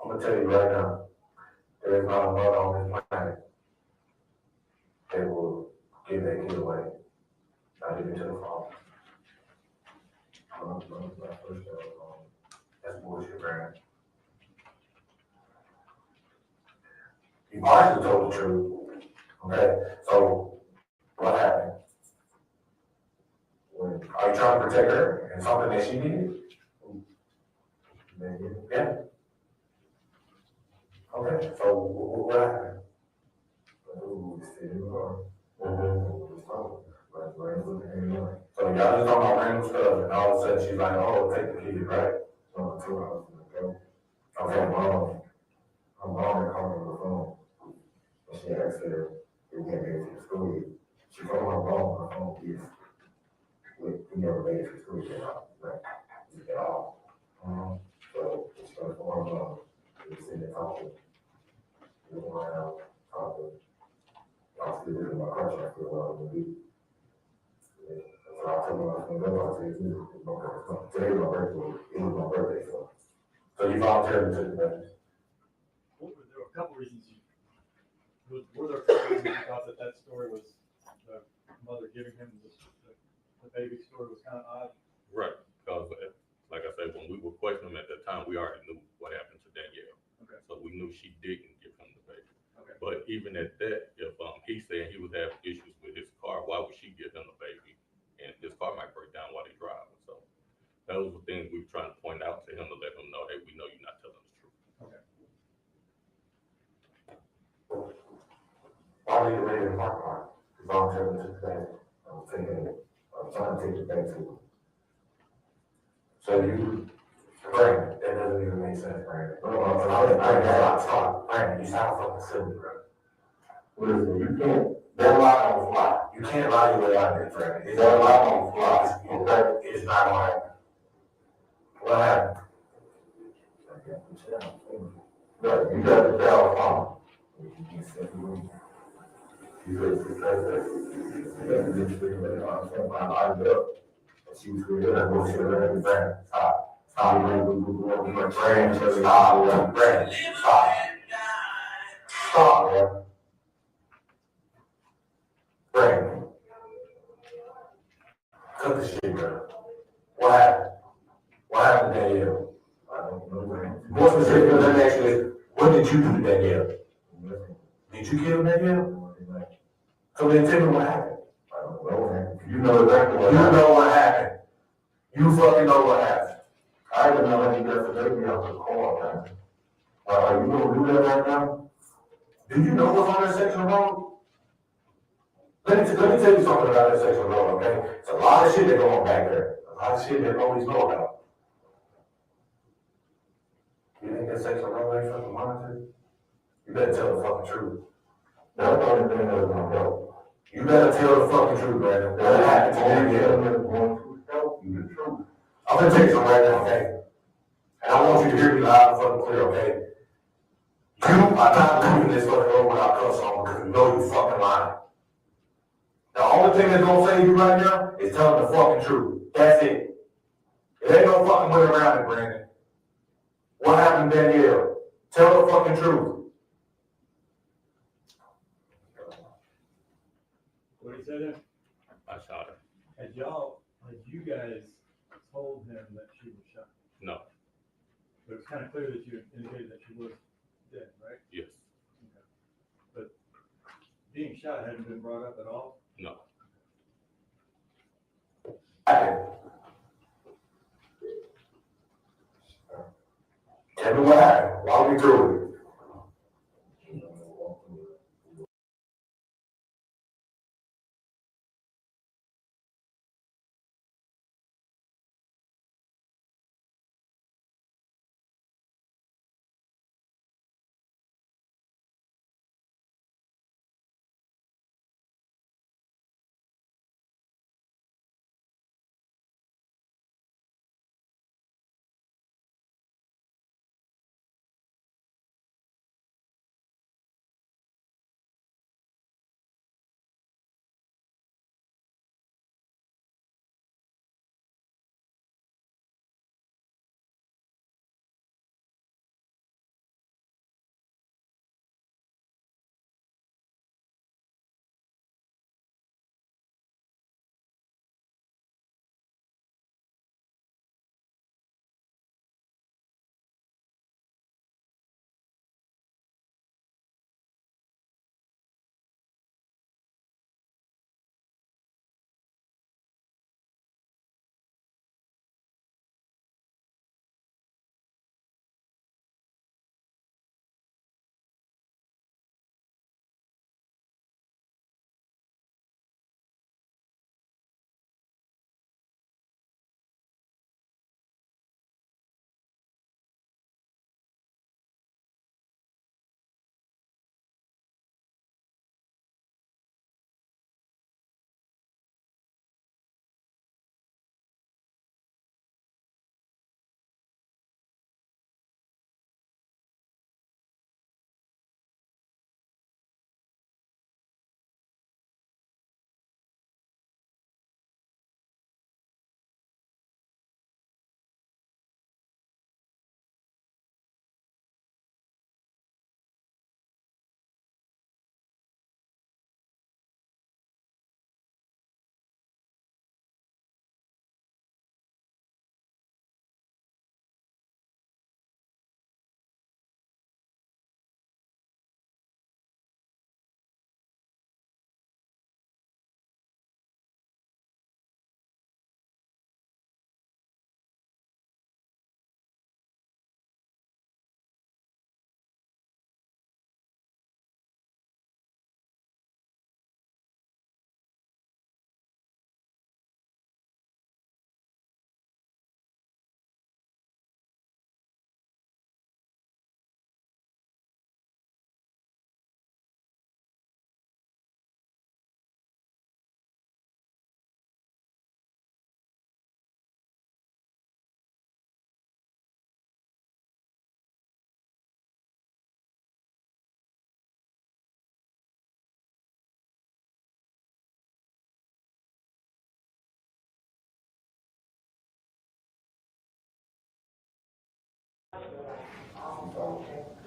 I'm gonna tell you right now, there is not a mother on this planet that will give that kid away. Not even to the father. That's bullshit, man. You partially told the truth, okay? So, what happened? Are you trying to protect her and something that she needed? Yeah. Okay, so what happened? So y'all just talking about random stuff, and all of a sudden she's like, oh, take the kid, right? Okay, mom, her mom had called me on the phone. And she asked her, we can't make it to the school yet. She told my mom on the phone, yes. We never made it to school yet, like, at all. So she told my mom, we sitting there talking, looking around, talking. I was still in my car trying to figure out what I was gonna do. So I told her I was gonna go, I said, today was my birthday, it was my birthday, so you voluntarily took the message. There were a couple reasons were there a couple reasons you thought that story was, the mother giving him the baby story was kind of odd? Right, because like I said, when we were questioning him at that time, we already knew what happened to Danielle. Okay. So we knew she didn't give him the baby. Okay. But even at that, if he's saying he would have issues with his car, why would she give him the baby? And his car might break down while he's driving. So those were things we were trying to point out to him to let him know, hey, we know you're not telling the truth. Okay. Why did you ready to park lot? Voluntarily took the baby. I'm trying to take the baby to him. So you, Brandon, that doesn't even make sense, Brandon. Brandon, you sound fucking silly, bro. Listen, you can't, that lie on fly. You can't lie your way out there, Brandon. Is that lie on fly? It's not gonna happen. What happened? No, you got to tell mom. You said I up. She was good. I go sit around and bang. Stop. Stop. Brand. Stop. Brand. Stop. Stop, man. Brand. Cut the shit, bro. What happened? What happened to Danielle? I don't know, man. More specific than that is, what did you do to Danielle? Did you kill Danielle? So then tell me what happened. I don't know, man. You know exactly what happened. You know what happened. You fucking know what happened. I didn't know that you got the baby out the car, man. You gonna do that right now? Do you know what's on that section road? Let me tell you something about that section road, okay? It's a lot of shit that go on back there. A lot of shit that nobody's know about. You think that section road ain't fucking monitored? You better tell the fucking truth. That's the only thing that's gonna help. You better tell the fucking truth, man. What happened to Danielle? You the truth. I'm gonna tell you something right now, okay? And I want you to hear me loud and fucking clear, okay? You are not leaving this fucking road without cuss on because you know you fucking lying. The only thing that's gonna save you right now is telling the fucking truth. That's it. It ain't no fucking way around it, Brandon. What happened to Danielle? Tell the fucking truth. What did he say there? I shot her. Had you guys told him that she was shot? No. But it's kind of clear that you indicated that she was dead, right? Yes. Okay. But being shot hadn't been brought up at all? No. Tell me what happened. Walk me through it.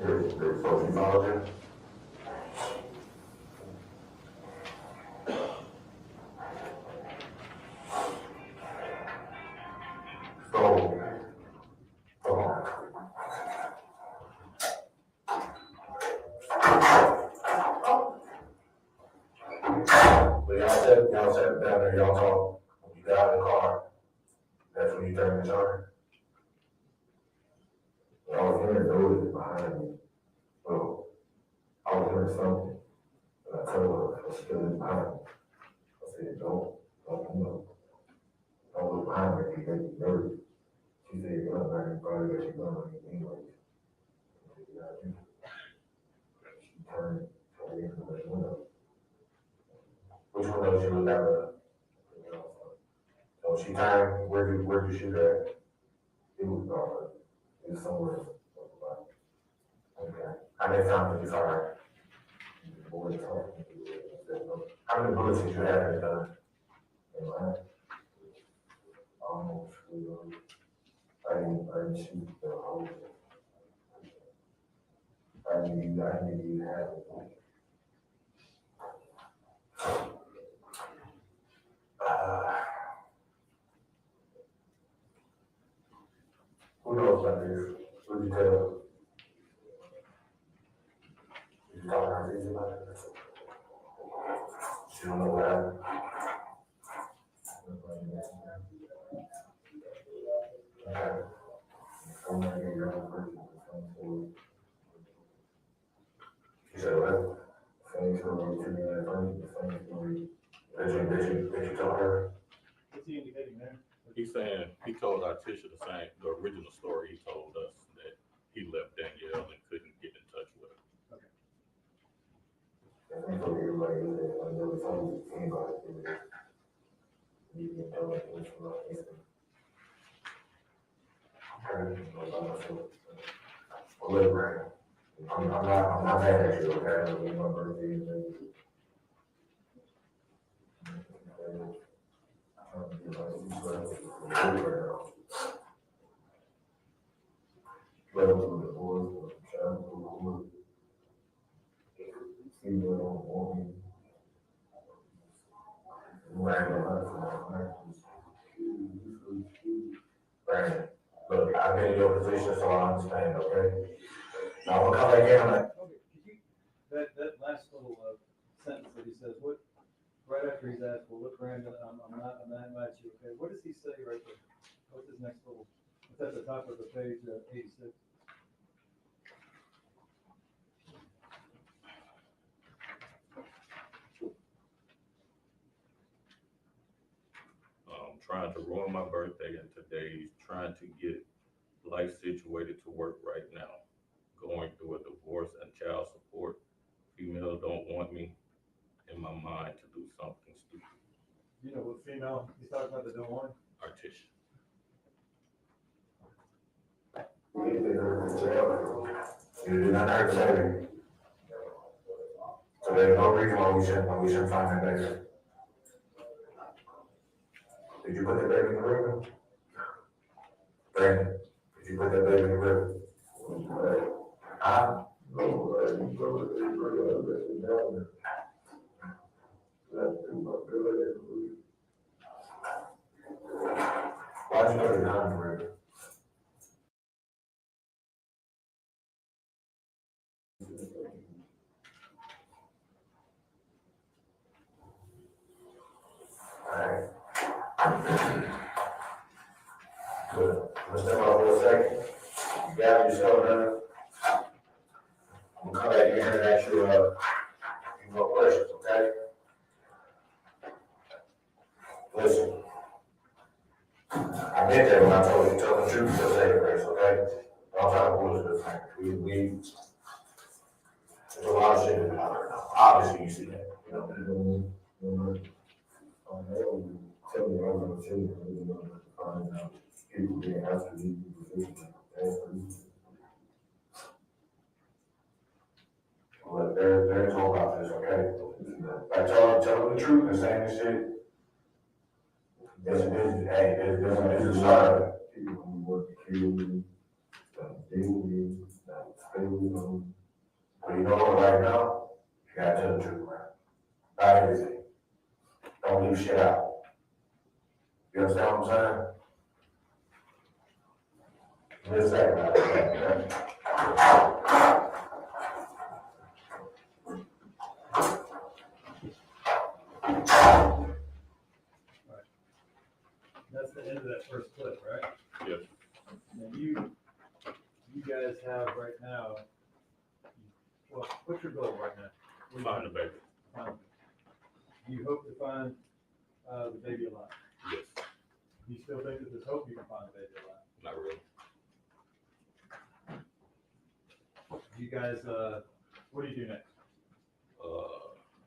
They're supposed to be followed. When y'all sat down there, y'all talk, when you got out of the car, that's when you turned the charge. I was hearing noises behind me. So I was hearing something. And I told her, I was still behind me. I said, don't look behind me, you make me nervous. She said, you're not going to probably let you go anyway. I said, yeah, she turned away from the window. Which window she was out? So she turned, where did you shoot her at? It was somewhere. Okay. How many times did you fire? How many bullets did you have in the gun? Almost. I didn't shoot the whole. I didn't even have it. Who knows about this? Who did you tell? Did you talk to her easy about it? She don't know what happened. Okay. I'm not getting your own person. She said, what? Same story, you me that person, the same story. Did you tell her? What's he indicating there? He's saying, he told Artisha the original story he told us, that he left Danielle and couldn't get in touch with her. And I told everybody that I never told anybody that you can tell me things from my history. Well, Brandon, I'm not mad at you, okay? I mean, my birthday is Brandon, look, I've been in your position, so I understand, okay? Now, I'm gonna come back in, I'm like, Okay, could you, that last little sentence that he says, what, right after he's asked, well, look, Brandon, I'm not mad at you, okay? What does he say right there? What's his next little, it's at the top of the page, 86. Trying to ruin my birthday, and today's trying to get life situated to work right now. Going through a divorce and child support. Female don't want me in my mind to do something stupid. You know what female he's talking about that don't want him? Artisha. you did not hurt the baby. So there's no reason why we shouldn't find that baby. Did you put that baby in the river? Brandon, did you put that baby in the river? Huh? Why'd you put it down in the river? Alright. Good. Let's step out for a second. You got yourself done. I'm gonna come back in and ask you a few more questions, okay? Listen. I meant that when I told you, tell the truth to save grace, okay? Don't try to bullshit this thing. There's a lot of shit in out there now. Obviously, you see that, you know? Tell me what I'm gonna tell you, find out people being asked to leave the position. But there's all about this, okay? I tell them the truth and saying this shit. This is sorry. People who work to kill me, deal with me, stay with But you know what, right now, you gotta tell the truth, man. Not everything. Don't leave shit out. You understand what I'm saying? Just say that. That's the end of that first clip, right? Yes. And you guys have right now, well, what's your goal right now? Find the baby. You hope to find the baby alive. Yes. Do you still think that there's hope you can find the baby alive? Not really. You guys, what do you do next?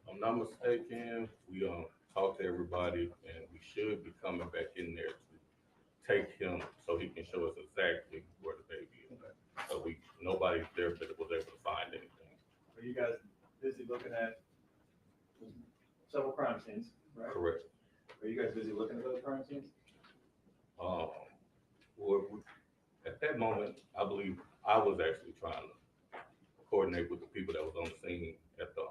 I'm not mistaken, we talk to everybody and we should be coming back in there to take him so he can show us exactly where the baby is. Okay. So nobody there that was able to find anything. Are you guys busy looking at several crime scenes, right? Correct. Are you guys busy looking at those crime scenes? Well, at that moment, I believe I was actually trying to coordinate with the people that was on the scene at the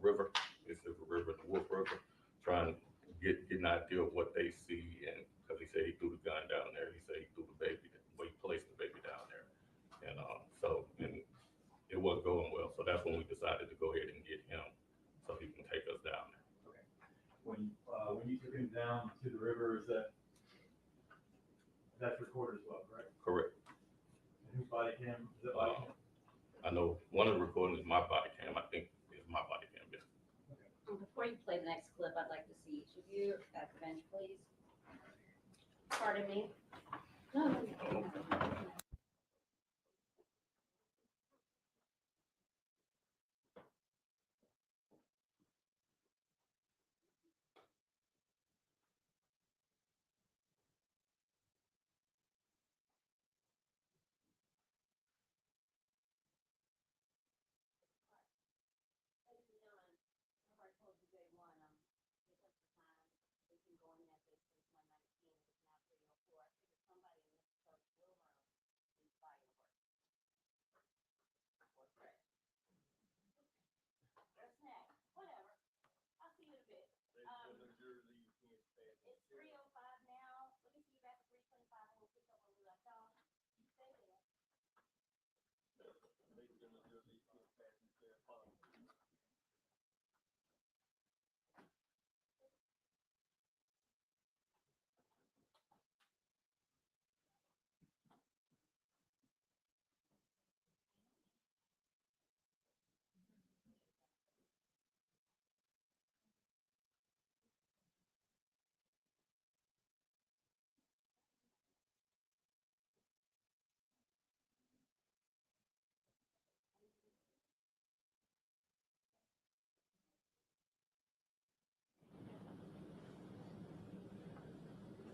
river. It's the river, the Wolf River, trying to get an idea of what they see, and because he said he threw the gun down there, he said he threw the baby, well, he placed the baby down there, and and it wasn't going well. So that's when we decided to go ahead and get him so he can take us down there. Okay. When you took him down to the river, that's recorded as well, right? Correct. And whose body cam? Is that body cam? I know one of the recordings is my body cam. I think it's my body cam. Yes. Before you play the next clip, I'd like to see each of you at the bench, please. Pardon me. No. Whatever. I'll see you in a bit. It's 3:05 now. Let me see you back at 3:25 and we'll pick up where we left off. Stay there.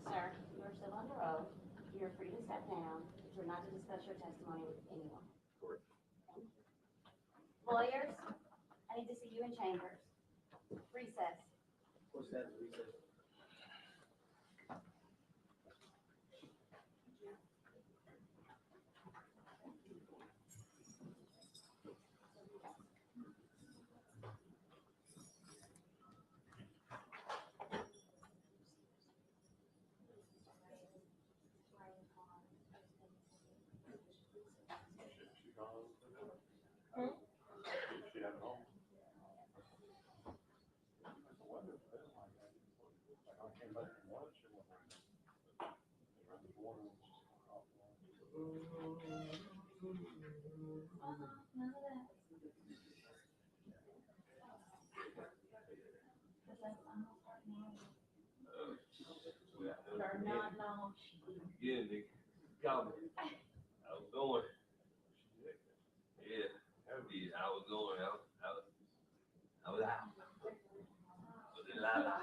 Sir, you are still under oath. You're free to step down, but you're not to discuss your testimony with anyone. Correct. Lawyers, I need to see you in chambers. Recess. What's that, recess? None of that. They're not long. Yeah, nigga. Call me. I was going. Yeah, I was going. I was out. I was in La La.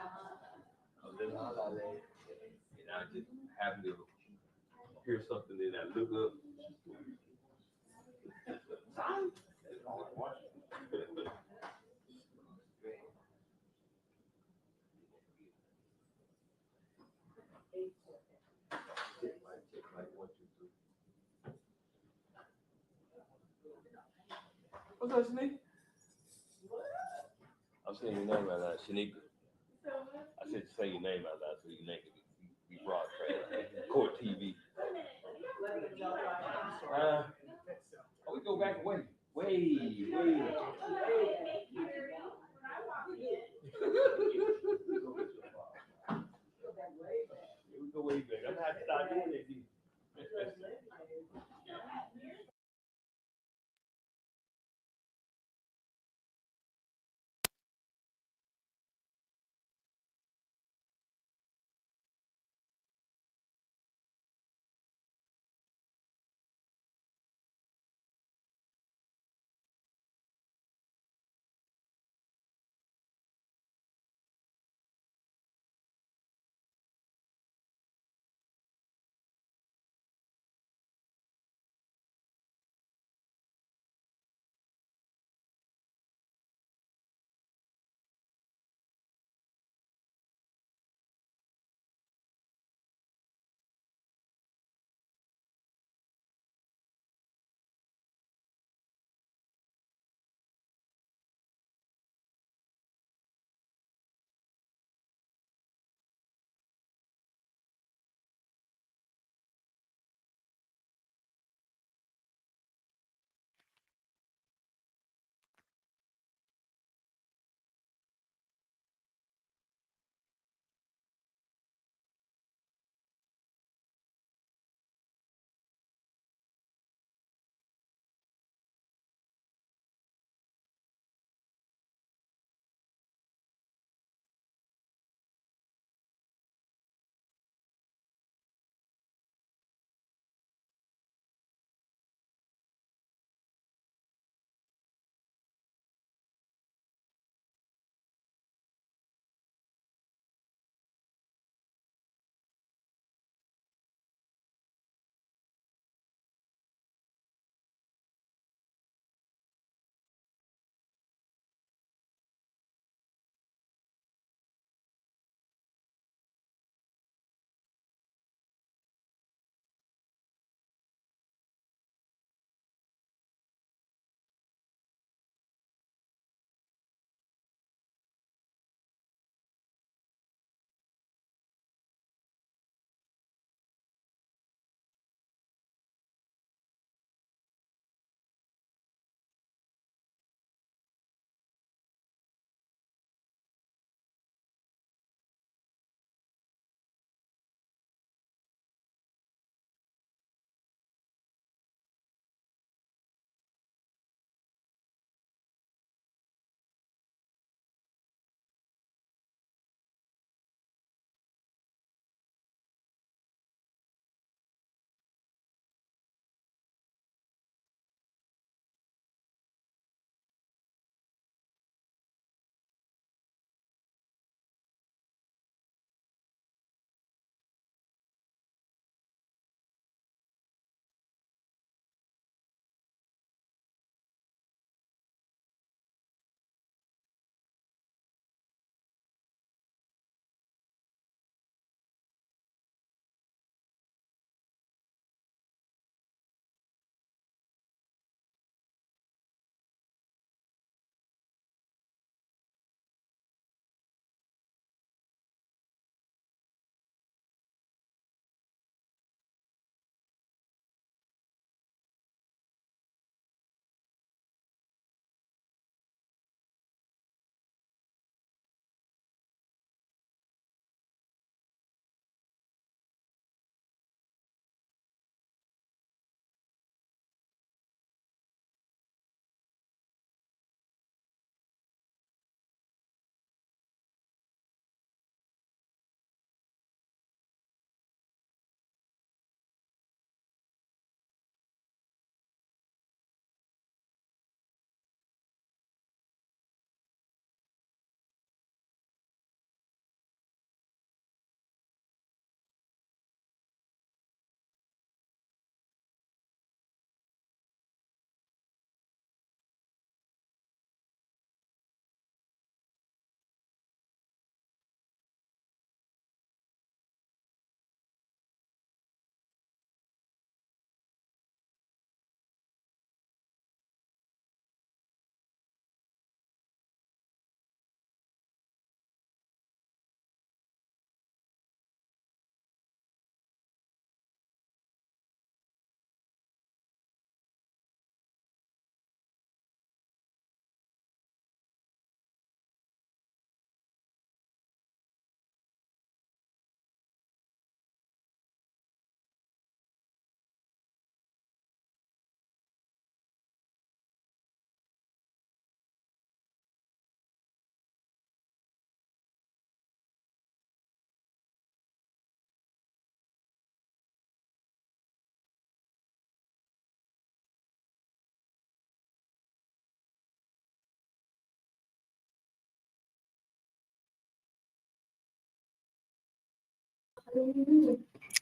I was in La La Land. And I just happened to hear something and I look up. That's all I watched. Check, 1, 2, 3. What's up, Shanique? I'm saying your name out loud, Shanika. I said say your name out loud so your name can be broadcast. Court TV. Oh, we go back way. Here we go way back. I'm gonna have to start doing that.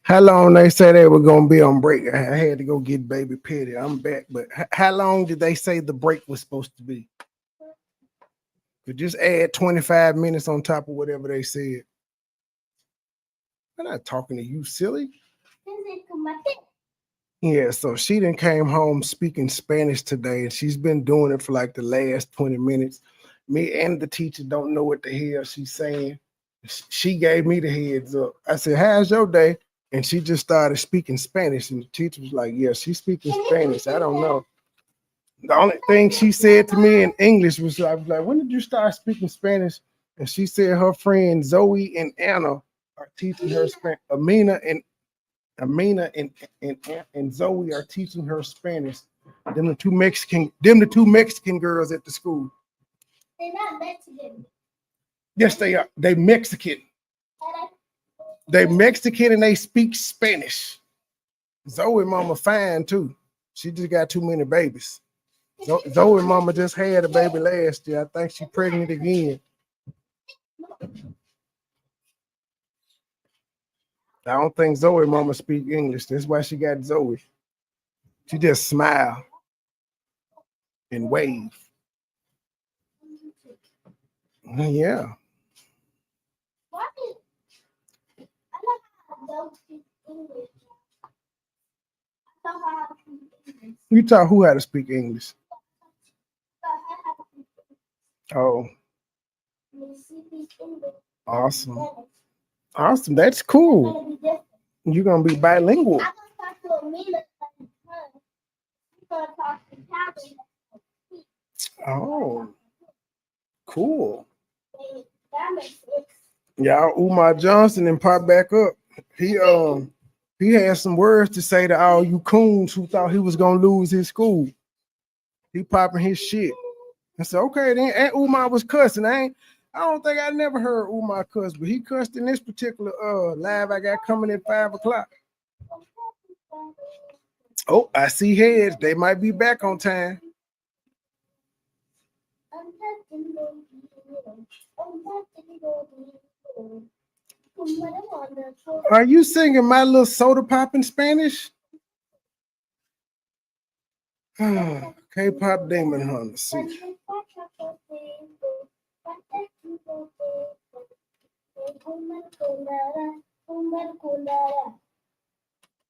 How long they say they were gonna be on break? I had to go get baby petty. I'm back, but how long did they say the break was supposed to be? Could just add 25 minutes on top of whatever they said. I'm not talking to you, silly. Yeah, so she done came home speaking Spanish today, and she's been doing it for like the last 20 minutes. Me and the teacher don't know what the hell she's saying. She gave me the heads up. I said, how's your day? And she just started speaking Spanish, and the teacher was like, yeah, she's speaking Spanish. I don't know. The only thing she said to me in English was, I was like, when did you start speaking Spanish? And she said her friend Zoe and Anna are teaching her Spanish. Amina and Zoe are teaching her Spanish. Them the two Mexican girls at the school. They're not Mexican. Yes, they are. They Mexican. They Mexican and they speak Spanish. Zoe mama fine too. She just got too many babies. Zoe mama just had a baby last year. I think she's pregnant again. I don't think Zoe mama speak English. That's why she got Zoe. She just smile and wave. Yeah. You taught who how to speak English? Oh, awesome. Awesome. That's cool. You're gonna be bilingual. Oh, cool. Yeah, Umar Johnson and pop back up. He had some words to say to all you coons who thought he was gonna lose his school. He popping his shit. I said, okay, then. And Umar was cussing. I don't think I never heard Umar cuss, but he cussed in this particular live I got coming at 5 o'clock. Oh, I see heads. They might be back on time. Are you singing My Little Soda Pop in Spanish? K-pop Demon Hunter. See.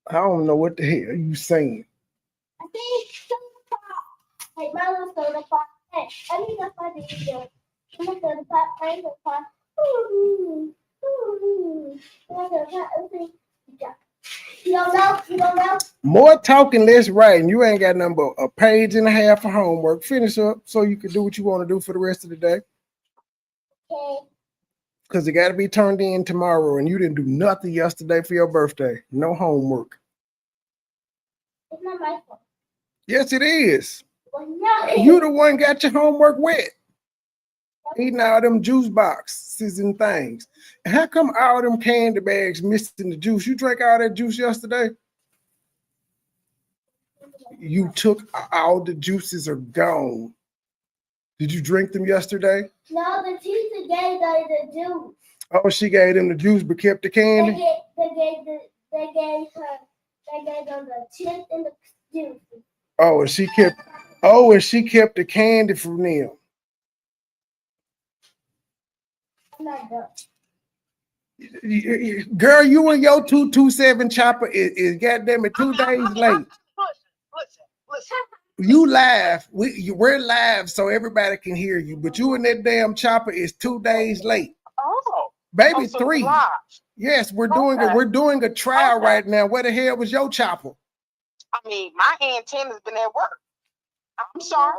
I don't know what the hell you saying. Hey, my little soda pop. Hey, I need a funny video. My soda pop, my soda pop. You don't know? You don't know? More talking, less writing. You ain't got nothing but a page and a half of homework. Finish up so you can do what you want to do for the rest of the day. Okay. Because it got to be turned in tomorrow, and you didn't do nothing yesterday for your birthday. No homework. It's not my fault. Yes, it is. Well, no. You the one got your homework wet. Eating all them juice boxes and things. And how come all them candy bags missing the juice? You drank all that juice yesterday? You took all the juices are gone. Did you drink them yesterday? No, the teacher gave them the juice. Oh, she gave them the juice but kept the candy? They gave them the chips and the juice. Oh, and she kept the candy from them. Girl, you and your 227 chopper is goddamn it 2 days late. Listen. You live, we're live so everybody can hear you, but you and that damn chopper is 2 days late. Oh. Baby, so 3. live. Yes, we're doing a trial right now. Where the hell was your chopper? I mean, my antenna's been at work. I'm sorry.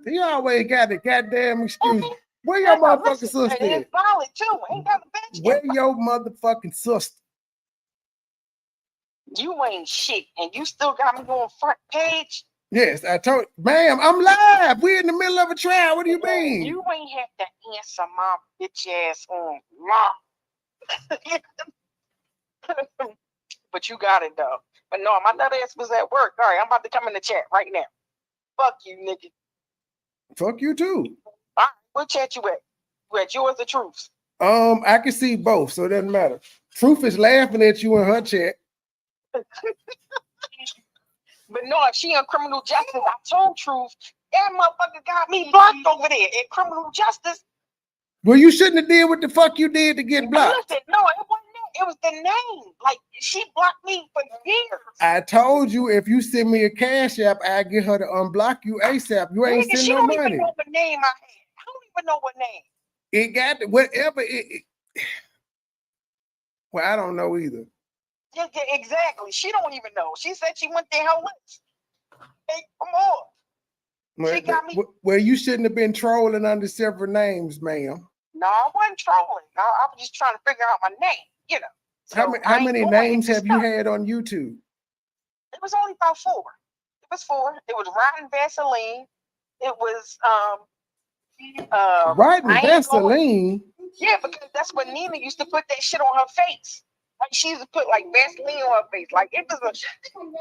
You always got a goddamn excuse. Where your motherfucking sister at? It's valid too. Ain't got a bitch. Where your motherfucking sister? You ain't shit, and you still got me going front page. Yes, I told ma'am, I'm live. We're in the middle of a trial. What do you mean? You ain't have to answer my bitch ass on lock. But you got it though. But no, my nut ass was at work. All right, I'm about to come in the chat right now. Fuck you, nigga. Fuck you too. All right, what chat you at? You at yours the truth? I can see both, so it doesn't matter. Truth is laughing at you in her chat. But no, if she in criminal justice, I told Truth, that motherfucker got me blocked over there in criminal justice. Well, you shouldn't have did what the fuck you did to get blocked. Listen, no, it wasn't that. It was the name. Like, she blocked me for years. I told you if you send me a cash app, I get her to unblock you ASAP. You ain't Nigga, send she no don't money. even know what name I had. I don't even know what name. It got whatever it. Well, I don't know either. Yeah, exactly. She don't even know. She said she went there her list. Hey, come on. She got me. Well, you shouldn't have been trolling under several names, ma'am. No, I wasn't trolling. I was just trying to figure out my name, you know. So How many names have you had on YouTube? It was only about 4. It was 4. It was Rotten Vaseline. It was Rotten Vaseline. Yeah, because that's what Nina used to put that shit on her face. Like she used to put like Vaseline on her face. Like it was a,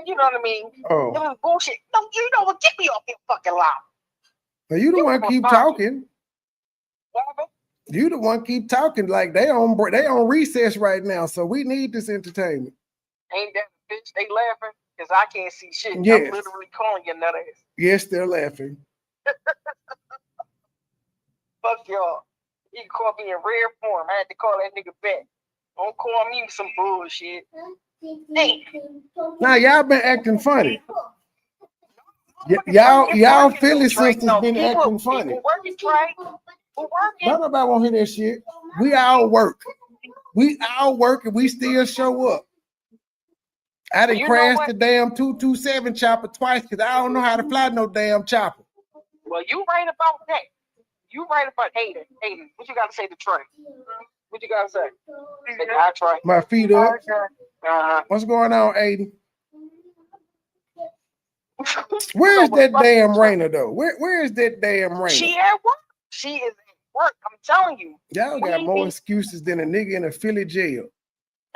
you know what I mean? Oh. It was bullshit. No, you know what? Get me off your fucking line. Now you the one keep talking. Whatever. You the one keep talking like they on recess right now. So we need this entertainment. Ain't that bitch? They laughing because I can't see shit. Yes. I'm literally calling your nut ass. Yes, they're laughing. Fuck y'all. He called me in rare form. I had to call that nigga back. Don't call me some bullshit. Damn. Now y'all been acting funny. Y'all Philly sisters been acting funny. Working, right? Don't nobody want to hear that shit. We all work. We all work and we still show up. I done crashed the damn 227 chopper twice because I don't know how to fly no damn chopper. Well, you right about that. You right about Aiden. Aiden, what you got to say to Trey? What you got to say? I try. My feet up. Uh-huh. What's going on, Aiden? Where's that damn Raina though? Where is that damn Raina? She at work. She is at work. I'm telling you. Y'all got more excuses than a nigga in a Philly jail.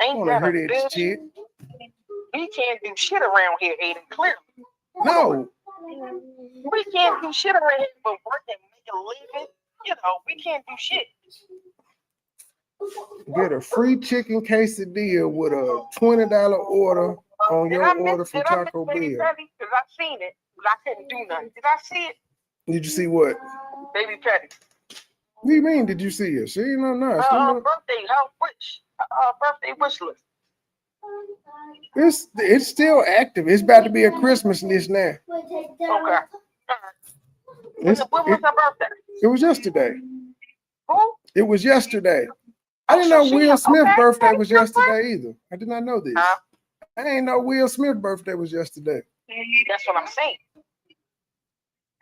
Ain't that that hear that bitch? shit? We can't do shit around here, Aiden. Clearly. No. We can't do shit around here but work and make a living. You know, we can't do shit. Get a free chicken quesadilla with a $20 order on your order from Taco Bell. Because I seen it, but I couldn't do nothing. Did I see it? Did you see what? Baby Petty. What do you mean? Did you see it? She ain't no nice. Birthday, birthday wish list. It's still active. It's about to be a Christmas list now. Okay. When was her birthday? It was yesterday. Who? It was yesterday. I didn't know Will Smith's birthday was yesterday either. I did not know this. I didn't know Will Smith's birthday was yesterday. That's what I'm saying.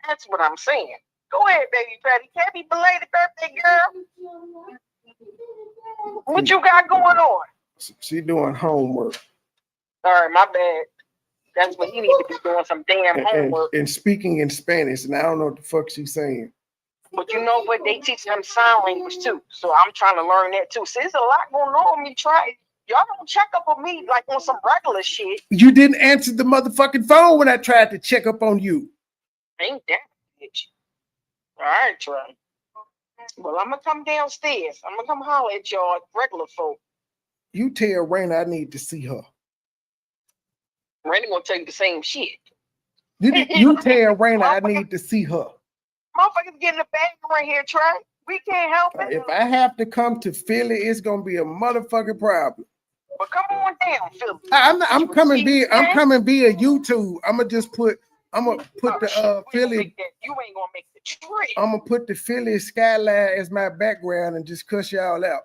That's what I'm saying. Go ahead, baby Patty. Happy belated birthday, girl. What you got going on? She doing homework. All right, my bad. That's what he needs to be doing, some damn homework. And speaking in Spanish, and I don't know what the fuck she's saying. But you know what? They teach them sign language too. So I'm trying to learn that too. So there's a lot going on. Me try. Y'all don't check up on me like on some regular shit. You didn't answer the motherfucking phone when I tried to check up on you. Ain't that bitch? All right, Trey. Well, I'm gonna come downstairs. I'm gonna come holler at y'all regular folk. You tell Raina I need to see her. Raina gonna tell you the same shit. You tell Raina I need to see her. Motherfuckers getting a bag right here, Trey. We can't help it. If I have to come to Philly, it's gonna be a motherfucking problem. But come on down, Philly. I'm coming via YouTube. I'm gonna put the Philly. You ain't gonna make the trip. I'm gonna put the Philly skyline as my background and just cuss y'all out.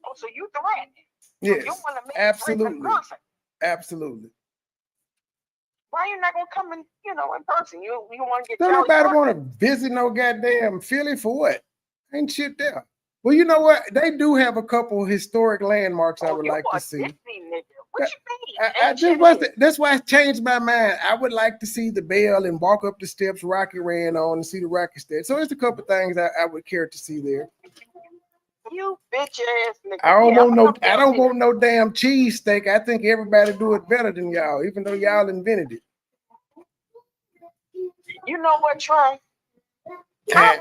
Oh, so you threatening? Yes, You wanna make absolutely, absolutely. Why you not gonna come in, in person? You want to get? Don't nobody want to visit no goddamn Philly for what? Ain't shit there. Well, you know what? They do have a couple historic landmarks I would like to see. What you mean? That's why I changed my mind. I would like to see the bell and walk up the steps Rocky ran on and see the Rocky steps. So there's a couple things I would care to see there. You bitch ass nigga. I don't want no damn cheesesteak. I think everybody do it better than y'all, even though y'all invented it. You know what, Trey? I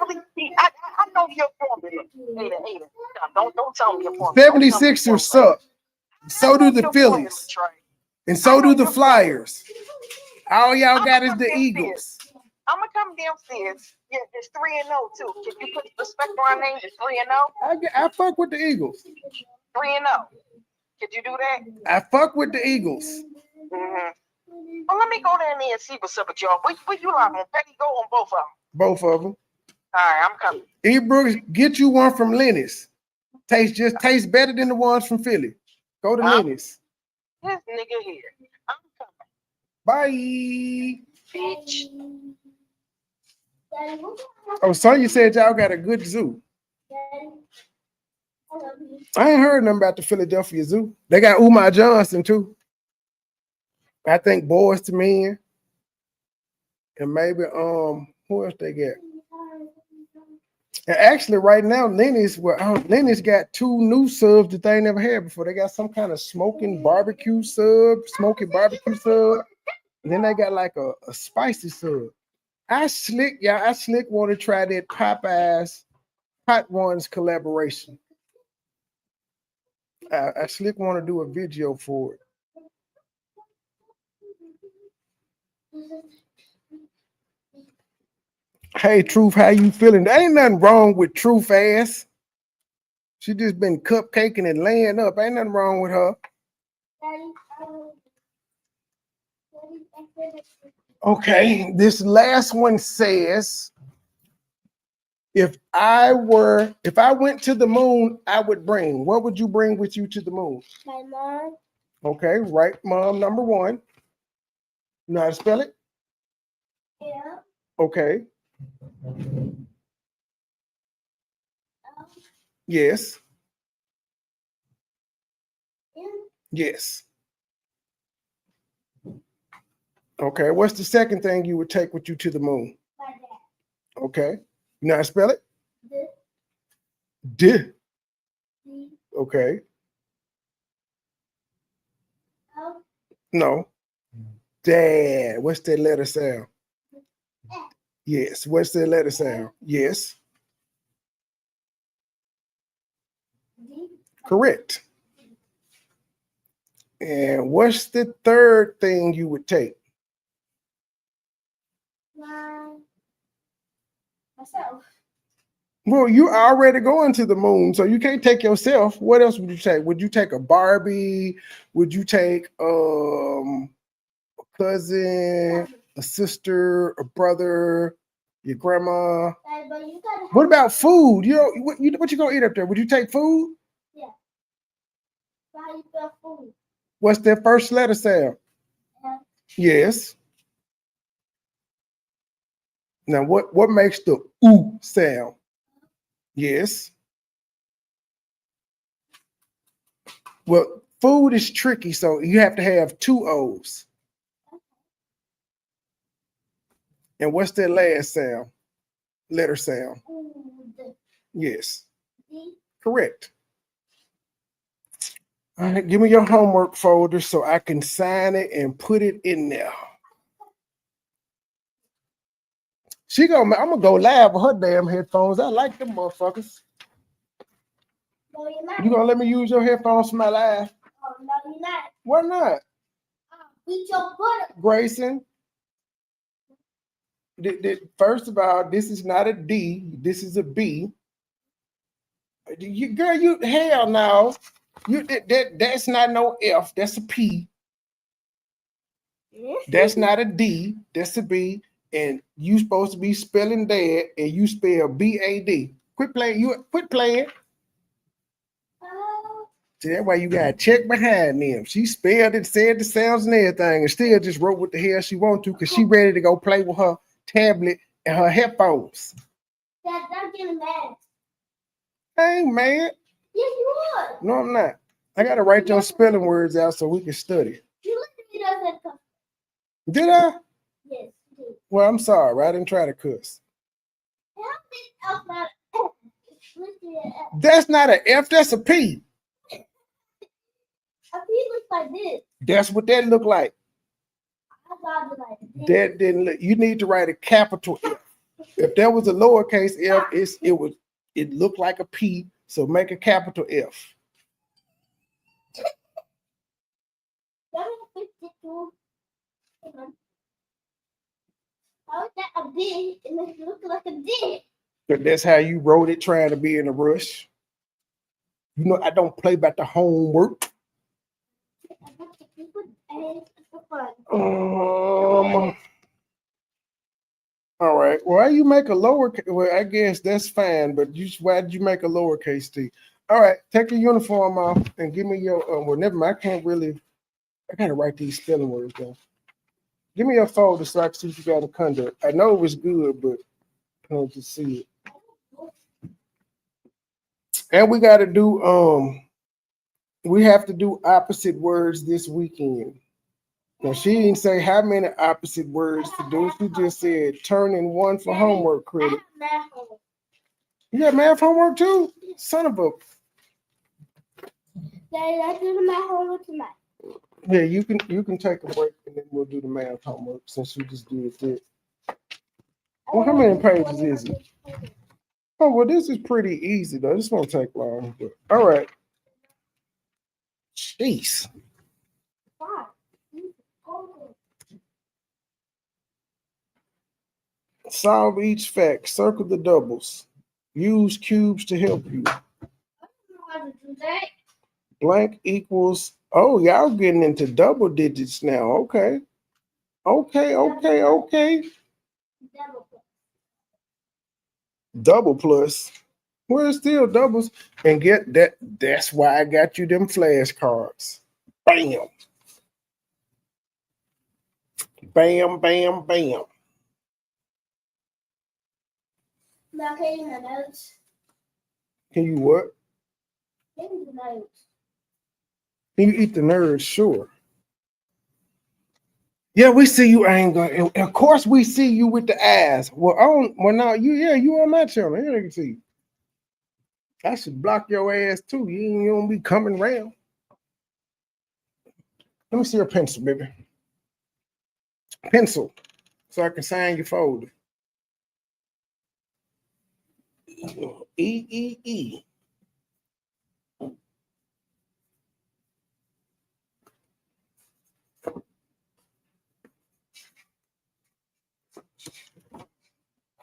know your formula. Ada. Don't tell me your formula. 76ers suck. So do the Phillies. And so do the Flyers. All y'all got is the Eagles. I'm gonna come downstairs. Yeah, it's 3-0 too. Can you put respect on our name? It's 3-0. I fuck with the Eagles. 3-0. Could you do that? I fuck with the Eagles. Mm-hmm. Well, let me go down there and see what's up with y'all. Where you like on Petty go on both of them? Both of them. All right, I'm coming. E. Brooks, get you one from Lenny's. Tastes better than the ones from Philly. Go to Lenny's. This nigga here. I'm Bye. bitch. Oh, Sonya said y'all got a good zoo. I ain't heard nothing about the Philadelphia Zoo. They got Umar Johnson too. I think Boys to Men. And maybe who else they got? And actually right now Lenny's got 2 new subs that they ain't never had before. They got some kind of smoking barbecue sub. And then they got like a spicy sub. I slick want to try that Popeyes Hot Ones collaboration. I slick want to do a video for it. Hey, Truth, how you feeling? There ain't nothing wrong with Truth ass. She just been cupcaking and laying up. Ain't nothing wrong with her. Okay, this last one says, if I went to the moon, I would bring. What would you bring with you to the moon? My mom. Okay, right, mom, number 1. You know how to spell it? Yeah. Okay. Yes. Yes. Okay, what's the second thing you would take with you to the moon? My dad. Okay. You know how to spell it? D. D. Okay. L. No. Dad. What's that letter sound? Yes. What's that letter sound? Yes. D. Correct. And what's the third thing you would take? Myself. Well, you already going to the moon, so you can't take yourself. What else would you take? Would you take a Barbie? Would you take a cousin, a sister, a brother, your grandma? What about food? What you gonna eat up there? Would you take food? Yeah. How you spell food? What's that first letter sound? L. Yes. Now, what makes the ooh sound? Yes. Well, food is tricky, so you have to have 2 O's. And what's that last sound? Letter sound? Yes. D. Correct. All right, give me your homework folder so I can sign it and put it in there. I'm gonna go live with her damn headphones. I like them motherfuckers. No, you're not. You gonna let me use your headphones for my live? Oh, no, you're not. Why not? Beat your butt. Grayson, first of all, this is not a D. This is a B. Hell no. That's not no F. That's a P. That's not a D. That's a B. And you supposed to be spelling dad, and you spell B-A-D. Quit playing. See, that's why you gotta check behind them. She spelled it, said the sounds and everything, and still just wrote what the hell she want to, because she ready to go play with her tablet and her headphones. Dad, I'm getting mad. I ain't mad. Yes, you are. No, I'm not. I gotta write your spelling words out so we can study. You look at me doesn't come. Did I? Yes, you did. Well, I'm sorry. I didn't try to cuss. That's not an F. That's a P. A P looks like this. That's what that look like. I thought it like this. That didn't look. You need to write a capital F. If there was a lowercase f, it looked like a P, so make a capital F. How is that a D? It looks like a D. But that's how you wrote it, trying to be in a rush. You know, I don't play about the homework. All right. Why you make a lowercase? Well, I guess that's fine, but why did you make a lowercase t? All right, take your uniform off and give me your. Well, never mind. I can't really. I gotta write these spelling words down. Give me your folder so I can see if you got a conduct. I know it was good, but I don't just see it. And we got to do. We have to do opposite words this weekend. Now she didn't say how many opposite words to do. She just said turn in one for homework credit. You got math homework too? Son of a. Daddy, I do the math homework tonight. Yeah, you can take a break and then we'll do the math homework since you just did that. Well, how many pages is it? Oh, well, this is pretty easy though. This won't take long. But, all right. Jeez. Solve each fact. Circle the doubles. Use cubes to help you. Blank equals. Oh, y'all getting into double digits now. Okay. Okay. Double plus. Well, it's still doubles. And get that. That's why I got you them flashcards. Bam. Bam, bam, bam. Now, can you have notes? Can you what? Give me the notes. Can you eat the nerds? Sure. Yeah, we see you anger. And of course, we see you with the ass. Well, now you on my channel. Here they can see you. I should block your ass too. You don't be coming around. Let me see your pencil, baby. Pencil, so I can sign your folder. E.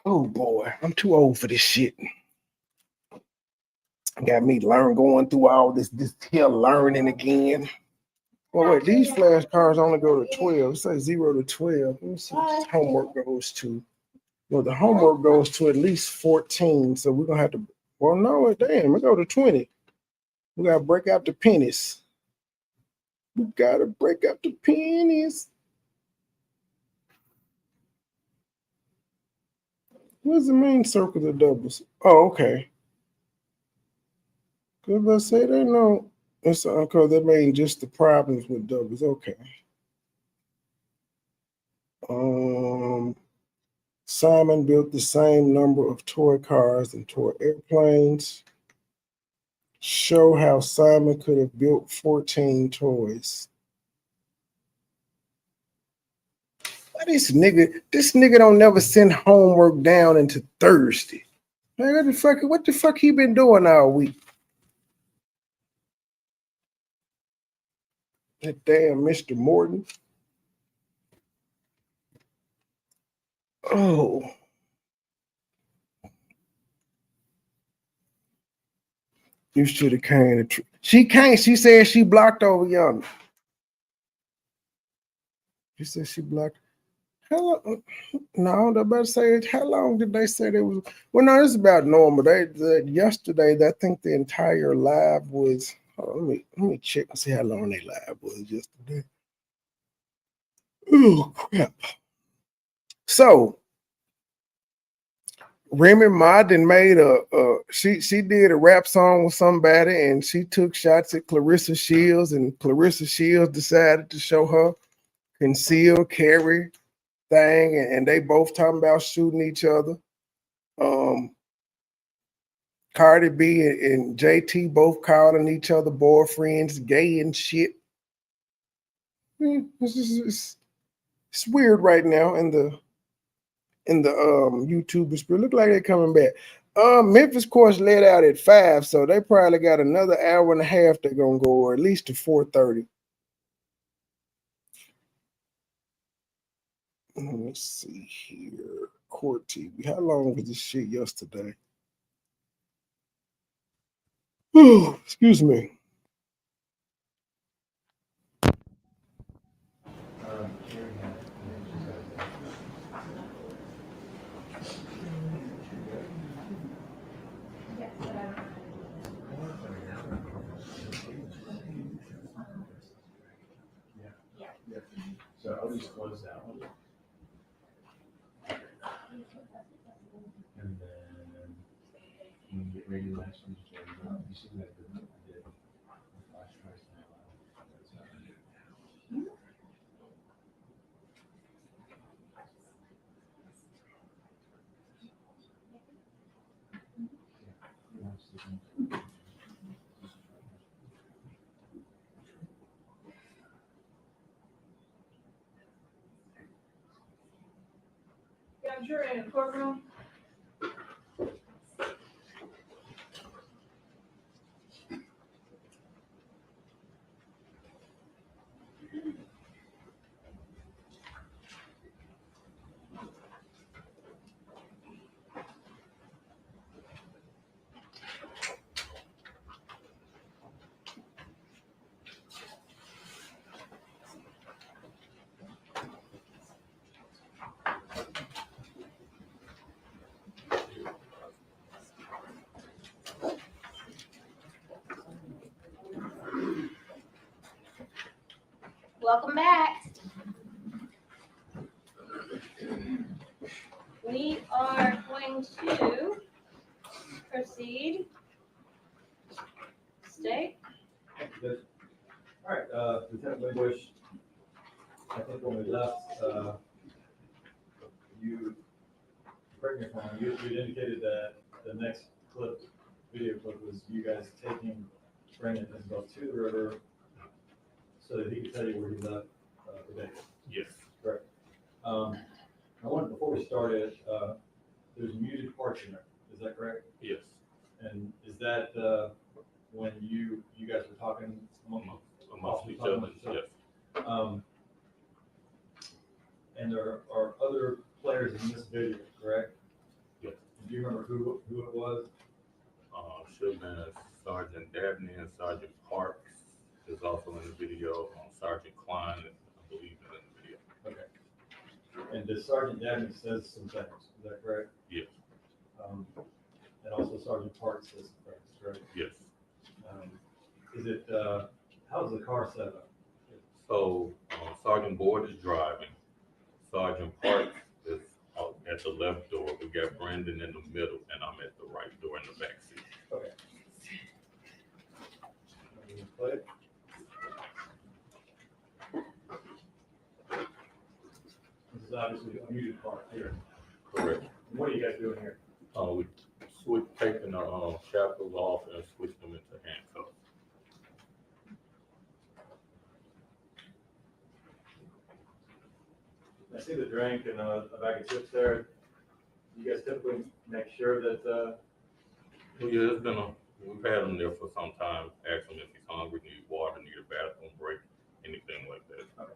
Oh boy, I'm too old for this shit. Got me going through all this here learning again. Well, wait, these flashcards only go to 12. It says 0 to 12. Let me see what this homework goes to. Well, the homework goes to at least 14. So we're gonna have to. Well, no, damn, it go to 20. We gotta break out the pennies. We gotta break out the pennies. What does it mean, circle the doubles? Oh, okay. Because I say they know. It's because that means just the problems with doubles. Okay. Simon built the same number of toy cars and toy airplanes. Show how Simon could have built 14 toys. Why this nigga don't never send homework down into Thursday. Man, what the fuck he been doing all week? That damn Mr. Morton. Oh. You should have came to. She can't. She said she blocked over yonder. She said she blocked. How long? No, I'm about to say it. How long did they say they was? Well, no, it's about normal. Yesterday, I think the entire live was. Let me check and see how long they live was yesterday. Oh crap! So Remy Martin made she did a rap song with somebody and she took shots at Clarissa Shields and Clarissa Shields decided to show her concealed carry thing and they both talking about shooting each other. Cardi B and JT both calling each other boyfriends gay and shit. It's weird right now in the in the YouTube spirit. Look like they're coming back. Memphis course let out at 5, so they probably got another hour and a half they're gonna go, or at least to 4:30. Let's see here. Court TV. How long was this shit yesterday? Excuse me. So I'll just close that one. And then when you get ready to the next one, just let me know. You see that I did flash drives now. Yeah, I'm sure in a courtroom. Welcome back. We are going to proceed. Stay. Good. All right, Lieutenant Bush, I think when we left, you, correct me if I'm wrong, you indicated that the next video clip was you guys taking Brandon Isabelle to the river so that he could tell you where he left the day. Yes. Correct. I wanted, before we started, there's muted parts in there, is that correct? Yes. And is that when you guys were talking Amongst each other, yes. And there are other players in this video, correct? Yes. Do you remember who it was? Should have been Sergeant Dabney and Sergeant Parks is also in the video. Sergeant Klein, I believe, is in the video. Okay. And does Sergeant Dabney says some things, is that correct? Yes. And also Sergeant Parks says some things, correct? Yes. Is it, how's the car set up? So Sergeant Boyd is driving. Sergeant Parks is out at the left door. We got Brandon in the middle, and I'm at the right door in the back seat. Okay. Play. This is obviously a muted part here. Correct. And what are you guys doing here? We taking the shackles off and switched them into handcuffs. I see the drink and a bag of chips there. You guys typically make sure that, Well, yeah, we've had him there for some time. Ask him if he's hungry, need water, need a bathroom break, anything like that. okay.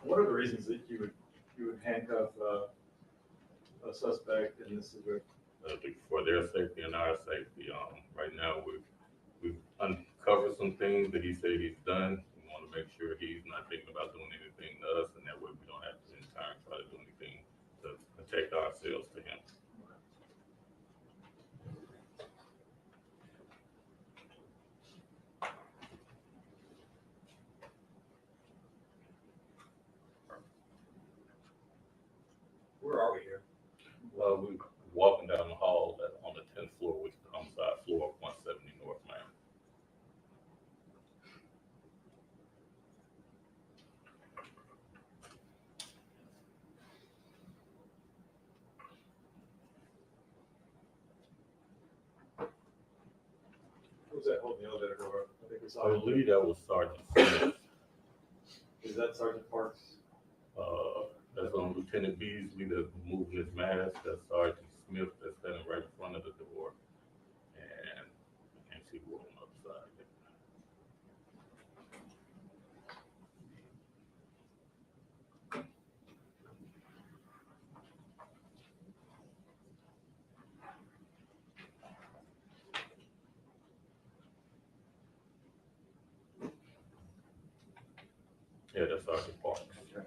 What are the reasons that you would handcuff a suspect in this situation? For their safety and our safety. Right now, we've uncovered some things that he said he's done. We want to make sure he's not thinking about doing anything to us, and that way we don't have to in time try to do anything to protect ourselves to him. Where are we here? Well, we're walking down the hall on the 10th floor, which is the homicide floor of 170 North Main. was that holding the elevator door? I think we I saw it. believe that was Sergeant Smith. Is that Sergeant Parks? That's on Lieutenant Beasley that's moving his mask. That's Sergeant Smith that's standing right in front of the door. And I can't see who on the other side. Yeah, that's Sergeant Parks. Okay.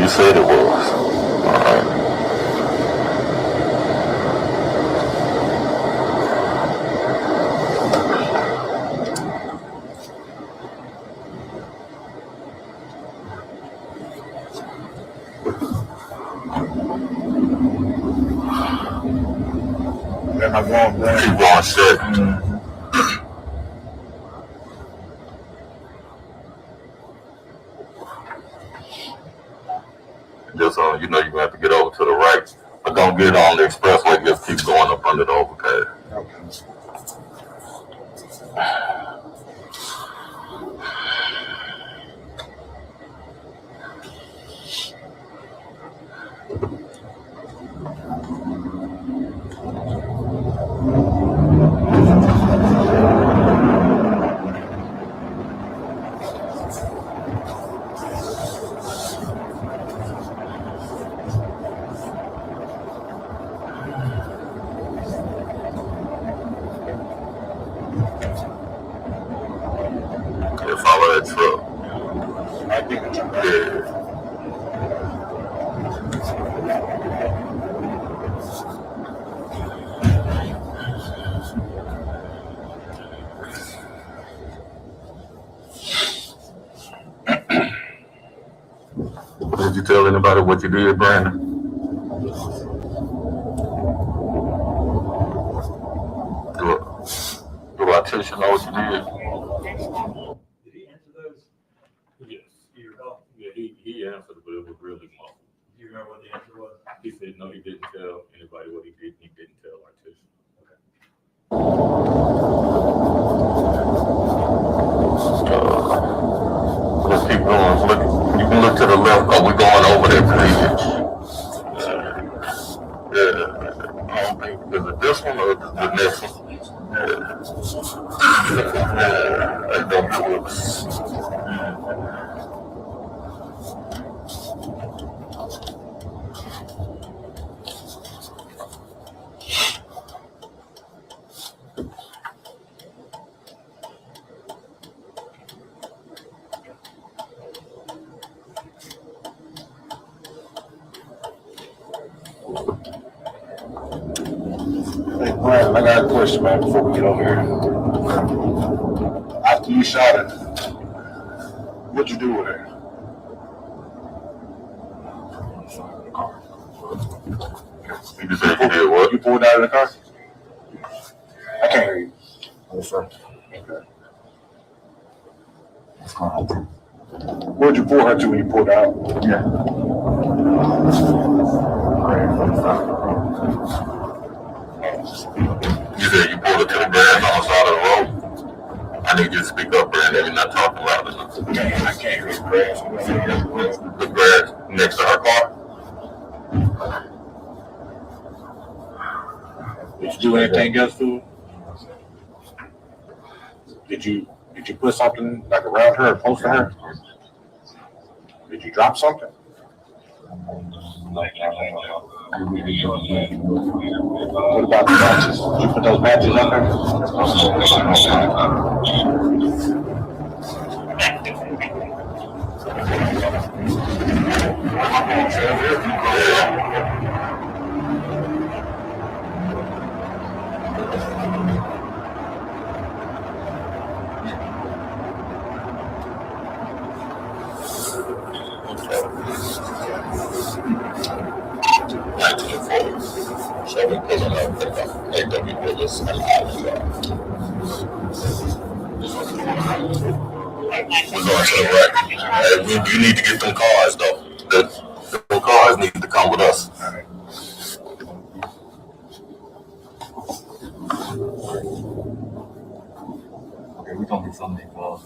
you said it was. All right. Am I going back? Keep going straight. Just you know, you're gonna have to get over to the right, but don't get on the expressway. Just keep going up under the overpass. Okay. Yeah, follow that truck. I think it's okay. Yeah. Did you tell anybody what you did, Brandon? Do Letitia know what you did? Did he answer those? Yes. Do you recall? Yeah, he answered, but it was really muffled. Do you remember what the answer was? He said no, he didn't tell anybody what he did. He didn't tell Letitia. Let's keep going. Look, you can look to the left. Are we going over that bridge? Yeah. I don't think, is it this one or the next one? Yeah. Like them twists. Hey, Brandon, I got a question, man, before we get over here. After you shot it, what'd you do with it? You just said you did what? You pulled it out of the car? I can't hear you. Yes, sir. Okay. Where'd you pull her to when you pulled out? Yeah. You said you pulled it to the grass on the side of the road. I need you to speak up, Brandon. You're not talking loud enough. I can't hear the grass. The grass next to her car? Did you do anything else to her? Did you put something like around her or close to her? Did you drop something? What about the matches? Did you put those matches up there? So we put it up with AW Willis and Island. We're going to the right. You need to get them cars, though. The cars need to come with us. Okay, we're gonna get some of these cars.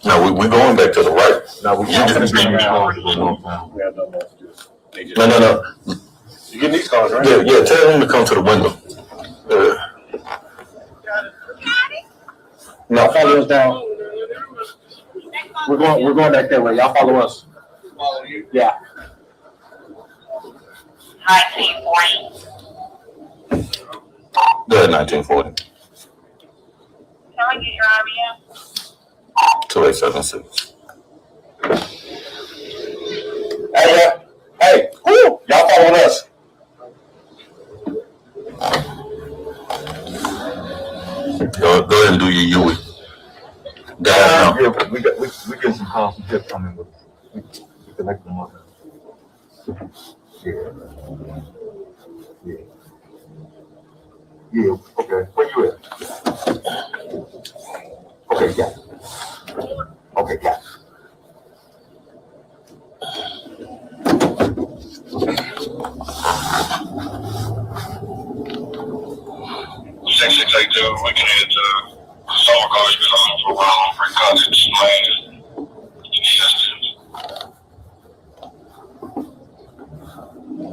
No, we're going back to the right. No, we can't finish these cars. We have nothing else to do. No. You getting these cars, right? Yeah, tell them to come to the window. No, follow us down. We're going back that way. Y'all follow us. Follow you? Yeah. 1940. Go ahead, 1940. Can I get your IBM? 2876. Hey, y'all following us? Go ahead and do your Yui. Yeah, we get some calls, some tips coming with we connect them up. Yeah. Yeah, okay. Where you at? Okay, yeah. Okay, yeah. Six we can head to summer college because I'm for a while on free cottage land.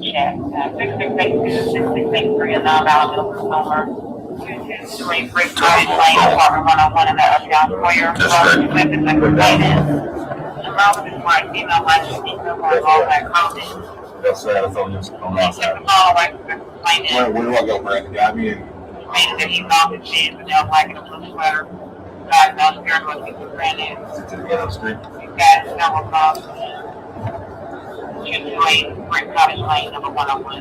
Check. 6682, 6683 is not out of the summer. 2223 Cottage Lane, apartment 101 in the uptown square. Memphis and Defendant. The mouth is like female latches, female all that college. That's sad. It's on that side. Where do I go, Brandon? Got me in. Made that you off his jeans and now black and a blue sweater. Guys, no scared what people granted. Is it to the other street? You guys know about 228 Brick Cottage Lane, number 101.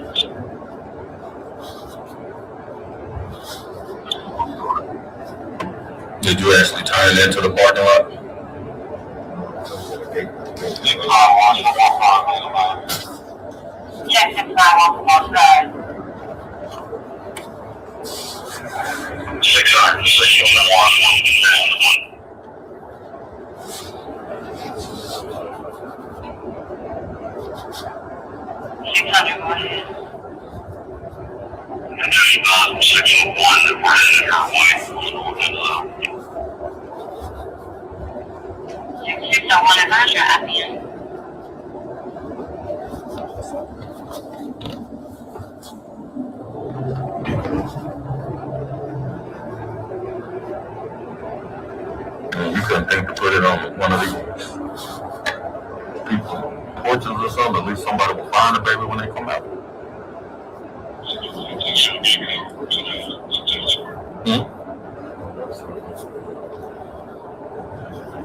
Did you actually turn into the parking lot? Check the sidewalk outside. 600 go ahead. And just 601 that we're in your way. 601 is not your happy. You couldn't think to put it on one of these people porches or something. At least somebody will find the baby when they come out.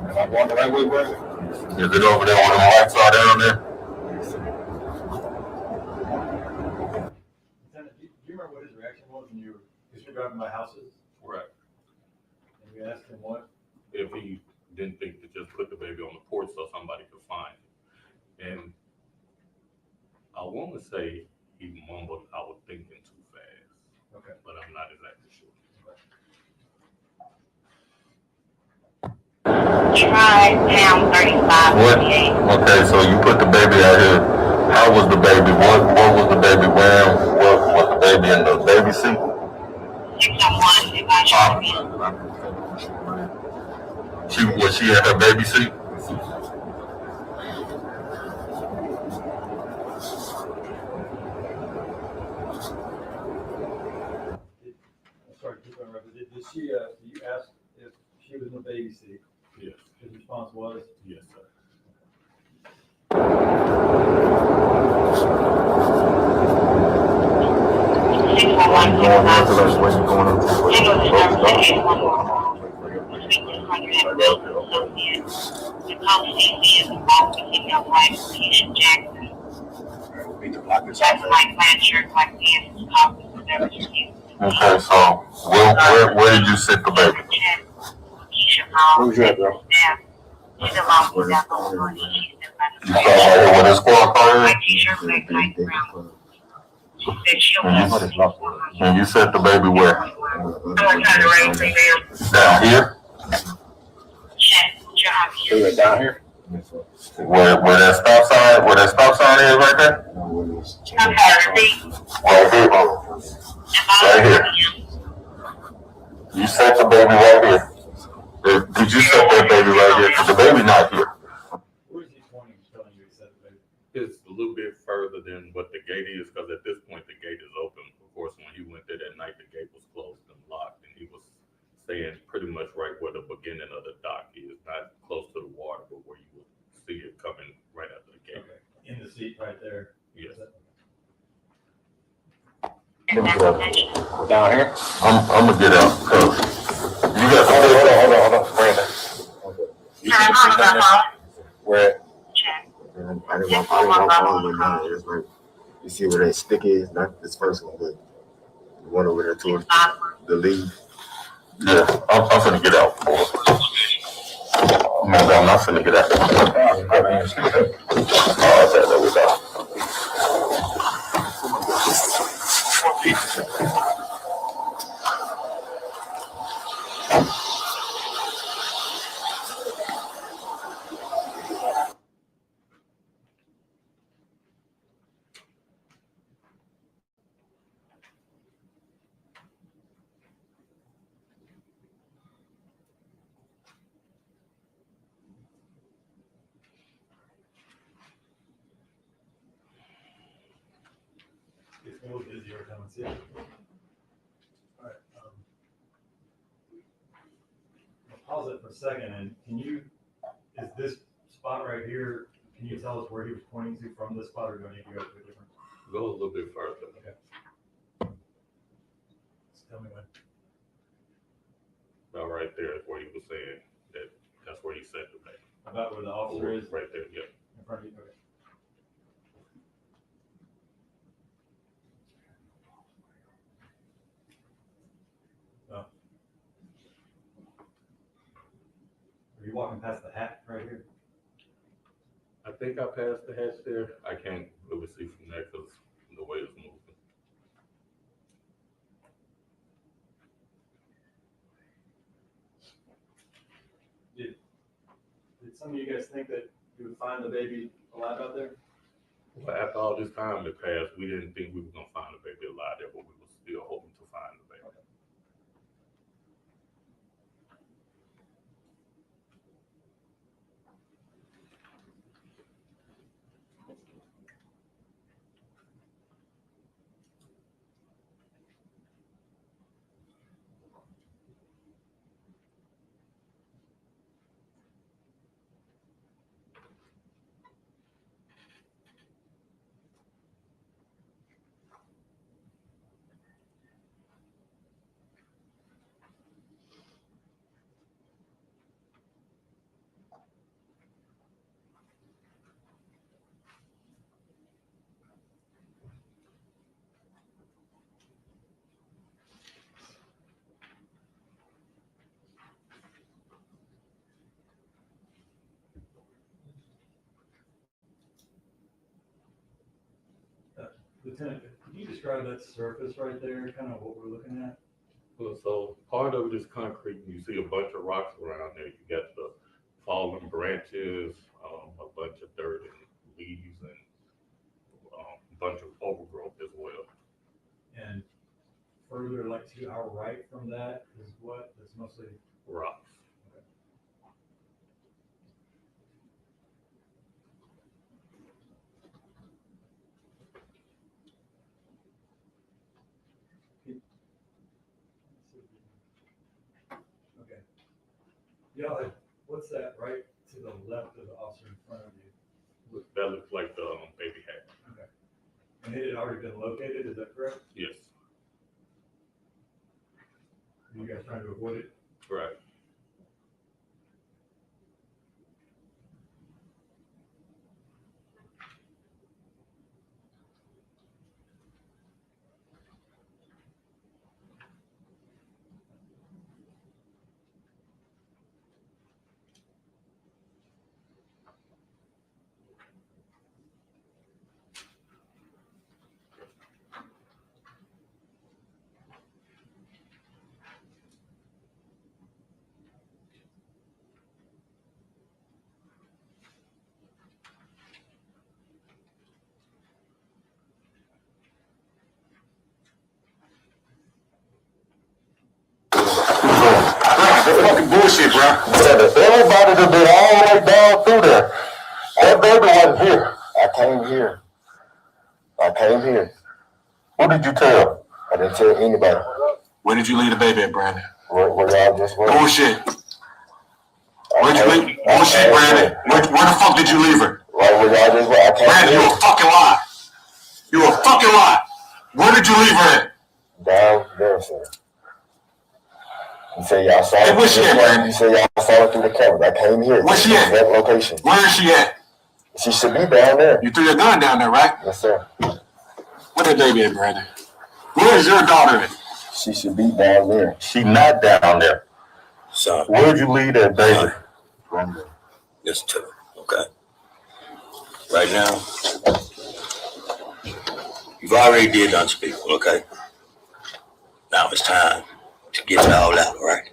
Am I going the right way, Brandon? Is it over there where the lights are down there? Lieutenant, do you remember what his reaction was when you were driving by houses? Correct. And you asked him what? If he didn't think to just put the baby on the porch so somebody could find it. And I want to say he mumbled, I was thinking too fast. Okay. But I'm not exactly sure. Try down 35. What? Okay, so you put the baby out here. How was the baby? What was the baby wearing? Was the baby in the baby seat? 601, if I should be. Was she in her baby seat? Sorry, keep on record. Did she, you asked if she was in the baby seat? Yes. His response was? Yes, sir. Okay, so where did you sit the baby? Who's that, bro? You saw right here with his squad car here? And you set the baby where? Down here? Down here? Where that stop sign is right there? Right here. Right here. You set the baby right here. Did you set that baby right here? Because the baby not here. Where's he pointing, telling you he said the baby? It's a little bit further than what the gate is, because at this point the gate is open. Of course, when he went there that night, the gate was closed and locked, and he was staying pretty much right where the beginning of the dock is, not close to the water, but where you would see it coming right after the gate. Okay. In the seat right there. Yes. Down here? I'm gonna get out. You got Hold on, Brandon. You should have down there. Where? I didn't want all of them down. It's like, you see where that stick is? Not this first one, but the one over there towards the lead. Yeah, I'm finna get out, boy. I'm not finna get out. That was out. It's a little busy every time I see it. All right. I'll pause it for a second, and is this spot right here, can you tell us where he was pointing to from this spot, or do I need to go to a different? Go a little bit further. Okay. Just tell me when. About right there is where he was saying that's where he said the thing. About where the officer is? Right there, yeah. In front of you, okay. Oh. Are you walking past the hat right here? I think I passed the hatch there. I can't really see from there because the way it's moving. Did some of you guys think that you would find the baby alive out there? Well, after all this time had passed, we didn't think we were gonna find the baby alive there, but we were still hoping to find the baby. Lieutenant, can you describe that surface right there, kind of what we're looking at? Well, so part of it is concrete. You see a bunch of rocks around there. You got the fallen branches, a bunch of dirt and leaves, and a bunch of overgrowth as well. And further, like to our right from that is what? It's mostly rocks. Okay. Yeah, what's that right to the left of the officer in front of you? That looks like the baby hat. Okay. And it had already been located, is that correct? Yes. Are you guys trying to avoid it? Right. That's fucking bullshit, bro. Everybody that been all the way down through there. That baby wasn't here. I came here. Who did you tell? I didn't tell anybody. Where did you leave the baby at, Brandon? Where y'all just went. Bullshit. Where'd you leave? Bullshit, Brandon. Where the fuck did you leave her? Right where y'all just went. Brandon, you a fucking lie. You a fucking lie. Where did you leave her at? Down there, sir. You say y'all saw it. Where's she at, Brandon? You say y'all saw it through the camera. I came here. Where's she at? That location. Where is she at? She should be down there. You threw your gun down there, right? Yes, sir. Where that baby at, Brandon? Where's your daughter at? She should be down there. She not down there. Son, Where'd you leave that baby? listen to me, okay? Right now, you've already did unspeakable, okay? Now it's time to get it all out, all right?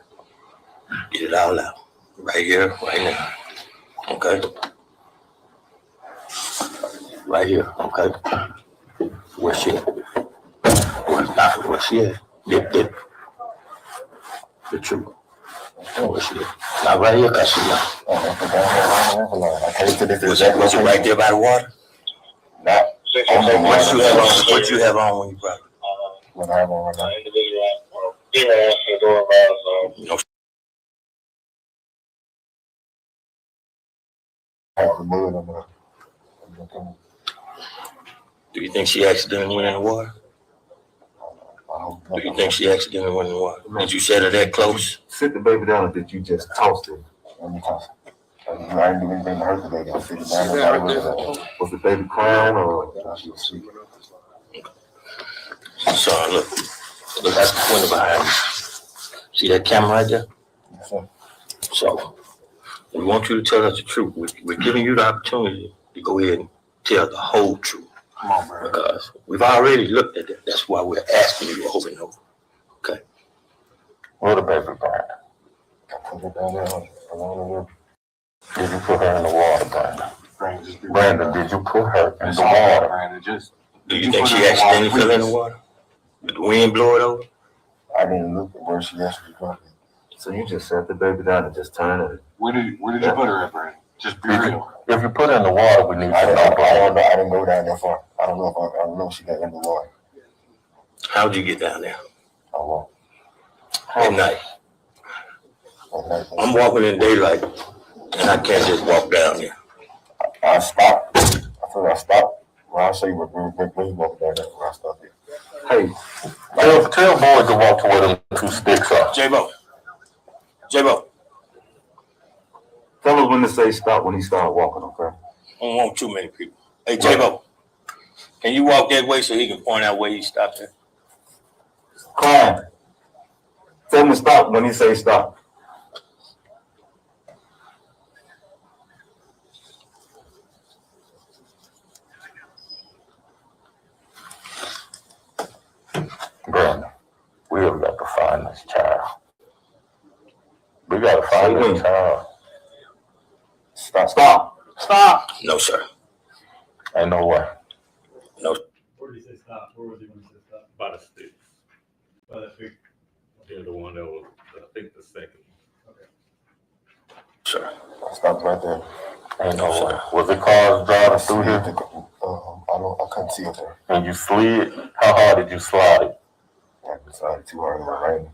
Get it all out. Right here, right now. Okay? Right here, okay? Where's she at? Where's she at? The truth. Where's she at? Not right here, cause she not. Was it right there by the water? Not. What you have on when you brought it? What I have on right now. No. Do you think she accidentally went in the water? Do you think she accidentally went in the water? Did you set her that close? Sit the baby down, or did you just toss it? Let me toss it. I didn't do anything to hurt the baby. I sit it down. Was the baby crying or she was sleeping? Son, look out the window behind you. See that camera right there? Yes, sir. So, we want you to tell us the truth. We're giving you the opportunity to go ahead and tell the whole truth. Come on, bro. Because we've already looked at that. That's why we're asking you over and over. Okay? Where the baby Brandon? I put it down there along the river. Did you put her in the water, Brandon? Brandon, did you put her in the water? Brandon, just. Do you think she accidentally fell in the water? Did the wind blow it over? I didn't look at where she actually dropped it. So you just set the baby down and just turn it. Where did you put her at, Brandon? Just be real. If you put her in the water, we need to know. I didn't go down there far. I don't know if she got in the water. How'd you get down there? I walked. At night. I'm walking in daylight, and I can't just walk down there. I stopped. I stopped. Well, I'll show you where you walk down there where I stopped it. Hey, tell boys to walk to where them two sticks are. J-Bo. Tell us when to say stop when he started walking, okay? I don't want too many people. Hey, J-Bo, can you walk that way so he can point out where he stopped at? Klein, tell him to stop when he say stop. Brandon, we have got to find this child. We got to find this child. Stop. No, sir. Ain't no way. No. Where did he say stop? Where was he when he said stop? By the sticks. By that big. They're the one that was, I think, the second. Okay. Sir. Stopped right there. Ain't no way. Was the cars driving through here? I couldn't see it there. And you slid? How hard did you slide it? I decided too hard in the rain.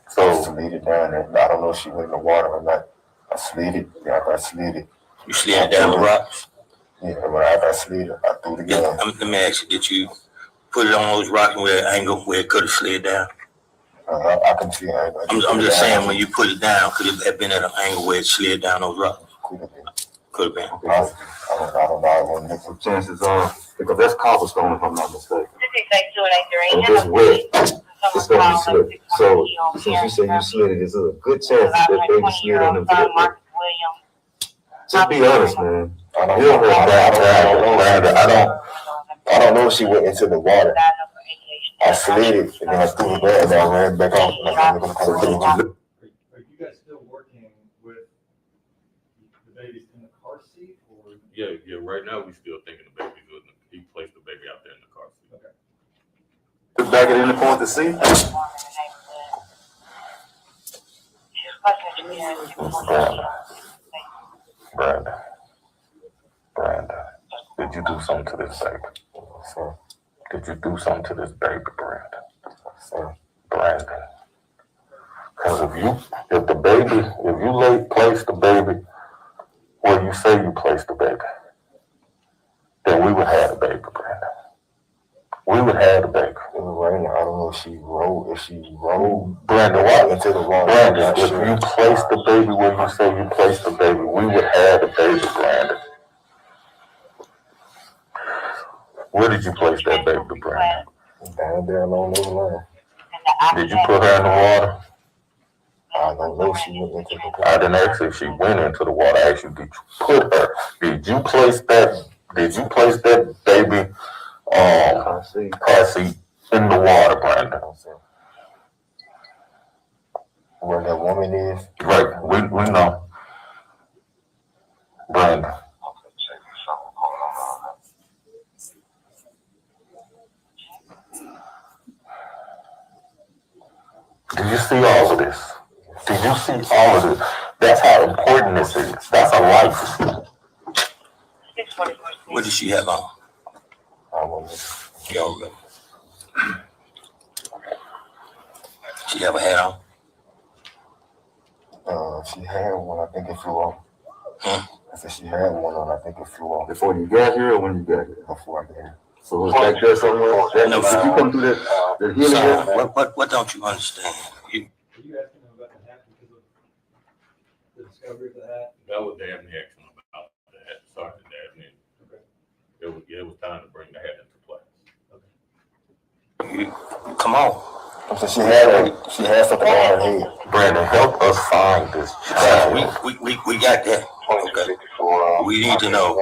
So slid it down there. I don't know if she went in the water or not. I slid it. Yeah, I slid it. You slid down the rocks? Yeah, when I slid it, I threw it again. Let me ask you, did you put it on those rocks where an angle where it could have slid down? I can see it. I'm just saying, when you put it down, could it have been at an angle where it slid down those rocks? Could have been. I don't know. I won't make some chances are, because that's cobblestone if I'm not mistaken. And it's wet. It's gonna be slippery. So since you say you slid it, is there a good chance that baby slid on into that water? Just be honest, man. I don't know if she went into the water. I slid it and then I threw it back and I ran back off. Are you guys still working with the babies in the car seat or? Yeah. Right now, we still thinking the baby's with him. He placed the baby out there in the car seat. Okay. Just back it in the point to see. Brandon, did you do something to this baby? Sir. Did you do something to this baby, Brandon? Sir. Brandon. Because if you place the baby where you say you placed the baby, then we would have the baby, Brandon. We would have the baby. It was raining. I don't know if she rolled Brandon, what? Into the water. Brandon, if you place the baby where you say you placed the baby, we would have the baby, Brandon. Where did you place that baby, Brandon? Down there along the line. Did you put her in the water? I don't know if she went into the water. I didn't ask if she went into the water. I asked you, did you put her? Did you place that baby car seat in the water, Brandon? Where that woman is? Right, we know. Brandon. Did you see all of this? Did you see all of this? That's how important this is. That's a life. What did she have on? I don't know. You don't remember? She have a hat on? She had one. I think it flew off. Huh? I said she had one on. I think it flew off. Before you got here or when you got here? Before I got here. So it was back there somewhere? No, did you come through that healing? Son, what don't you understand? Are you asking them about the hat because of the discovery of the hat? That was Dabney asking about that, Sergeant Dabney. Okay. It was time to bring the hat into play. Come on. So she had something on her head. Brandon, help us find this child. We got that. Okay. We need to know.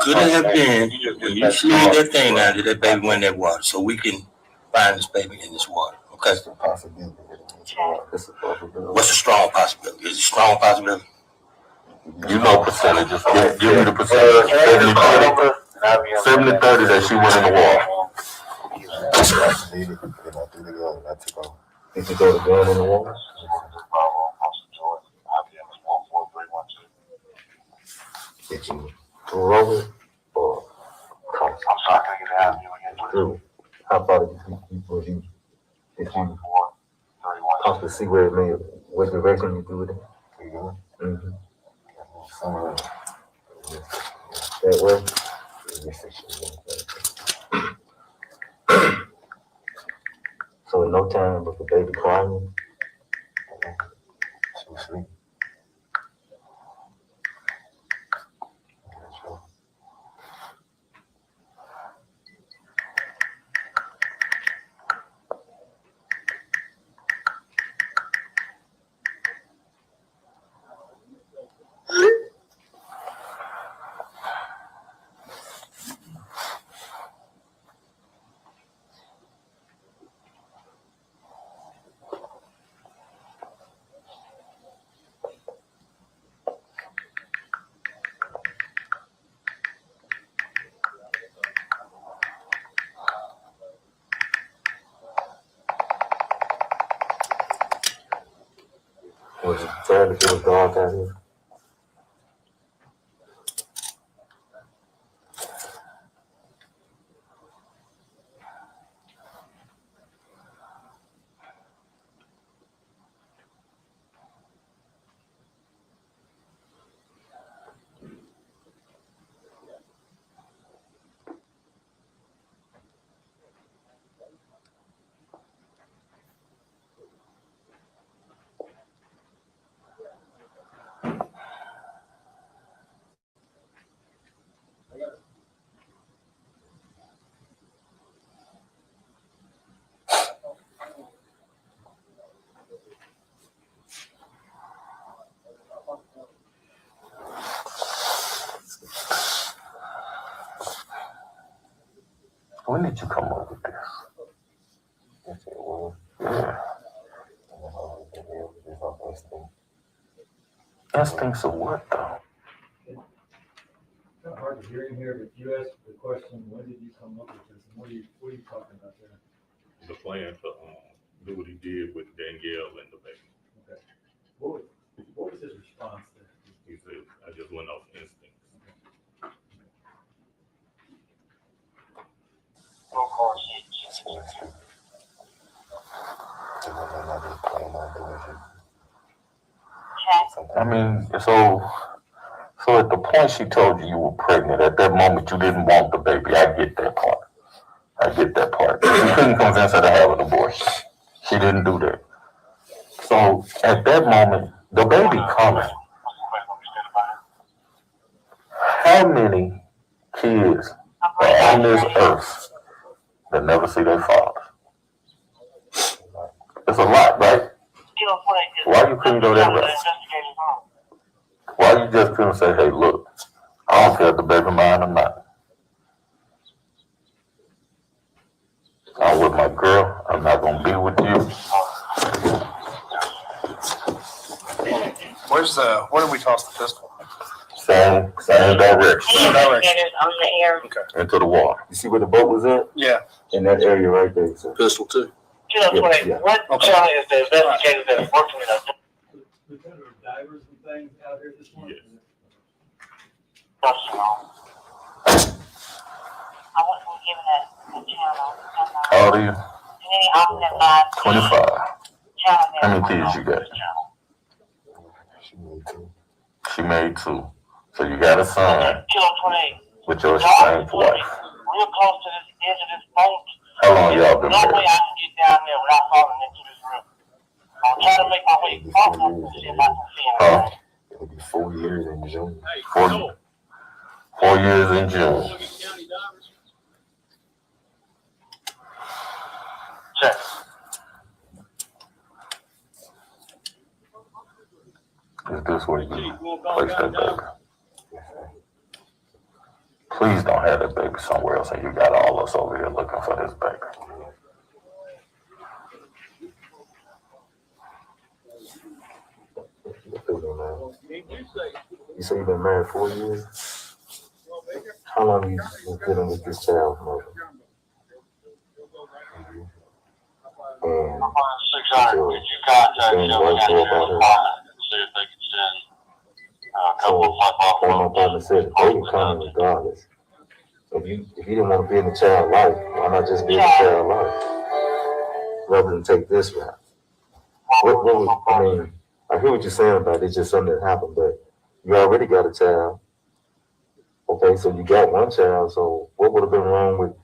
Could it have been when you slid that thing out that that baby went in that water, so we can find this baby in this water? Okay. It's a possibility. What's a strong possibility? Is it a strong possibility? You know percentages. Give me the percentage. 70-30 that she went in the water. Did you throw the gun in the water? Did you throw it or toss it? I'm sorry, can I get out of you again? How far did you toss to see where it made, what direction you threw it in? Mm-hmm. Somewhere that way. So in no time was the baby crying. She was asleep. Was it sad to feel dark out here? When did you come up with this? Yeah. Instincts of what, though? Kind of hard to hear in here, but you asked the question, when did you come up with this? And what are you talking about there? The plan to do what he did with Danielle and the baby. Okay. What was his response there? He said, I just went off instinct. I mean, so at the point she told you you were pregnant, at that moment you didn't want the baby. I get that part. I get that part. You couldn't convince her to have an abortion. She didn't do that. So at that moment, the baby coming. How many kids are on this earth that never see their father? It's a lot, right? Why you couldn't go that route? Why you just couldn't say, hey, look, I don't care if the baby mine or not. I'm with my girl. I'm not going to be with you. Where did we toss the pistol? Same direction. Same direction. On the air. Okay. Into the water. You see where the boat was at? Yeah. In that area right there. So. Pistol too. What channel is the investigator that's working with us? Lieutenant of divers and things out here this morning? I wasn't given a channel. How old are you? Any alternate line. 25. How many kids you got? She made 2. So you got a son with your estranged wife. Real close to this edge of this boat. How long y'all been No way married? I can get down there without falling into this river. I'm trying to make my way across this shit if I can see it. Huh? It'll be 4 years in June. 4 years in June. Check. Is this where you place that baby? Please don't have that baby somewhere else and you got all us over here looking for this baby. You say you've been married 4 years? How long have you been dealing with this child, mother? And 600, could you contact them and ask them to see if they can send a couple of football my partner said, they can come regardless. If you didn't want to be in the child life, why not just be in the child life? Rather than take this route. I mean, I hear what you're saying about it. It's just something that happened, but you already got a child. Okay, so you got one child, so what would have been wrong with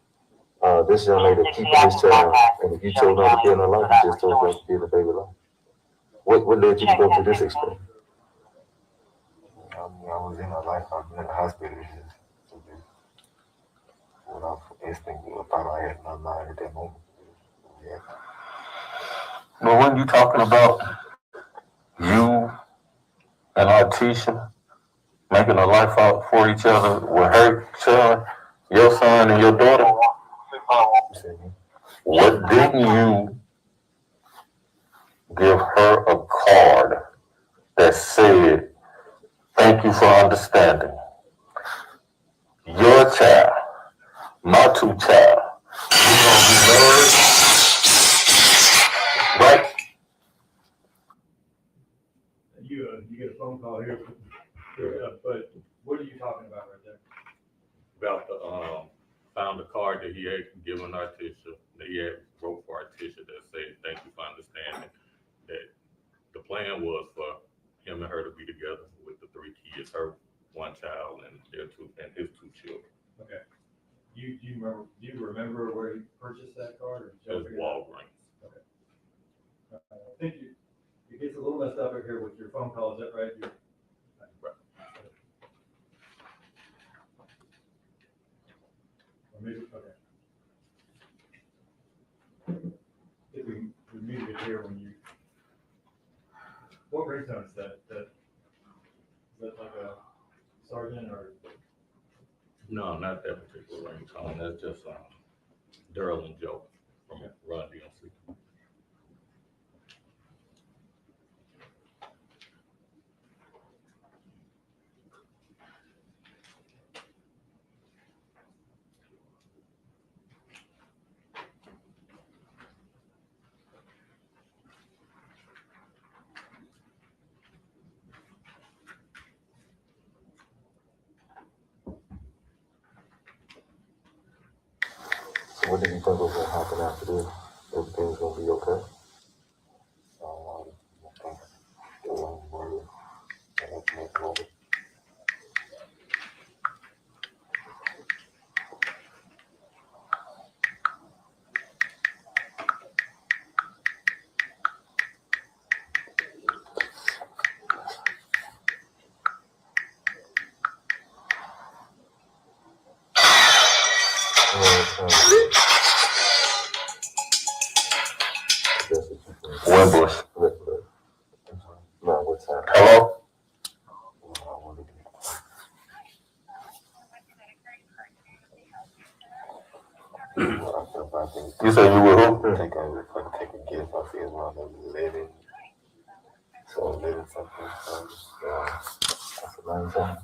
this young lady keeping this child? And if you chose not to be in her life, you just chose not to be in the baby life. What led you to go to this extent? I was in her life. I've been in the hospital. Without instinct, I thought I had my mind at that moment. Yeah. But when you talking about you and Artisha making a life out for each other with her son, your son and your daughter, what didn't you give her a card that said, thank you for understanding? Your child, my 2 child, we're gonna be married, right? You get a phone call here, but what are you talking about right there? About the found a card that he had given Artisha, that he had wrote for Artisha that said, thank you for understanding that the plan was for him and her to be together with the 3 kids, her 1 child and his 2 children. Okay. Do you remember where you purchased that card? It was Walgreens. Okay. I think it gets a little messed up here with your phone call, is that right? Or maybe, okay. I think we muted it here when you, what ringtone is that? Is that like a sergeant or? No, not that particular ringtone. That's just Daryl and Joe from Run DMC. What did you think was going to happen after this? Everything's going to be okay? Wimbush. Hello? You say you with who? Take a gift. I feel around 11. So 11 something. That's a long time.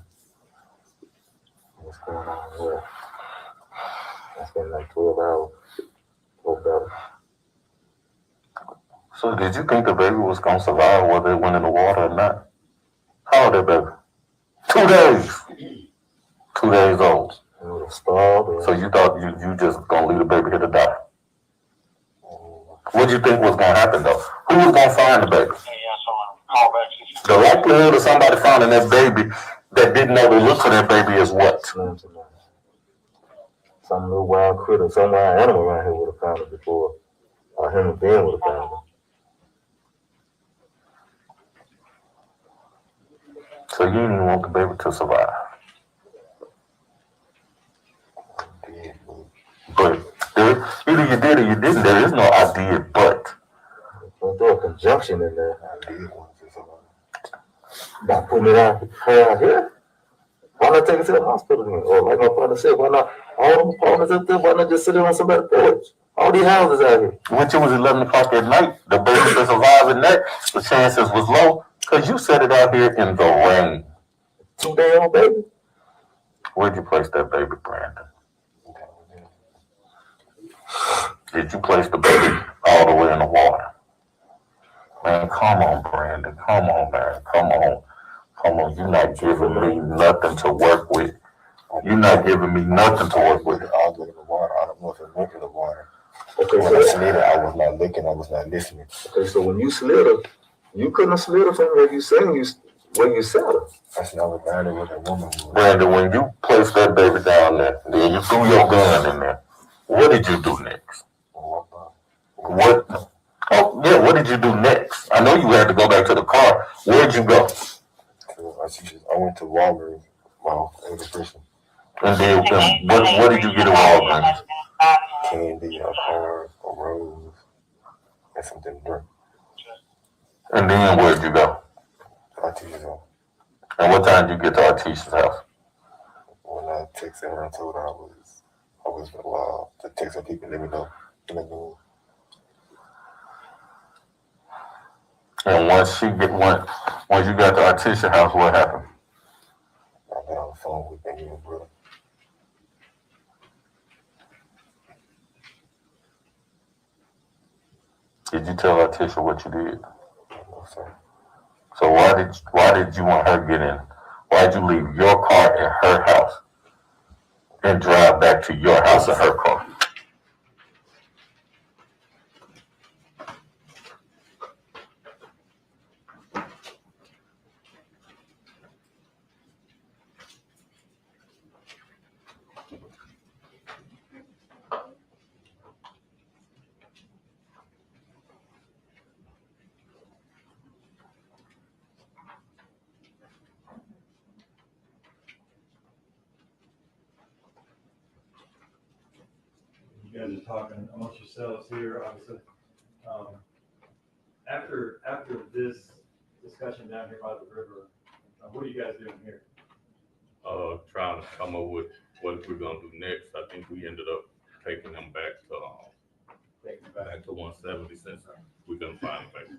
What's going on here? I spent like 12 hours. So did you think the baby was gonna survive whether it went in the water or not? How old that baby? 2 days. 2 days old. It would have starved. So you thought you just gonna leave the baby here to die? What did you think was gonna happen though? Who was gonna find the baby? The likelihood of somebody finding that baby that didn't know to look for that baby is what? Some little wild critter, some wild animal around here would have found it before a human being would have found it. So you didn't want the baby to survive. But either you did or you didn't. There is no I did, but. Don't throw a conjunction in there. I did want to survive. By putting it out here. Why not take it to the hospital then? Or like my partner said, why not all them apartments up there, why not just sit on somebody's porch? All these houses out here. Which it was 11 o'clock at night. The baby to survive at night, the chances was low because you set it out here in the rain. 2 day old baby. Where'd you place that baby, Brandon? Did you place the baby all the way in the water? Man, come on, Brandon. Come on, man. Come on. Come on. You're not giving me nothing to work with. You're not giving me nothing to work with. I'll go in the water. I don't know if it went in the water. Okay, when I slid her, I was not looking. I was not listening. Okay, so when you slid her, you couldn't have slid her from where you saying when you said her. I said I was down there with that woman. Brandon, when you placed that baby down there, then you threw your gun in there. What did you do next? What? Oh, yeah, what did you do next? I know you had to go back to the car. Where'd you go? I went to Walgreens. Wow, older person. And then what did you get at Walgreens? Candy, a card, a rose, and something to drink. And then where'd you go? Artesia's house. And what time did you get to Artesia's house? When I texted her and told her I was to text her people, let me know. And once you got to Artesia's house, what happened? I got on the phone with Danielle Hoyle. Did you tell Artesia what you did? No, sir. So why did you want her to get in? Why did you leave your car at her house and drive back to your house in her car? You guys are talking amongst yourselves here, obviously. After this discussion down here by the river, what are you guys doing here? Trying to come up with what we're gonna do next. I think we ended up taking them back to 170 since we couldn't find a baby.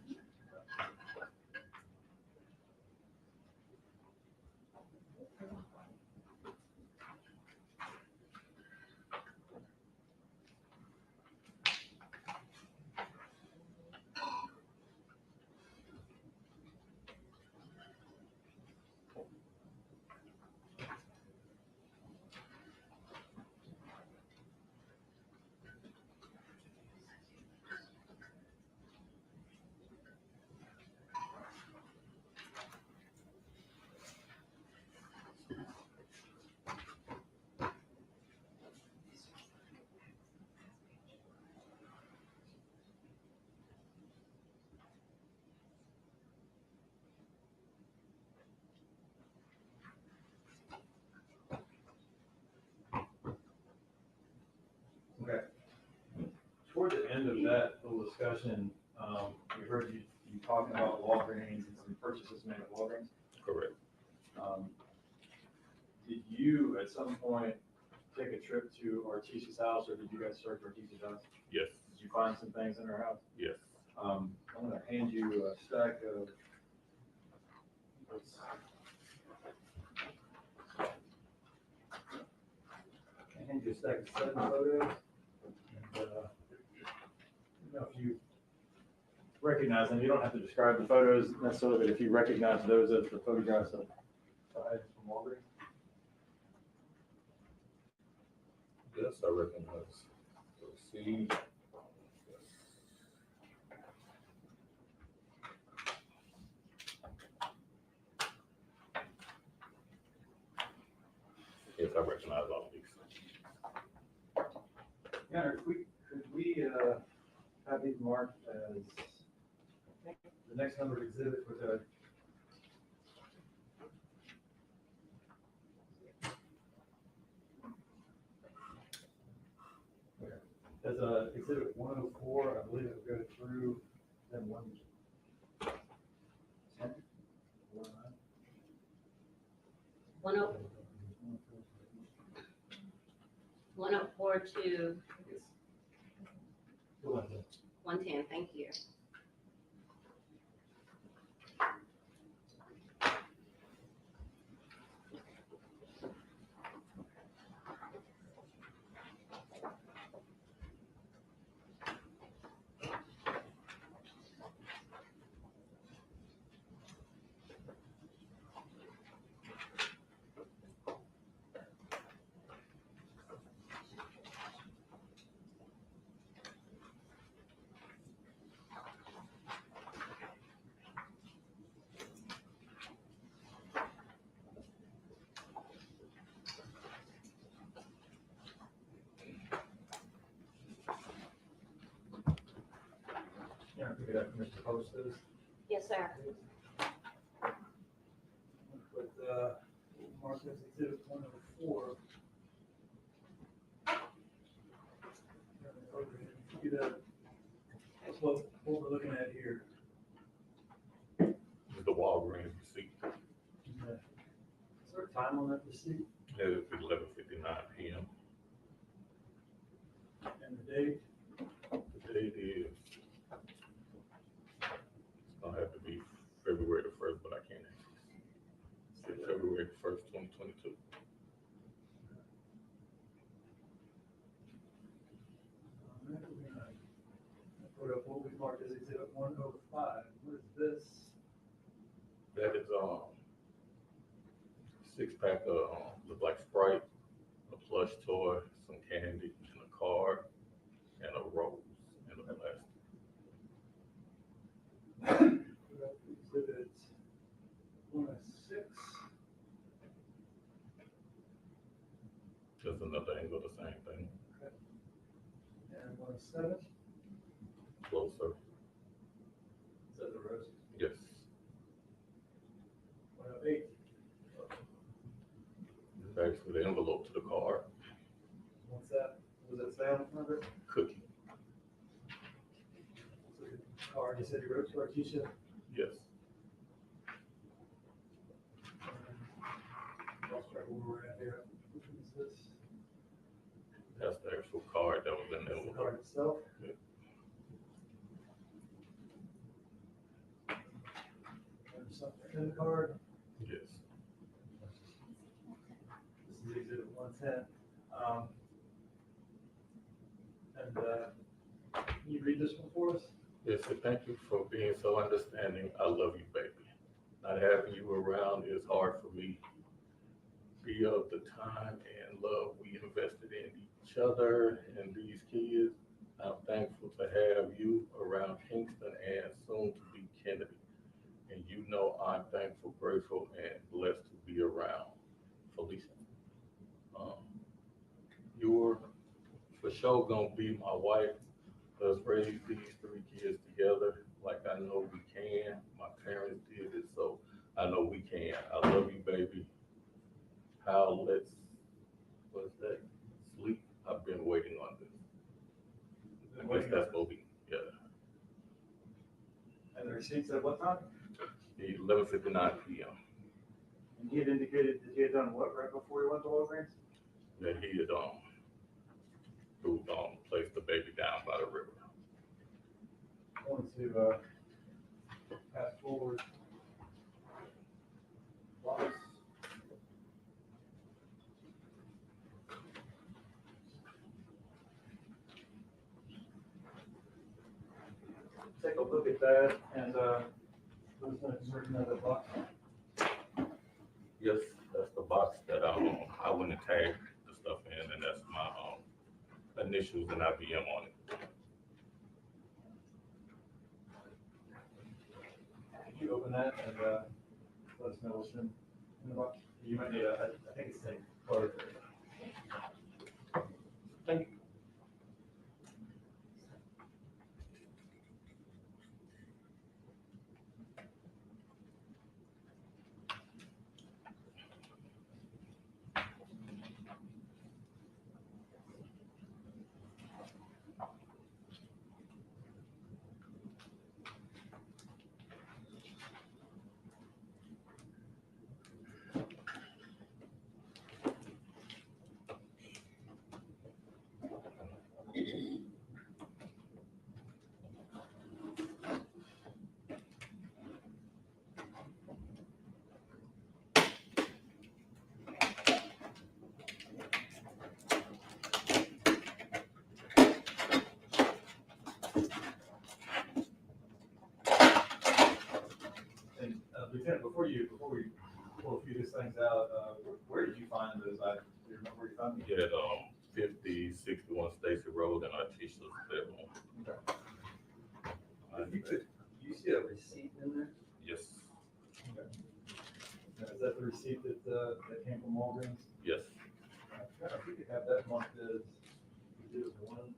Okay. Toward the end of that little discussion, we heard you talking about Walgreens and some purchases made at Walgreens. Correct. Did you at some point take a trip to Artesia's house, or did you guys search Artesia's house? Yes. Did you find some things in her house? Yes. I'm gonna hand you a stack of. I hand you a stack of 7 photos. And, I don't know if you recognize them. You don't have to describe the photos necessarily, but if you recognize those as the photographs of items from Walgreens. Yes, I recognize. Let's see. Yes, I recognize all of these. Yeah, could we have these marked as, I think the next numbered exhibit with a. As exhibit 104, I believe it will go through then 110. 104 to 110. 110, thank you. Yeah, I pick it up from Mr. Posters. Yes, sir. But, mark as exhibit 104. Get that's what we're looking at here. This is the Walgreens receipt. Is there a time on that receipt? It's 11:59 p.m. And the date? The date is, it's gonna have to be February the 1st, but I can't actually say February the 1st, 2022. Put up what we marked as exhibit 105. What is this? That is 6-pack of the Black Sprite, a plush toy, some candy, and a card, and a rose, and a plastic. Exhibit 106. Just another angle of the same thing. Okay. And 107. Closer. Is that the rose? Yes. 108. It's actually the envelope to the card. What's that? Was that say on the front of it? Cookie. So the card, you said you wrote to Artesia? Yes. Lost track of where we're at here. Which one is this? That's the actual card that was in the That's the envelope. card itself? Yeah. There's something in the card. Yes. This is exhibit 110. Can you read this one for us? Yes, so thank you for being so understanding. I love you, baby. Not having you around is hard for me. Be of the time and love we invested in each other and these kids. I'm thankful to have you around Kingston and soon to be Kennedy. And you know I'm thankful, grateful, and blessed to be around Felicia. You're for sure gonna be my wife. Let's raise these 3 kids together like I know we can. My parents did it, so I know we can. I love you, baby. How let's, what's that? Sleep. I've been waiting on this. what? That's what we, yeah. And the receipts at what time? 11:59 p.m. And he had indicated that he had done what right before he went to Walgreens? That he had, who, placed the baby down by the river. I wanted to, pass forward. Lots. Take a look at that and, who's gonna certain other box? Yes, that's the box that, I went and tagged the stuff in, and that's my, initials and IBM on it. Could you open that and, let us know what's in the box? You might need a, I think it's the same color. Thank you. And, Lieutenant, before we pull a few of these things out, where did you find those items? Do you remember where you found them? At 5061 Stacy Road in Artisha's bedroom. Do you see a receipt in there? Yes, Okay. Now, is that the receipt that came from Walgreens? yes. If we could have that marked as, we did it 111.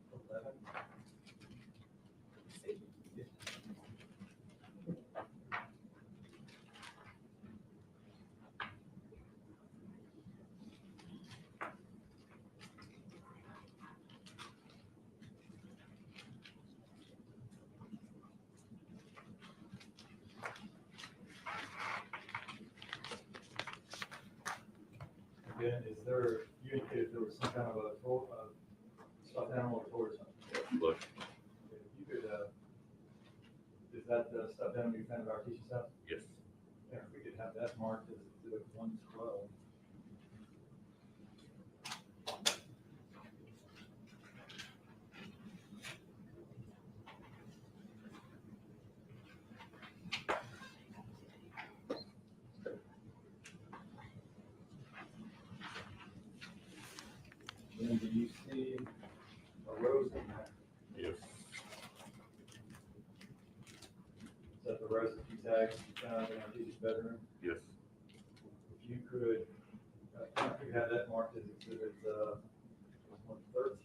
Again, is there, you indicated there was some kind of a stuffed animal or something? Look, If you could, is that the stuffed animal you found at our teacher's house? yes. Yeah, if we could have that marked as exhibit 112. And do you see a rose in there? Yes. Is that the rose that you tagged found in our teacher's bedroom? Yes. If you could, if you had that marked as exhibit 113.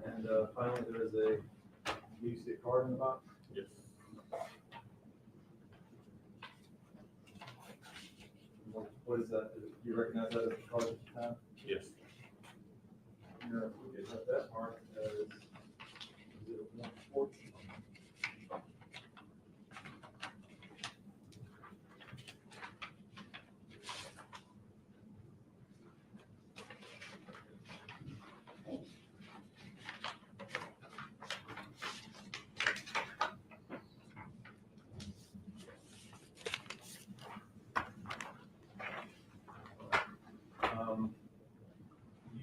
And finally, there is a, do you see a card in the box? Yes. What is that? Do you recognize that as the card that you have? Yes. Here, we could have that marked as exhibit 114.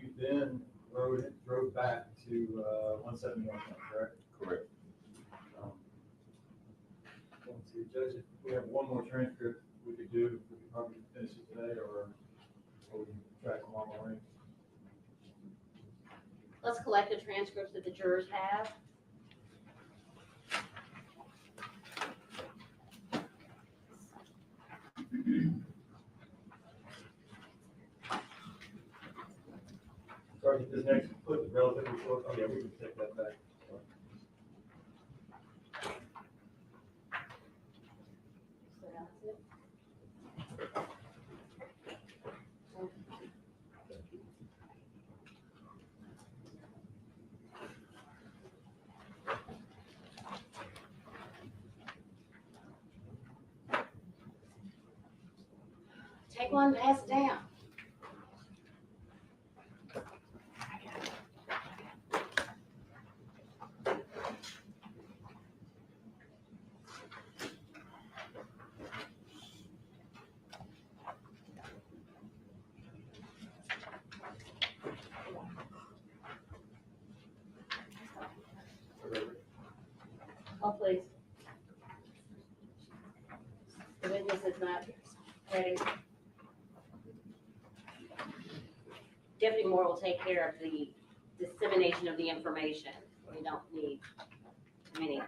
You then drove back to 171, correct? Correct. Let's see, Judge, if we have one more transcript we could do, we could probably finish it today, or we can track tomorrow morning. Let's collect the transcripts that the jurors have. Sorry, this next clip is relatively short. Oh, yeah, we can take that back. Take one ass down. Oh, please. The witness is not ready. Deputy Moore will take care of the dissemination of the information. We don't need many.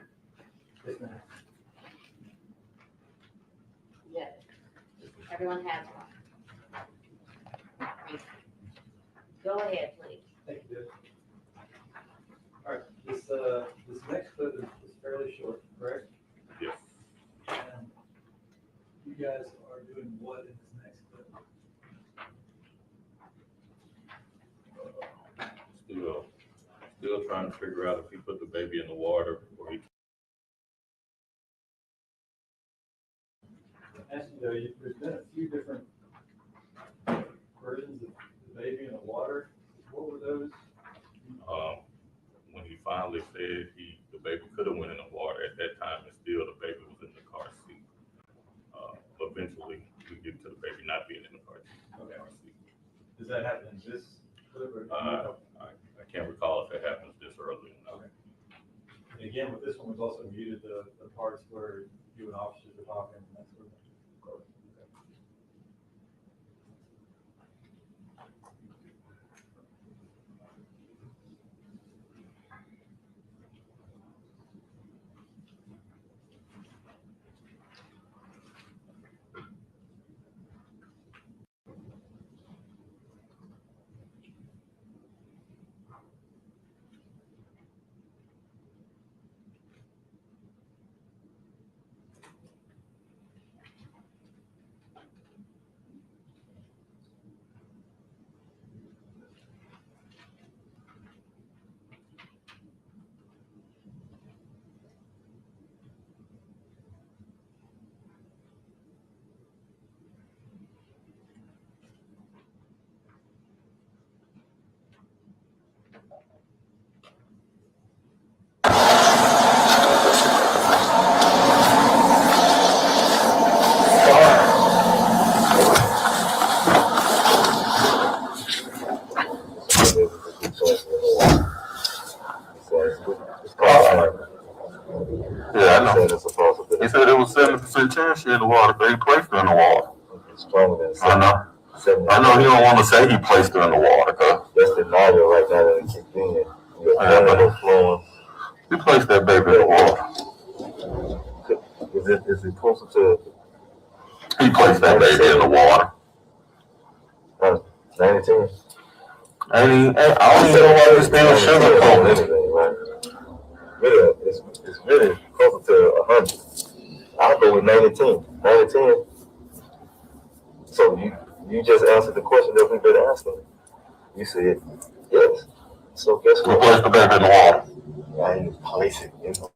Yeah. Everyone has one. Go ahead, please. Thank you, Judge. All right, this next clip is fairly short, correct? Yes. And you guys are doing what in this next clip? Still trying to figure out if he put the baby in the water or he. As you know, there's been a few different versions of the baby in the water. What were those? When he finally said the baby could have went in the water at that time, and still the baby was in the car seat. Eventually, we get to the baby not being in the car seat. Does that happen in this clip? Or I can't recall if it happens this early. Okay. And again, with this one, we've also muted the parts where you and officers are talking and that sort of thing. Yeah, I know. He said it was 70% chance she in the water, but he placed her in the water. I know. I know he don't want to say he placed her in the water, cause That's the audio right now that it kicked in. Yeah, but Flowing. he placed that baby in the water. Is it closer to He placed that baby in the water. 92? I don't even know why he's still sugarcoating it. Anything, right? Really, it's really closer to 100. I'll go with 92. 92. So you just answered the question that we've been asking. You said yes. So guess what? He placed the baby in the water. I didn't place it in the water.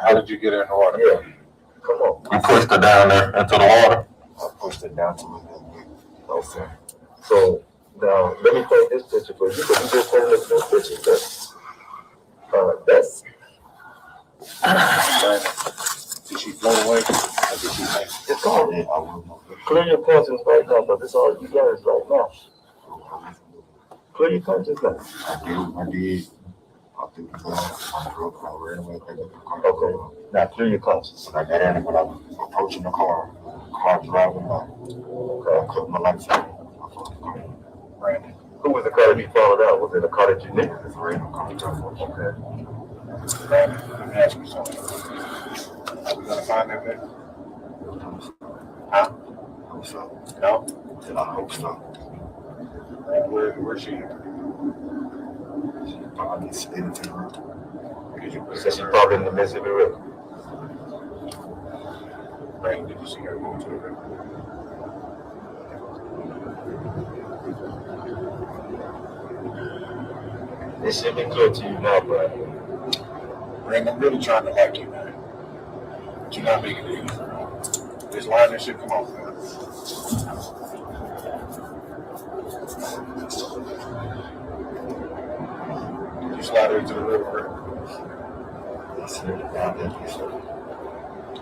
How did you get her in the water? Yeah. Come on. You pushed her down there into the water. I pushed it down to a little bit. Okay. So now let me paint this picture for you. Because you just painted this picture. That's. Did she float away? Or did she make? It's all. Clear your conscience right now, because it's all you got is right now. Clear your conscience now. I did. I think I drove I ran away. Okay. Now clear your conscience. When I got in, when I was approaching the car driving by. Okay. I cut my lights on. Brandon. Who was the car that you followed out? Was it a car that you knew? It's a random car. Okay. Brandon, let me ask you something. Are we gonna find that baby? Huh? I hope so. No? Then I hope so. Where's she? She probably slid into the room. Did you So she probably in the Mississippi River. Brandon, did you see her go to the river? This should be clear to you now, Brandon. Brandon, I'm really trying to like you, man. But you're not making it easy. Just line this shit, come on, man. You slide it into the river,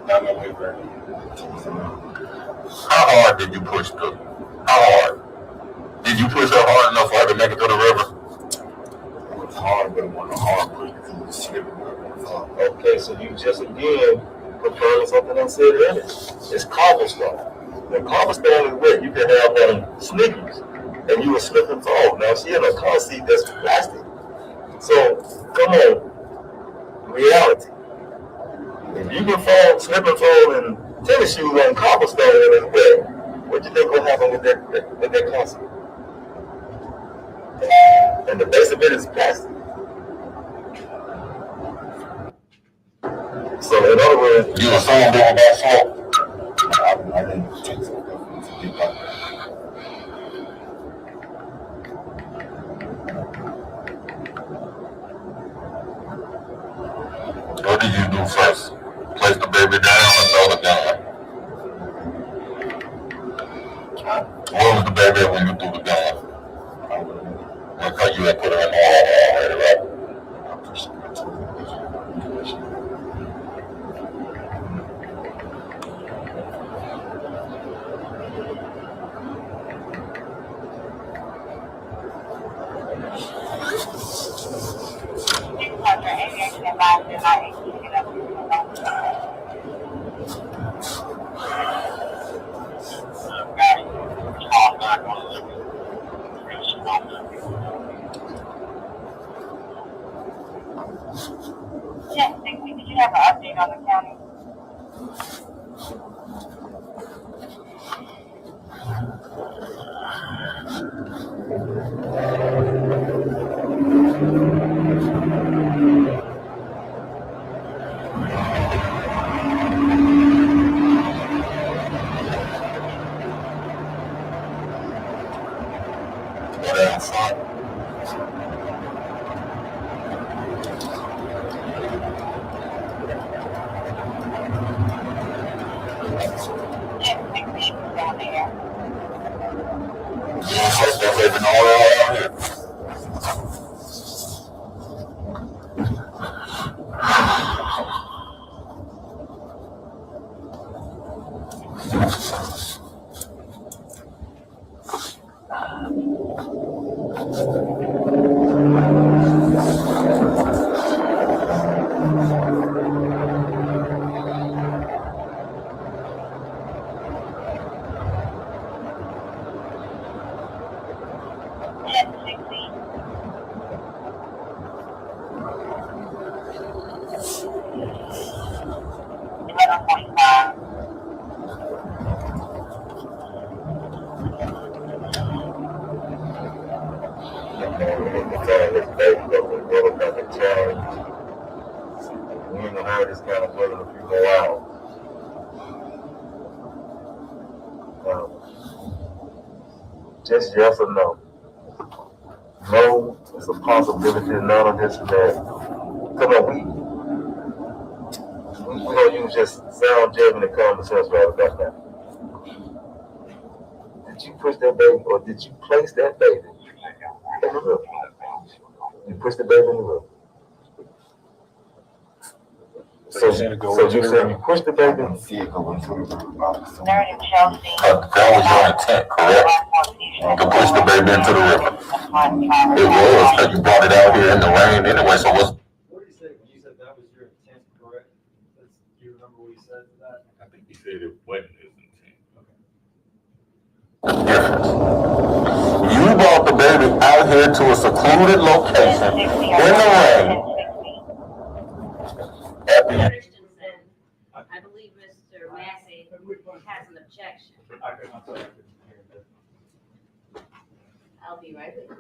not no way, bro. How hard did you push the? How hard? Did you push her hard enough for her to make it to the river? It was hard, but it wasn't a hard push because it was slipping. Okay, so you just again preferring something I said earlier. It's cobblestone. When cobblestone is wet, you can have sneakers, and you will slip and fall. Now she in a car seat that's plastic. So come on, reality. If you can fall, slip and fall in tennis shoes on cobblestone and it's wet, what do you think will happen with that car seat? And the base of it is plastic. So in other words, you assume they were that slow. I didn't think so. What did you do first? Place the baby down and throw the gun? Where was the baby when you threw the gun? Because you had put her in the hall already, right? Yes, did you have an update on the county? This kind of weather if you go out. Just yes or no. No, it's a possibility, none of this and that. Come on, we don't use just sound judgment and common sense right about that. Did you push that baby or did you place that baby in the river? You pushed the baby in the river. So you're saying you pushed the baby and see it go into the river. That was your intent, correct? To push the baby into the river. It was, because you brought it out here in the rain anyway, so what's... What did you say when you said that was your intent, correct? Do you remember what you said to that? I think he said it wasn't his intent. You brought the baby out here to a secluded location in the rain. Christensen, I believe Mr. Massey has an objection. I'll be right with you.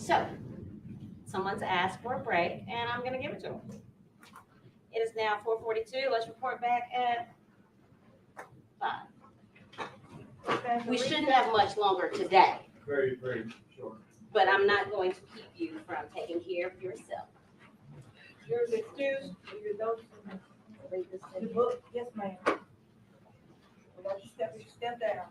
So, someone's asked for a break, and I'm gonna give it to them. It is now 4:42. Let's report back at 5. We shouldn't have much longer today, Very, very short. but I'm not going to keep you from taking care of yourself. You're excused, your notes. The book, yes, ma'am. Without you step down.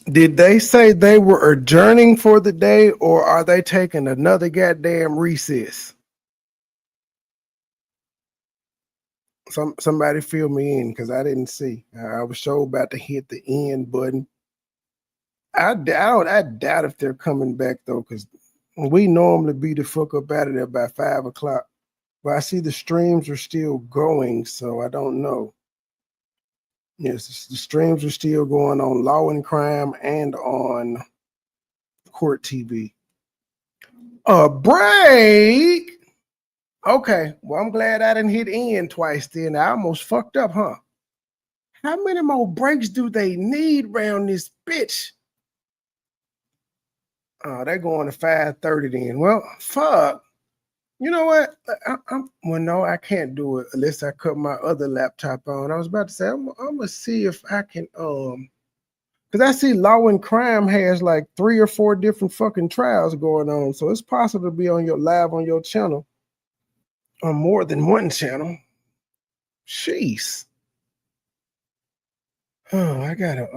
Did they say they were adjourning for the day, or are they taking another goddamn recess? Somebody fill me in because I didn't see. I was sure about to hit the end button. I doubt if they're coming back though, because we normally be the fuck up out of there by 5 o'clock. But I see the streams are still going, so I don't know. Yes, the streams are still going on Law and Crime and on Court TV. A break? Okay, well, I'm glad I didn't hit end twice then. I almost fucked up, huh? How many more breaks do they need around this bitch? Oh, they're going to 5:30 then. Well, fuck. You know what? Well, no, I can't do it unless I cut my other laptop on. I was about to say, I'm gonna see if I can, because I see Law and Crime has like 3 or 4 different fucking trials going on. So it's possible to be on your live on your channel on more than one channel. Jeez. Oh, I gotta,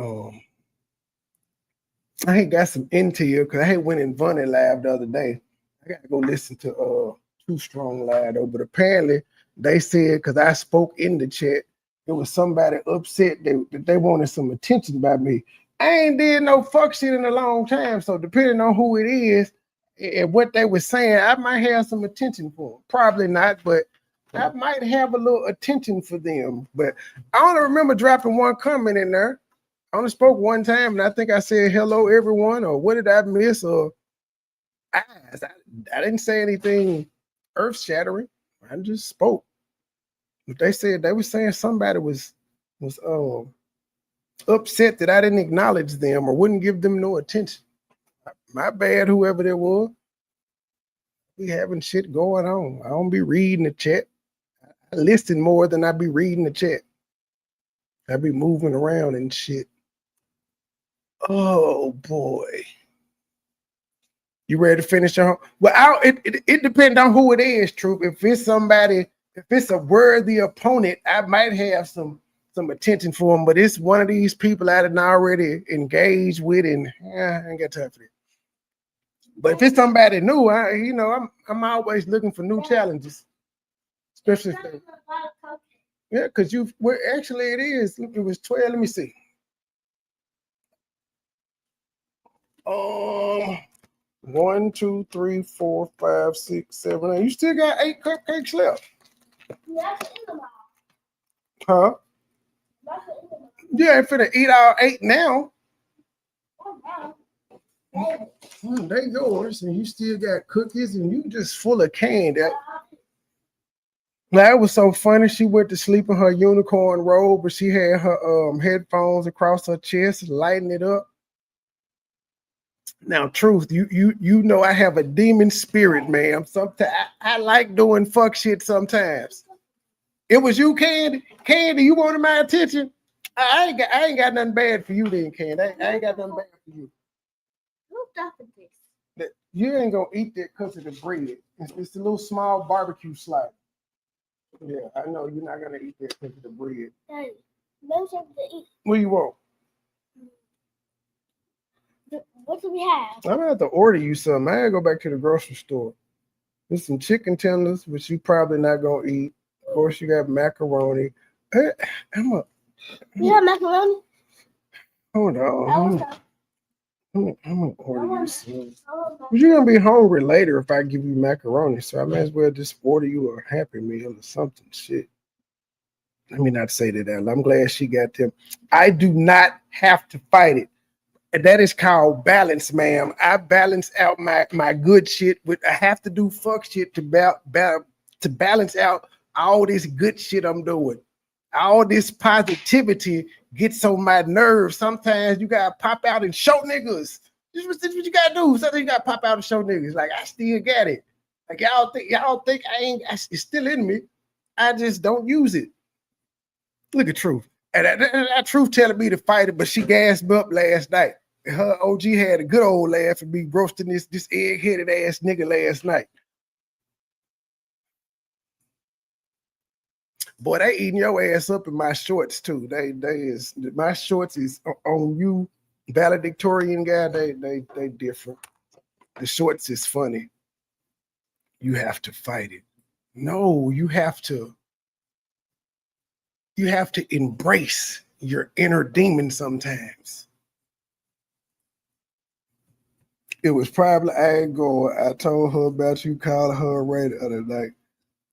I ain't got some intel because I had went in Bunny Live the other day. I gotta go listen to Too Strong Live though. But apparently they said, because I spoke in the chat, it was somebody upset that they wanted some attention by me. I ain't did no fuck shit in a long time. So depending on who it is and what they were saying, I might have some attention for them. Probably not, but I might have a little attention for them. But I only remember dropping one comment in there. I only spoke one time, and I think I said hello, everyone, or what did I miss? Or I didn't say anything earth-shattering. I just spoke. But they said they were saying somebody was upset that I didn't acknowledge them or wouldn't give them no attention. My bad, whoever there was. We having shit going on. I don't be reading the chat. I listen more than I be reading the chat. I be moving around and shit. Oh boy. You ready to finish your home? Well, it depends on who it is, Troop. If it's somebody, if it's a worthy opponent, I might have some attention for them, but it's one of these people I didn't already engaged with, and I ain't got time for it. But if it's somebody new, I'm always looking for new challenges. Especially if they, yeah, because actually it is. It was 12. Let me see. 1, 2, 3, 4, 5, 6, 7, 8. You still got 8 cupcakes left. Huh? Yeah, I'm finna eat all 8 now. They yours, and you still got cookies, and you just full of candy. That was so funny. She went to sleep in her unicorn robe, but she had her headphones across her chest, lighting it up. Now, truth, you know I have a demon spirit, ma'am. Sometimes I like doing fuck shit sometimes. It was you, Candy. Candy, you wanted my attention. I ain't got nothing bad for you, then, Candy. I ain't got nothing bad for you. Who's stopping this? You ain't gonna eat that because of the bread. It's a little small barbecue slice. Yeah, I know you're not gonna eat that because of the bread. Daddy, no something to eat. What do you want? What do we have? I'm gonna have to order you something. I gotta go back to the grocery store. There's some chicken tenders, which you probably not gonna eat. Of course, you got macaroni. Hey, You have macaroni? Hold on. I I'm gonna order you some. But you're gonna be hungry later if I give you macaroni, so I may as well just order you a Happy Meal or something. Shit. Let me not say that out loud. I'm glad she got them. I do not have to fight it. And that is called balance, ma'am. I balance out my good shit with I have to do fuck shit to balance out all this good shit I'm doing. All this positivity gets on my nerves. Sometimes you gotta pop out and show niggas. This is what you gotta do. Sometimes you gotta pop out and show niggas. Like I still got it. Like y'all think I ain't. It's still in me. I just don't use it. Look at Truth. And that Truth telling me to fight it, but she gassed me up last night. And her OG had a good old laugh at me roasting this egg-headed ass nigga last night. Boy, they eating your ass up in my shorts too. My shorts is on you, valedictorian guy. They different. The shorts is funny. You have to fight it. No, you have to embrace your inner demon sometimes. It was probably I ain't going. I told her about you calling her Ray the other night.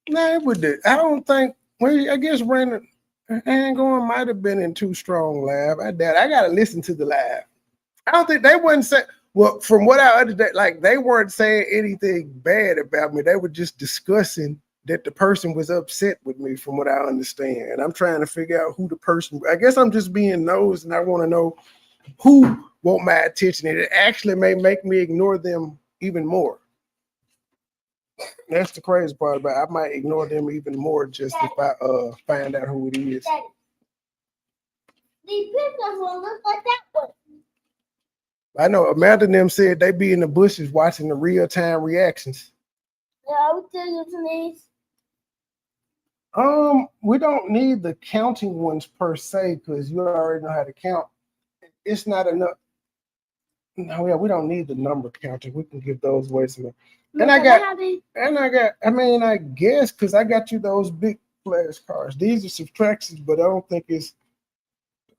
Nah, it would. I don't think. Well, I guess Brandon ain't going might have been in Too Strong live. I doubt. I gotta listen to the live. I don't think they wouldn't say. Well, from what I understand, like they weren't saying anything bad about me. They were just discussing that the person was upset with me, from what I understand. And I'm trying to figure out who the person. I guess I'm just being nosed, and I want to know who want my attention. And it actually may make me ignore them even more. That's the crazy part about it. I might ignore them even more just if I find out who it is. The pictures will look like that one. I know Amanda and them said they be in the bushes watching the real-time reactions. Yeah, I would tell you these. We don't need the counting ones per se, because you already know how to count. It's not enough. No, yeah, we don't need the number counting. We can give those away some. I guess because I got you those big flashcards. These are subtractions, but I don't think it's.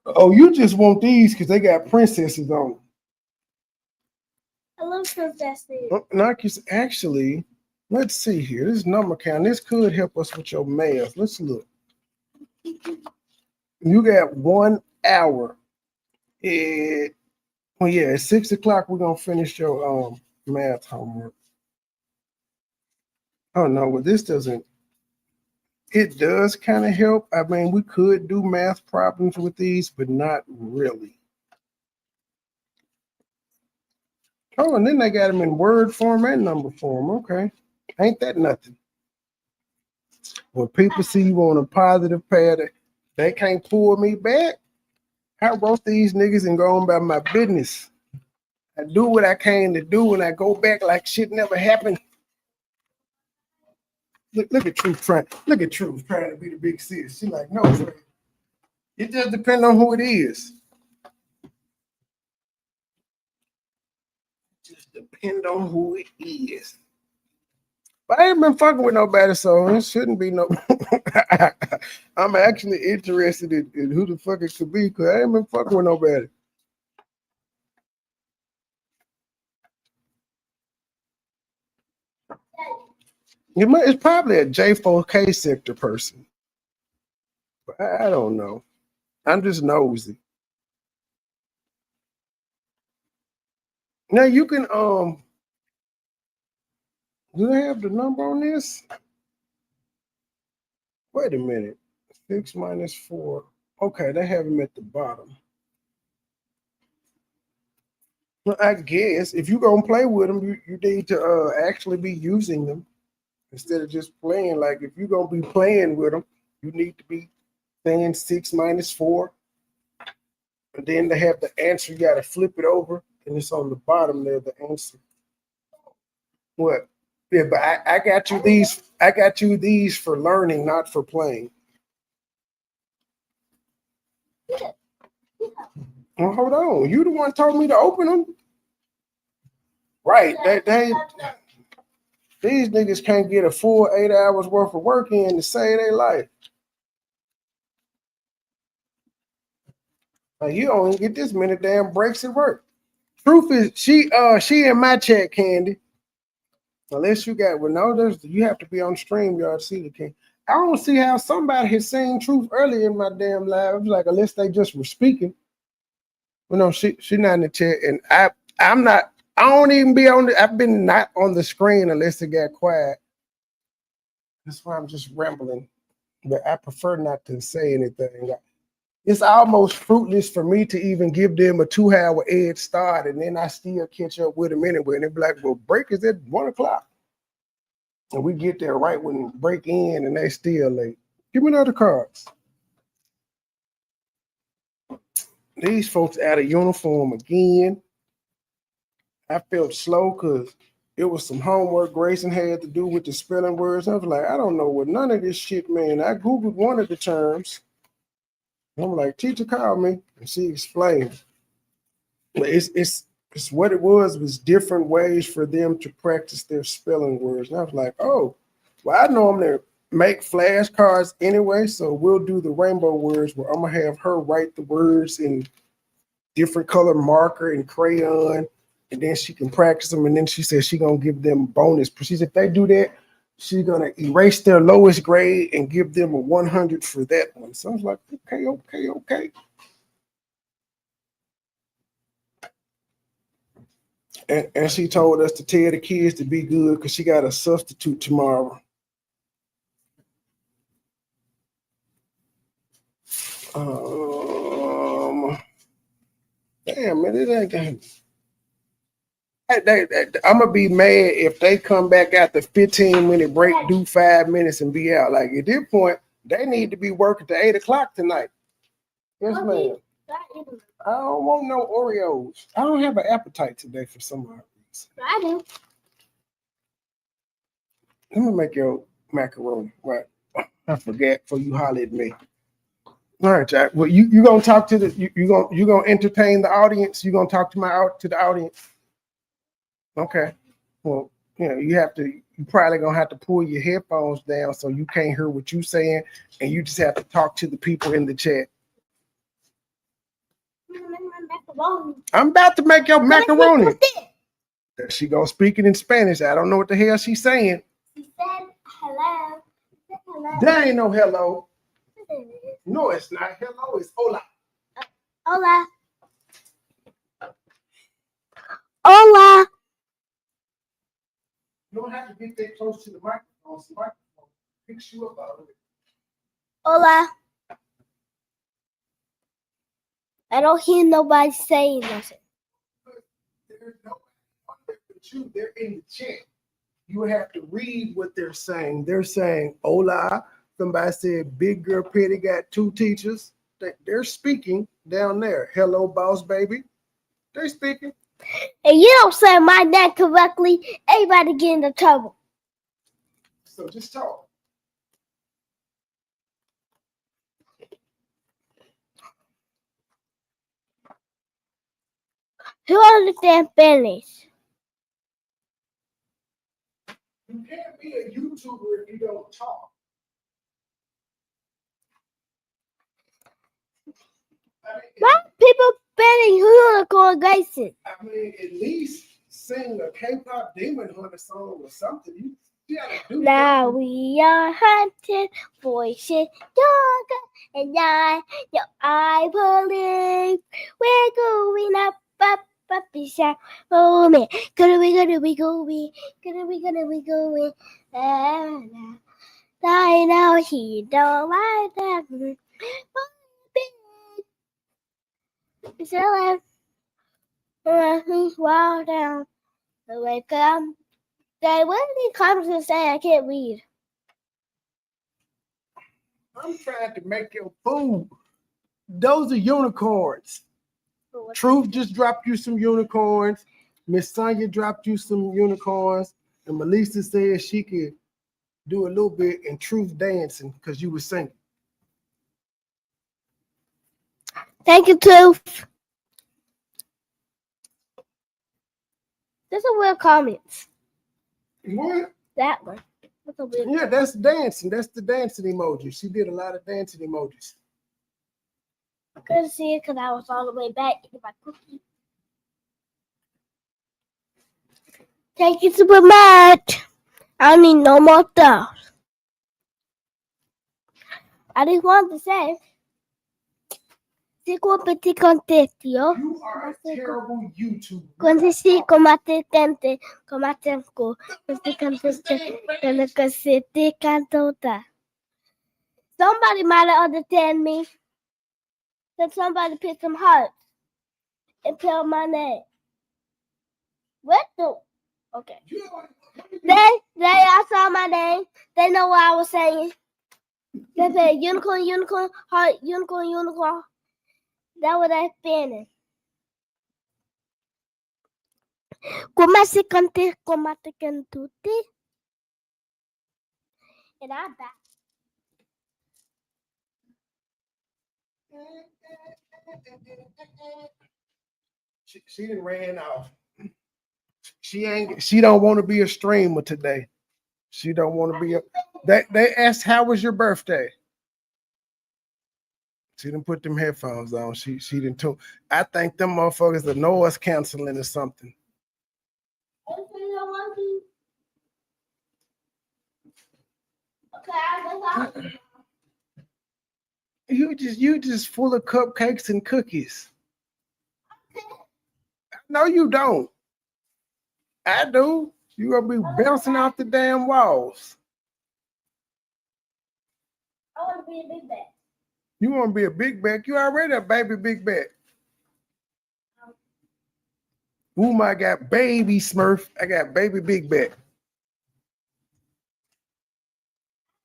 Oh, you just want these because they got princesses on them. I love princesses. Actually, let's see here. This number count. This could help us with your math. Let's look. You got 1 hour. At 6 o'clock, we're gonna finish your math homework. Oh no, well, this doesn't. It does kind of help. I mean, we could do math problems with these, but not really. Oh, and then they got them in word form and number form. Okay. Ain't that nothing? When people see you on a positive path, they can't pull me back. I wrote these niggas and go on about my business. I do what I came to do, and I go back like shit never happened. Look at Truth trying to be the big sis. She like, no, it just depends on who it is. Just depend on who it is. But I ain't been fucking with nobody, so it shouldn't be no. I'm actually interested in who the fuck it could be, because I ain't been fucking with nobody. It's probably a J4K sector person. But I don't know. I'm just nosy. Now you can do they have the number on this? Wait a minute. 6 minus 4. Okay, they have them at the bottom. Well, I guess if you're gonna play with them, you need to actually be using them instead of just playing. Like if you're gonna be playing with them, you need to be saying 6 minus 4. And then they have the answer. You gotta flip it over, and it's on the bottom there, the answer. What? Yeah, but I got you these. I got you these for learning, not for playing. Well, hold on. You the one told me to open them. Right. These niggas can't get a full 8 hours worth of work in to save their life. Like, you don't even get this many damn breaks at work. Truth is, she in my chat, Candy. Unless you got, well, no, you have to be on stream, y'all see the king. I don't see how somebody had seen Truth earlier in my damn live. It was like, unless they just were speaking. Well, no, she not in the chat, and I'm not. I don't even be on. I've been not on the screen unless it got quiet. That's why I'm just rambling. But I prefer not to say anything. It's almost fruitless for me to even give them a 2-hour head start, and then I still catch up with them anyway. And they're like, well, break is at 1 o'clock. And we get there right when break in, and they still late. Give me another cards. These folks out of uniform again. I felt slow because it was some homework Grayson had to do with the spelling words. I was like, I don't know what none of this shit, man. I Googled one of the terms. I'm like, teacher called me, and she explained. It's what it was different ways for them to practice their spelling words. And I was like, oh, well, I normally make flashcards anyway, so we'll do the rainbow words where I'm gonna have her write the words in different color marker and crayon, and then she can practice them. And then she said she gonna give them bonus. She said if they do that, she's gonna erase their lowest grade and give them a 100 for that one. So I was like, okay. And she told us to tell the kids to be good because she got a substitute tomorrow. Damn, man, it ain't. I'm gonna be mad if they come back after 15-minute break, do 5 minutes, and be out. Like at this point, they need to be working to 8 o'clock tonight. Yes, ma'am. I don't want no Oreos. I don't have an appetite today for some reason. I do. Let me make your macaroni. Right. I forget before you holler at me. All right, Jack. Well, you gonna talk to the you gonna entertain the audience. You gonna talk to the audience. Okay. Well, you probably gonna have to pull your headphones down so you can't hear what you're saying, and you just have to talk to the people in the chat. I'm about to make your macaroni. She gonna speak it in Spanish. I don't know what the hell she's saying. She said hello. There ain't no hello. No, it's not hello. It's hola. Hola. Hola. You don't have to get that close to the microphone. The microphone picks you up out of it. Hola. I don't hear nobody saying nothing. There's nobody but you. They're in the chat. You have to read what they're saying. They're saying hola. Somebody said big girl Petty got 2 teachers. They're speaking down there. Hello, boss baby. They're speaking. And you don't say my name correctly, everybody get into trouble. So just talk. Who understands Spanish? You can't be a YouTuber if you don't talk. Why people betting who congregation? I mean, at least sing a K-pop Demon Hunter song or something. You gotta do now something. we are hunting voices, yoga, and I believe we're going up, beside moment. Gonna be going. I know he don't like that. So he's wild down. The wake up. Dad, what did he come to say? I can't read. I'm trying to make your food. Those are unicorns. Truth just dropped you some unicorns. Miss Sonia dropped you some unicorns. And Melissa said she could do a little bit in truth dancing because you were singing. Thank you, Truth. There's a weird comments. What? That one. That's a weird Yeah, that's dancing. That's the dancing emoji. She did a lot of dancing emojis. I couldn't see it because I was all the way back in my cookie. Thank you super much. I don't need no more stuff. I just wanted to say, sico petit contestio. You are a terrible YouTuber. Quando si comate tente, comatenco, questi conteste, quando così ti cantota. Somebody might have understand me. Then somebody pick some hearts and tell my name. What the? Okay. They all saw my name. They know what I was saying. They said unicorn, unicorn, heart, unicorn, unicorn. That's what I spinning. Come si cante, come te cantuti. And I'm back. She done ran off. She don't want to be a streamer today. She don't want to be a. They asked how was your birthday. She didn't put them headphones on. She didn't too. I think them motherfuckers that know us canceling or something. You just full of cupcakes and cookies. No, you don't. I do. You gonna be bouncing off the damn walls. I want to be a big bag. You want to be a big back? You already a baby big back. Ooh, I got baby Smurf. I got baby big back.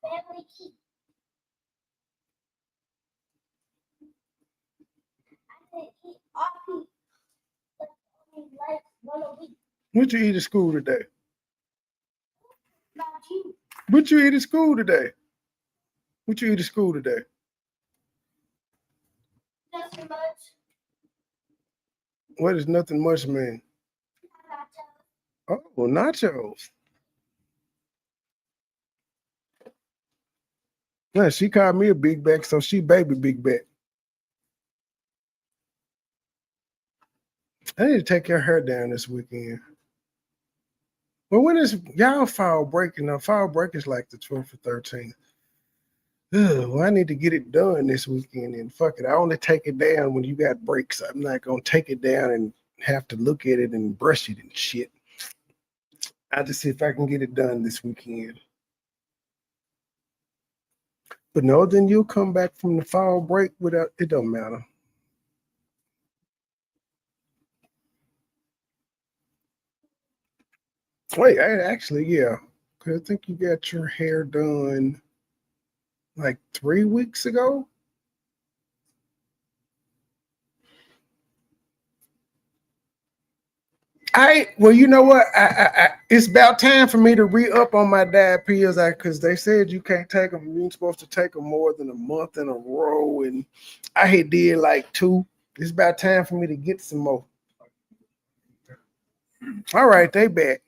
Family key. I said eat all like 1 a week. What you eat at school today? About you. What you eat at school today? What you eat at school today? Nothing much. What does nothing much mean? Oh, nachos. Yeah, she called me a big back, so she baby big back. I need to take your hair down this weekend. Well, when is y'all fall breaking? Now, fall break is like the 12th or 13th. Ugh, well, I need to get it done this weekend and fuck it. I only take it down when you got breaks. I'm not gonna take it down and have to look at it and brush it and shit. I just see if I can get it done this weekend. But no, then you'll come back from the fall break without it. Don't matter. Wait, yeah. Cause I think you got your hair done like 3 weeks ago. Well, you know what? It's about time for me to re-up on my diet pills because they said you can't take them. You ain't supposed to take them more than a month in a row, and I had did like 2. It's about time for me to get some more. All right, they back.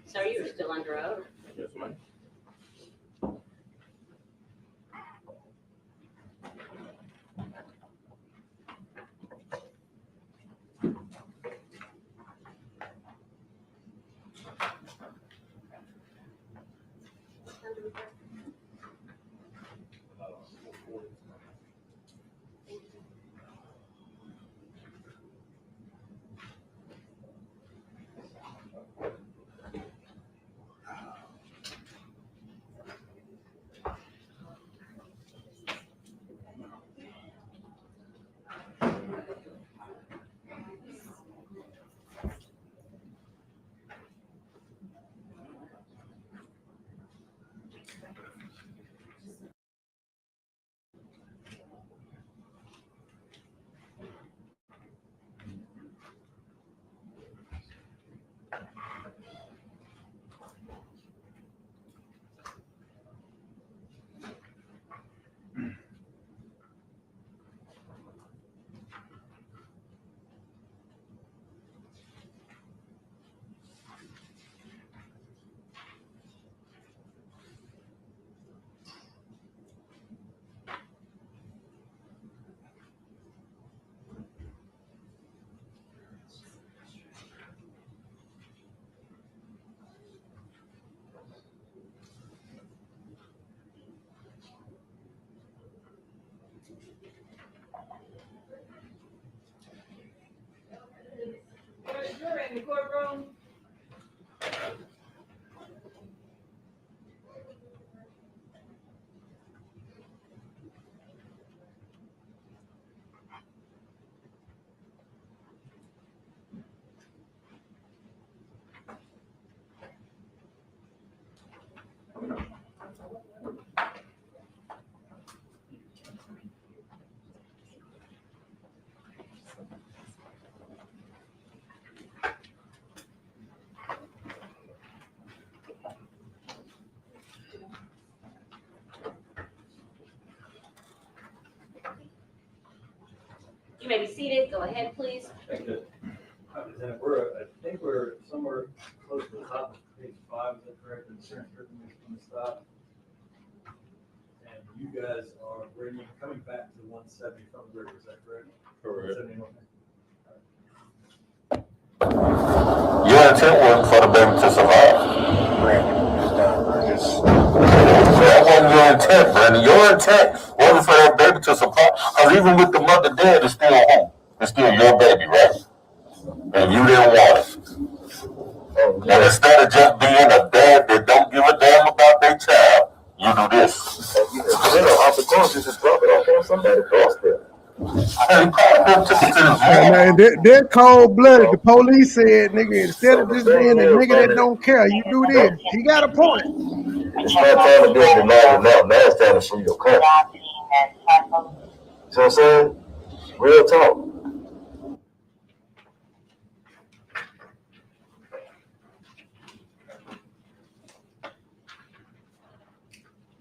So you're still under oath? Yes, ma'am. You're in the courtroom. You may be seated. Go ahead, please. Thank you. I think we're somewhere close to the top of page 5, is that correct? The insurance written from the stop. And you guys are coming back to 170 from the river, is that correct? Correct. 171. Your intent wasn't for the baby to survive. That wasn't your intent, Brandon. Your intent wasn't for that baby to survive. Because even with the mother dead, it's still home. It's still your baby, right? And you didn't want it. And instead of just being a dad that don't give a damn about their child, you do this. Opportunities is dropping off on somebody's doorstep. Man, they're cold blooded. The police said, nigga, instead of just being a nigga that don't care, you do this. He got a point. It's not time to just deny your mouth. Now it's time to show your car. See what I'm saying? Real talk.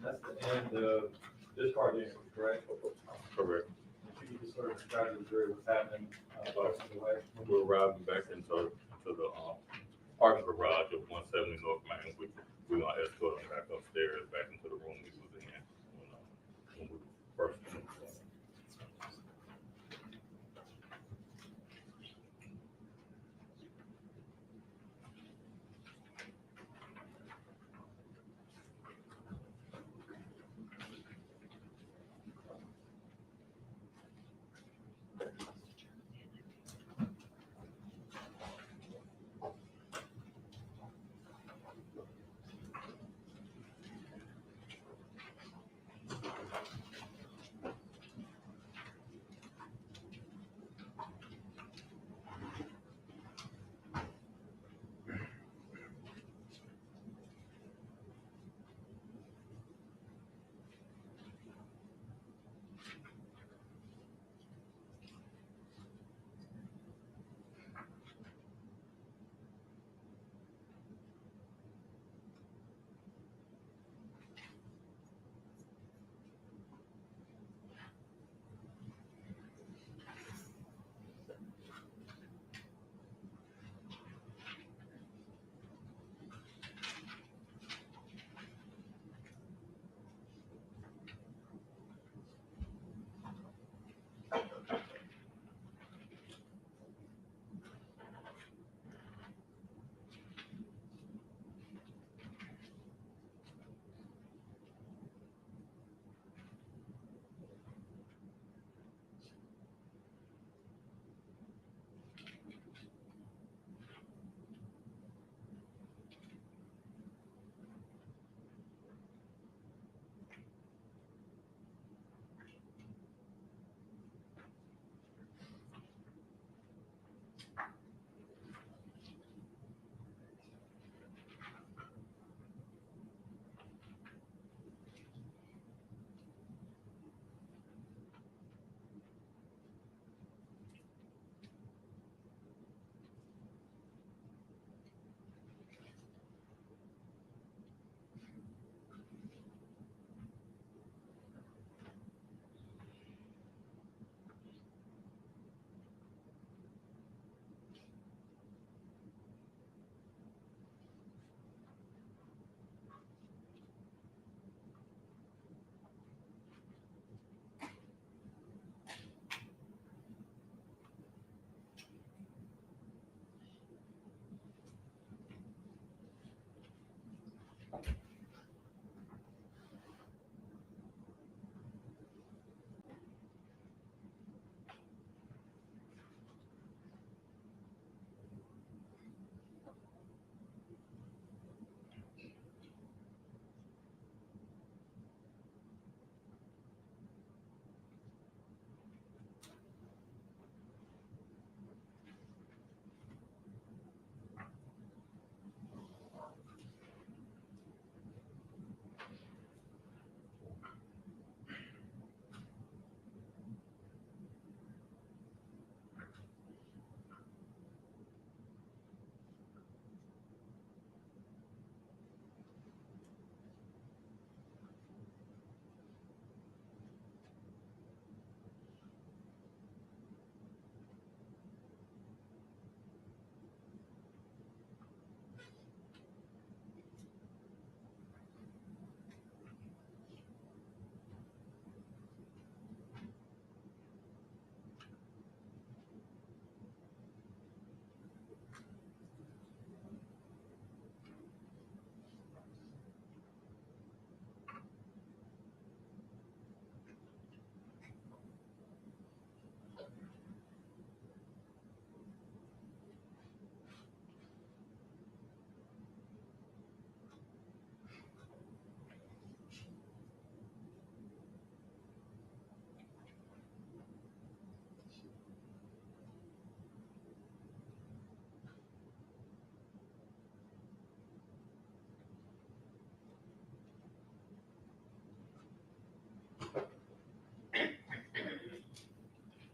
That's the end of this part, correct? Correct. If you could just sort of describe to the jury what's happening, the way. We're riding back into the parking garage of 170 North Main. We're gonna escort them back upstairs, back into the room we was in when we first.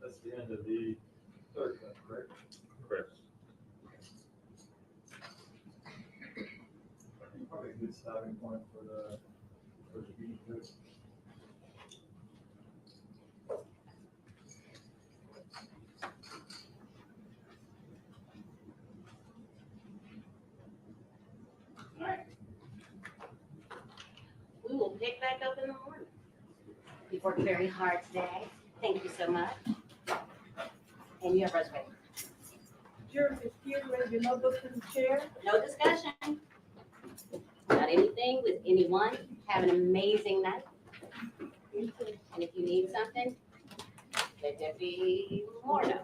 That's the end of the third one, correct? Correct. Probably a good stopping point for the meeting. We will pick back up in the morning. You've worked very hard today. Thank you so much. And you have reservations. Jury is here, raise your notebooks to the chair. No discussion. Not anything with anyone. Have an amazing night. And if you need something, let Deputy Moore know.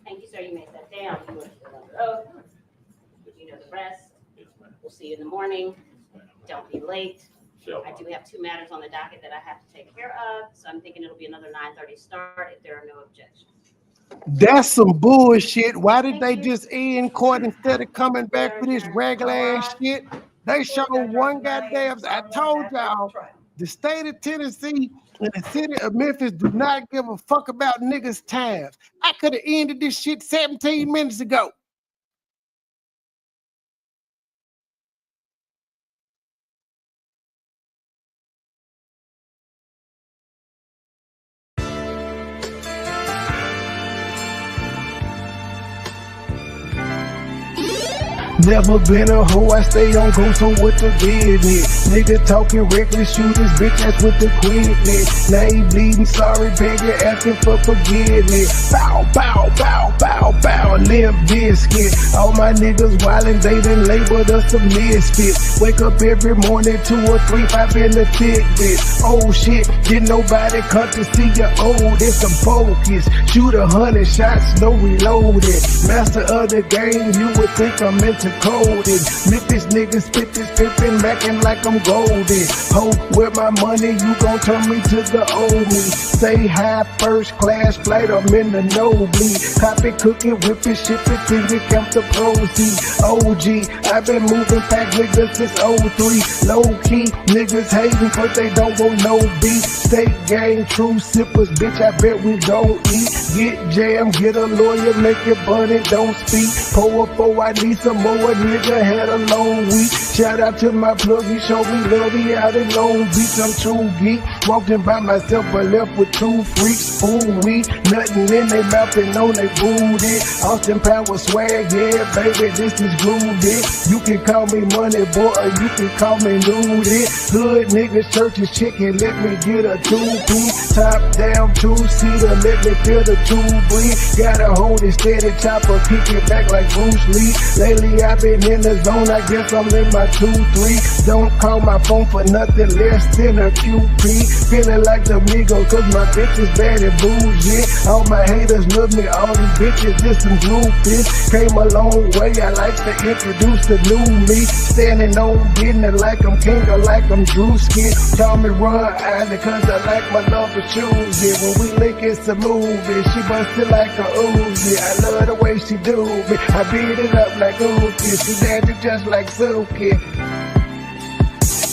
Thank you, sir. You may sit down. You want to go on the road. You know the rest. We'll see you in the morning. Don't be late. I do have 2 matters on the docket that I have to take care of, so I'm thinking it'll be another 9:30 start if there are no objections. That's some bullshit. Why did they just end court instead of coming back for this regular ass shit? They showed one goddamn. I told y'all, the state of Tennessee and the city of Memphis do not give a fuck about niggas' times. I could have ended this shit 17 minutes ago. Never been a hoe, I stay on go, so what the business? Nigga talking reckless, shoot his bitch ass with the quickness. Now he bleeding, sorry, begging, asking for forgiveness. Bow, bow, bow, bow, bow, limp biscuit. All my niggas wildin', they done labeled us a misfit. Wake up every morning, 2 or 3, 5 in the thick bitch. Oh shit, didn't nobody come to see you old, it's some focus. Shoot 100 shots, no reloaded. Master of the game, you would think I'm into coded. Memphis niggas spit this pimpin', mackin' like I'm golden. Ho, with my money, you gon' turn me to the old me. Say hi, first class flight, I'm in the nosebleed. Hop it, cook it, whip it, ship it, till we count the proceeds. OG, I've been moving back niggas since 03. Low key, niggas hating, but they don't want no beef. State gang, true sippers, bitch, I bet we don't eat. Get jammed, get a lawyer, make it burn it, don't speak. Pour a 4, I need some more a nigga had a long week. Shout out to my plug, he showed me love, he out in Long Beach. I'm too geek, walking by myself but left with two freaks. Ooh, we nothing in they mouth and on they booty. Austin Power swag, yeah, baby, this is groovy. You can call me Money Boy or you can call me Nudie. Hood niggas, churches, chicken, let me get a two-piece. Top down, two-seater, let me feel the two breathe. Gotta hold it steady, chopper, kick it back like Bruce Lee. Lately I've been in the zone, I guess I'm in my 2-3. Don't call my phone for nothing less than a QP. Feeling like the Migos, cause my bitch is bad and bougie. All my haters love me, all these bitches just some groupies. Came a long way, I like to introduce the new me. Standing on business like I'm king or like I'm Drewski. Call me Ron Island cause I like my love for choosy. When we link it's a movie, she busted like a Uzi. I love the way she do me, I beat it up like Uzi. She dancing just like Suki.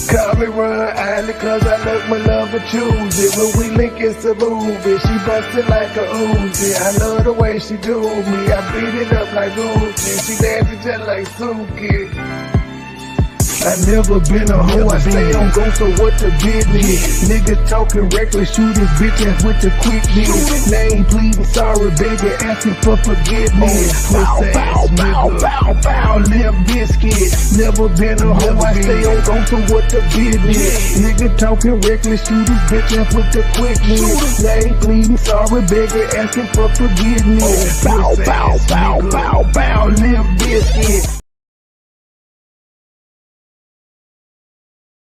Call me Ron Island cause I look my love for choosy. When we link it's a movie, she busted like a Uzi. I love the way she do me, I beat it up like Uzi. She dancing just like Suki. I never been a hoe, I stay on go, so what the business? Niggas talking reckless, shoot his bitch ass with the quickness. Name pleading sorry, baby, asking for forgiveness. Bow, bow, bow, bow, bow, Limp Biscuit. Never been a hoe, I stay on go, so what the business? Nigga talking reckless, shoot his bitch ass with the quickness. Name pleading sorry, baby, asking for forgiveness. Bow, bow, bow, bow, bow, Limp Biscuit.